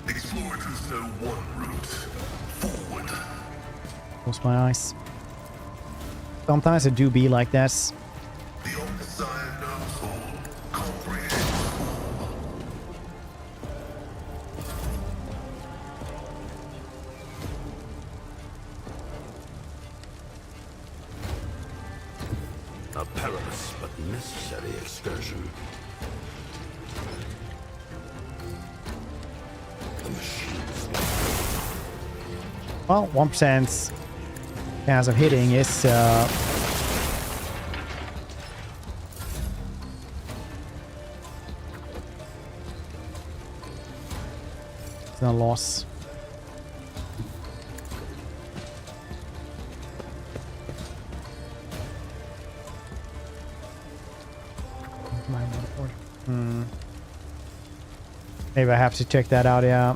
Explorers know one route. Forward. Close my eyes. Sometimes it do be like that. The Omnissiah knows all. Comprehend. Unnecessary excursion. The machines. Well, 1% chance of hitting is it's no loss. Maybe I have to check that out, yeah.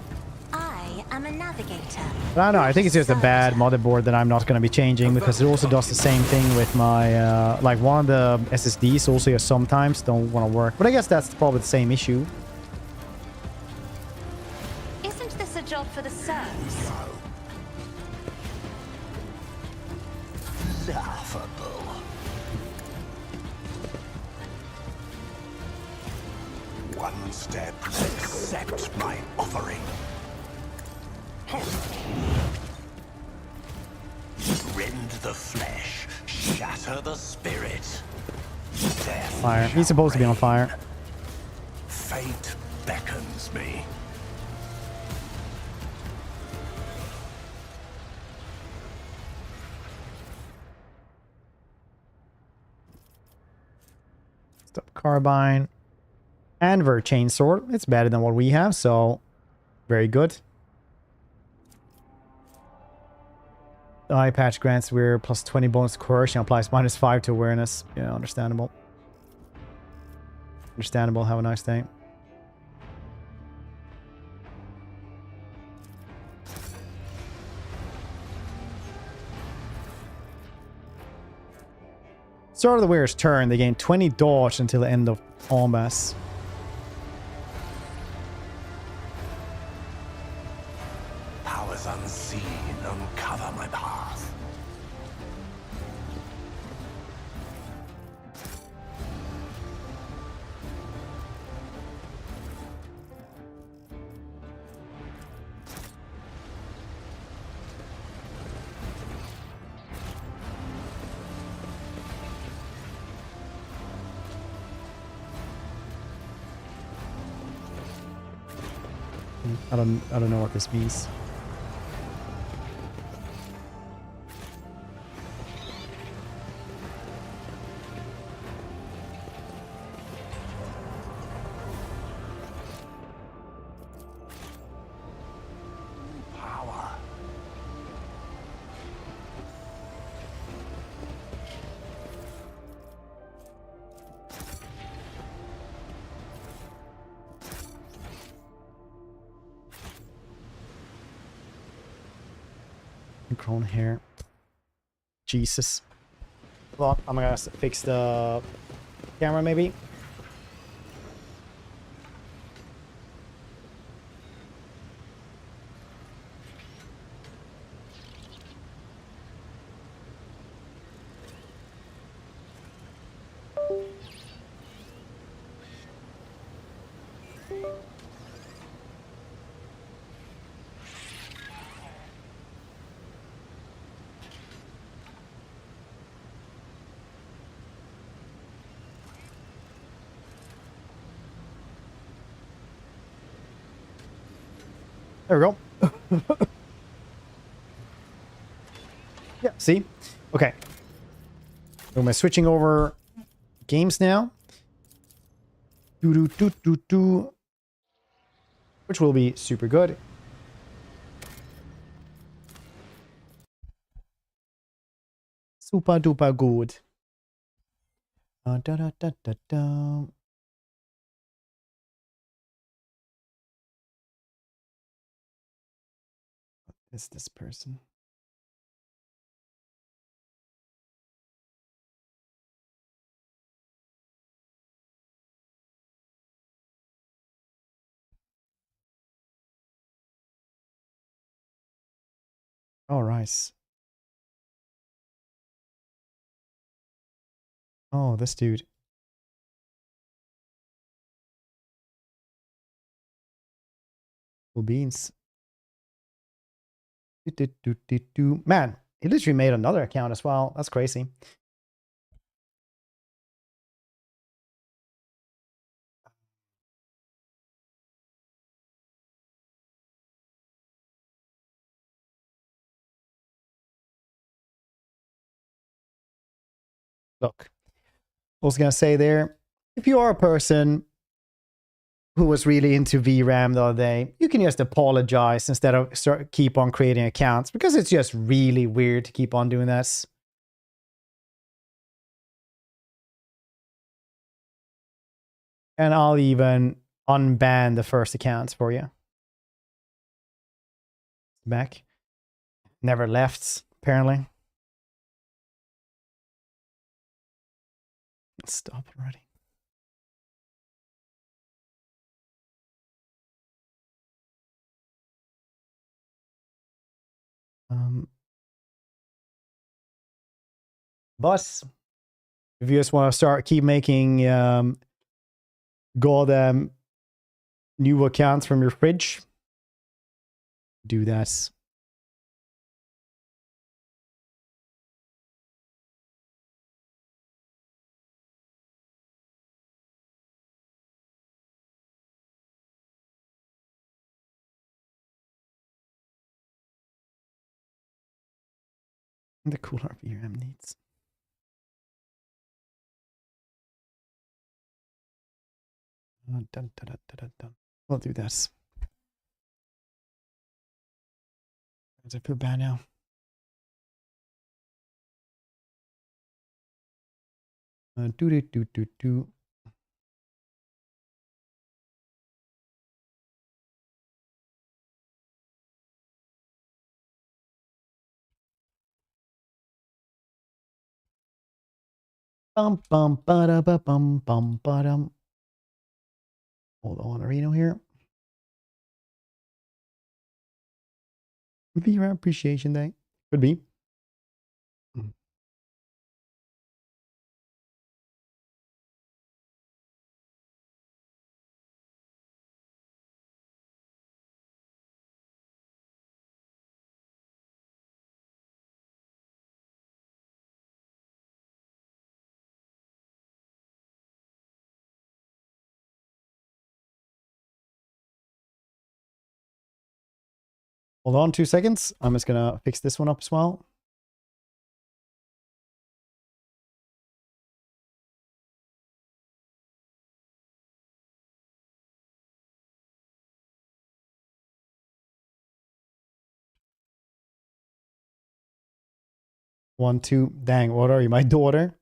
I am a navigator. But I don't know, I think it's just a bad motherboard that I'm not going to be changing, because it also does the same thing with my, like one of the SSDs also sometimes don't want to work. But I guess that's probably the same issue. Isn't this a job for the serfs? Laughable. One step, accept my offering. Rend the flesh, shatter the spirit. Death Fire. He's supposed to be on fire. Fate beckons me. Stop carbine. And ver chainsword. It's better than what we have, so very good. The eye patch grants we're plus 20 bonus coercion, applies -5 to awareness. Yeah, understandable. Understandable. Have a nice day. Start of the wearer's turn, they gain 20 dodge until the end of amass. Powers unseen uncover my path. I don't know what this means. Power. Grown hair. Jesus. Well, I'm gonna fix the camera maybe. There we go. Yeah, see? Okay. So am I switching over games now? Which will be super good. Super duper good. Da da da da da. Is this person? All right. Oh, this dude. Cool beans. Man, he literally made another account as well. That's crazy. Look, I was going to say there, if you are a person who was really into VRAM the other day, you can just apologize instead of keep on creating accounts, because it's just really weird to keep on doing this. And I'll even unban the first accounts for you. Back. Never left, apparently. Stop already. But if you just want to keep making goddamn new accounts from your fridge, do that. The cooler VRAM needs. Dun, dun, dun, dun, dun. We'll do this. Does it feel bad now? Do. Bum bum ba da ba bum bum ba dum. Hold on, Reno here. VRAM Appreciation Day. Could be. Hold on 2 seconds. I'm just gonna fix this one up as well. One, two. Dang, what are you, my daughter?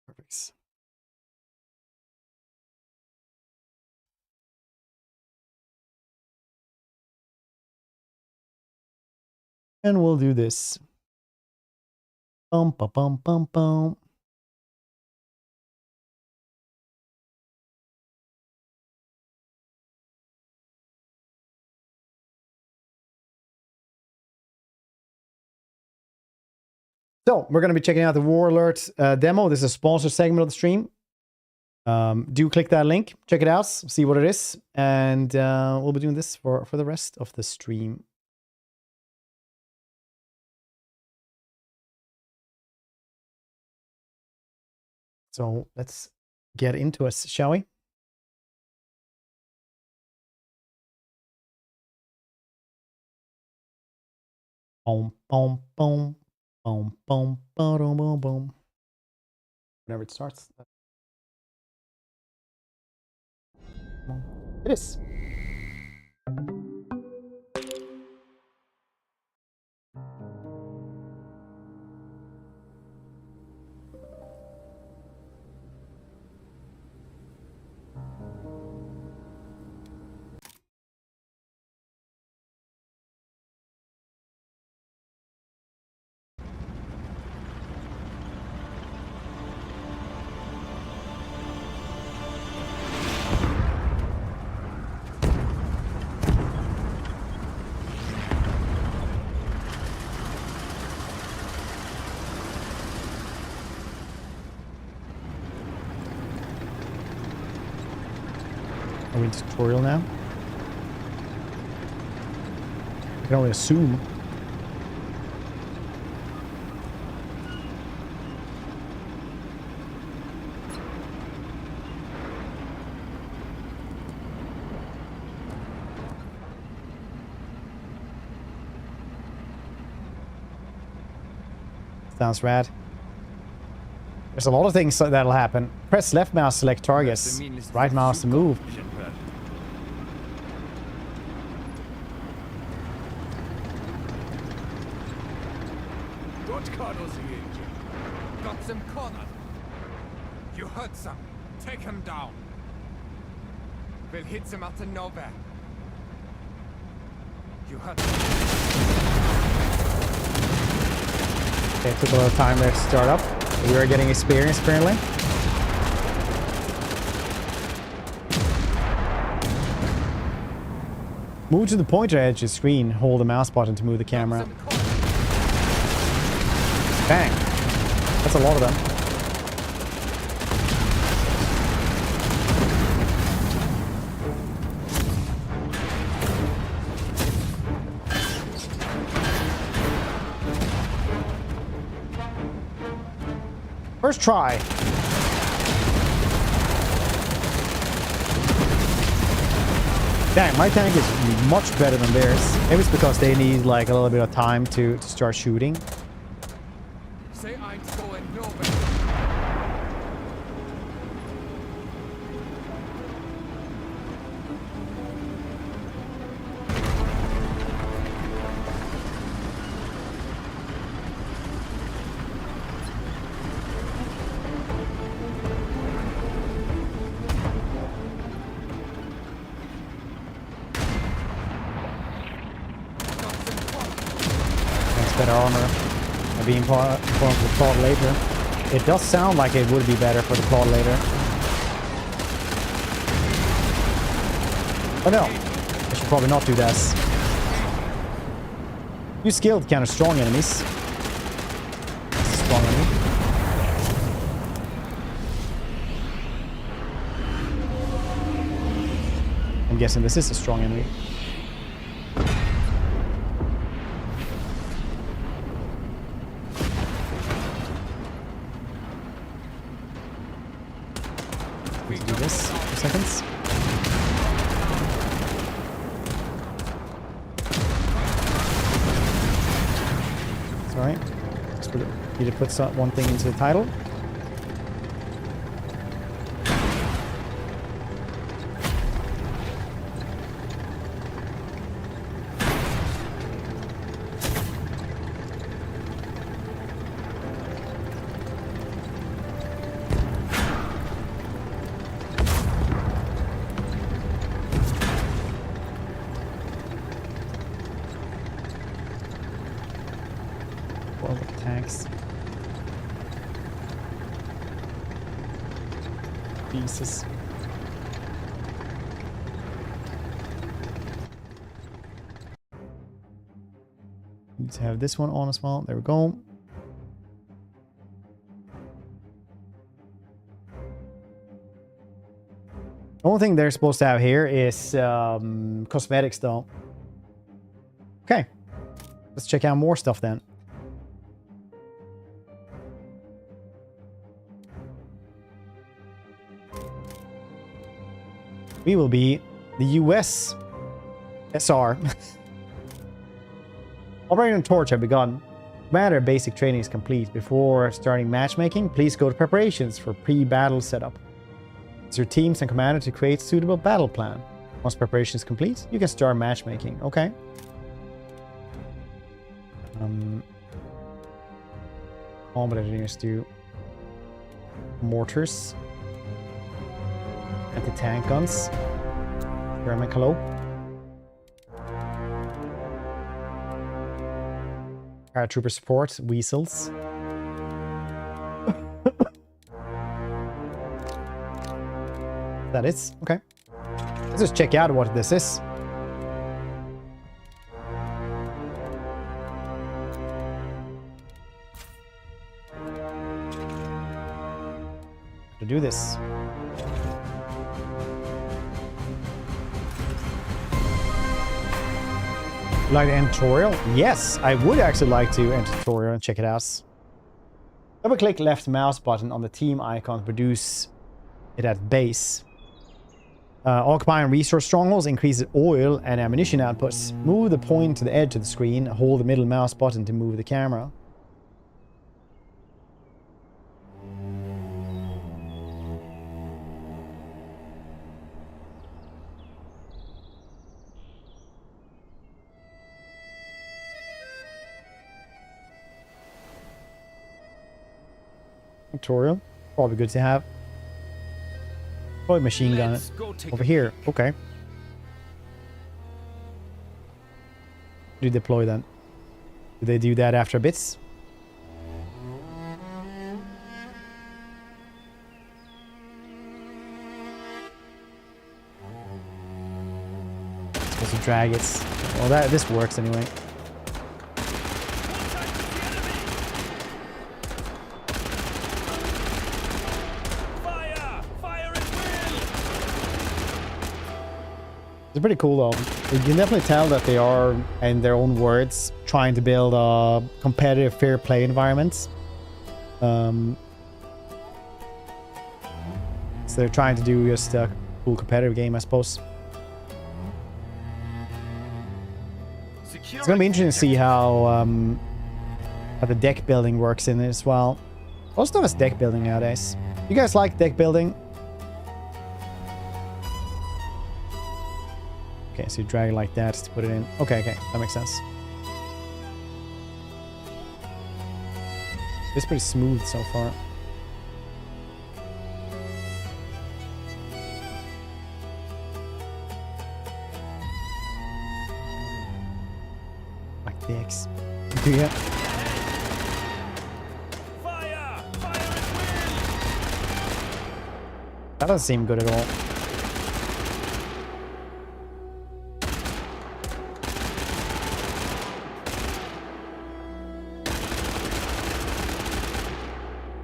Perfect. And we'll do this. Bum, ba, bum, bum, bum. So we're going to be checking out the War Alert demo. This is a sponsored segment of the stream. Do click that link, check it out, see what it is, and we'll be doing this for the rest of the stream. So let's get into it, shall we? Boom, boom, boom, boom, boom, boom, boom, boom. Whenever it starts. It is. We're in tutorial now. I can only assume. Sounds rad. There's a lot of things that'll happen. Press left mouse to select targets. Right mouse to move. What Carlos here? Got them cornered. You heard some. Take him down. We'll hit them out of nowhere. You heard them. Okay, it took a little time there to start up. We are getting experience apparently. Move to the pointer edge of the screen. Hold the mouse button to move the camera. Bang! That's a lot of them. First try. Dang, my tank is much better than theirs. Maybe it's because they need like a little bit of time to start shooting. Say I'm going nowhere. Better armor. Maybe informed for the Claude later. It does sound like it would be better for the Claude later. Oh no, I should probably not do this. You skilled kind of strong enemies. This is a strong enemy. I'm guessing this is a strong enemy. Let's do this for seconds. It's alright. Just need to put one thing into the title. Attacks. Jesus. Need to have this one on as well. There we go. The only thing they're supposed to have here is cosmetics though. Okay. Let's check out more stuff then. We will be the US SR. Operating Torch have begun. Commander basic training is complete. Before starting matchmaking, please go to preparations for pre-battle setup. It's your teams and commander to create suitable battle plan. Once preparation is complete, you can start matchmaking. Okay. Combat engineers do mortars. Anti-tank guns. German hello. Paratrooper support. Weasels. That is? Okay. Let's just check out what this is. To do this. Like the tutorial? Yes, I would actually like to enter tutorial and check it out. Double click left mouse button on the team icon to produce it at base. Occupying resource strongholds increases oil and ammunition outputs. Move the point to the edge of the screen. Hold the middle mouse button to move the camera. Tutorial. Probably good to have. Deploy machine gun over here. Okay. Do you deploy then? Do they do that after bits? Supposed to drag it. Well, this works anyway. It's pretty cool though. You can definitely tell that they are, in their own words, trying to build a competitive, fair play environment. So they're trying to do just a cool competitive game, I suppose. It's gonna be interesting to see how the deck building works in it as well. Most of us deck building nowadays. You guys like deck building? Okay, so you drag it like that to put it in. Okay, that makes sense. It's pretty smooth so far. Like dicks. Yeah. That doesn't seem good at all.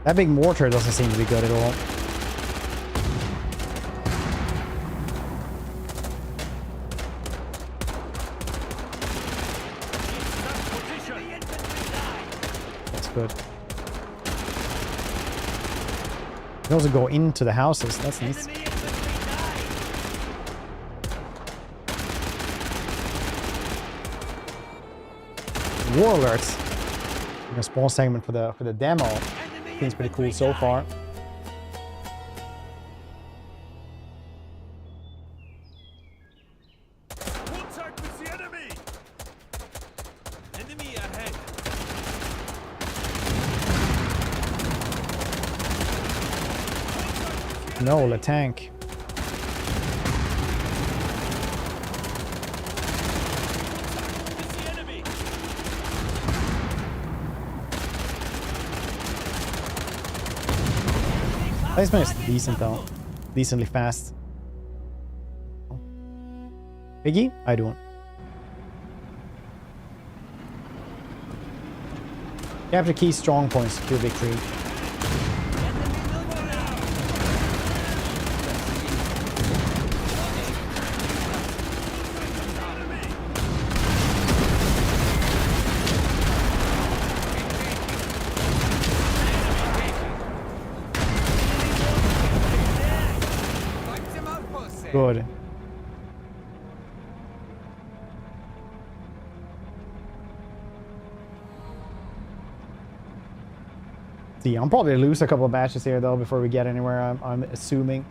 That big mortar doesn't seem to be good at all. That's good. You can also go into the houses. That's nice. War alerts. A small segment for the demo. Seems pretty cool so far. Contact with the enemy! Enemy ahead! No, the tank. Placement is decent though. Decently fast. Piggy? I don't. Capture key strong points, secure victory. Good. See, I'll probably lose a couple of matches here though before we get anywhere, I'm assuming.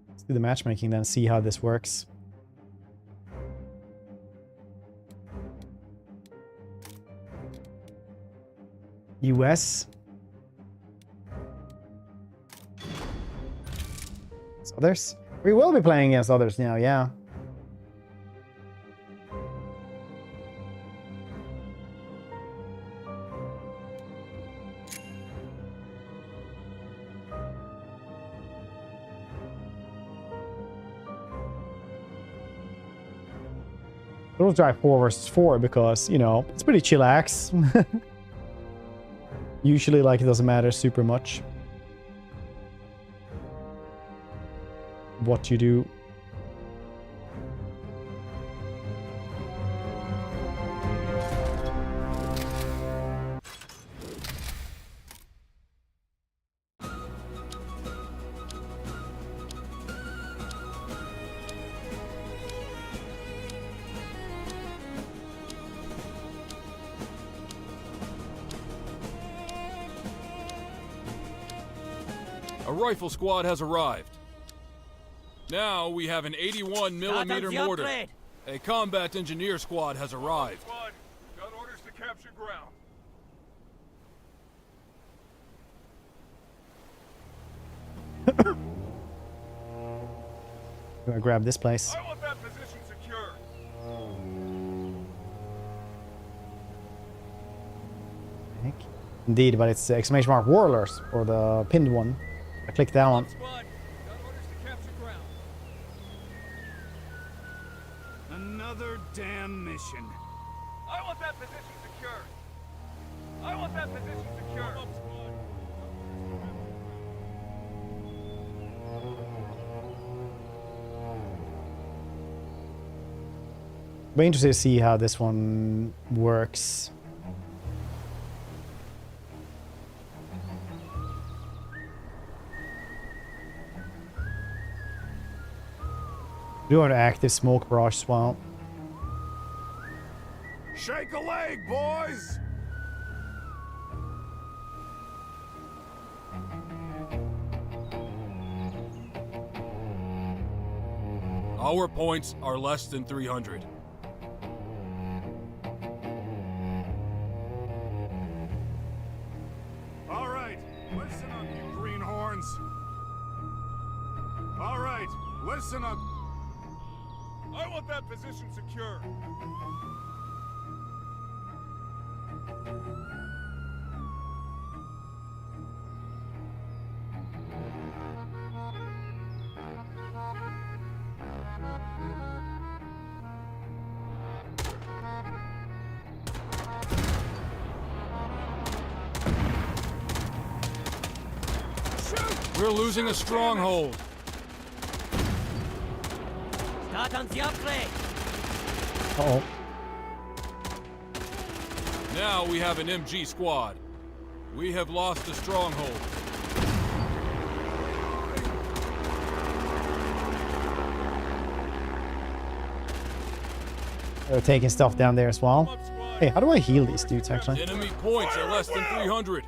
Let's do the matchmaking then, see how this works. US. It's others. We will be playing against others now, yeah. We'll try 4 versus 4 because, you know, it's pretty chillax. Usually, like, it doesn't matter super much what you do. A rifle squad has arrived. Now we have an 81mm mortar. A combat engineer squad has arrived. Squad, got orders to capture ground. I'm gonna grab this place. I want that position secure. Indeed, but it's exclamation mark warlords, or the pinned one. I click that one. Squad, got orders to capture ground. Another damn mission. I want that position secure. I want that position secure. Be interested to see how this one works. Do have an active smoke barrage as well. Shake a leg, boys! Our points are less than 300. All right, listen up, you greenhorns. All right, listen up. I want that position secure. We're losing a stronghold. Start on the upgrade. Uh-oh. Now we have an MG squad. We have lost a stronghold. They're taking stuff down there as well. Hey, how do I heal these dudes actually? Enemy points are less than 300.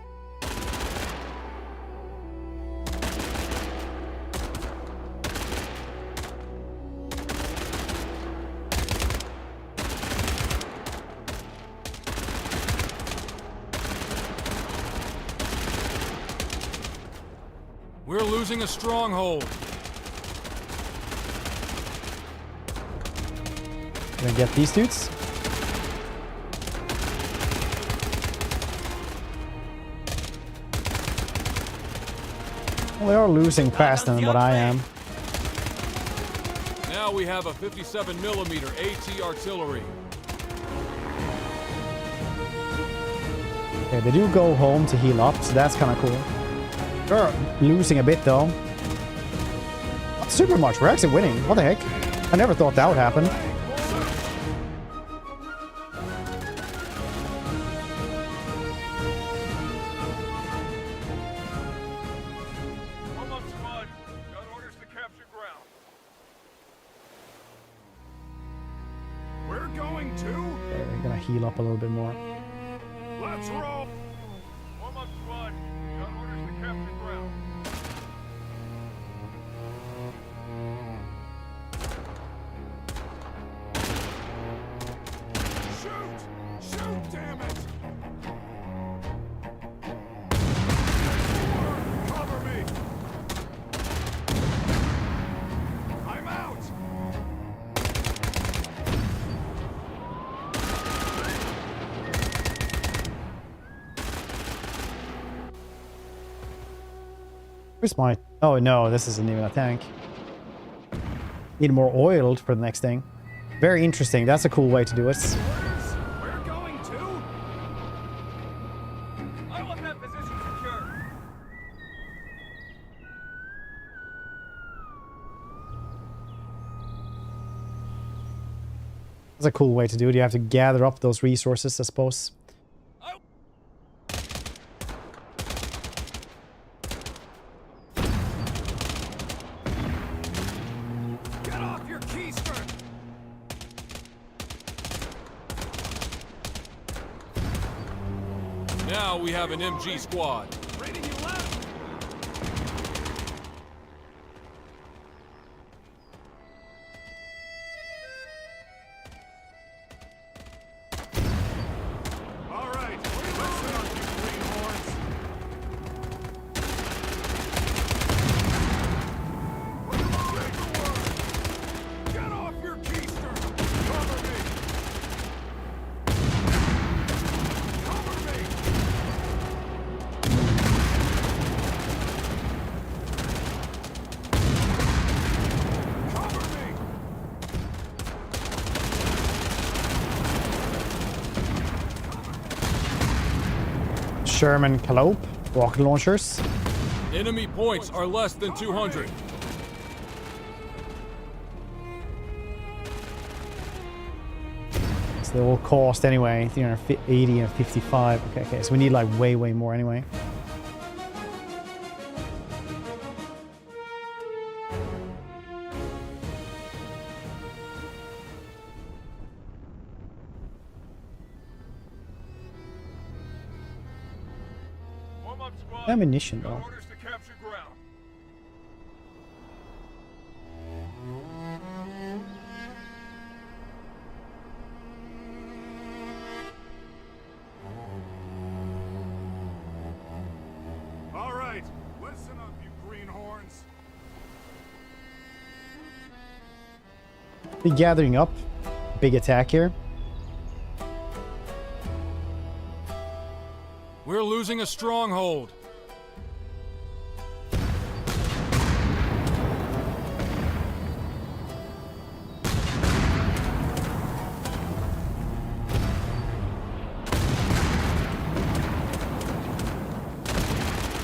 We're losing a stronghold. Gonna get these dudes. Well, they are losing faster than what I am. Now we have a 57mm AT artillery. Okay, they do go home to heal up, so that's kind of cool. They're losing a bit though. Not super much. We're actually winning. What the heck? I never thought that would happen. Come up, squad. Got orders to capture ground. We're going to. Okay, we're gonna heal up a little bit more. Let's roll. Warm up, squad. Got orders to capture ground. Shoot! Shoot, damn it! Cover me! I'm out! Where's my... Oh no, this isn't even a tank. Need more oil for the next thing. Very interesting. That's a cool way to do it. We're going to. I want that that position secure. That's a cool way to do it. You have to gather up those resources, I suppose. Get off your keister! Now we have an MG squad. Rating you left! All right, listen up, you greenhorns. Get off your keister! Cover me! Cover me! Cover me! Sherman Calope, rocket launchers. Enemy points are less than 200. So they all cost anyway, 380 and 55. Okay, so we need like way more anyway. Warm up, squad. Ammunition Got though. orders to capture ground. All right, listen up, you greenhorns. Be gathering up. Big attack here. We're losing a stronghold.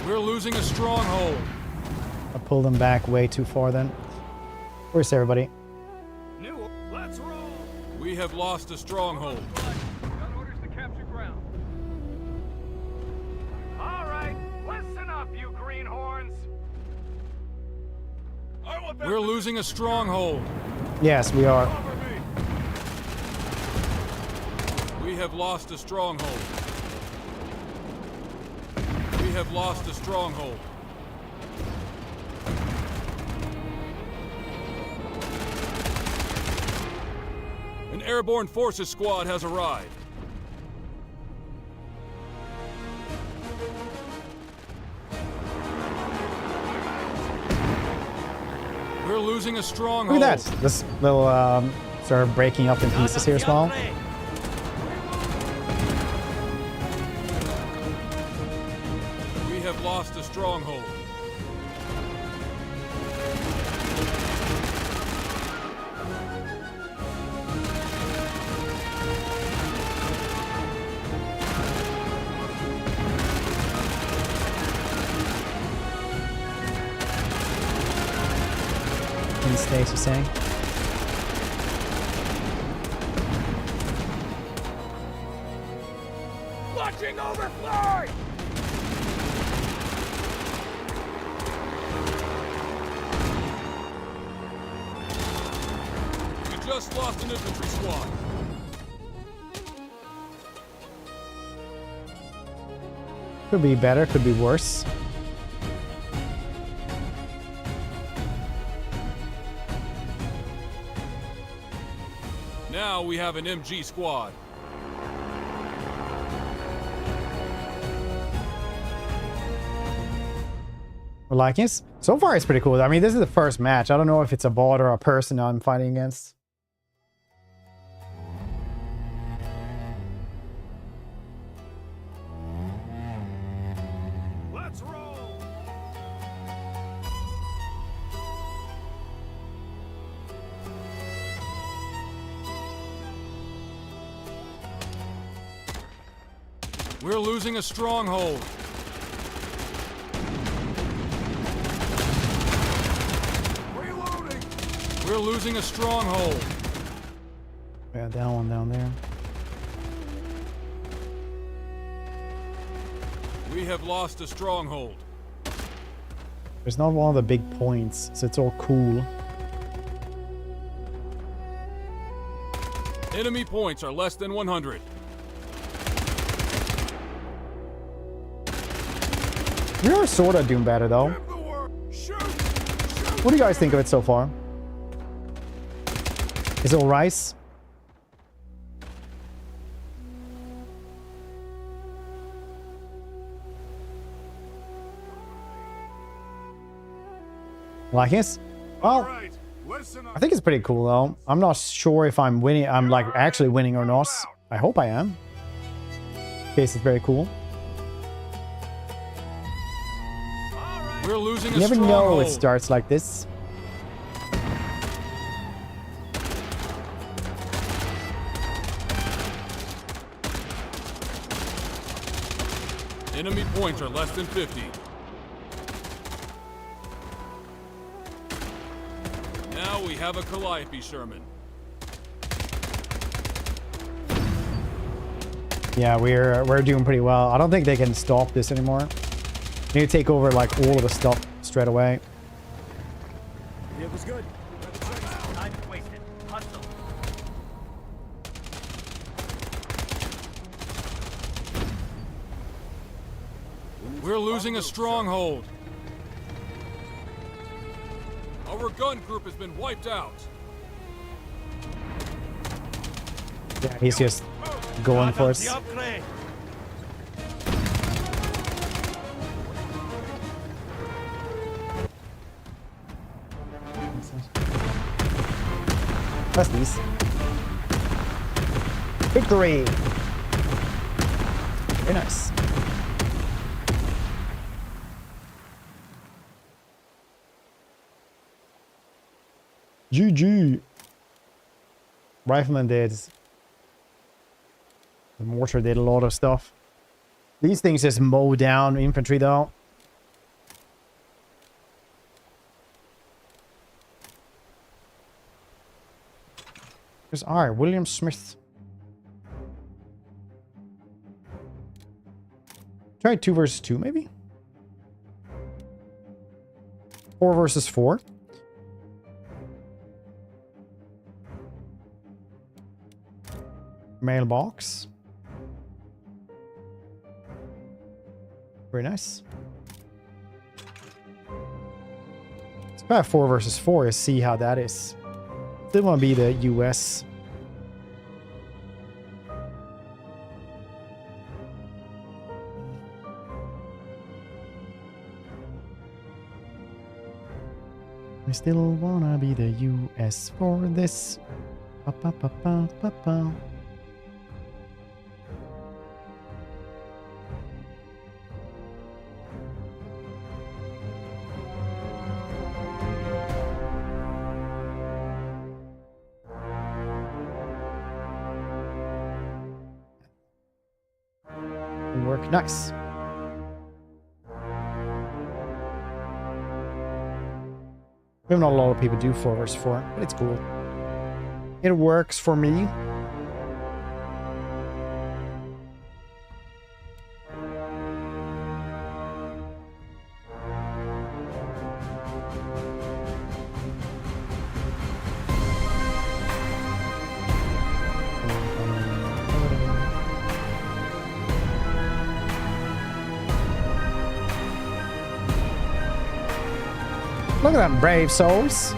We're losing a stronghold. I pulled them back way too far then. Where's everybody? Let's roll! We have lost a stronghold. Got orders to capture ground. All right, listen up, you greenhorns. I want that. We're losing a stronghold. Yes, we are. Cover me. We have lost a stronghold. We have lost a stronghold. An airborne forces squad has arrived. We're losing a stronghold. Look at that. This little sort of breaking up in pieces here as well. We have lost a stronghold. In states, you're saying? Watching overfly! We just lost an infantry squad. Could be better, could be worse. Now we have an MG squad. We're liking it. So far, it's pretty cool. I mean, this is the first match. I don't know if it's a bot or a person I'm fighting against. Let's roll! We're losing a stronghold. We're losing a stronghold. Yeah, that one down there. We have lost a stronghold. There's not one of the big points, so it's all cool. Enemy points are less than 100. We are sort of doing better though. What do you guys think of it so far? Is it all rice? Like it? Well, I think it's pretty cool though. I'm not sure if I'm winning. I'm like actually winning or not. I hope I am. In case it's very cool. We're losing You never know it starts like this. Enemy points are less than 50. Now we have a Calliope Sherman. Yeah, we're doing pretty well. I don't think they can stop this anymore. Need to take over like all of the stuff straight away. It was good. Time wasted. Hostile. We're losing a stronghold. Our gun group has been wiped out. Yeah, he's just going for us. That's these. Victory! Very nice. GG. Rifleman did. The mortar did a lot of stuff. These things just mow down infantry though. There's R. William Smith. Try 2 versus 2 maybe? 4 versus 4. Mailbox. Very nice. Let's try 4 versus 4 to see how that is. Still want to be the US. I still wanna be the US for this. Ba, ba, ba, ba, ba, ba. Work nice. We have not a lot of people do 4 versus 4, but it's cool. It works for me. Look at them brave souls.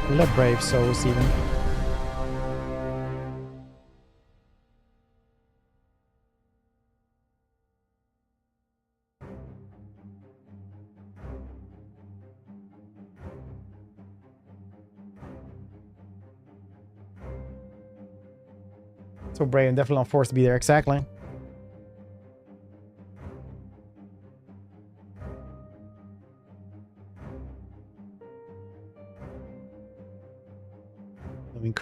The brave souls even. So brave and definitely not forced to be there. Exactly.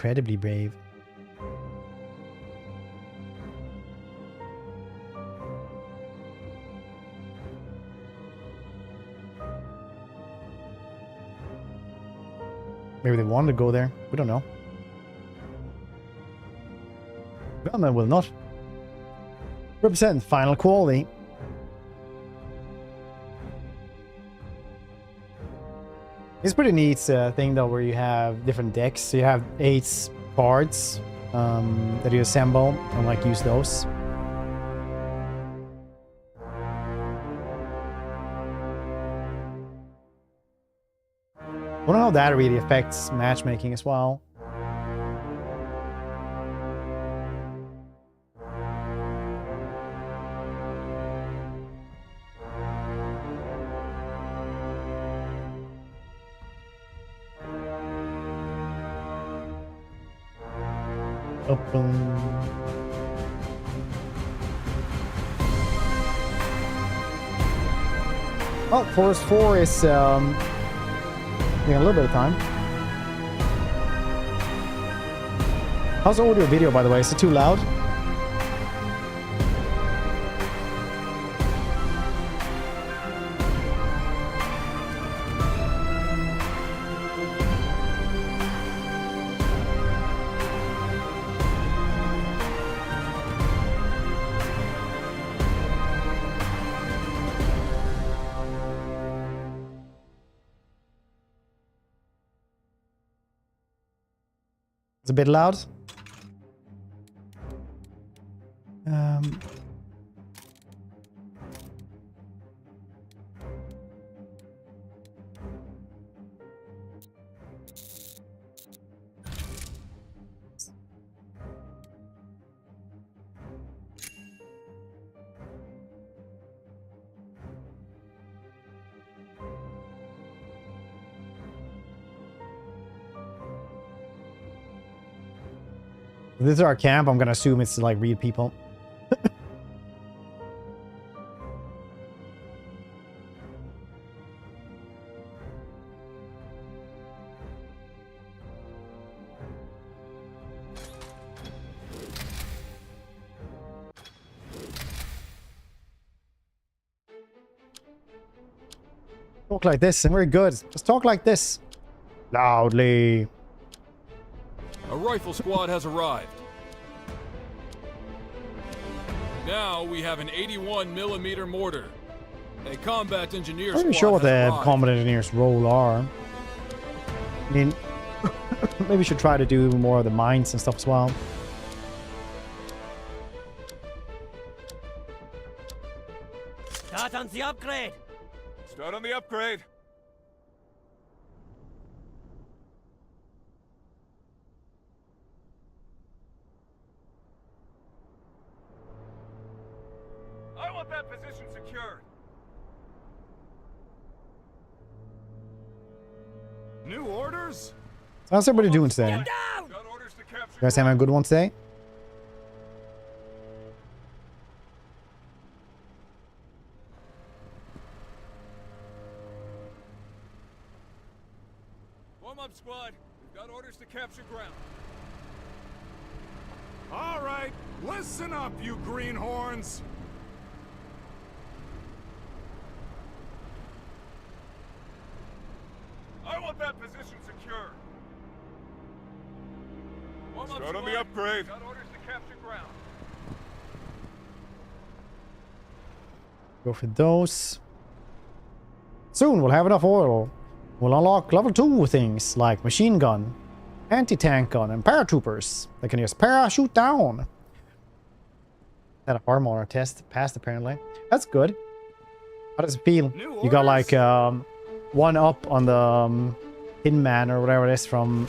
incredibly brave. Maybe they wanted to go there. We don't know. Government will not represent final quality. It's pretty neat thing though, where you have different decks. So you have 8 cards that you assemble and like use those. I wonder how that really affects matchmaking as well. Open. Oh, Forest 4 is taking a little bit of time. How's the audio video, by the way? Is it too loud? It's a bit loud. If this is our camp, I'm gonna assume it's to like read people. Talk like this and we're good. Just talk like this. Loudly. A rifle squad has arrived. Now we have an 81mm mortar. A combat engineer squad. I'm not sure what has the arrived. combat engineer's role are. I mean, maybe we should try to do more of the mines and stuff as well. Start on the upgrade. Start on the upgrade. I want that position secured. New orders? How's everybody doing today? You Got orders to capture. guys having a good one today? Warm up, squad. We've got orders to capture ground. All right, listen up, you greenhorns. I want that position secured. Start on the upgrade. Got orders to capture ground. Go for those. Soon we'll have enough oil. We'll unlock level 2 things like machine gun, anti-tank gun, and paratroopers that can just parachute down. Had a armor test passed apparently. That's good. How does it feel? You got like 1 up on the Tin Man or whatever it is from.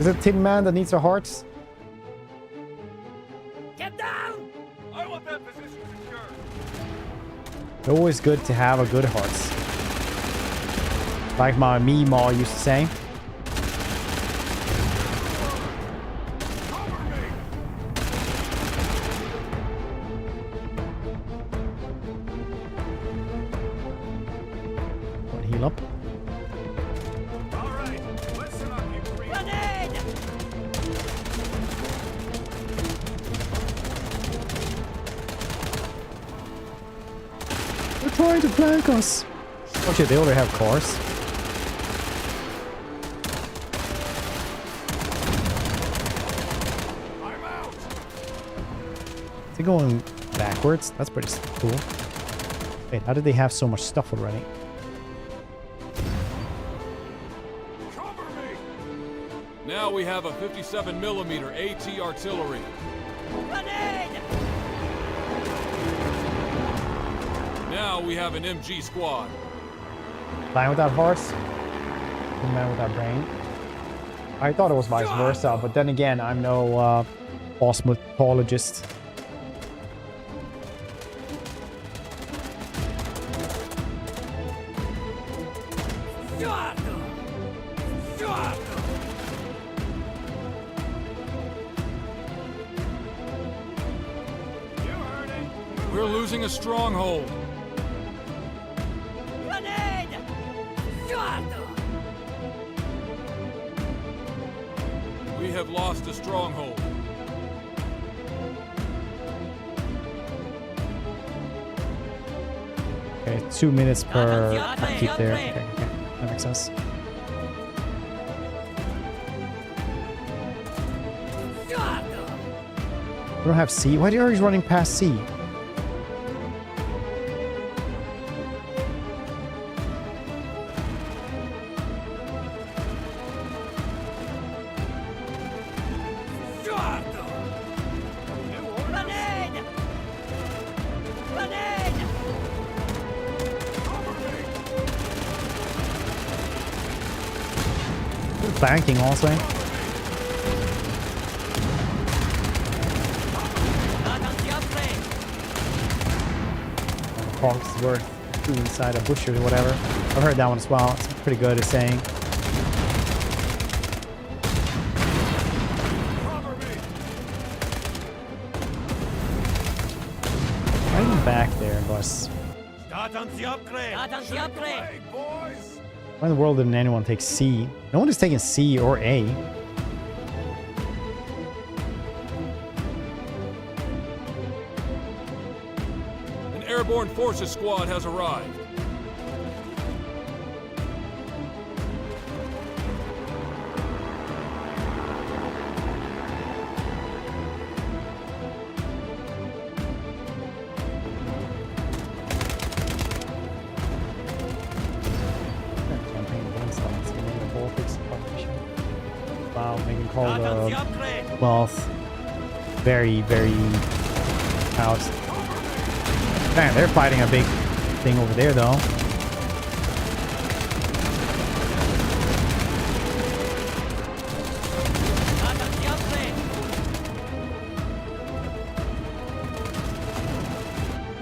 Is it Tin Man that needs our hearts? Get down! I want that position secured. Always good to have a good hearts. Like my Meemaw used to say. heal up. They're trying to flank us. Oh shit, they already have cars. Is it going backwards? That's pretty cool. Wait, how did they have so much stuff already? Now we have a 57mm AT artillery. Now we have an MG squad. Man without horse, man without brain. I thought it was vice versa, but then again, I'm no cosmetologist. We're losing a stronghold. We have lost a stronghold. Okay, 2 minutes per keep there. Okay, okay, that makes sense. We don't have C. Why are you always running past C? Banking also. Cogs worth 2 inside a butcher or whatever. I've heard that one as well. It's pretty good at saying. Right in the back there, boss. Start on the upgrade. Start on the upgrade, boys. Why in the world didn't anyone take C? No one is taking C or A. An airborne forces squad has arrived. Wow, they can call the wealth very, very out. Man, they're fighting a big thing over there, though.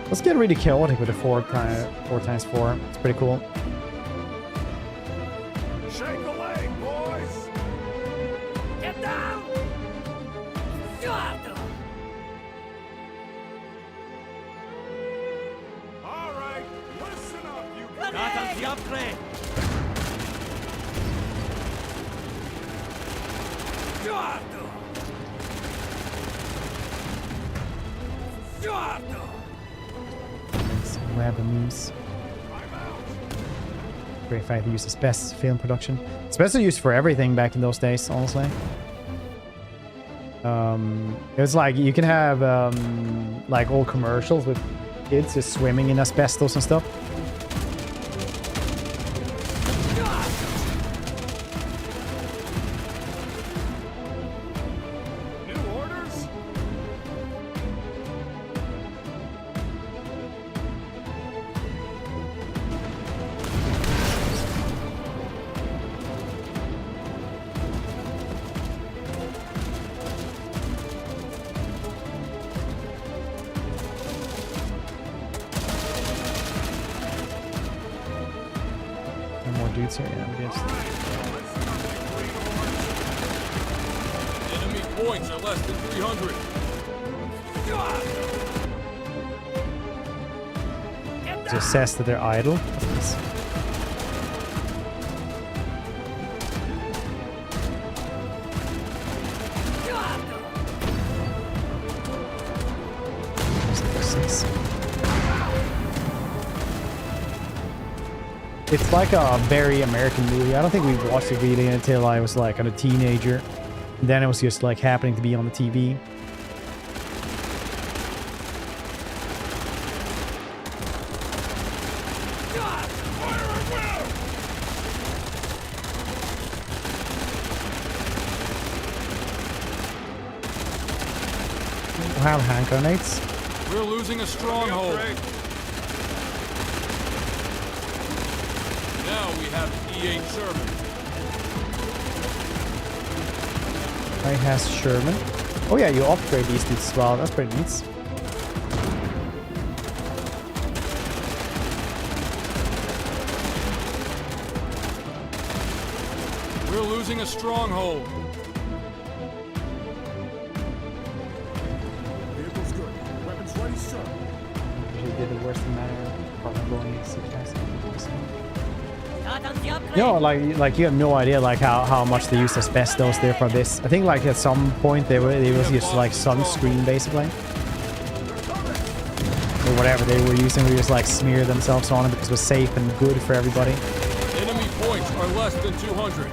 Let's get really chaotic with the 4x4. It's pretty cool. Great fact they used asbestos film production. Asbestos used for everything back in those days, honestly. It was like you can have like old commercials with kids just swimming in asbestos and stuff. Enemy points are less than 300. Just says that they're idle. nice. It's like a very American movie. I don't think we watched it really until I was like a teenager. Then it was just like happening to be on the TV. Have hand grenades. We're losing a stronghold. Now we have E8 Sherman. I has Sherman. Oh yeah, you upgrade these dudes as well. That's pretty neat. We're losing a stronghold. Did the worst matter probably you know, like you have no idea like how much they use asbestos there for this. I think like at some point they was just like sunscreen basically, or whatever they were using. We just like smear themselves on it because it was safe and good for everybody. Enemy points are less than 200.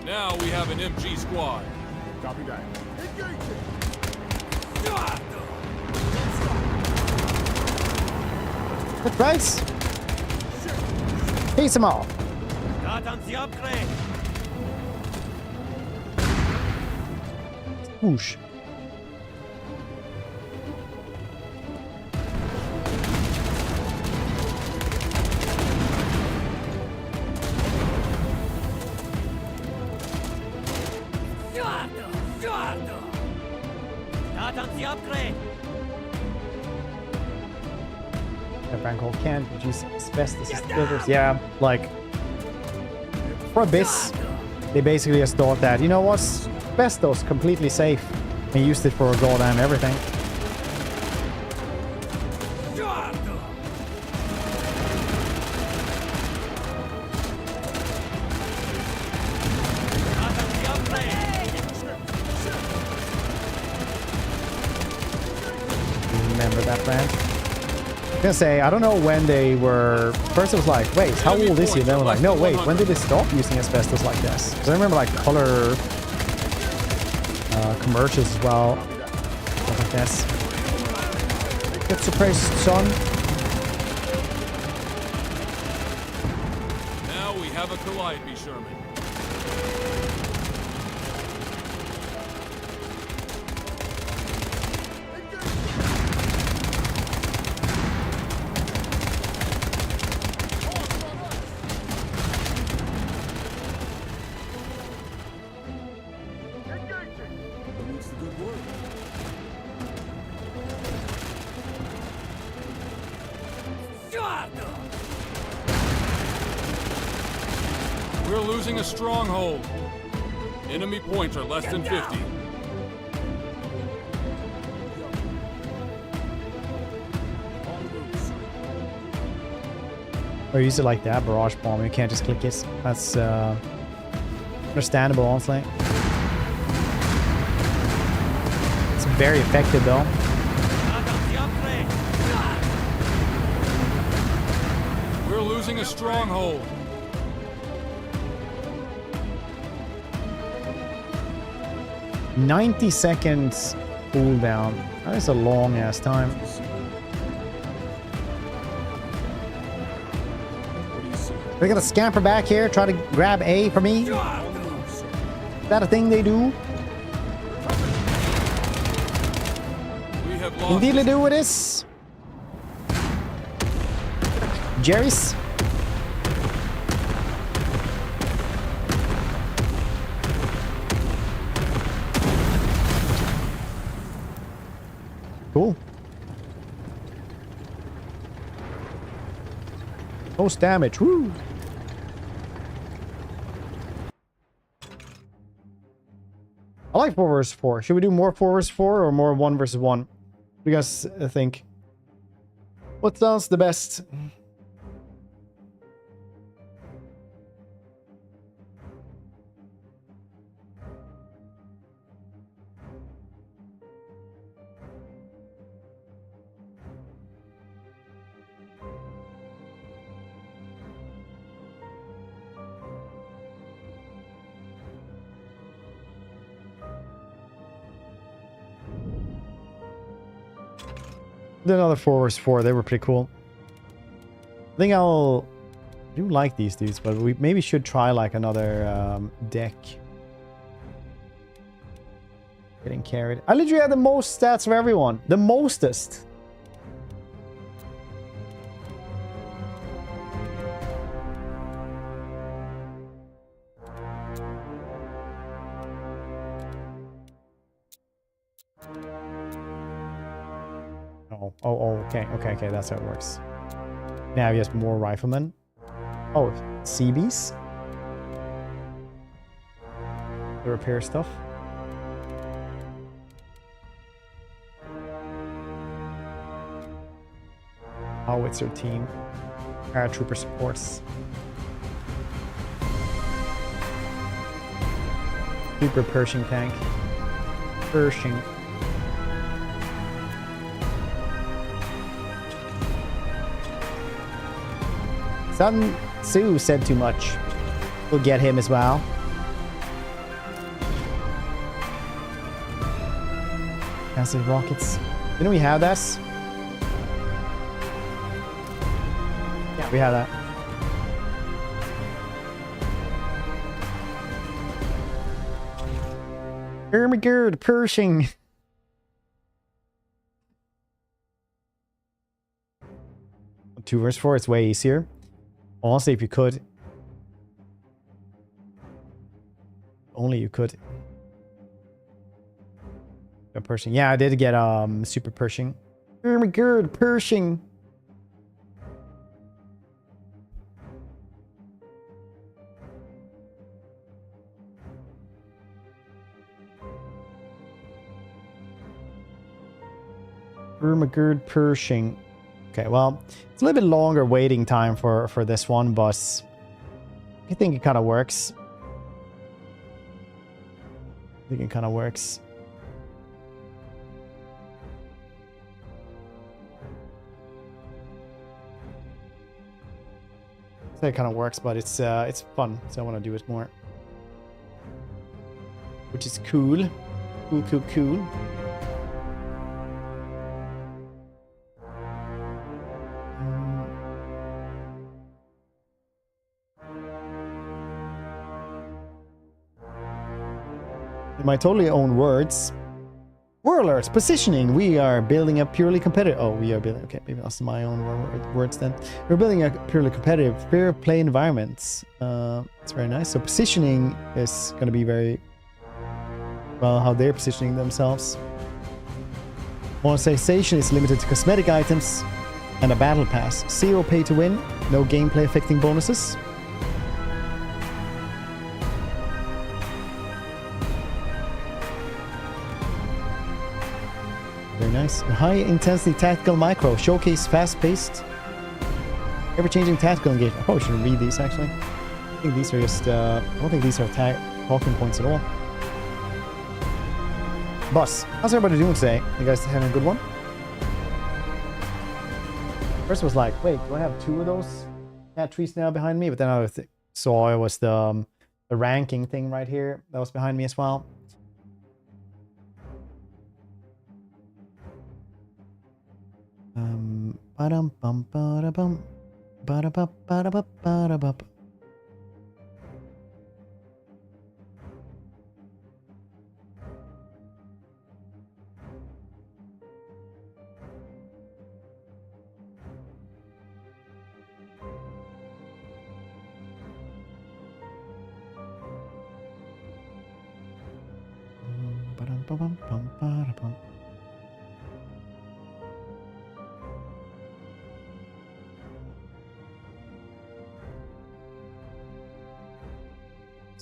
Now we have an MG squad. Copy that. Good price. Piece them all. Start on the upgrade. Whoosh. Can't use asbestos filters. Yeah, like for Abyss, they basically just thought that, you know what, asbestos completely safe, and used it for goddamn everything. Remember that brand? I was gonna say, I don't know when they were. First it was like, wait, how old is he? And then we're like, no, wait, when did they stop using asbestos like this? Because I remember like color commercials as well. Stuff like this. Get suppressed, son. Now we have a Calliope Sherman. We're losing a stronghold. Enemy points are less than 50. Or use it like that, barrage bomb. You can't just click it. That's understandable, honestly. It's very effective though. We're losing a stronghold. "90 seconds cooldown." That is a long ass time. They're gonna scamper back here, try to grab A for me. Is that a thing they do? We have lost. Indeed they do with this. Jerry's. Cool. Most damage. Woo! I like 4 versus 4. Should we do more 4 versus 4 or more 1 versus 1? What do you guys think? What sounds the best? Another 4 versus 4. They were pretty cool. I think I do like these dudes, but we maybe should try like another deck. Getting carried. I literally had the most stats of everyone. The mostest. Oh, okay, that's how it works. Now he has more riflemen. Oh, CBs. The repair stuff. Howitzer team. Paratrooper supports. Super Pershing tank. Pershing. Sun Tzu said too much. We'll get him as well. Massive rockets. Didn't we have this? Yeah, we have that. Ermigerd Pershing. Two versus 4, it's way easier. Honestly, if you could. Only you could. A Pershing. Yeah, I did get Super Pershing. Oh my god, Pershing. Ermagerd Pershing. Okay, well, it's a little bit longer waiting time for this one, but I think it kind of works. I think it kind of works. So it kind of works, but it's fun, so I want to do it more. Which is cool. Cool. In my totally own words. War alerts, positioning. We are building a purely competitive... Oh, we are building... Okay, maybe that's my own words then. We're building a purely competitive, fair play environment. It's very nice. So positioning is going to be very... Well, how they're positioning themselves. Monetization is limited to cosmetic items and a battle pass. 0 pay to win. No gameplay affecting bonuses. Very nice. High intensity tactical micro. Showcase fast paced. Ever changing tactical engagement. I probably shouldn't read these actually. I think these are just I don't think these are talking points at all. Boss, how's everybody doing today? You guys having a good one? First was like, wait, do I have 2 of those cat trees now behind me? But then I saw it was the ranking thing right here that was behind me as well. Ba-dum bum ba-da-bum. Ba-da-bum ba-da-bum ba-da-bum. Ba-dum ba-bum bum ba-da-bum.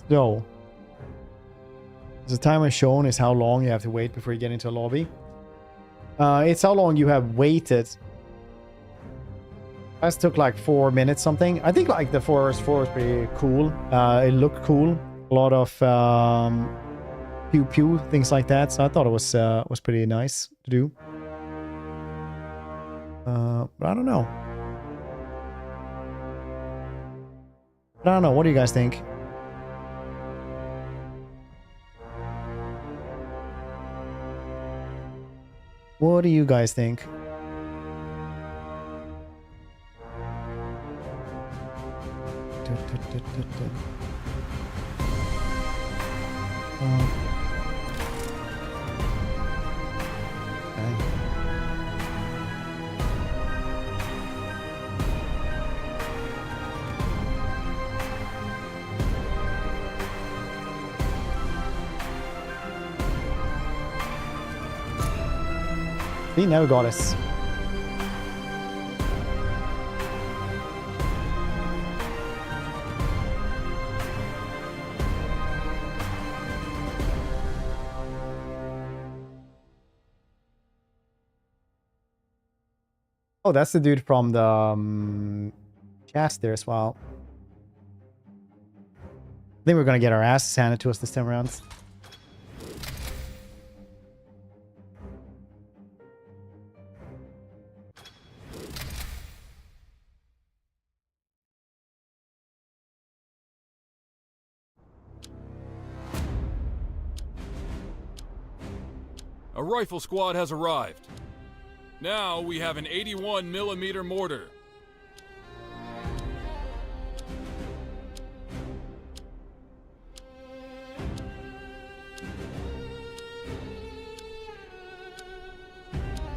So, the timer shown is how long you have to wait before you get into a lobby. It's how long you have waited. That took like 4 minutes something. I think like the first 4 was pretty cool. It looked cool. A lot of pew pew things like that. So I thought it was pretty nice to do. But I don't know. What do you guys think? What do you guys think? He never got us. Oh, that's the dude from the chest there as well. I think we're gonna get our asses handed to us this time around. A rifle squad has arrived. Now we have an 81mm mortar.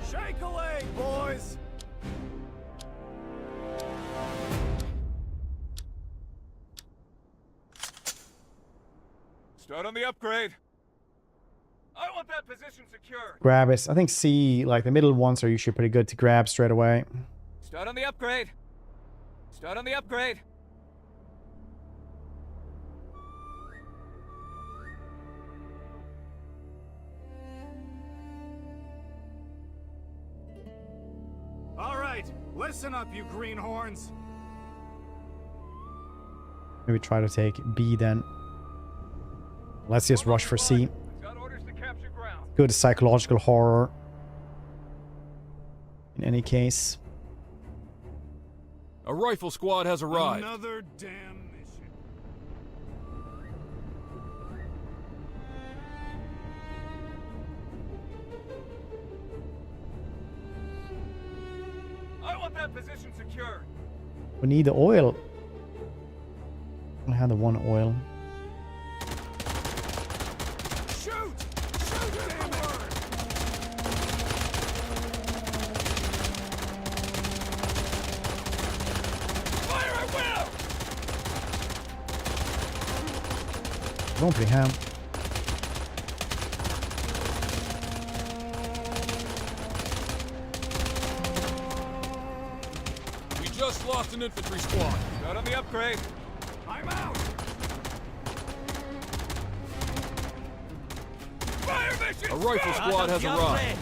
Shake a leg, boys! Start on the upgrade. I want that position secure. Grab it. I think C, like the middle ones are usually pretty good to grab straight away. Start on the upgrade. Start on the upgrade. All right, listen up, you greenhorns. Maybe try to take B then. Let's just rush for C. Good psychological horror. In any case. A rifle squad has arrived. Another damn mission. I want that position secure. We need the oil. I have the one oil. Don't pretty ham. We just lost an infantry squad. Got on the upgrade. I'm out. Fire mission. A rifle squad has arrived.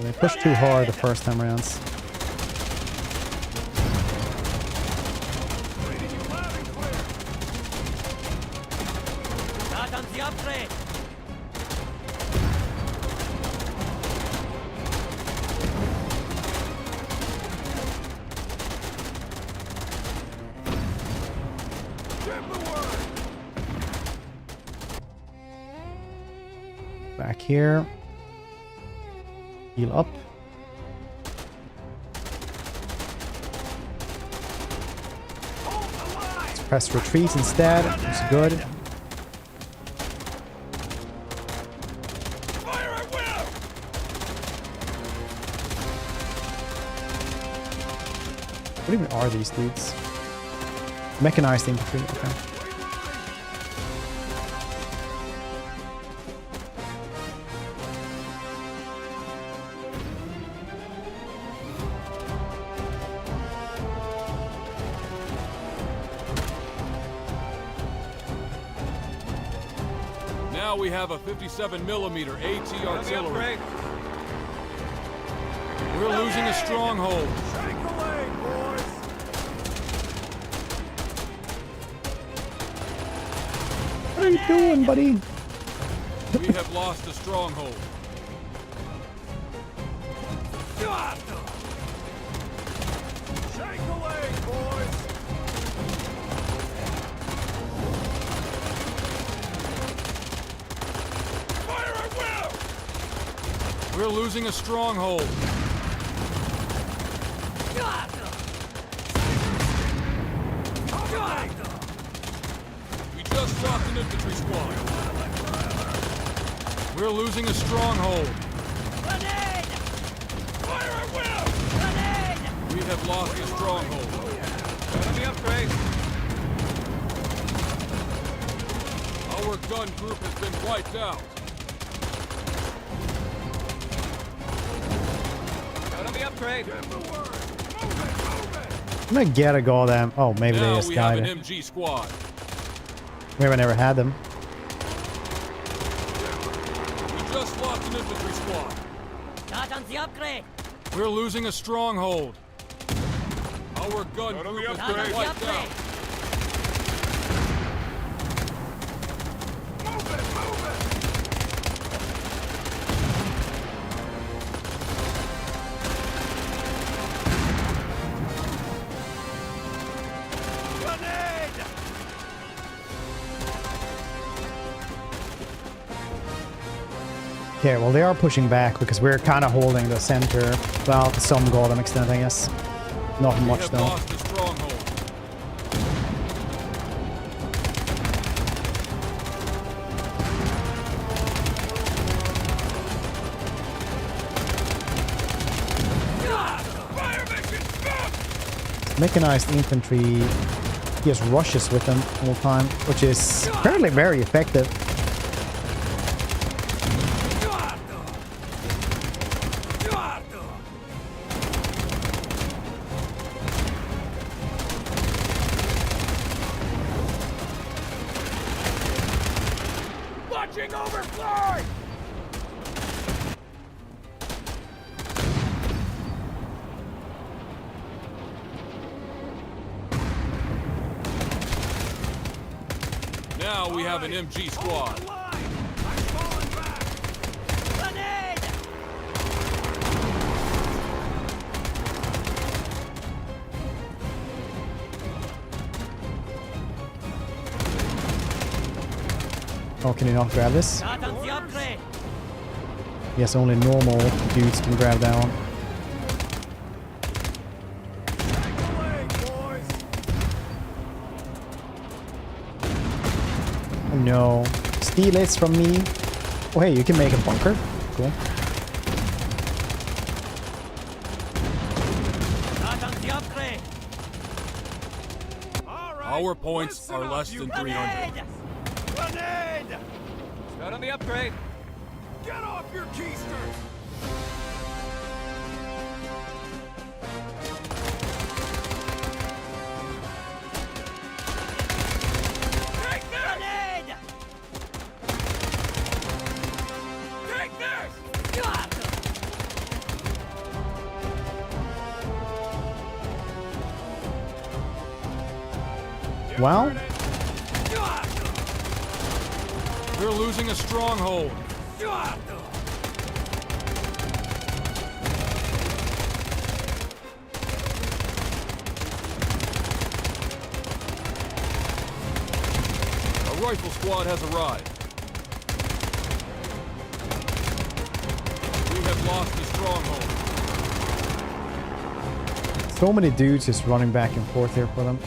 They pushed too hard the first time around. Back here. Heal up. Let's press retreat instead. It's good. What even are these dudes? Mechanized infantry. Okay. Now we have a 57mm AT artillery. We're losing a stronghold. Shake away, boys! What are you doing, buddy? We have lost a stronghold. Shake away, boys! Fire at will! We're losing a stronghold. We just dropped an infantry squad. We're losing a stronghold. Grenade! Fire at will! Grenade! We have lost a stronghold. Enemy upgrade! Our gun group has been wiped out. Enemy upgrade! I'm gonna get a goddamn. Oh, maybe they Now just we have died. an MG squad. Maybe I never had them. We just lost an infantry squad. Start on the upgrade. We're losing a stronghold. Our gun group has been wiped out. Okay, well they are pushing back because we're kind of holding the center. Well, to some goddamn extent, I guess. Not much We have though. lost a stronghold. Mechanized infantry, he just rushes with them all the time, which is apparently very effective. Watching overfly! Now we have an MG squad. Oh, can you not grab this? Start on the upgrade. Yes, only normal dudes can grab that one. Oh no. Steal it from me. Oh hey, you can make a bunker. Cool. Start on the upgrade. Our points are less than 300. Grenade! Start on the upgrade. Get off your keisters! Take this! Grenade! Take this! Well, We're losing a stronghold. A rifle squad has arrived. We have lost a stronghold. so many dudes just running back and forth here for them.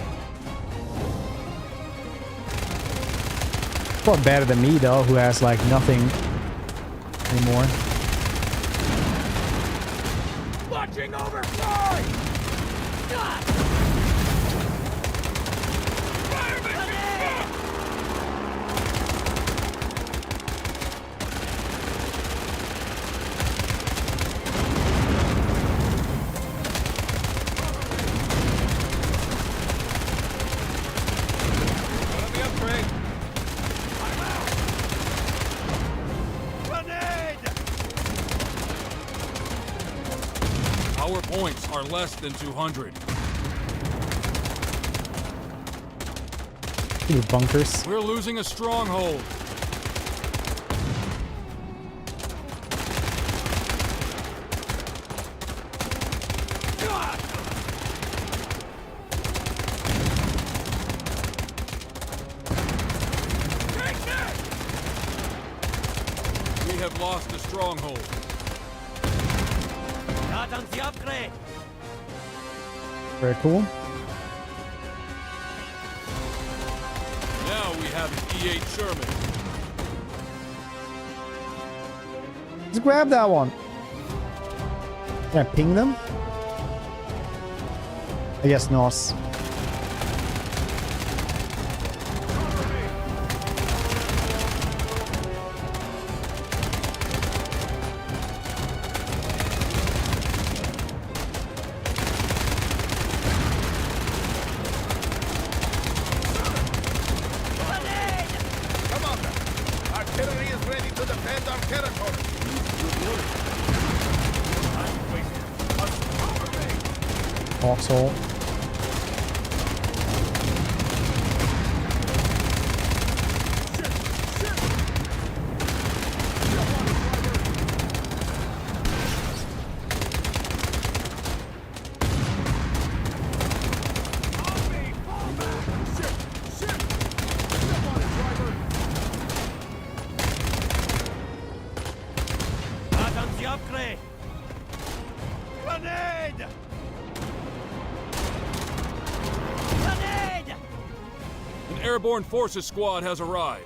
Far better than me though, who has like nothing anymore. Watching overfly! Our points are less than 200. Two bunkers. We're losing a stronghold. We have lost a stronghold. The upgrade. Very cool. Now we have an E8 Sherman. Let's grab that one. Can I ping them? I guess not. Foxhole. The upgrade. Grenade! Grenade! An airborne forces squad has arrived.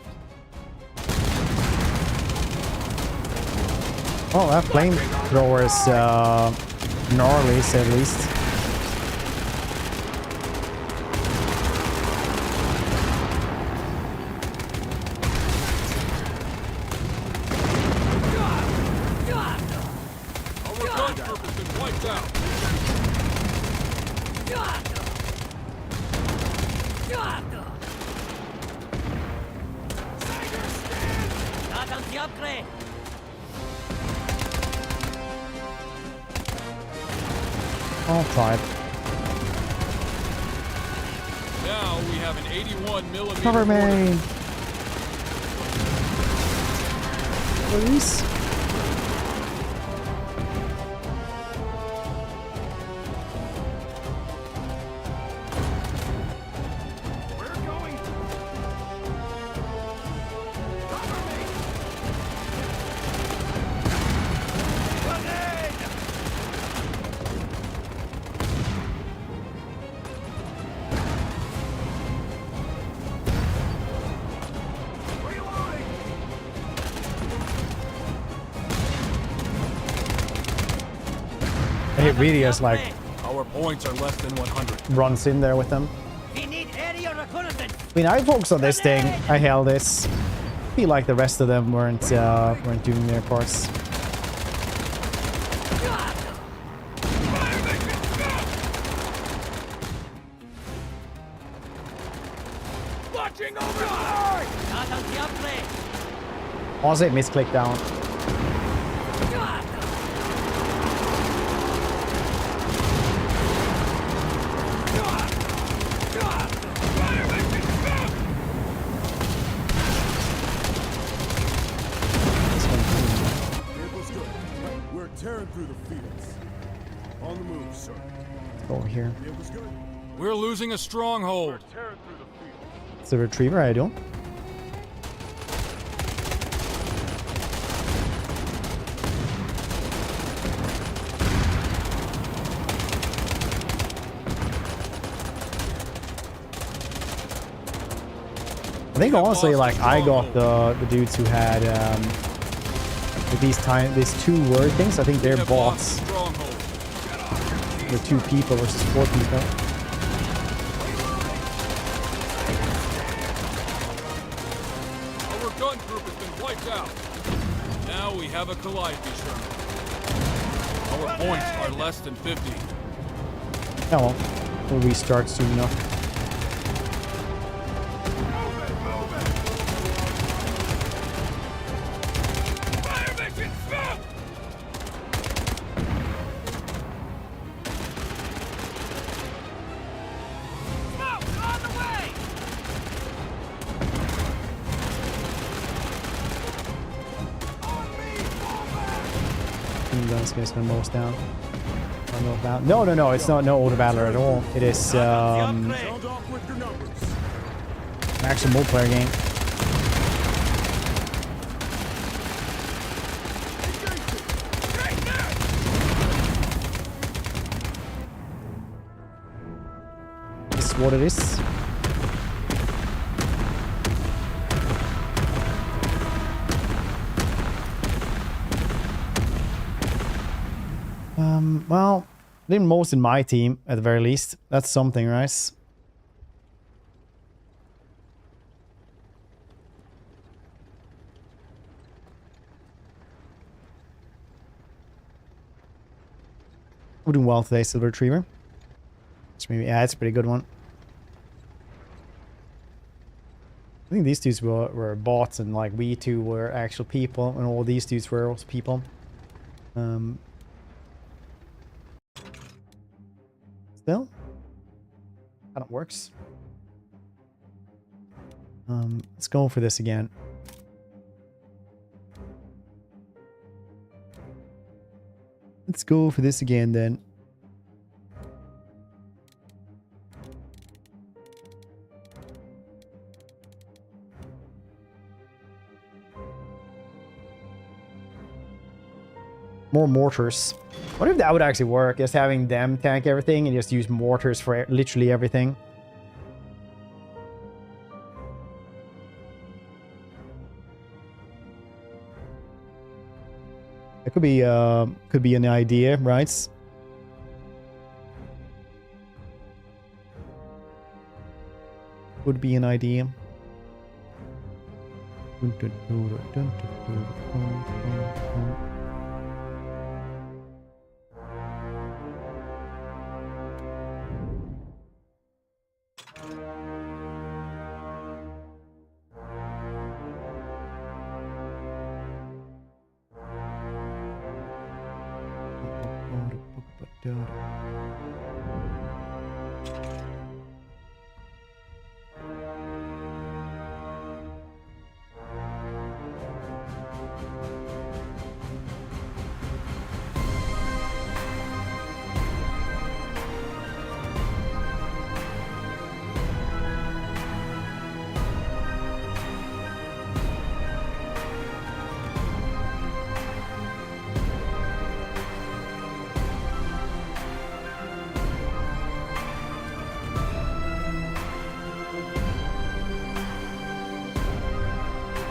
Oh, that flamethrower is gnarly, to say the least. I'll try it. Now we have an 81mm. Cover me! Please? It really is like our points are less than 100. Runs in there with them. We need area reconnaissance. I mean, I focused on this thing. I held this. I feel like the rest of them weren't doing their parts. Watching over not on the upgrade. Also, it misclicked down. Tearing through the fields. On the move, sir. Over here. We're losing a stronghold. It's a retriever, I don't. I think honestly, like I got the dudes who had these two word things. I think they're bots. They're 2 people versus 4 people. Our gun group has been wiped out. Now we have a Calliope Sherman. Our points are less than 50. Oh well, we'll restart soon enough. This guy's gonna mow us down. No, no, no, it's not no auto battler at all. It is an actual multiplayer game. This is what it is. Well, I did most in my team, at the very least. That's something, right? We're doing well today, Silver Retriever. So maybe, yeah, it's a pretty good one. I think these dudes were bots, and like we two were actual people, and all these dudes were also people. Still, kind of works. Let's go for this again. Let's go for this again then. More mortars. What if that would actually work? Just having them tank everything and just use mortars for literally everything. It could be an idea, right? Would be an idea.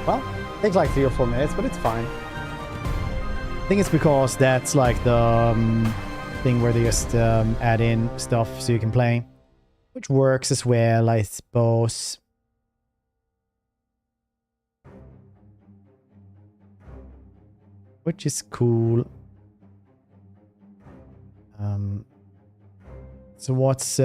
Well, takes like 3 or 4 minutes, but it's fine. I think it's because that's like the thing where they just add in stuff so you can play, which works as well, I suppose. Which is cool. So what's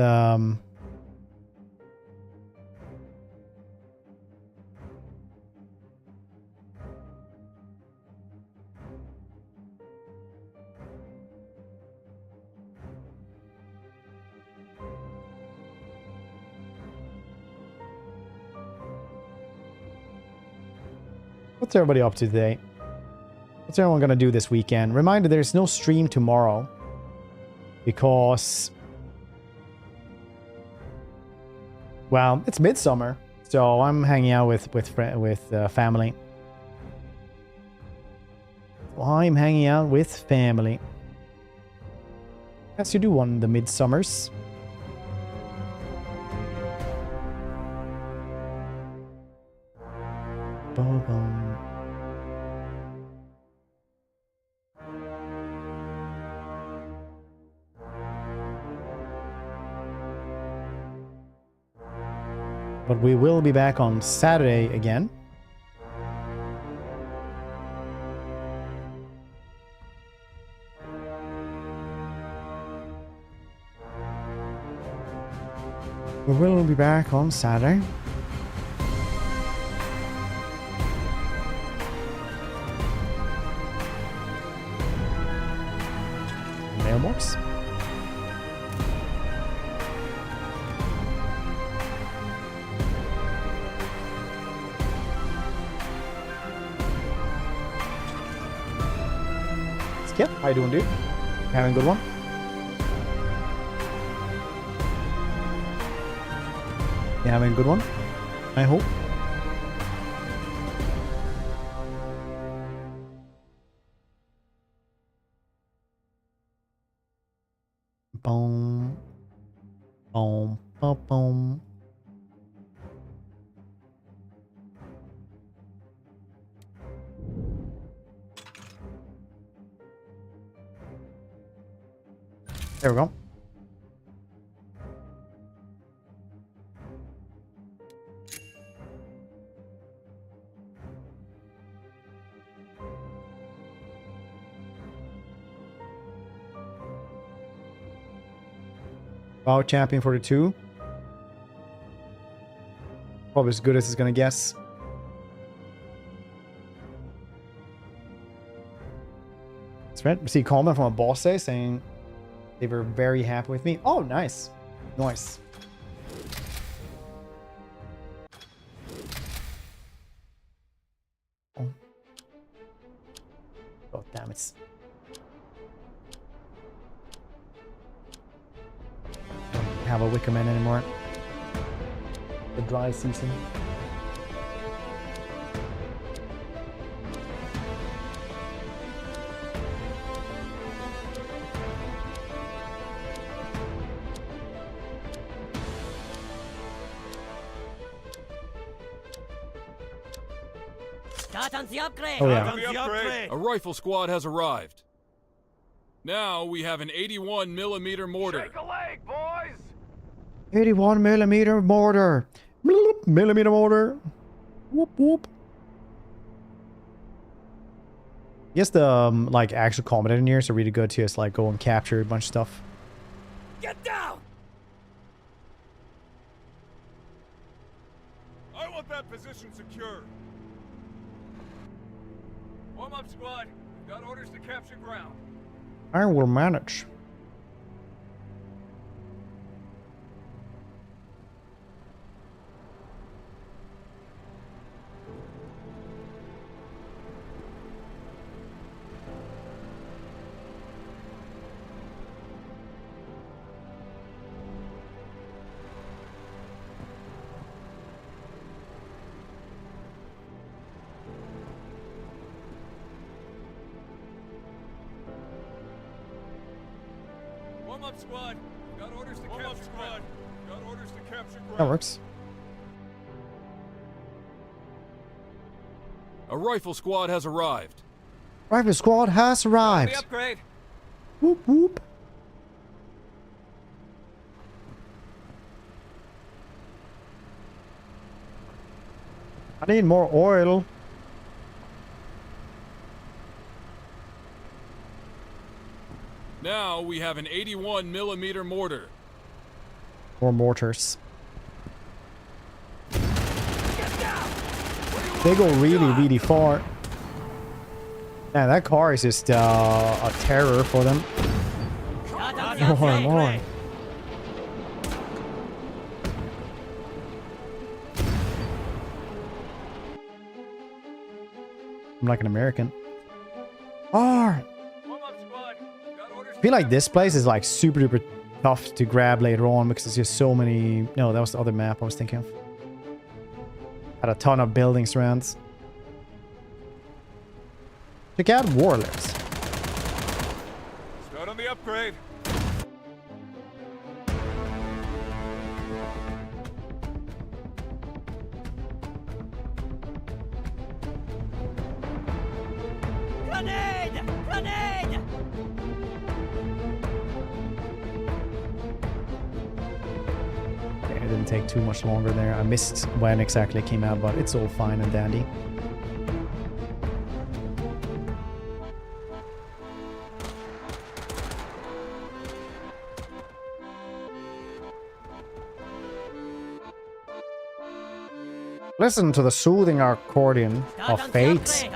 what's everybody up to today? What's everyone gonna do this weekend? Reminder, there's no stream tomorrow because, well, it's midsummer, so I'm hanging out with family. So I'm hanging out with family, as you do on the midsummers. Boom. But we will be back on Saturday again. We will be back on Saturday. Mailbox. Skip, how you doing, dude? Having a good one? You having a good one? I hope. Boom. Boom. Boom. Boom. There we go. Wow, champion 42. Probably as good as it's gonna guess. It's right. See a comment from a boss day saying they were very happy with me. Oh, nice. Nice. Oh, oh damn it. Don't have a wicker man anymore. The dry season. Start on the upgrade. Oh, yeah. A rifle squad has arrived. Now we have an 81mm mortar. Shake a leg, boys. 81mm mortar. Millimeter mortar. Whoop whoop. Yes, the like actual combat engineers are really good too. It's like go and capture a bunch of stuff. Get down. I want that position secure. Warm up, squad. Got orders to capture ground. I will manage. Warm up, squad. Got orders to capture ground. Got orders to capture ground. That works. A rifle squad has arrived. Rifle squad has arrived. The upgrade. Whoop whoop. I need more oil. Now we have an 81mm mortar. More mortars. They go really, really far. Man, that car is just a terror for them. More and more. I'm like an American. R. I feel like this place is like super duper tough to grab later on because there's just so many. No, that was the other map I was thinking of. Had a ton of buildings around. Check out Warlords. Start on the upgrade. Grenade! Grenade! It didn't take too much longer there. I missed when exactly it came out, but it's all fine and dandy. Listen to the soothing accordion of fate.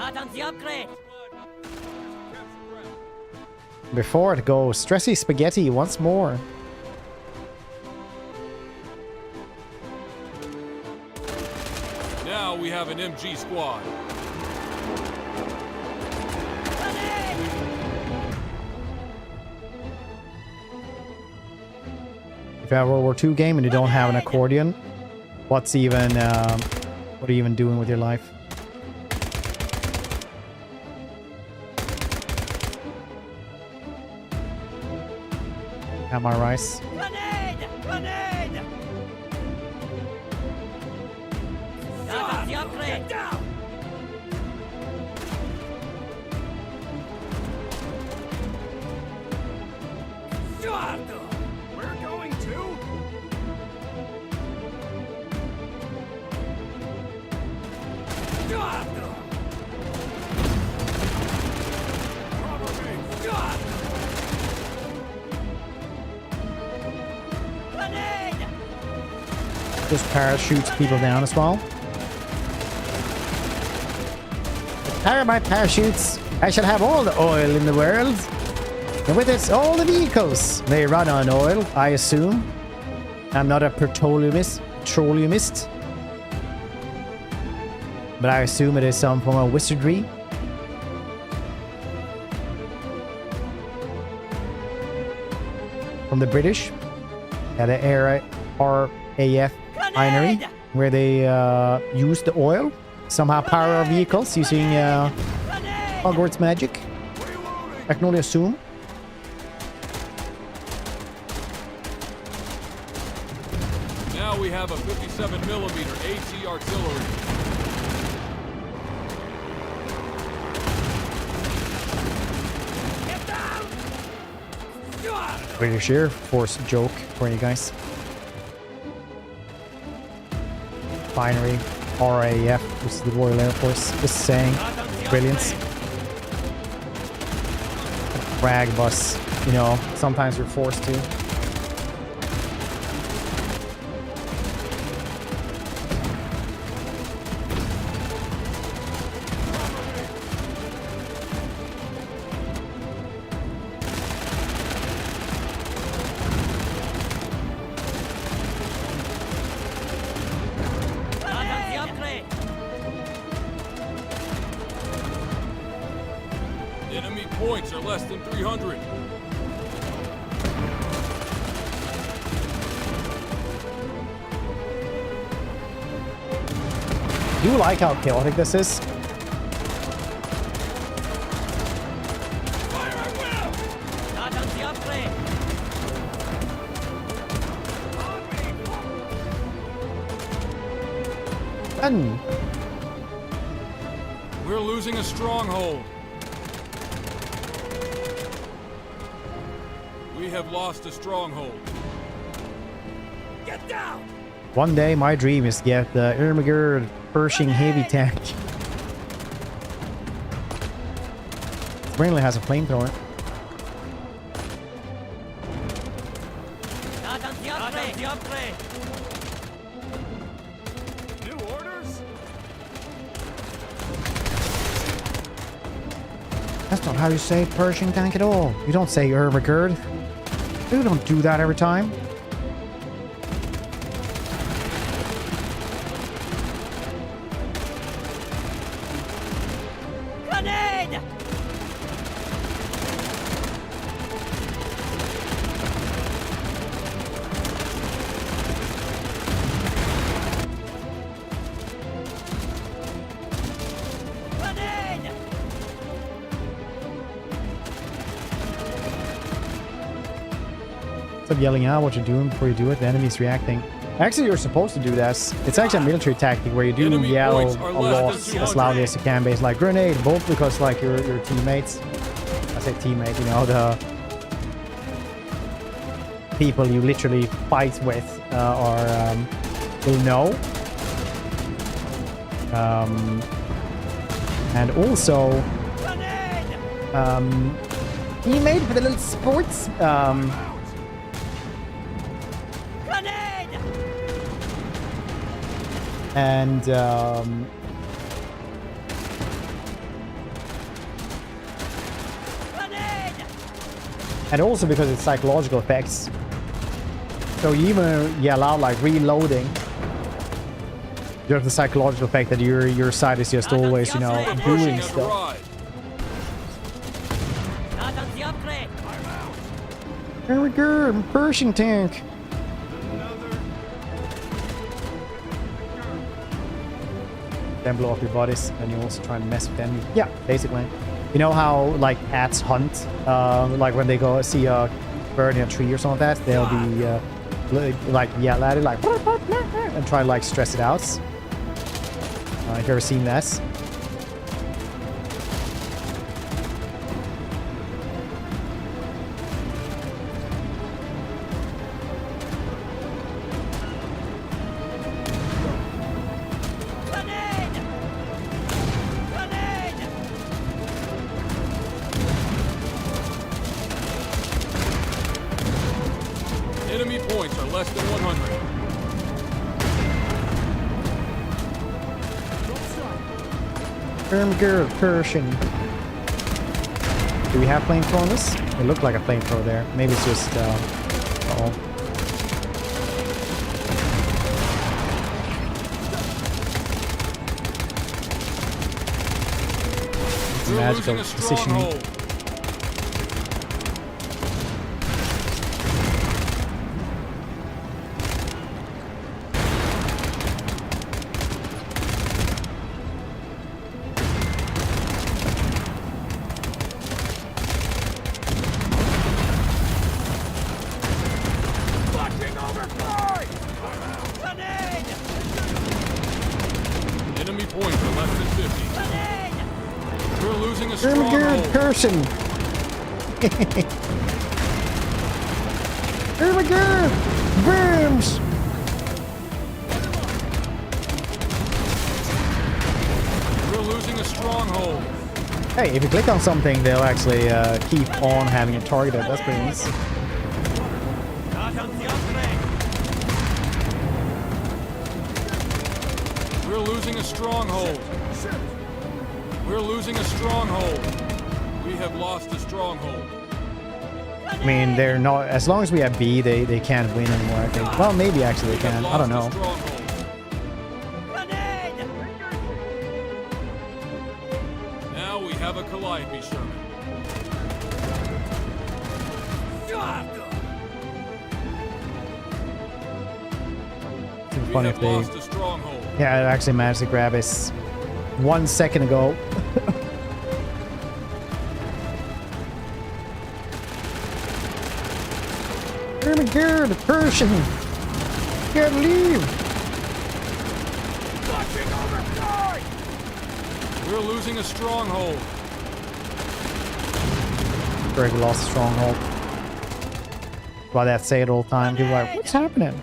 Before it goes, stressy spaghetti once more. Now we have an MG squad. you have a World War II game and you don't have an accordion, what are you even doing with your life? Am I rice? Grenade! Grenade! Get down! We're going to. Just parachutes people down as well. Power my parachutes. I shall have all the oil in the world. And with it, all the vehicles. They run on oil, I assume. I'm not a petroleumist. But I assume it is some form of wizardry. From the British. At the RAF binary, where they use the oil. Somehow power our vehicles using Hogwarts magic. I can only assume. Now we have a 57mm AT artillery. British Air Force joke for you guys. Binary RAF, which is the Royal Air Force, just saying. Brilliance. Brag bus, you know, sometimes you're forced to. Enemy points are less than 300. Do you like how chaotic this is? And we're losing a stronghold. We have lost a stronghold. Get down! one day my dream is to get the Ermagerd Pershing heavy tank. Apparently has a flamethrower. New orders? That's not how you say Pershing tank at all. You don't say Ermagerd. You don't do that every time. Grenade! Grenade! Stop yelling out what you're doing before you do it. The enemy's reacting. Actually, you're supposed to do this. It's actually a military tactic where you do yell a lot as loudly as you can, based like grenade, both because like your teammates, I say teammate, you know, the people you literally fight with will know. And also, teammate for the little sports. And also because it's psychological effects. So you even yell out like reloading. You have the psychological effect that your side is just always, you know, doing stuff. There we go, Pershing tank. then blow up your bodies, and you also try and mess with them. Yeah, basically. You know how like ants hunt, like when they go see a bird in a tree or something like that, they'll be like yell at it like and try to like stress it out. Have you ever seen that? Enemy points are less than 100. Persian. Do we have flamethrowers? It looked like a flamethrower there. Maybe it's just uh-oh. Magical positioning. Enemy points are less than 50. We're losing a stronghold. Person. Oh my god! Worms! We're losing a stronghold. Hey, if you click on something, they'll actually keep on having it targeted. That's pretty nice. We're losing a stronghold. We're losing a stronghold. We have lost a stronghold. I mean, they're not. As long as we have B, they can't win anymore, I think. Well, maybe actually they can. I don't know. Now we have a Calliope Sherman. It's funny if they. Yeah, I actually managed to grab us 1 second ago. Oh my god, the Persian! Can't leave! We're losing a stronghold. Greg lost a stronghold. Why that say it all the time? People are like, what's happening?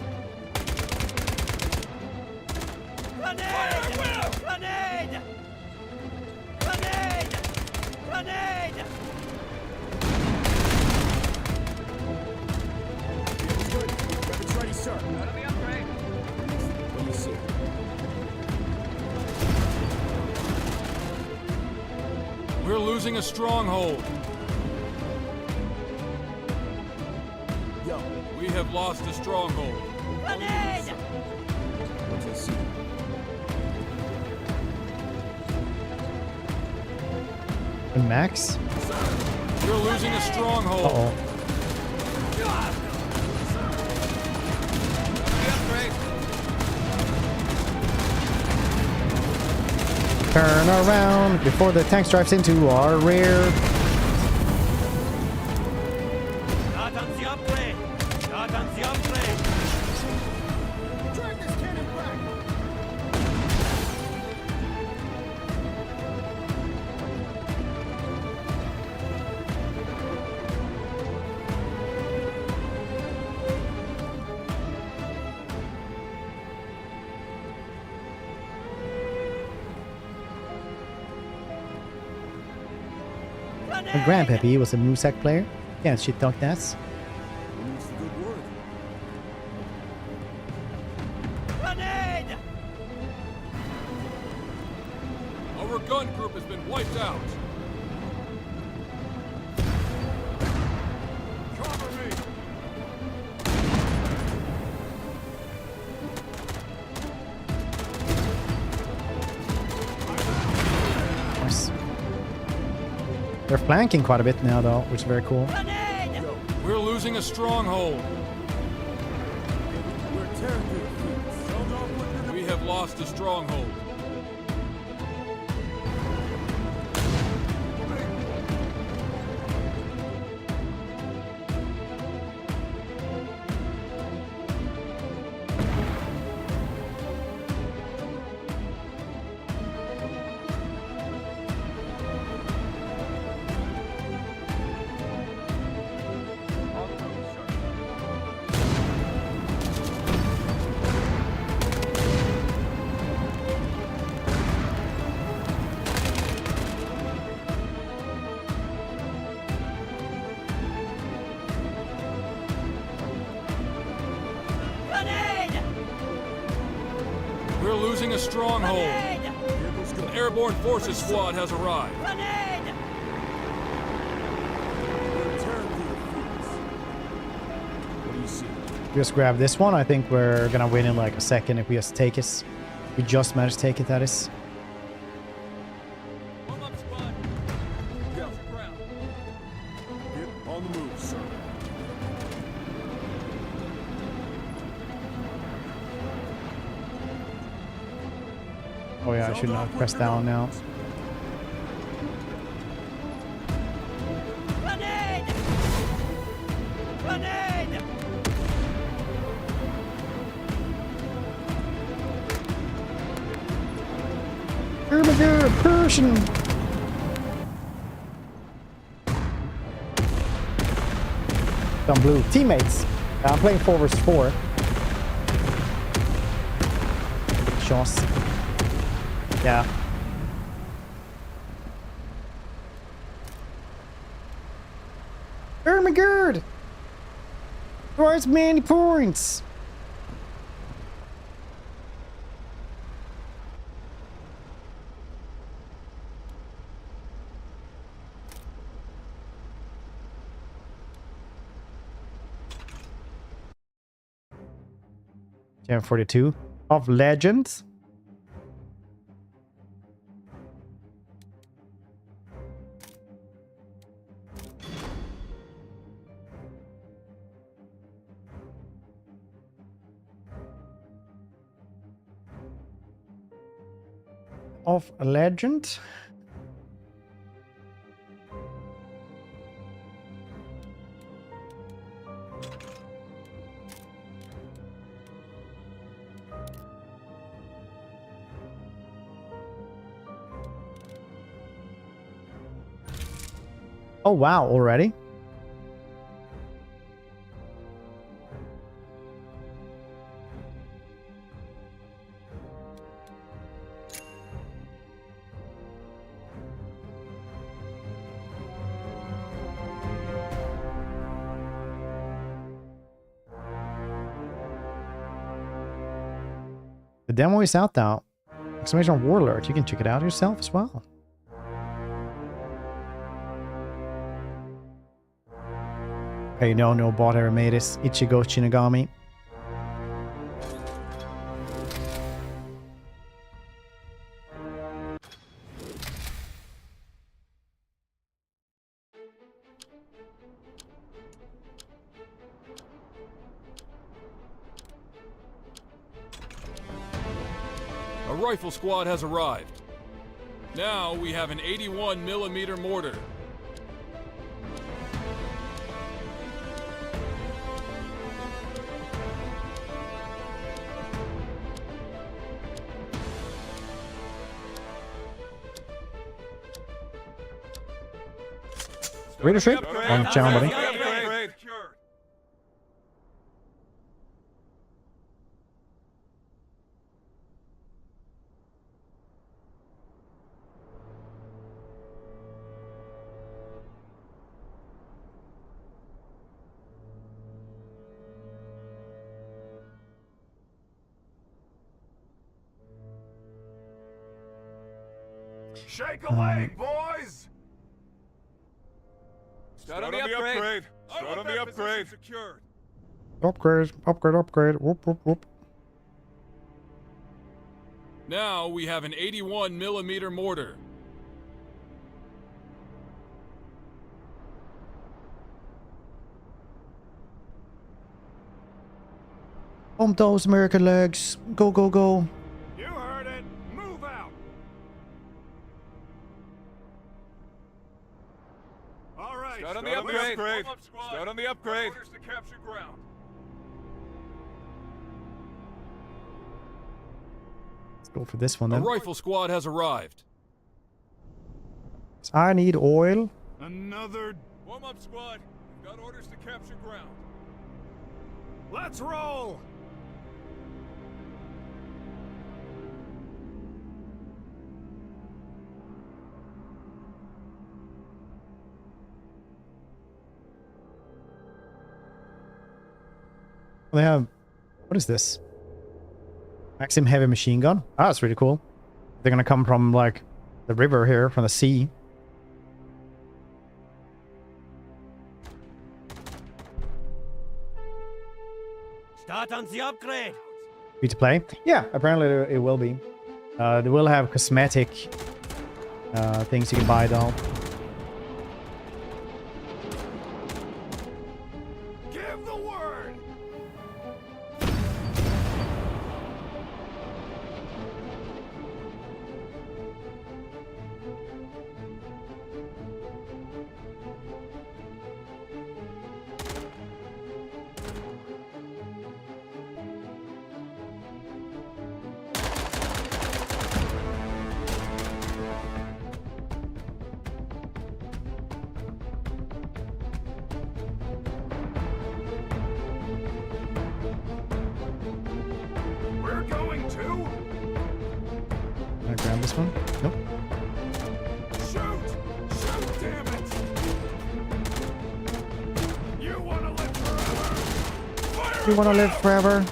We're losing a stronghold. We have lost a stronghold. And Max? We're losing a stronghold. Uh-oh. Turn around before the tank drives into our rear. My grandpappy was a Moosac player. Can't shit talk that. Our gun group has been wiped out. Cover me. Nice. They're flanking quite a bit now, though, which is very cool. We're losing a stronghold. We have lost a stronghold. losing a stronghold. An airborne forces squad has arrived. Just grab this one. I think we're gonna win in like a second if we just take it. We just managed to take it, that is. On the move, sir. Oh yeah, I should not press down now. Grenade! Grenade! Ermiger, Persian. Done blue. Teammates. I'm playing 4 versus 4. Shots. Yeah. Ermigerd! Where's many points? Gem 42 of Legends. Of a legend. Oh wow, already? The demo is out now. Exclamation on Warlord. You can check it out yourself as well. Hey, no bot ever made this. Ichigo Shinigami. A rifle squad has arrived. Now we have an 81mm mortar. Leadership on the channel, buddy. Shake a leg, boys! Start on the upgrade. Start on the upgrade. Upgrade. Whoop, whoop. Now we have an 81mm mortar. Pump those American legs. Go, go, go. You heard it. Move out. All right. Start on the upgrade. Start on the upgrade. Orders to capture ground. Let's go for this one A then. rifle squad has arrived. I need oil. Another warm-up squad. We've got orders to capture ground. Let's roll. They have... What is this? Maxim heavy machine gun. Ah, that's really cool. They're gonna come from like the river here, from the sea. Start on the upgrade. Free to play? Yeah, apparently it will be. They will have cosmetic things you can buy though. Give the word. We're going to Can I grab this one? Nope. shoot. Shoot, damn it. You want to live forever. Fire You wanna live forever?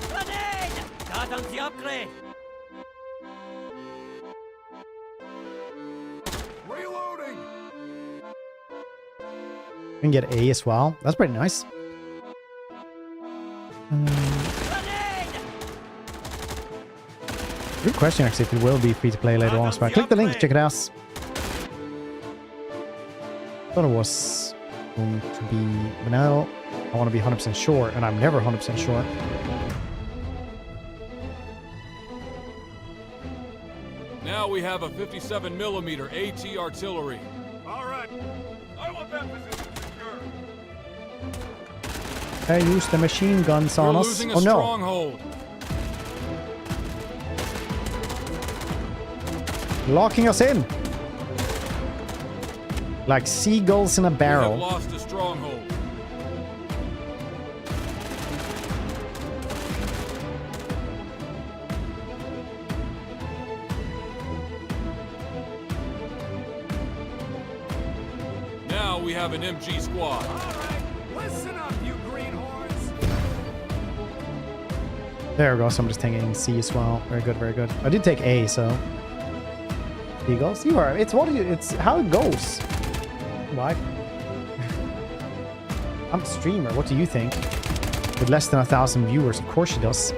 Grenade! Start on the upgrade. reloading. You can get A as well. That's pretty nice. Good question actually if it will be free to play later on. So click the link, check it out. Thought it was going to be, but now I want to be 100% sure, and I'm never 100% sure. Now we have a 57mm AT artillery. All right. I want that position secure. They use the machine guns on We're us. losing a Oh no! stronghold. Locking us in! Like seagulls in a We have barrel. lost a stronghold. Now we have an MG squad. All right. Listen up, you greenhorns. There we go, somebody's taking C as well. Very good, very good. I did take A, so... Seagulls? You are... It's what you... It's how it goes. Why? I'm a streamer, what do you think? With less than 1,000 viewers, of course she does.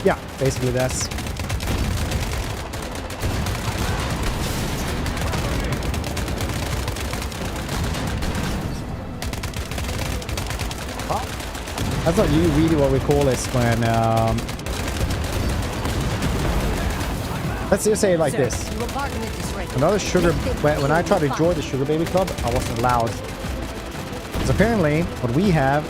Yeah, basically that's... That's not really what we call this when... Let's just say it like this. Another sugar... When I tried to join the Sugar Baby Club, I wasn't allowed. Because apparently, what we have...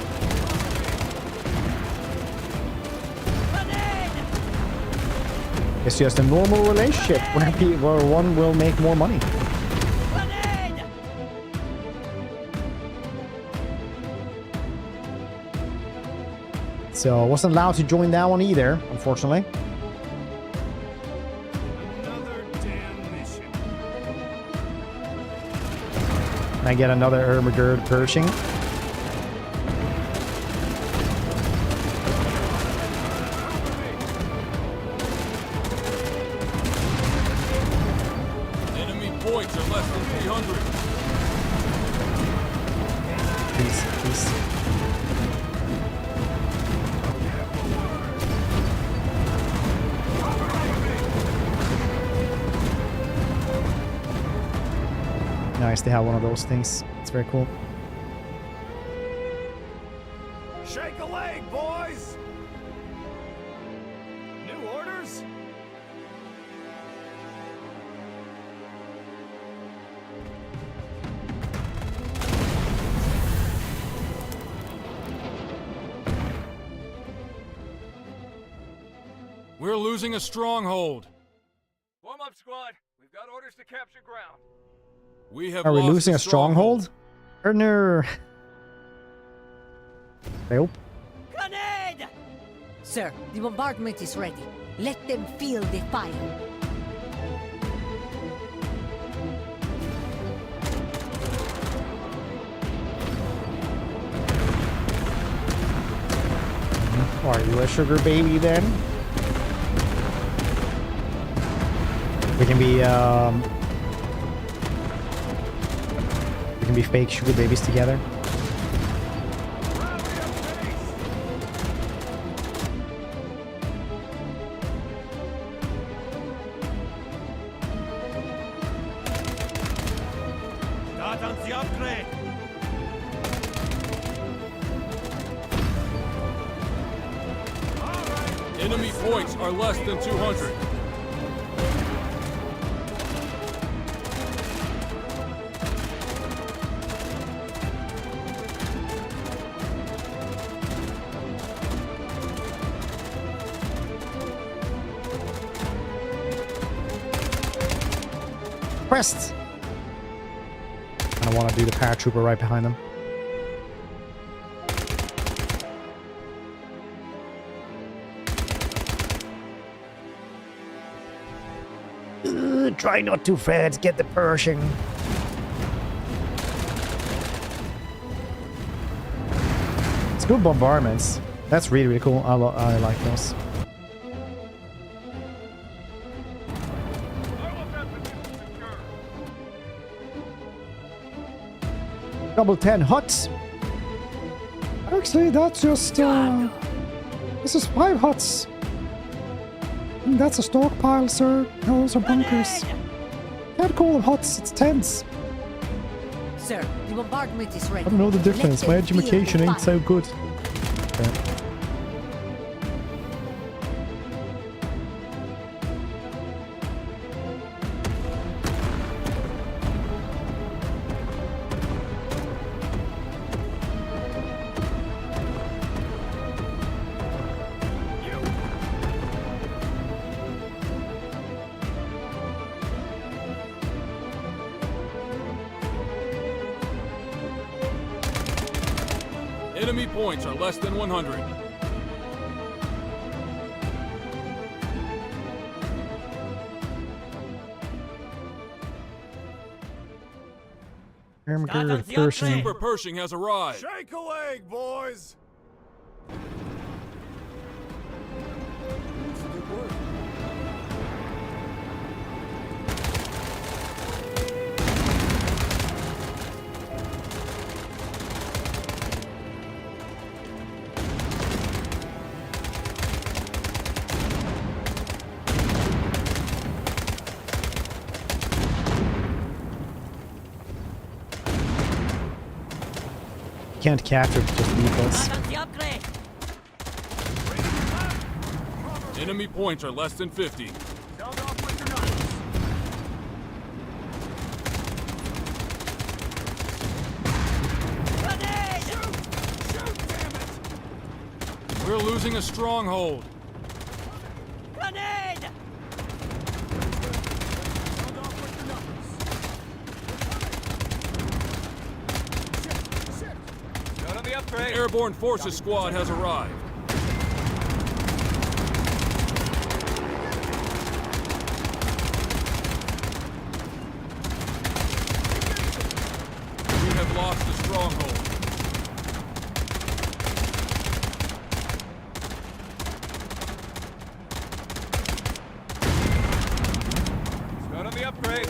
It's just a normal relationship where one will make more money. So I wasn't allowed to join that one either, unfortunately. Another damn mission. And I get another Ermagerd Pershing. Points are less than 300. Please, please. Nice to have one of those things. It's very cool. Shake a leg, boys. New orders? We're losing a stronghold. Warm up, squad. We've got orders to capture ground. We have Are we lost losing the a stronghold? No. Nope. Grenade! Sir, the bombardment is ready. Let them feel the fire. Are you a sugar baby then? We can be fake sugar babies together. Start on the upgrade. Enemy points are less than 200. Pressed. I don't want to do the paratrooper right behind them. Try not to, Fred. Get the Pershing. It's good bombardments. That's really, really cool. I like those. Double 10 huts. Actually, that's just this is 5 huts. That's a stockpile, sir. Those are bunkers. Can't call them huts. It's tents. Sir, the bombardment is ready. I don't know the difference. My education ain't so good. Okay. Enemy points are less than 100. Super Pershing has arrived. Shake a leg, boys! Can't capture just vehicles. Enemy points are less than 50. We're losing a stronghold. Grenade! An airborne forces squad has arrived. We have lost the stronghold. Start on the upgrade.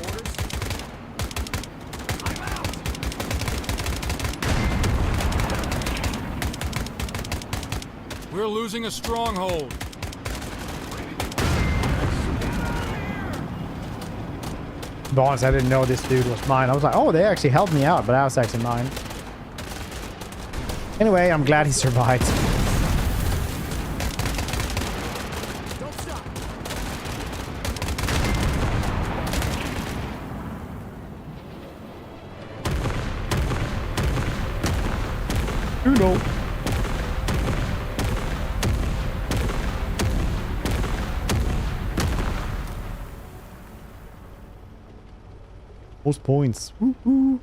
We're losing a stronghold. To be honest, I didn't know this dude was mine. I was like, oh, they actually helped me out, but that was actually mine. Anyway, I'm glad he survived. You know. Most points. Woo-hoo.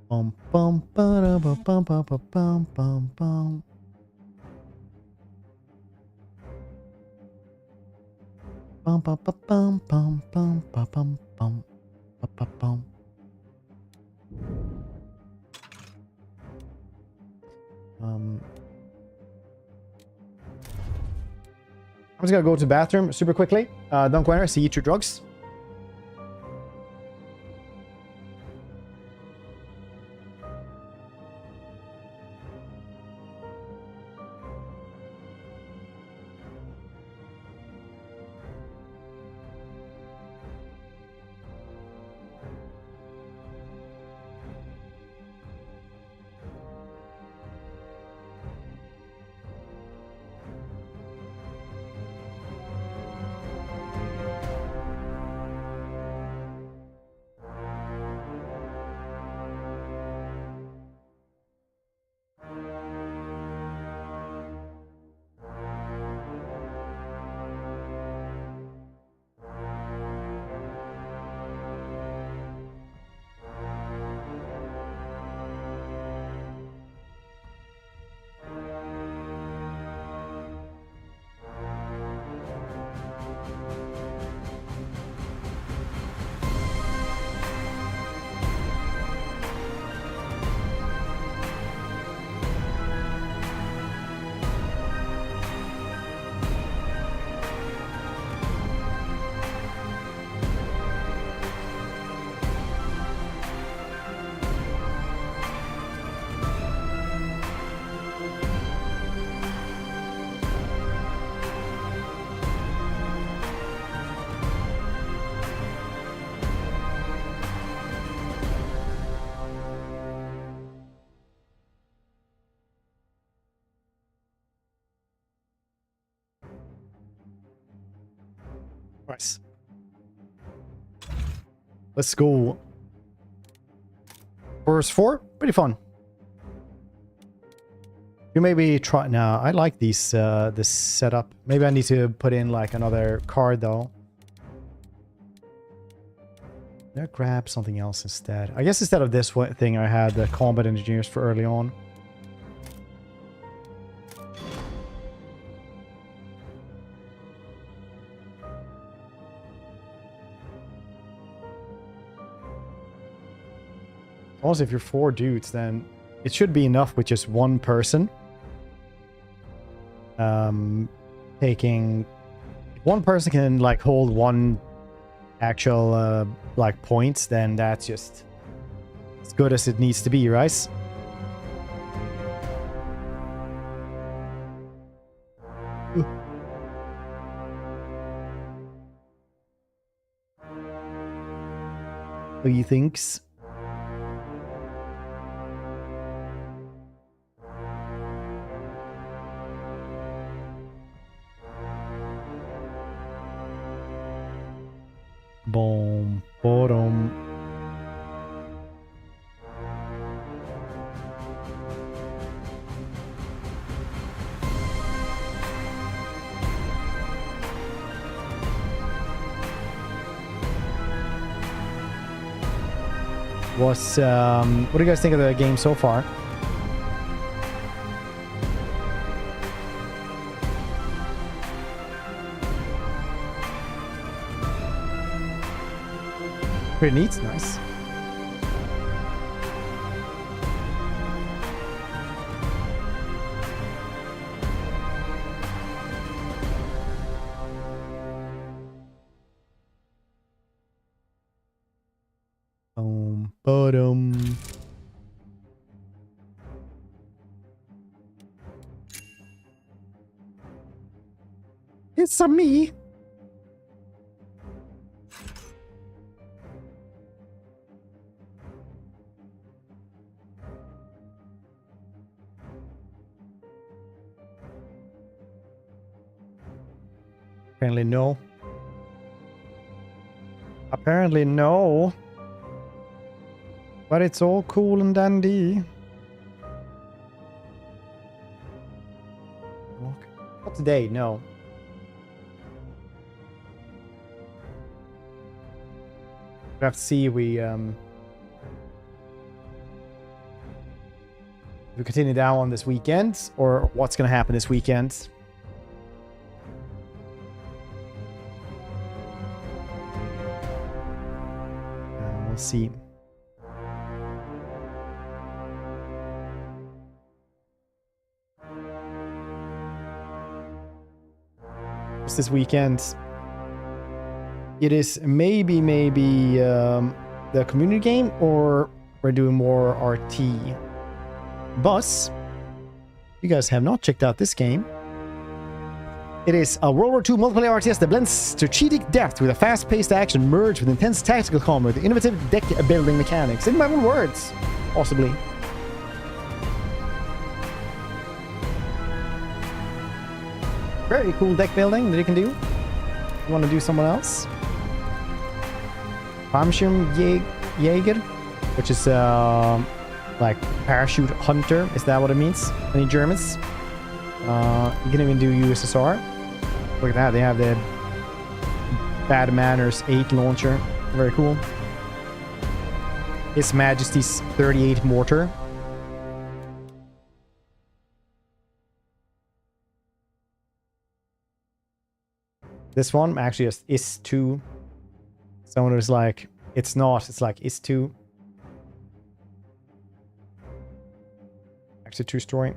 Bum bum ba bum bum bum bum bum bum. Bum bum bum bum bum bum bum bum bum bum. I'm just gonna go to the bathroom super quickly. Don't go anywhere. See, eat your drugs. Nice. Let's go. Verse 4, pretty fun. You maybe try now. I like these this setup. Maybe I need to put in like another card though. Yeah, grab something else instead. I guess instead of this thing, I had the combat engineers for early on. Also, if you're 4 dudes, then it should be enough with just one person. Taking... One person can, like, hold one actual, like, points, then that's just as good as it needs to be, right? What do you thinks? Boom, bottom. What do you guys think of the game so far? Pretty neat, nice. Bottom. It's a me. Apparently no. Apparently no. But it's all cool and dandy. Not today, no. have to see if we continue down on this weekend or what's going to happen this weekend. We'll see. Just this weekend, it is maybe the community game, or we're doing more RT. But you guys have not checked out this game. It is a World War II multiplayer RTS that blends strategic depth with a fast-paced action merged with intense tactical combat with innovative deck building mechanics. In my own words, possibly. Very cool deck building that you can do. You want to do someone else? Jäger, which is like parachute hunter. Is that what it means? Any Germans? You can even do USSR. Look at that. They have the Bad Manners 8 launcher. Very cool. His Majesty's 38 mortar. This one actually is 2. Someone was like, it's not. It's like is 2. Actually, 2 story.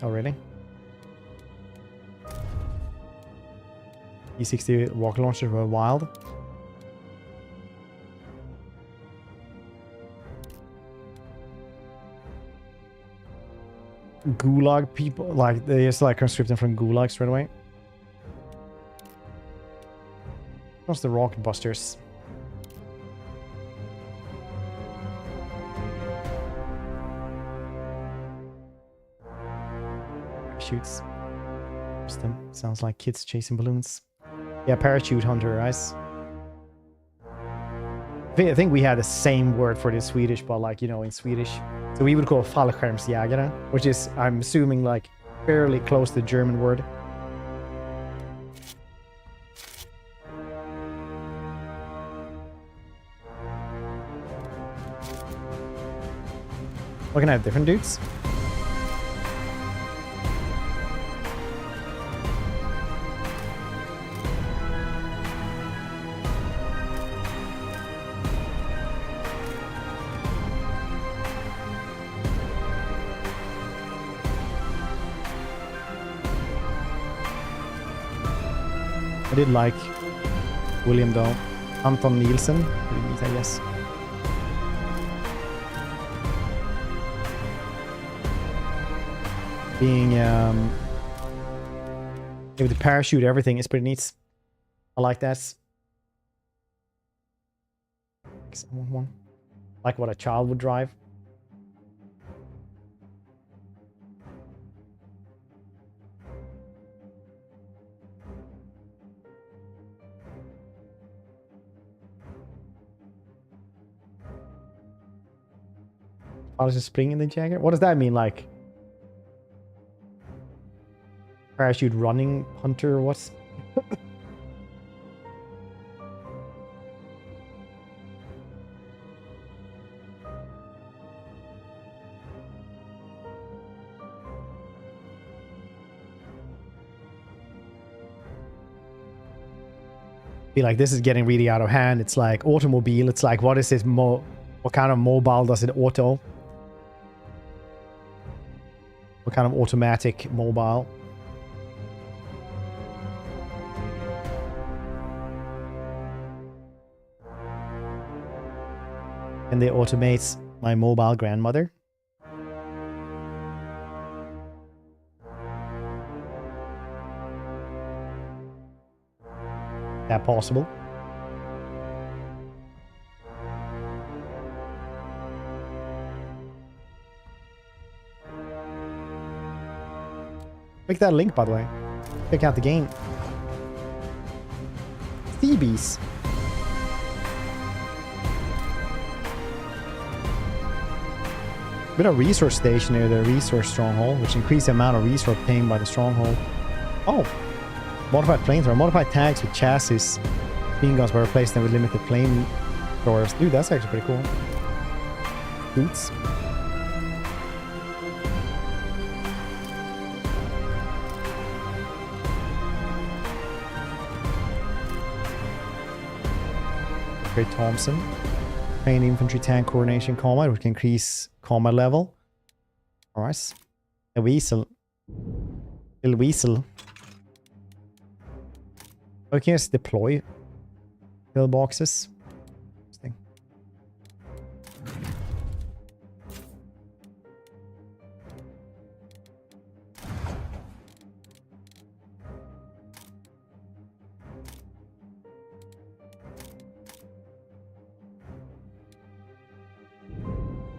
Oh, really? E60 rocket launchers were wild. Gulag people, like they just like conscripting from Gulag straight away. What's the rocket busters? Shoots. Sounds like kids chasing balloons. Yeah, parachute hunter, guys. I think we had the same word for the Swedish, but like, you know, in Swedish. So we would call it fallskärmsjägare, which is, I'm assuming, like fairly close to the German word. Looking at different dudes. I did like William though. Anton Nielsen, I guess. Being with the parachute, everything is pretty neat. I like that. Like what a child would drive. Just spring in the Jagger? What does that mean? Like parachute running hunter? What's be like, this is getting really out of hand. It's like automobile. It's like, what is this what kind of mobile does it auto? What kind of automatic mobile? And they automate my mobile grandmother. That possible? Click that link, by the way. Check out the game. Thebes. Bit of resource station near the resource stronghold, which increased the amount of resource obtained by the stronghold. Oh, modified flamethrower. Modified tags with chassis. Machine guns were replaced them with limited flamethrowers. Dude, that's actually pretty cool. Boots. Great Thompson. Train infantry tank coordination combat, which can increase combat level. Alright. A weasel. Little weasel. Oh, you can just deploy pillboxes. Interesting.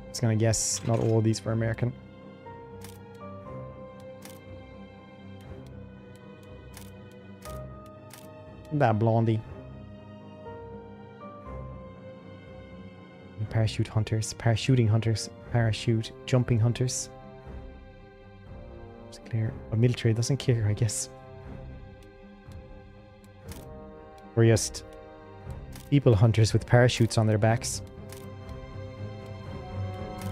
Just gonna guess not all of these were American. That blondie. Parachute hunters, parachuting hunters, parachute jumping hunters. It's clear. A military doesn't care, I guess. Or just people hunters with parachutes on their backs.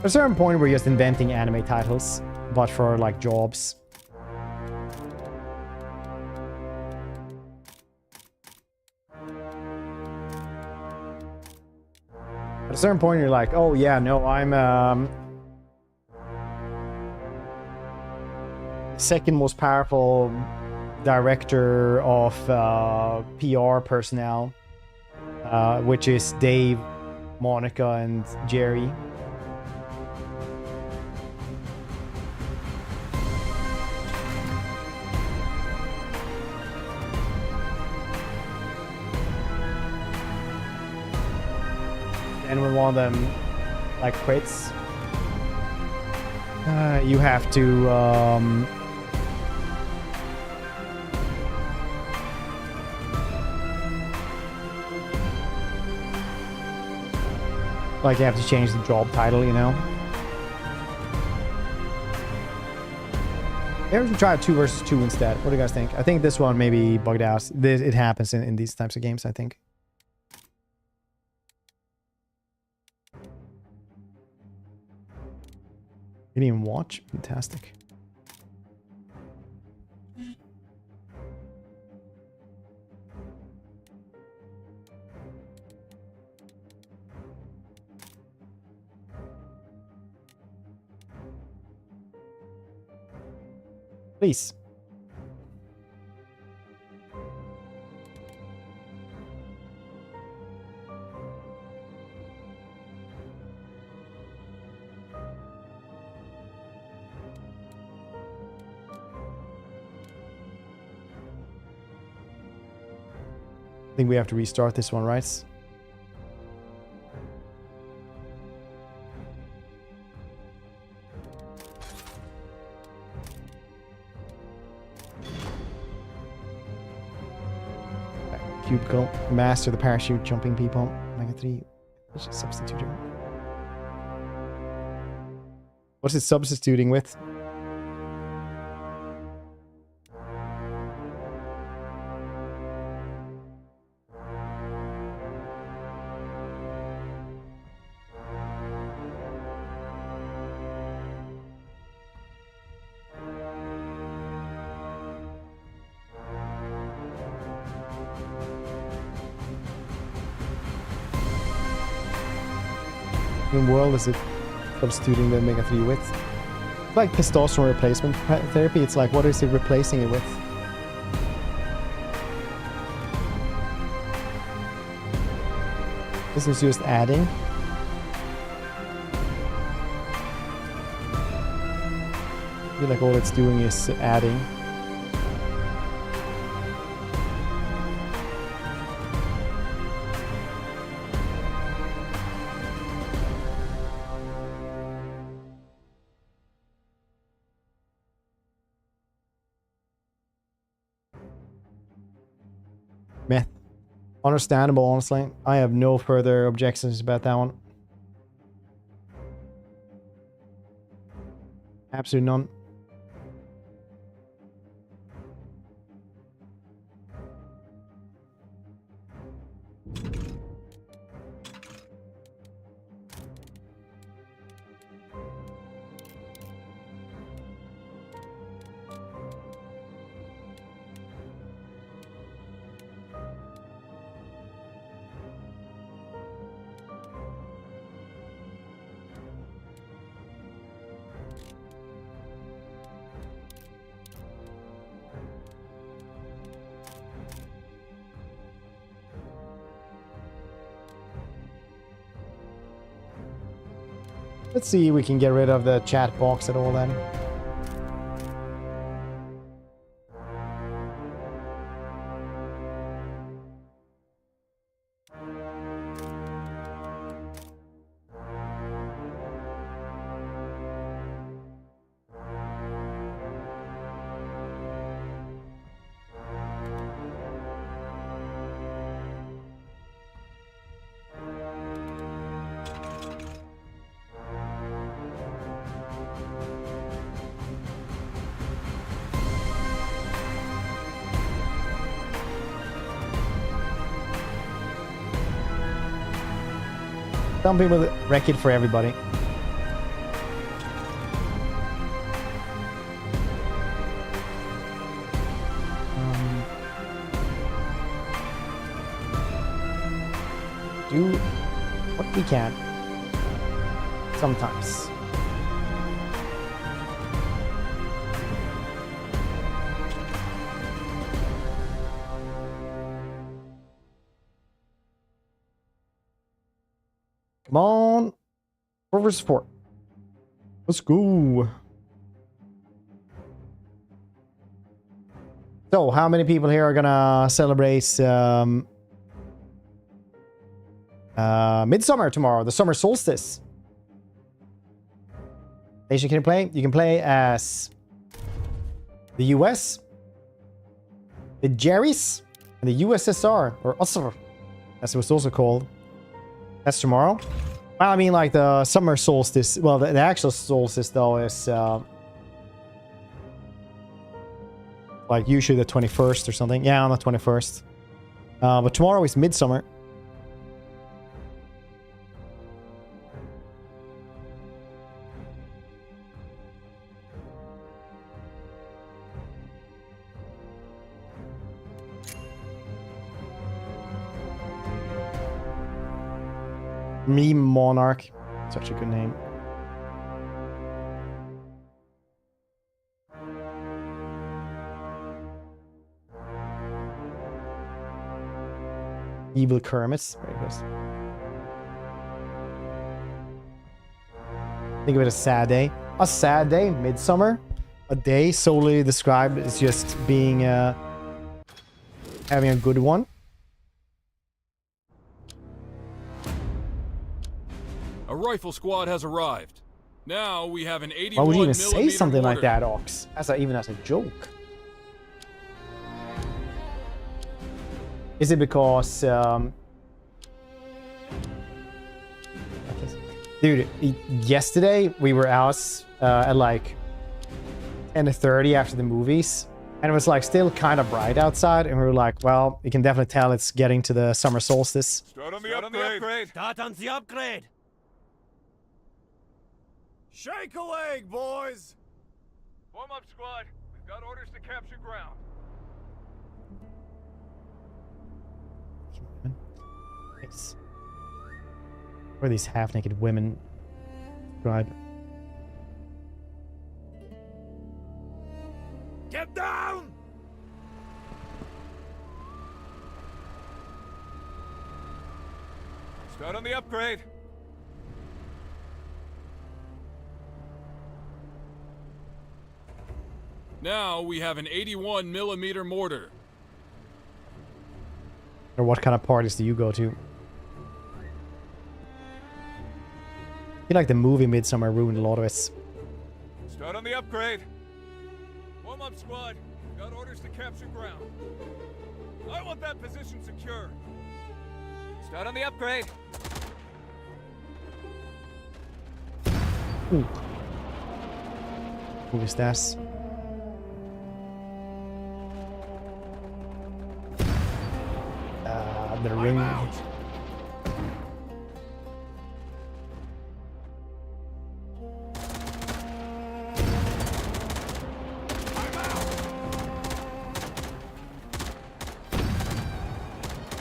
At a certain point, we're just inventing anime titles, but for like jobs. At a certain point, you're like, oh yeah, no, I'm second most powerful director of PR personnel, which is Dave, Monica, and Jerry. And when one of them like quits, you have to like you have to change the job title, you know. Maybe we should try a 2 versus 2 instead. What do you guys think? I think this one may be bugged out. It happens in these types of games, I think. You didn't even watch? Fantastic. Please. I think we have to restart this one, right? Cubicle. Master the parachute jumping people. Mega 3. Which is substituting. What's it substituting with? World is it substituting the Omega 3 with? It's like testosterone replacement therapy. It's like, what is it replacing it with? This is just adding. I feel like all it's doing is adding. Meth. Understandable, honestly. I have no further objections about that one. Absolutely none. Let's see if we can get rid of the chat box at all then. Some people wreck it for everybody. Do what we can. Sometimes. Come on. 4 versus 4. Let's go. So, how many people here are gonna celebrate Midsummer tomorrow, the summer solstice? Nation, can you play? You can play as the US, the Jerrys, and the USSR, or USSR, as it was also called. That's tomorrow. Well, I mean, like the summer solstice. Well, the actual solstice, though, is like usually the 21st or something. Yeah, on the 21st. But tomorrow is midsummer. Meme Monarch. Such a good name. Evil Kermits. Very good. Think of it as a sad day. A sad day, midsummer. A day solely described as just being having a good one. A rifle squad has arrived. Now we have an 81 Why would you even say something mortar. like that, Ox? Even as a joke. Is it because dude, yesterday we were out at like 10:30 after the movies, and it was like still kind of bright outside, and we were like, well, you can definitely tell it's getting to the summer solstice. Start on the upgrade. Start on the upgrade. Shake a leg, boys! Form up, squad. We've got orders to capture ground. Nice. Where are these half-naked women? Describe. Get down! Start on the upgrade. Now we have an 81 millimeter mortar. Or what kind of parties do you go to? I feel like the movie Midsummer ruined a lot of it. Start on the upgrade. Form up, squad. We've got orders to capture ground. I want that position secure. Start on the upgrade. Ooh. Who is that? The ring.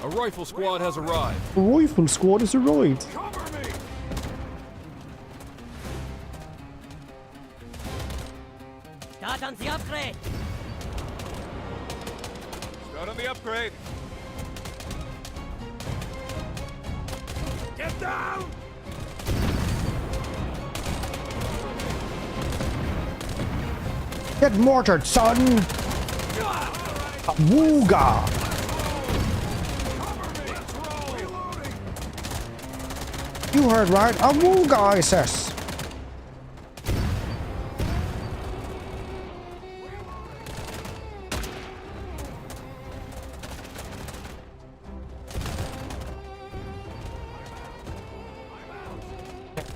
A rifle squad has arrived. A rifle squad has arrived. Start on the upgrade. Start on the upgrade. Get down! Get mortared, son! Wooga! You heard right, a wooga, I says.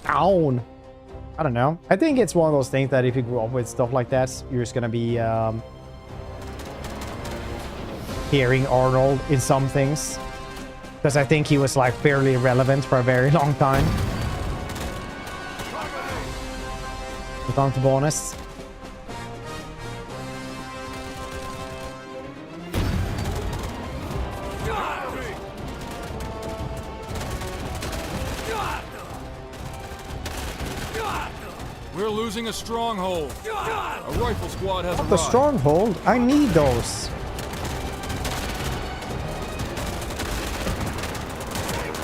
Down. I don't know. I think it's one of those things that if you grew up with stuff like that, you're just gonna be hearing Arnold in some things. Because I think he was like fairly irrelevant for a very long time. If I'm to be honest. We're losing a stronghold. A rifle squad has arrived. The stronghold? I need those.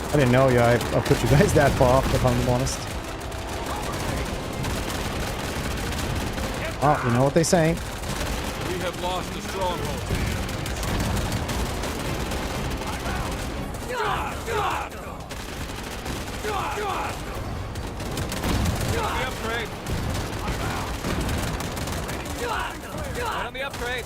I didn't know I put you guys that far off, if I'm honest. Oh, you know what they say. We have lost the stronghold. The upgrade. Start on the upgrade.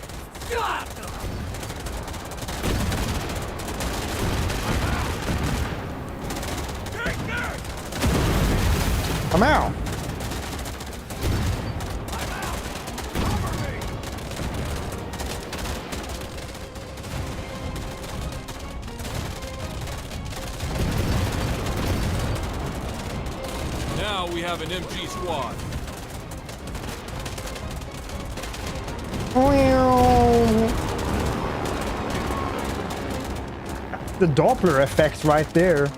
I'm out. Now we have an MG squad. The Doppler effect right there.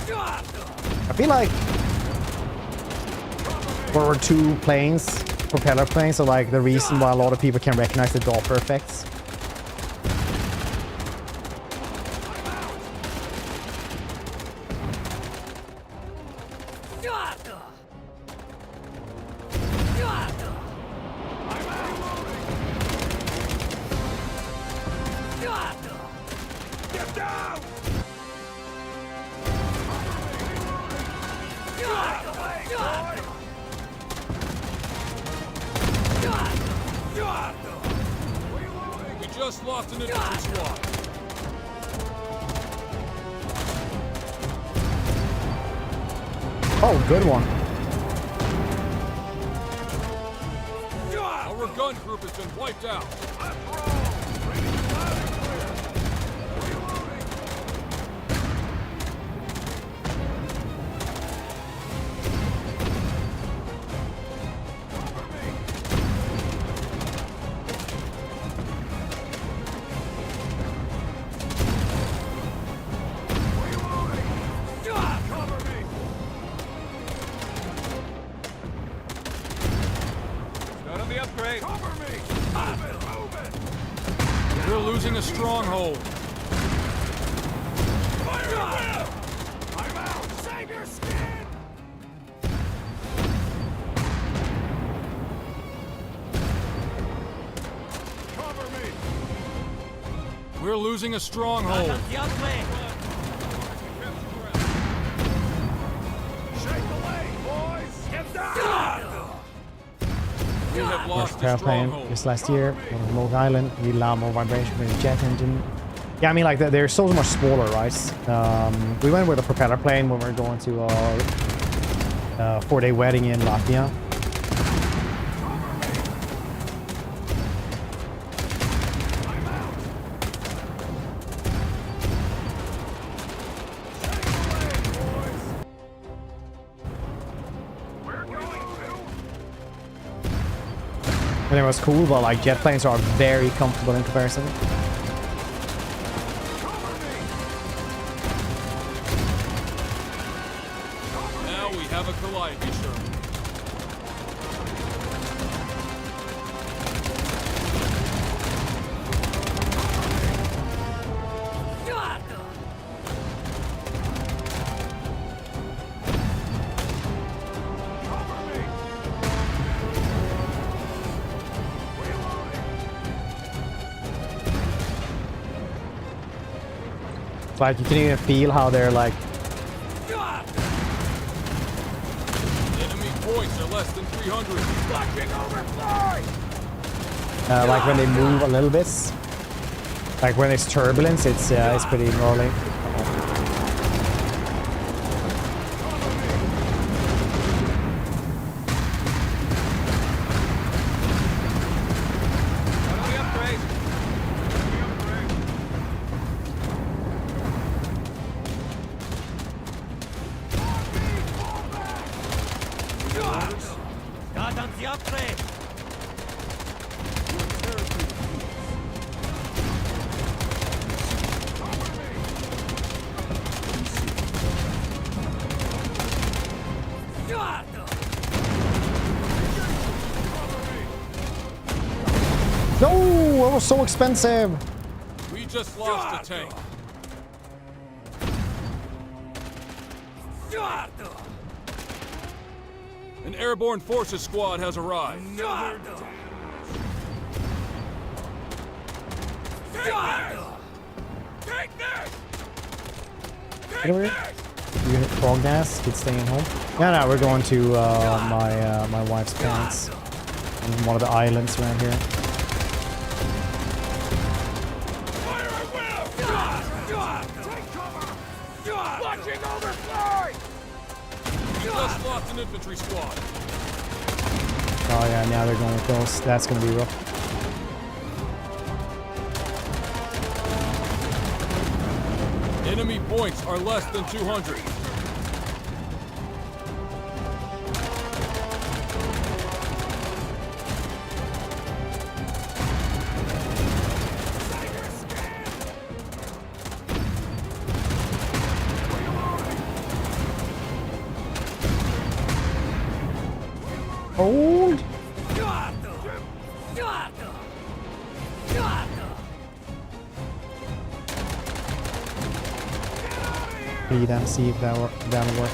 I feel like World War II planes, propeller planes, are like the reason why a lot of people can recognize the Doppler effects. We just lost an infantry squad. Oh, good one. Our gun group has been wiped out. We're losing a stronghold. I'm out! Save your skin! Cover me! We're losing a stronghold. Shake the leg, boys! Get down! We have lost First the airplane stronghold. just last year on Long Island. We allow more vibration with the jet engine. Yeah, I mean, like, they're so much smaller, right? We went with a propeller plane when we were going to a 4-day wedding in Latvia. And it was cool, but like jet planes are very comfortable in comparison. Now we have a Calliope, sir. Like, you can even feel how they're like... Enemy points are less than 300. Watching overfly! like when they move a little bit. Like when it's turbulence, it's pretty gnarly. No, it was so expensive. We just lost a tank. An airborne forces squad has arrived. Get over here. You hit fog gas. Kid staying home. No, we're going to my wife's parents on one of the islands around here. Watching overfly! We just lost an infantry squad. Oh yeah, now they're going close. That's gonna be rough. Enemy points are less than 200. Hold. Beat them, see if that'll work.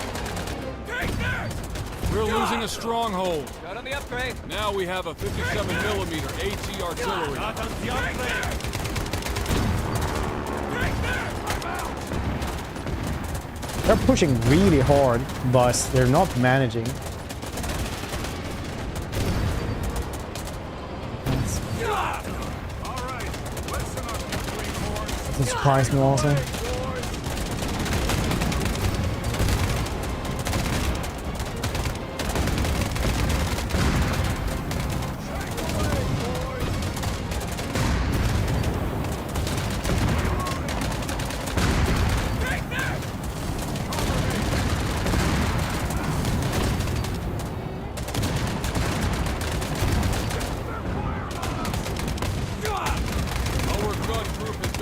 We're losing a stronghold. Got on the upgrade. Now we have a 57mm AT artillery. Got on the upgrade. They're pushing really hard, but they're not managing. Doesn't surprise me also.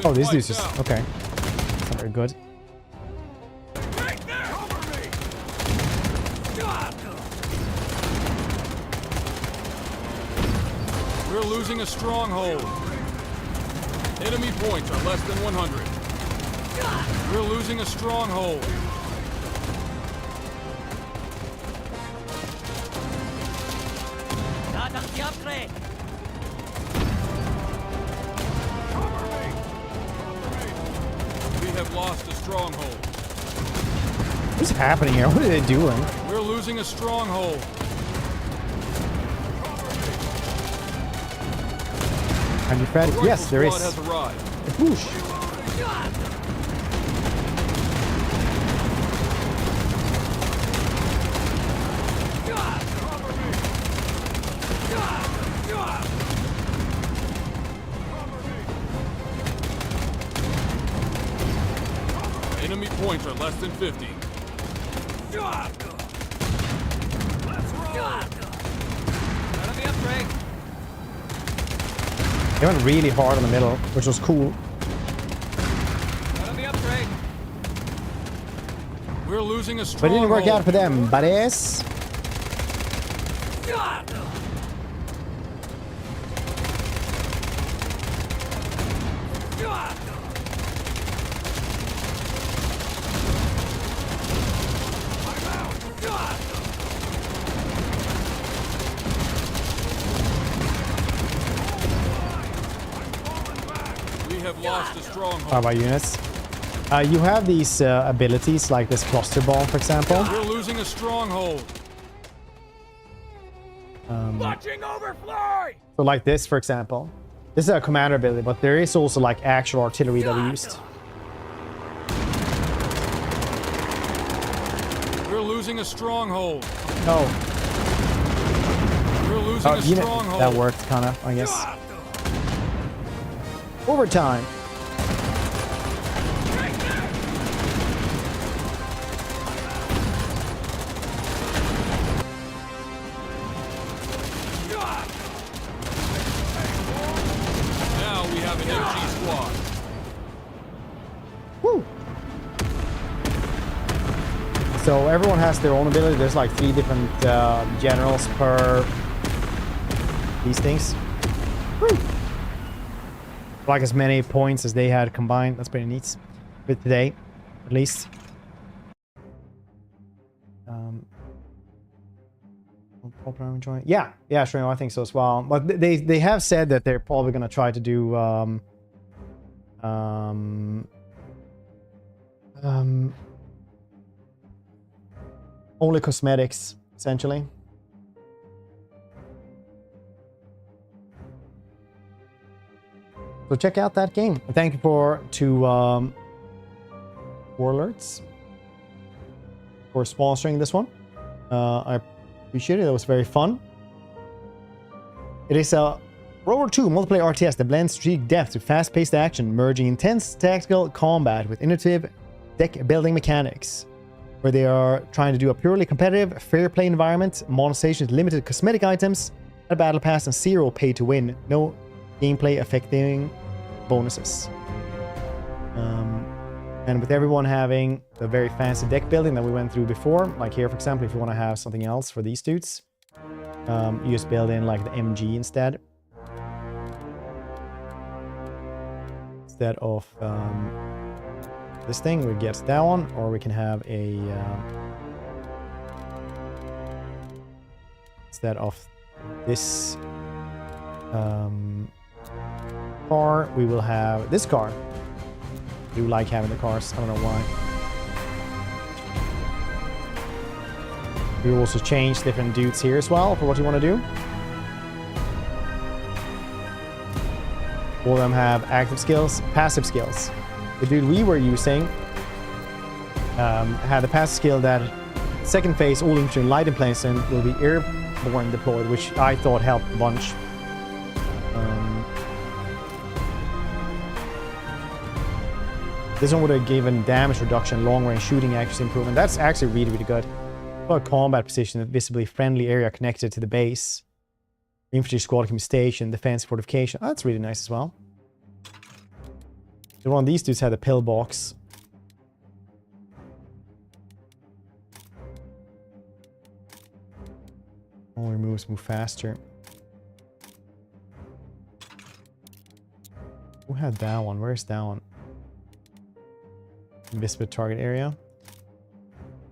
Oh, this dude's just... okay. That's not very good. We're losing a stronghold. Enemy points are less than 100. We're losing a stronghold. Got on the upgrade. We have lost a stronghold. What's happening here? What are they doing? We're losing a stronghold. Have you fed? Yes, there is. Has arrived. Whoosh. Enemy points are less than 50. They went really hard in the middle, which was cool. We're losing a But it stronghold. didn't work out for them, buddies. We have lost a stronghold. How about units? You have these abilities, like this cluster bomb, for example. We're losing a stronghold. Watching overfly! So like this, for example. This is a commander ability, but there is also like actual artillery that we used. We're losing a stronghold. Oh. We're losing a You know, stronghold. that worked, kind of, I guess. Overtime. Now we have an MG squad. Woo! So everyone has their own ability. There's like 3 different generals per these things. Woo! Like as many points as they had combined. That's pretty neat. But today, at least. Yeah, sure. I think so as well. But they have said that they're probably gonna try to do only cosmetics, essentially. So check out that game. Thank you for Warlords for sponsoring this one. I appreciate it. It was very fun. It is a World War II multiplayer RTS that blends strategic depth to fast-paced action, merging intense tactical combat with innovative deck-building mechanics, where they are trying to do a purely competitive, fair play environment, monetization with limited cosmetic items, a battle pass, and 0 pay-to-win. No gameplay affecting bonuses. And with everyone having the very fancy deck building that we went through before, like here, for example, if you want to have something else for these dudes, you just build in like the MG instead. Instead of this thing, we get that one, or we can have a instead of this car, we will have this car. I do like having the cars, I don't know why. We will also change different dudes here as well for what you want to do. All of them have active skills, passive skills. The dude we were using had the passive skill that second phase all infantry and light emplacement will be airborne deployed, which I thought helped a bunch. This one would have given damage reduction, long range shooting accuracy improvement. That's actually really, really good. About combat position, visibly friendly area connected to the base. Infantry squad can be stationed, defense fortification. Oh, that's really nice as well. The one of these dudes had a pillbox. All your moves move faster. Who had that one? Where's that one? Invisible target area.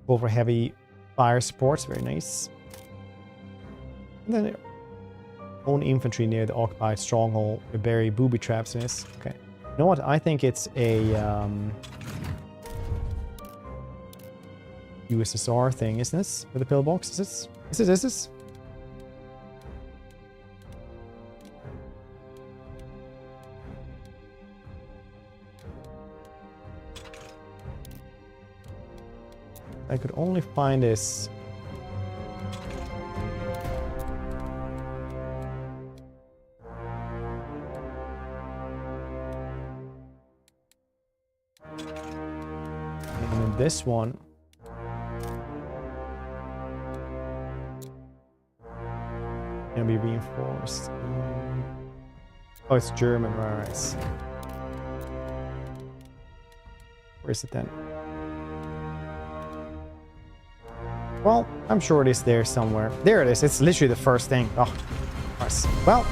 Go for heavy fire supports, very nice. And then own infantry near the occupied stronghold. You bury booby traps in this. Okay. You know what? I think it's a USSR thing, isn't this? With the pillbox? Is this? Is this? I could only find this. And then this one. Gonna be reinforced. Oh, it's German, right? Where is it then? Well, I'm sure it is there somewhere. There it is. It's literally the first thing. Oh, nice. Well,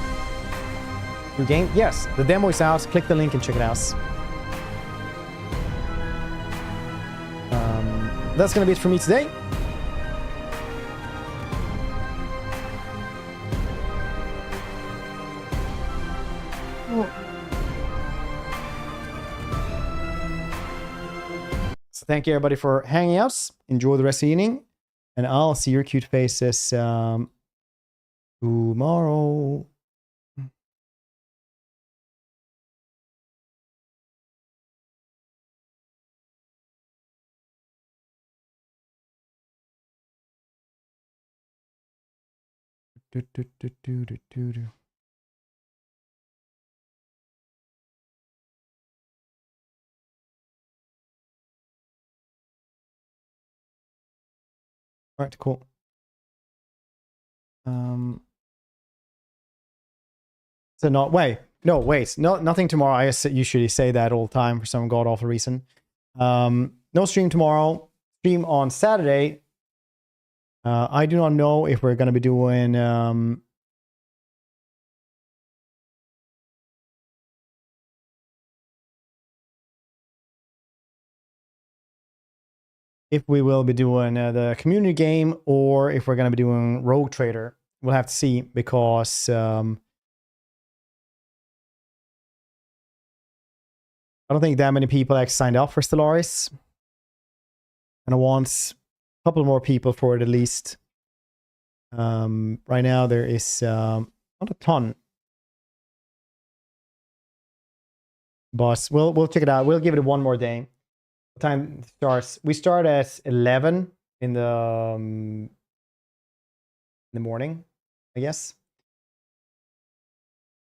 new game. Yes, the demo is out. Click the link and check it out. That's gonna be it for me today. So thank you everybody for hanging out. Enjoy the rest of the evening. And I'll see your cute faces tomorrow. All right, cool. So not wait, no, wait, nothing tomorrow. I usually say that all the time for some god awful reason. No stream tomorrow. Stream on Saturday. I do not know if we're gonna be doing if we will be doing the community game or if we're gonna be doing Rogue Trader. We'll have to see because I don't think that many people actually signed up for Stellaris. And I want a couple more people for it at least. Right now there is not a ton. But we'll check it out. We'll give it one more day. What time starts? We start at 11 in the morning, I guess.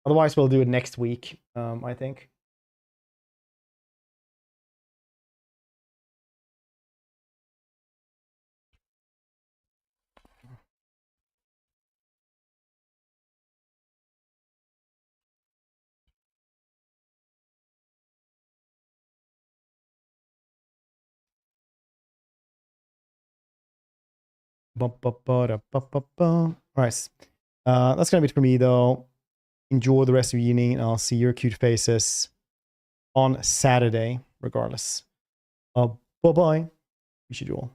Otherwise, we'll do it next week, I think. All right. That's gonna be it for me though. Enjoy the rest of the evening, and I'll see your cute faces on Saturday, regardless. Bye bye. Wish you all.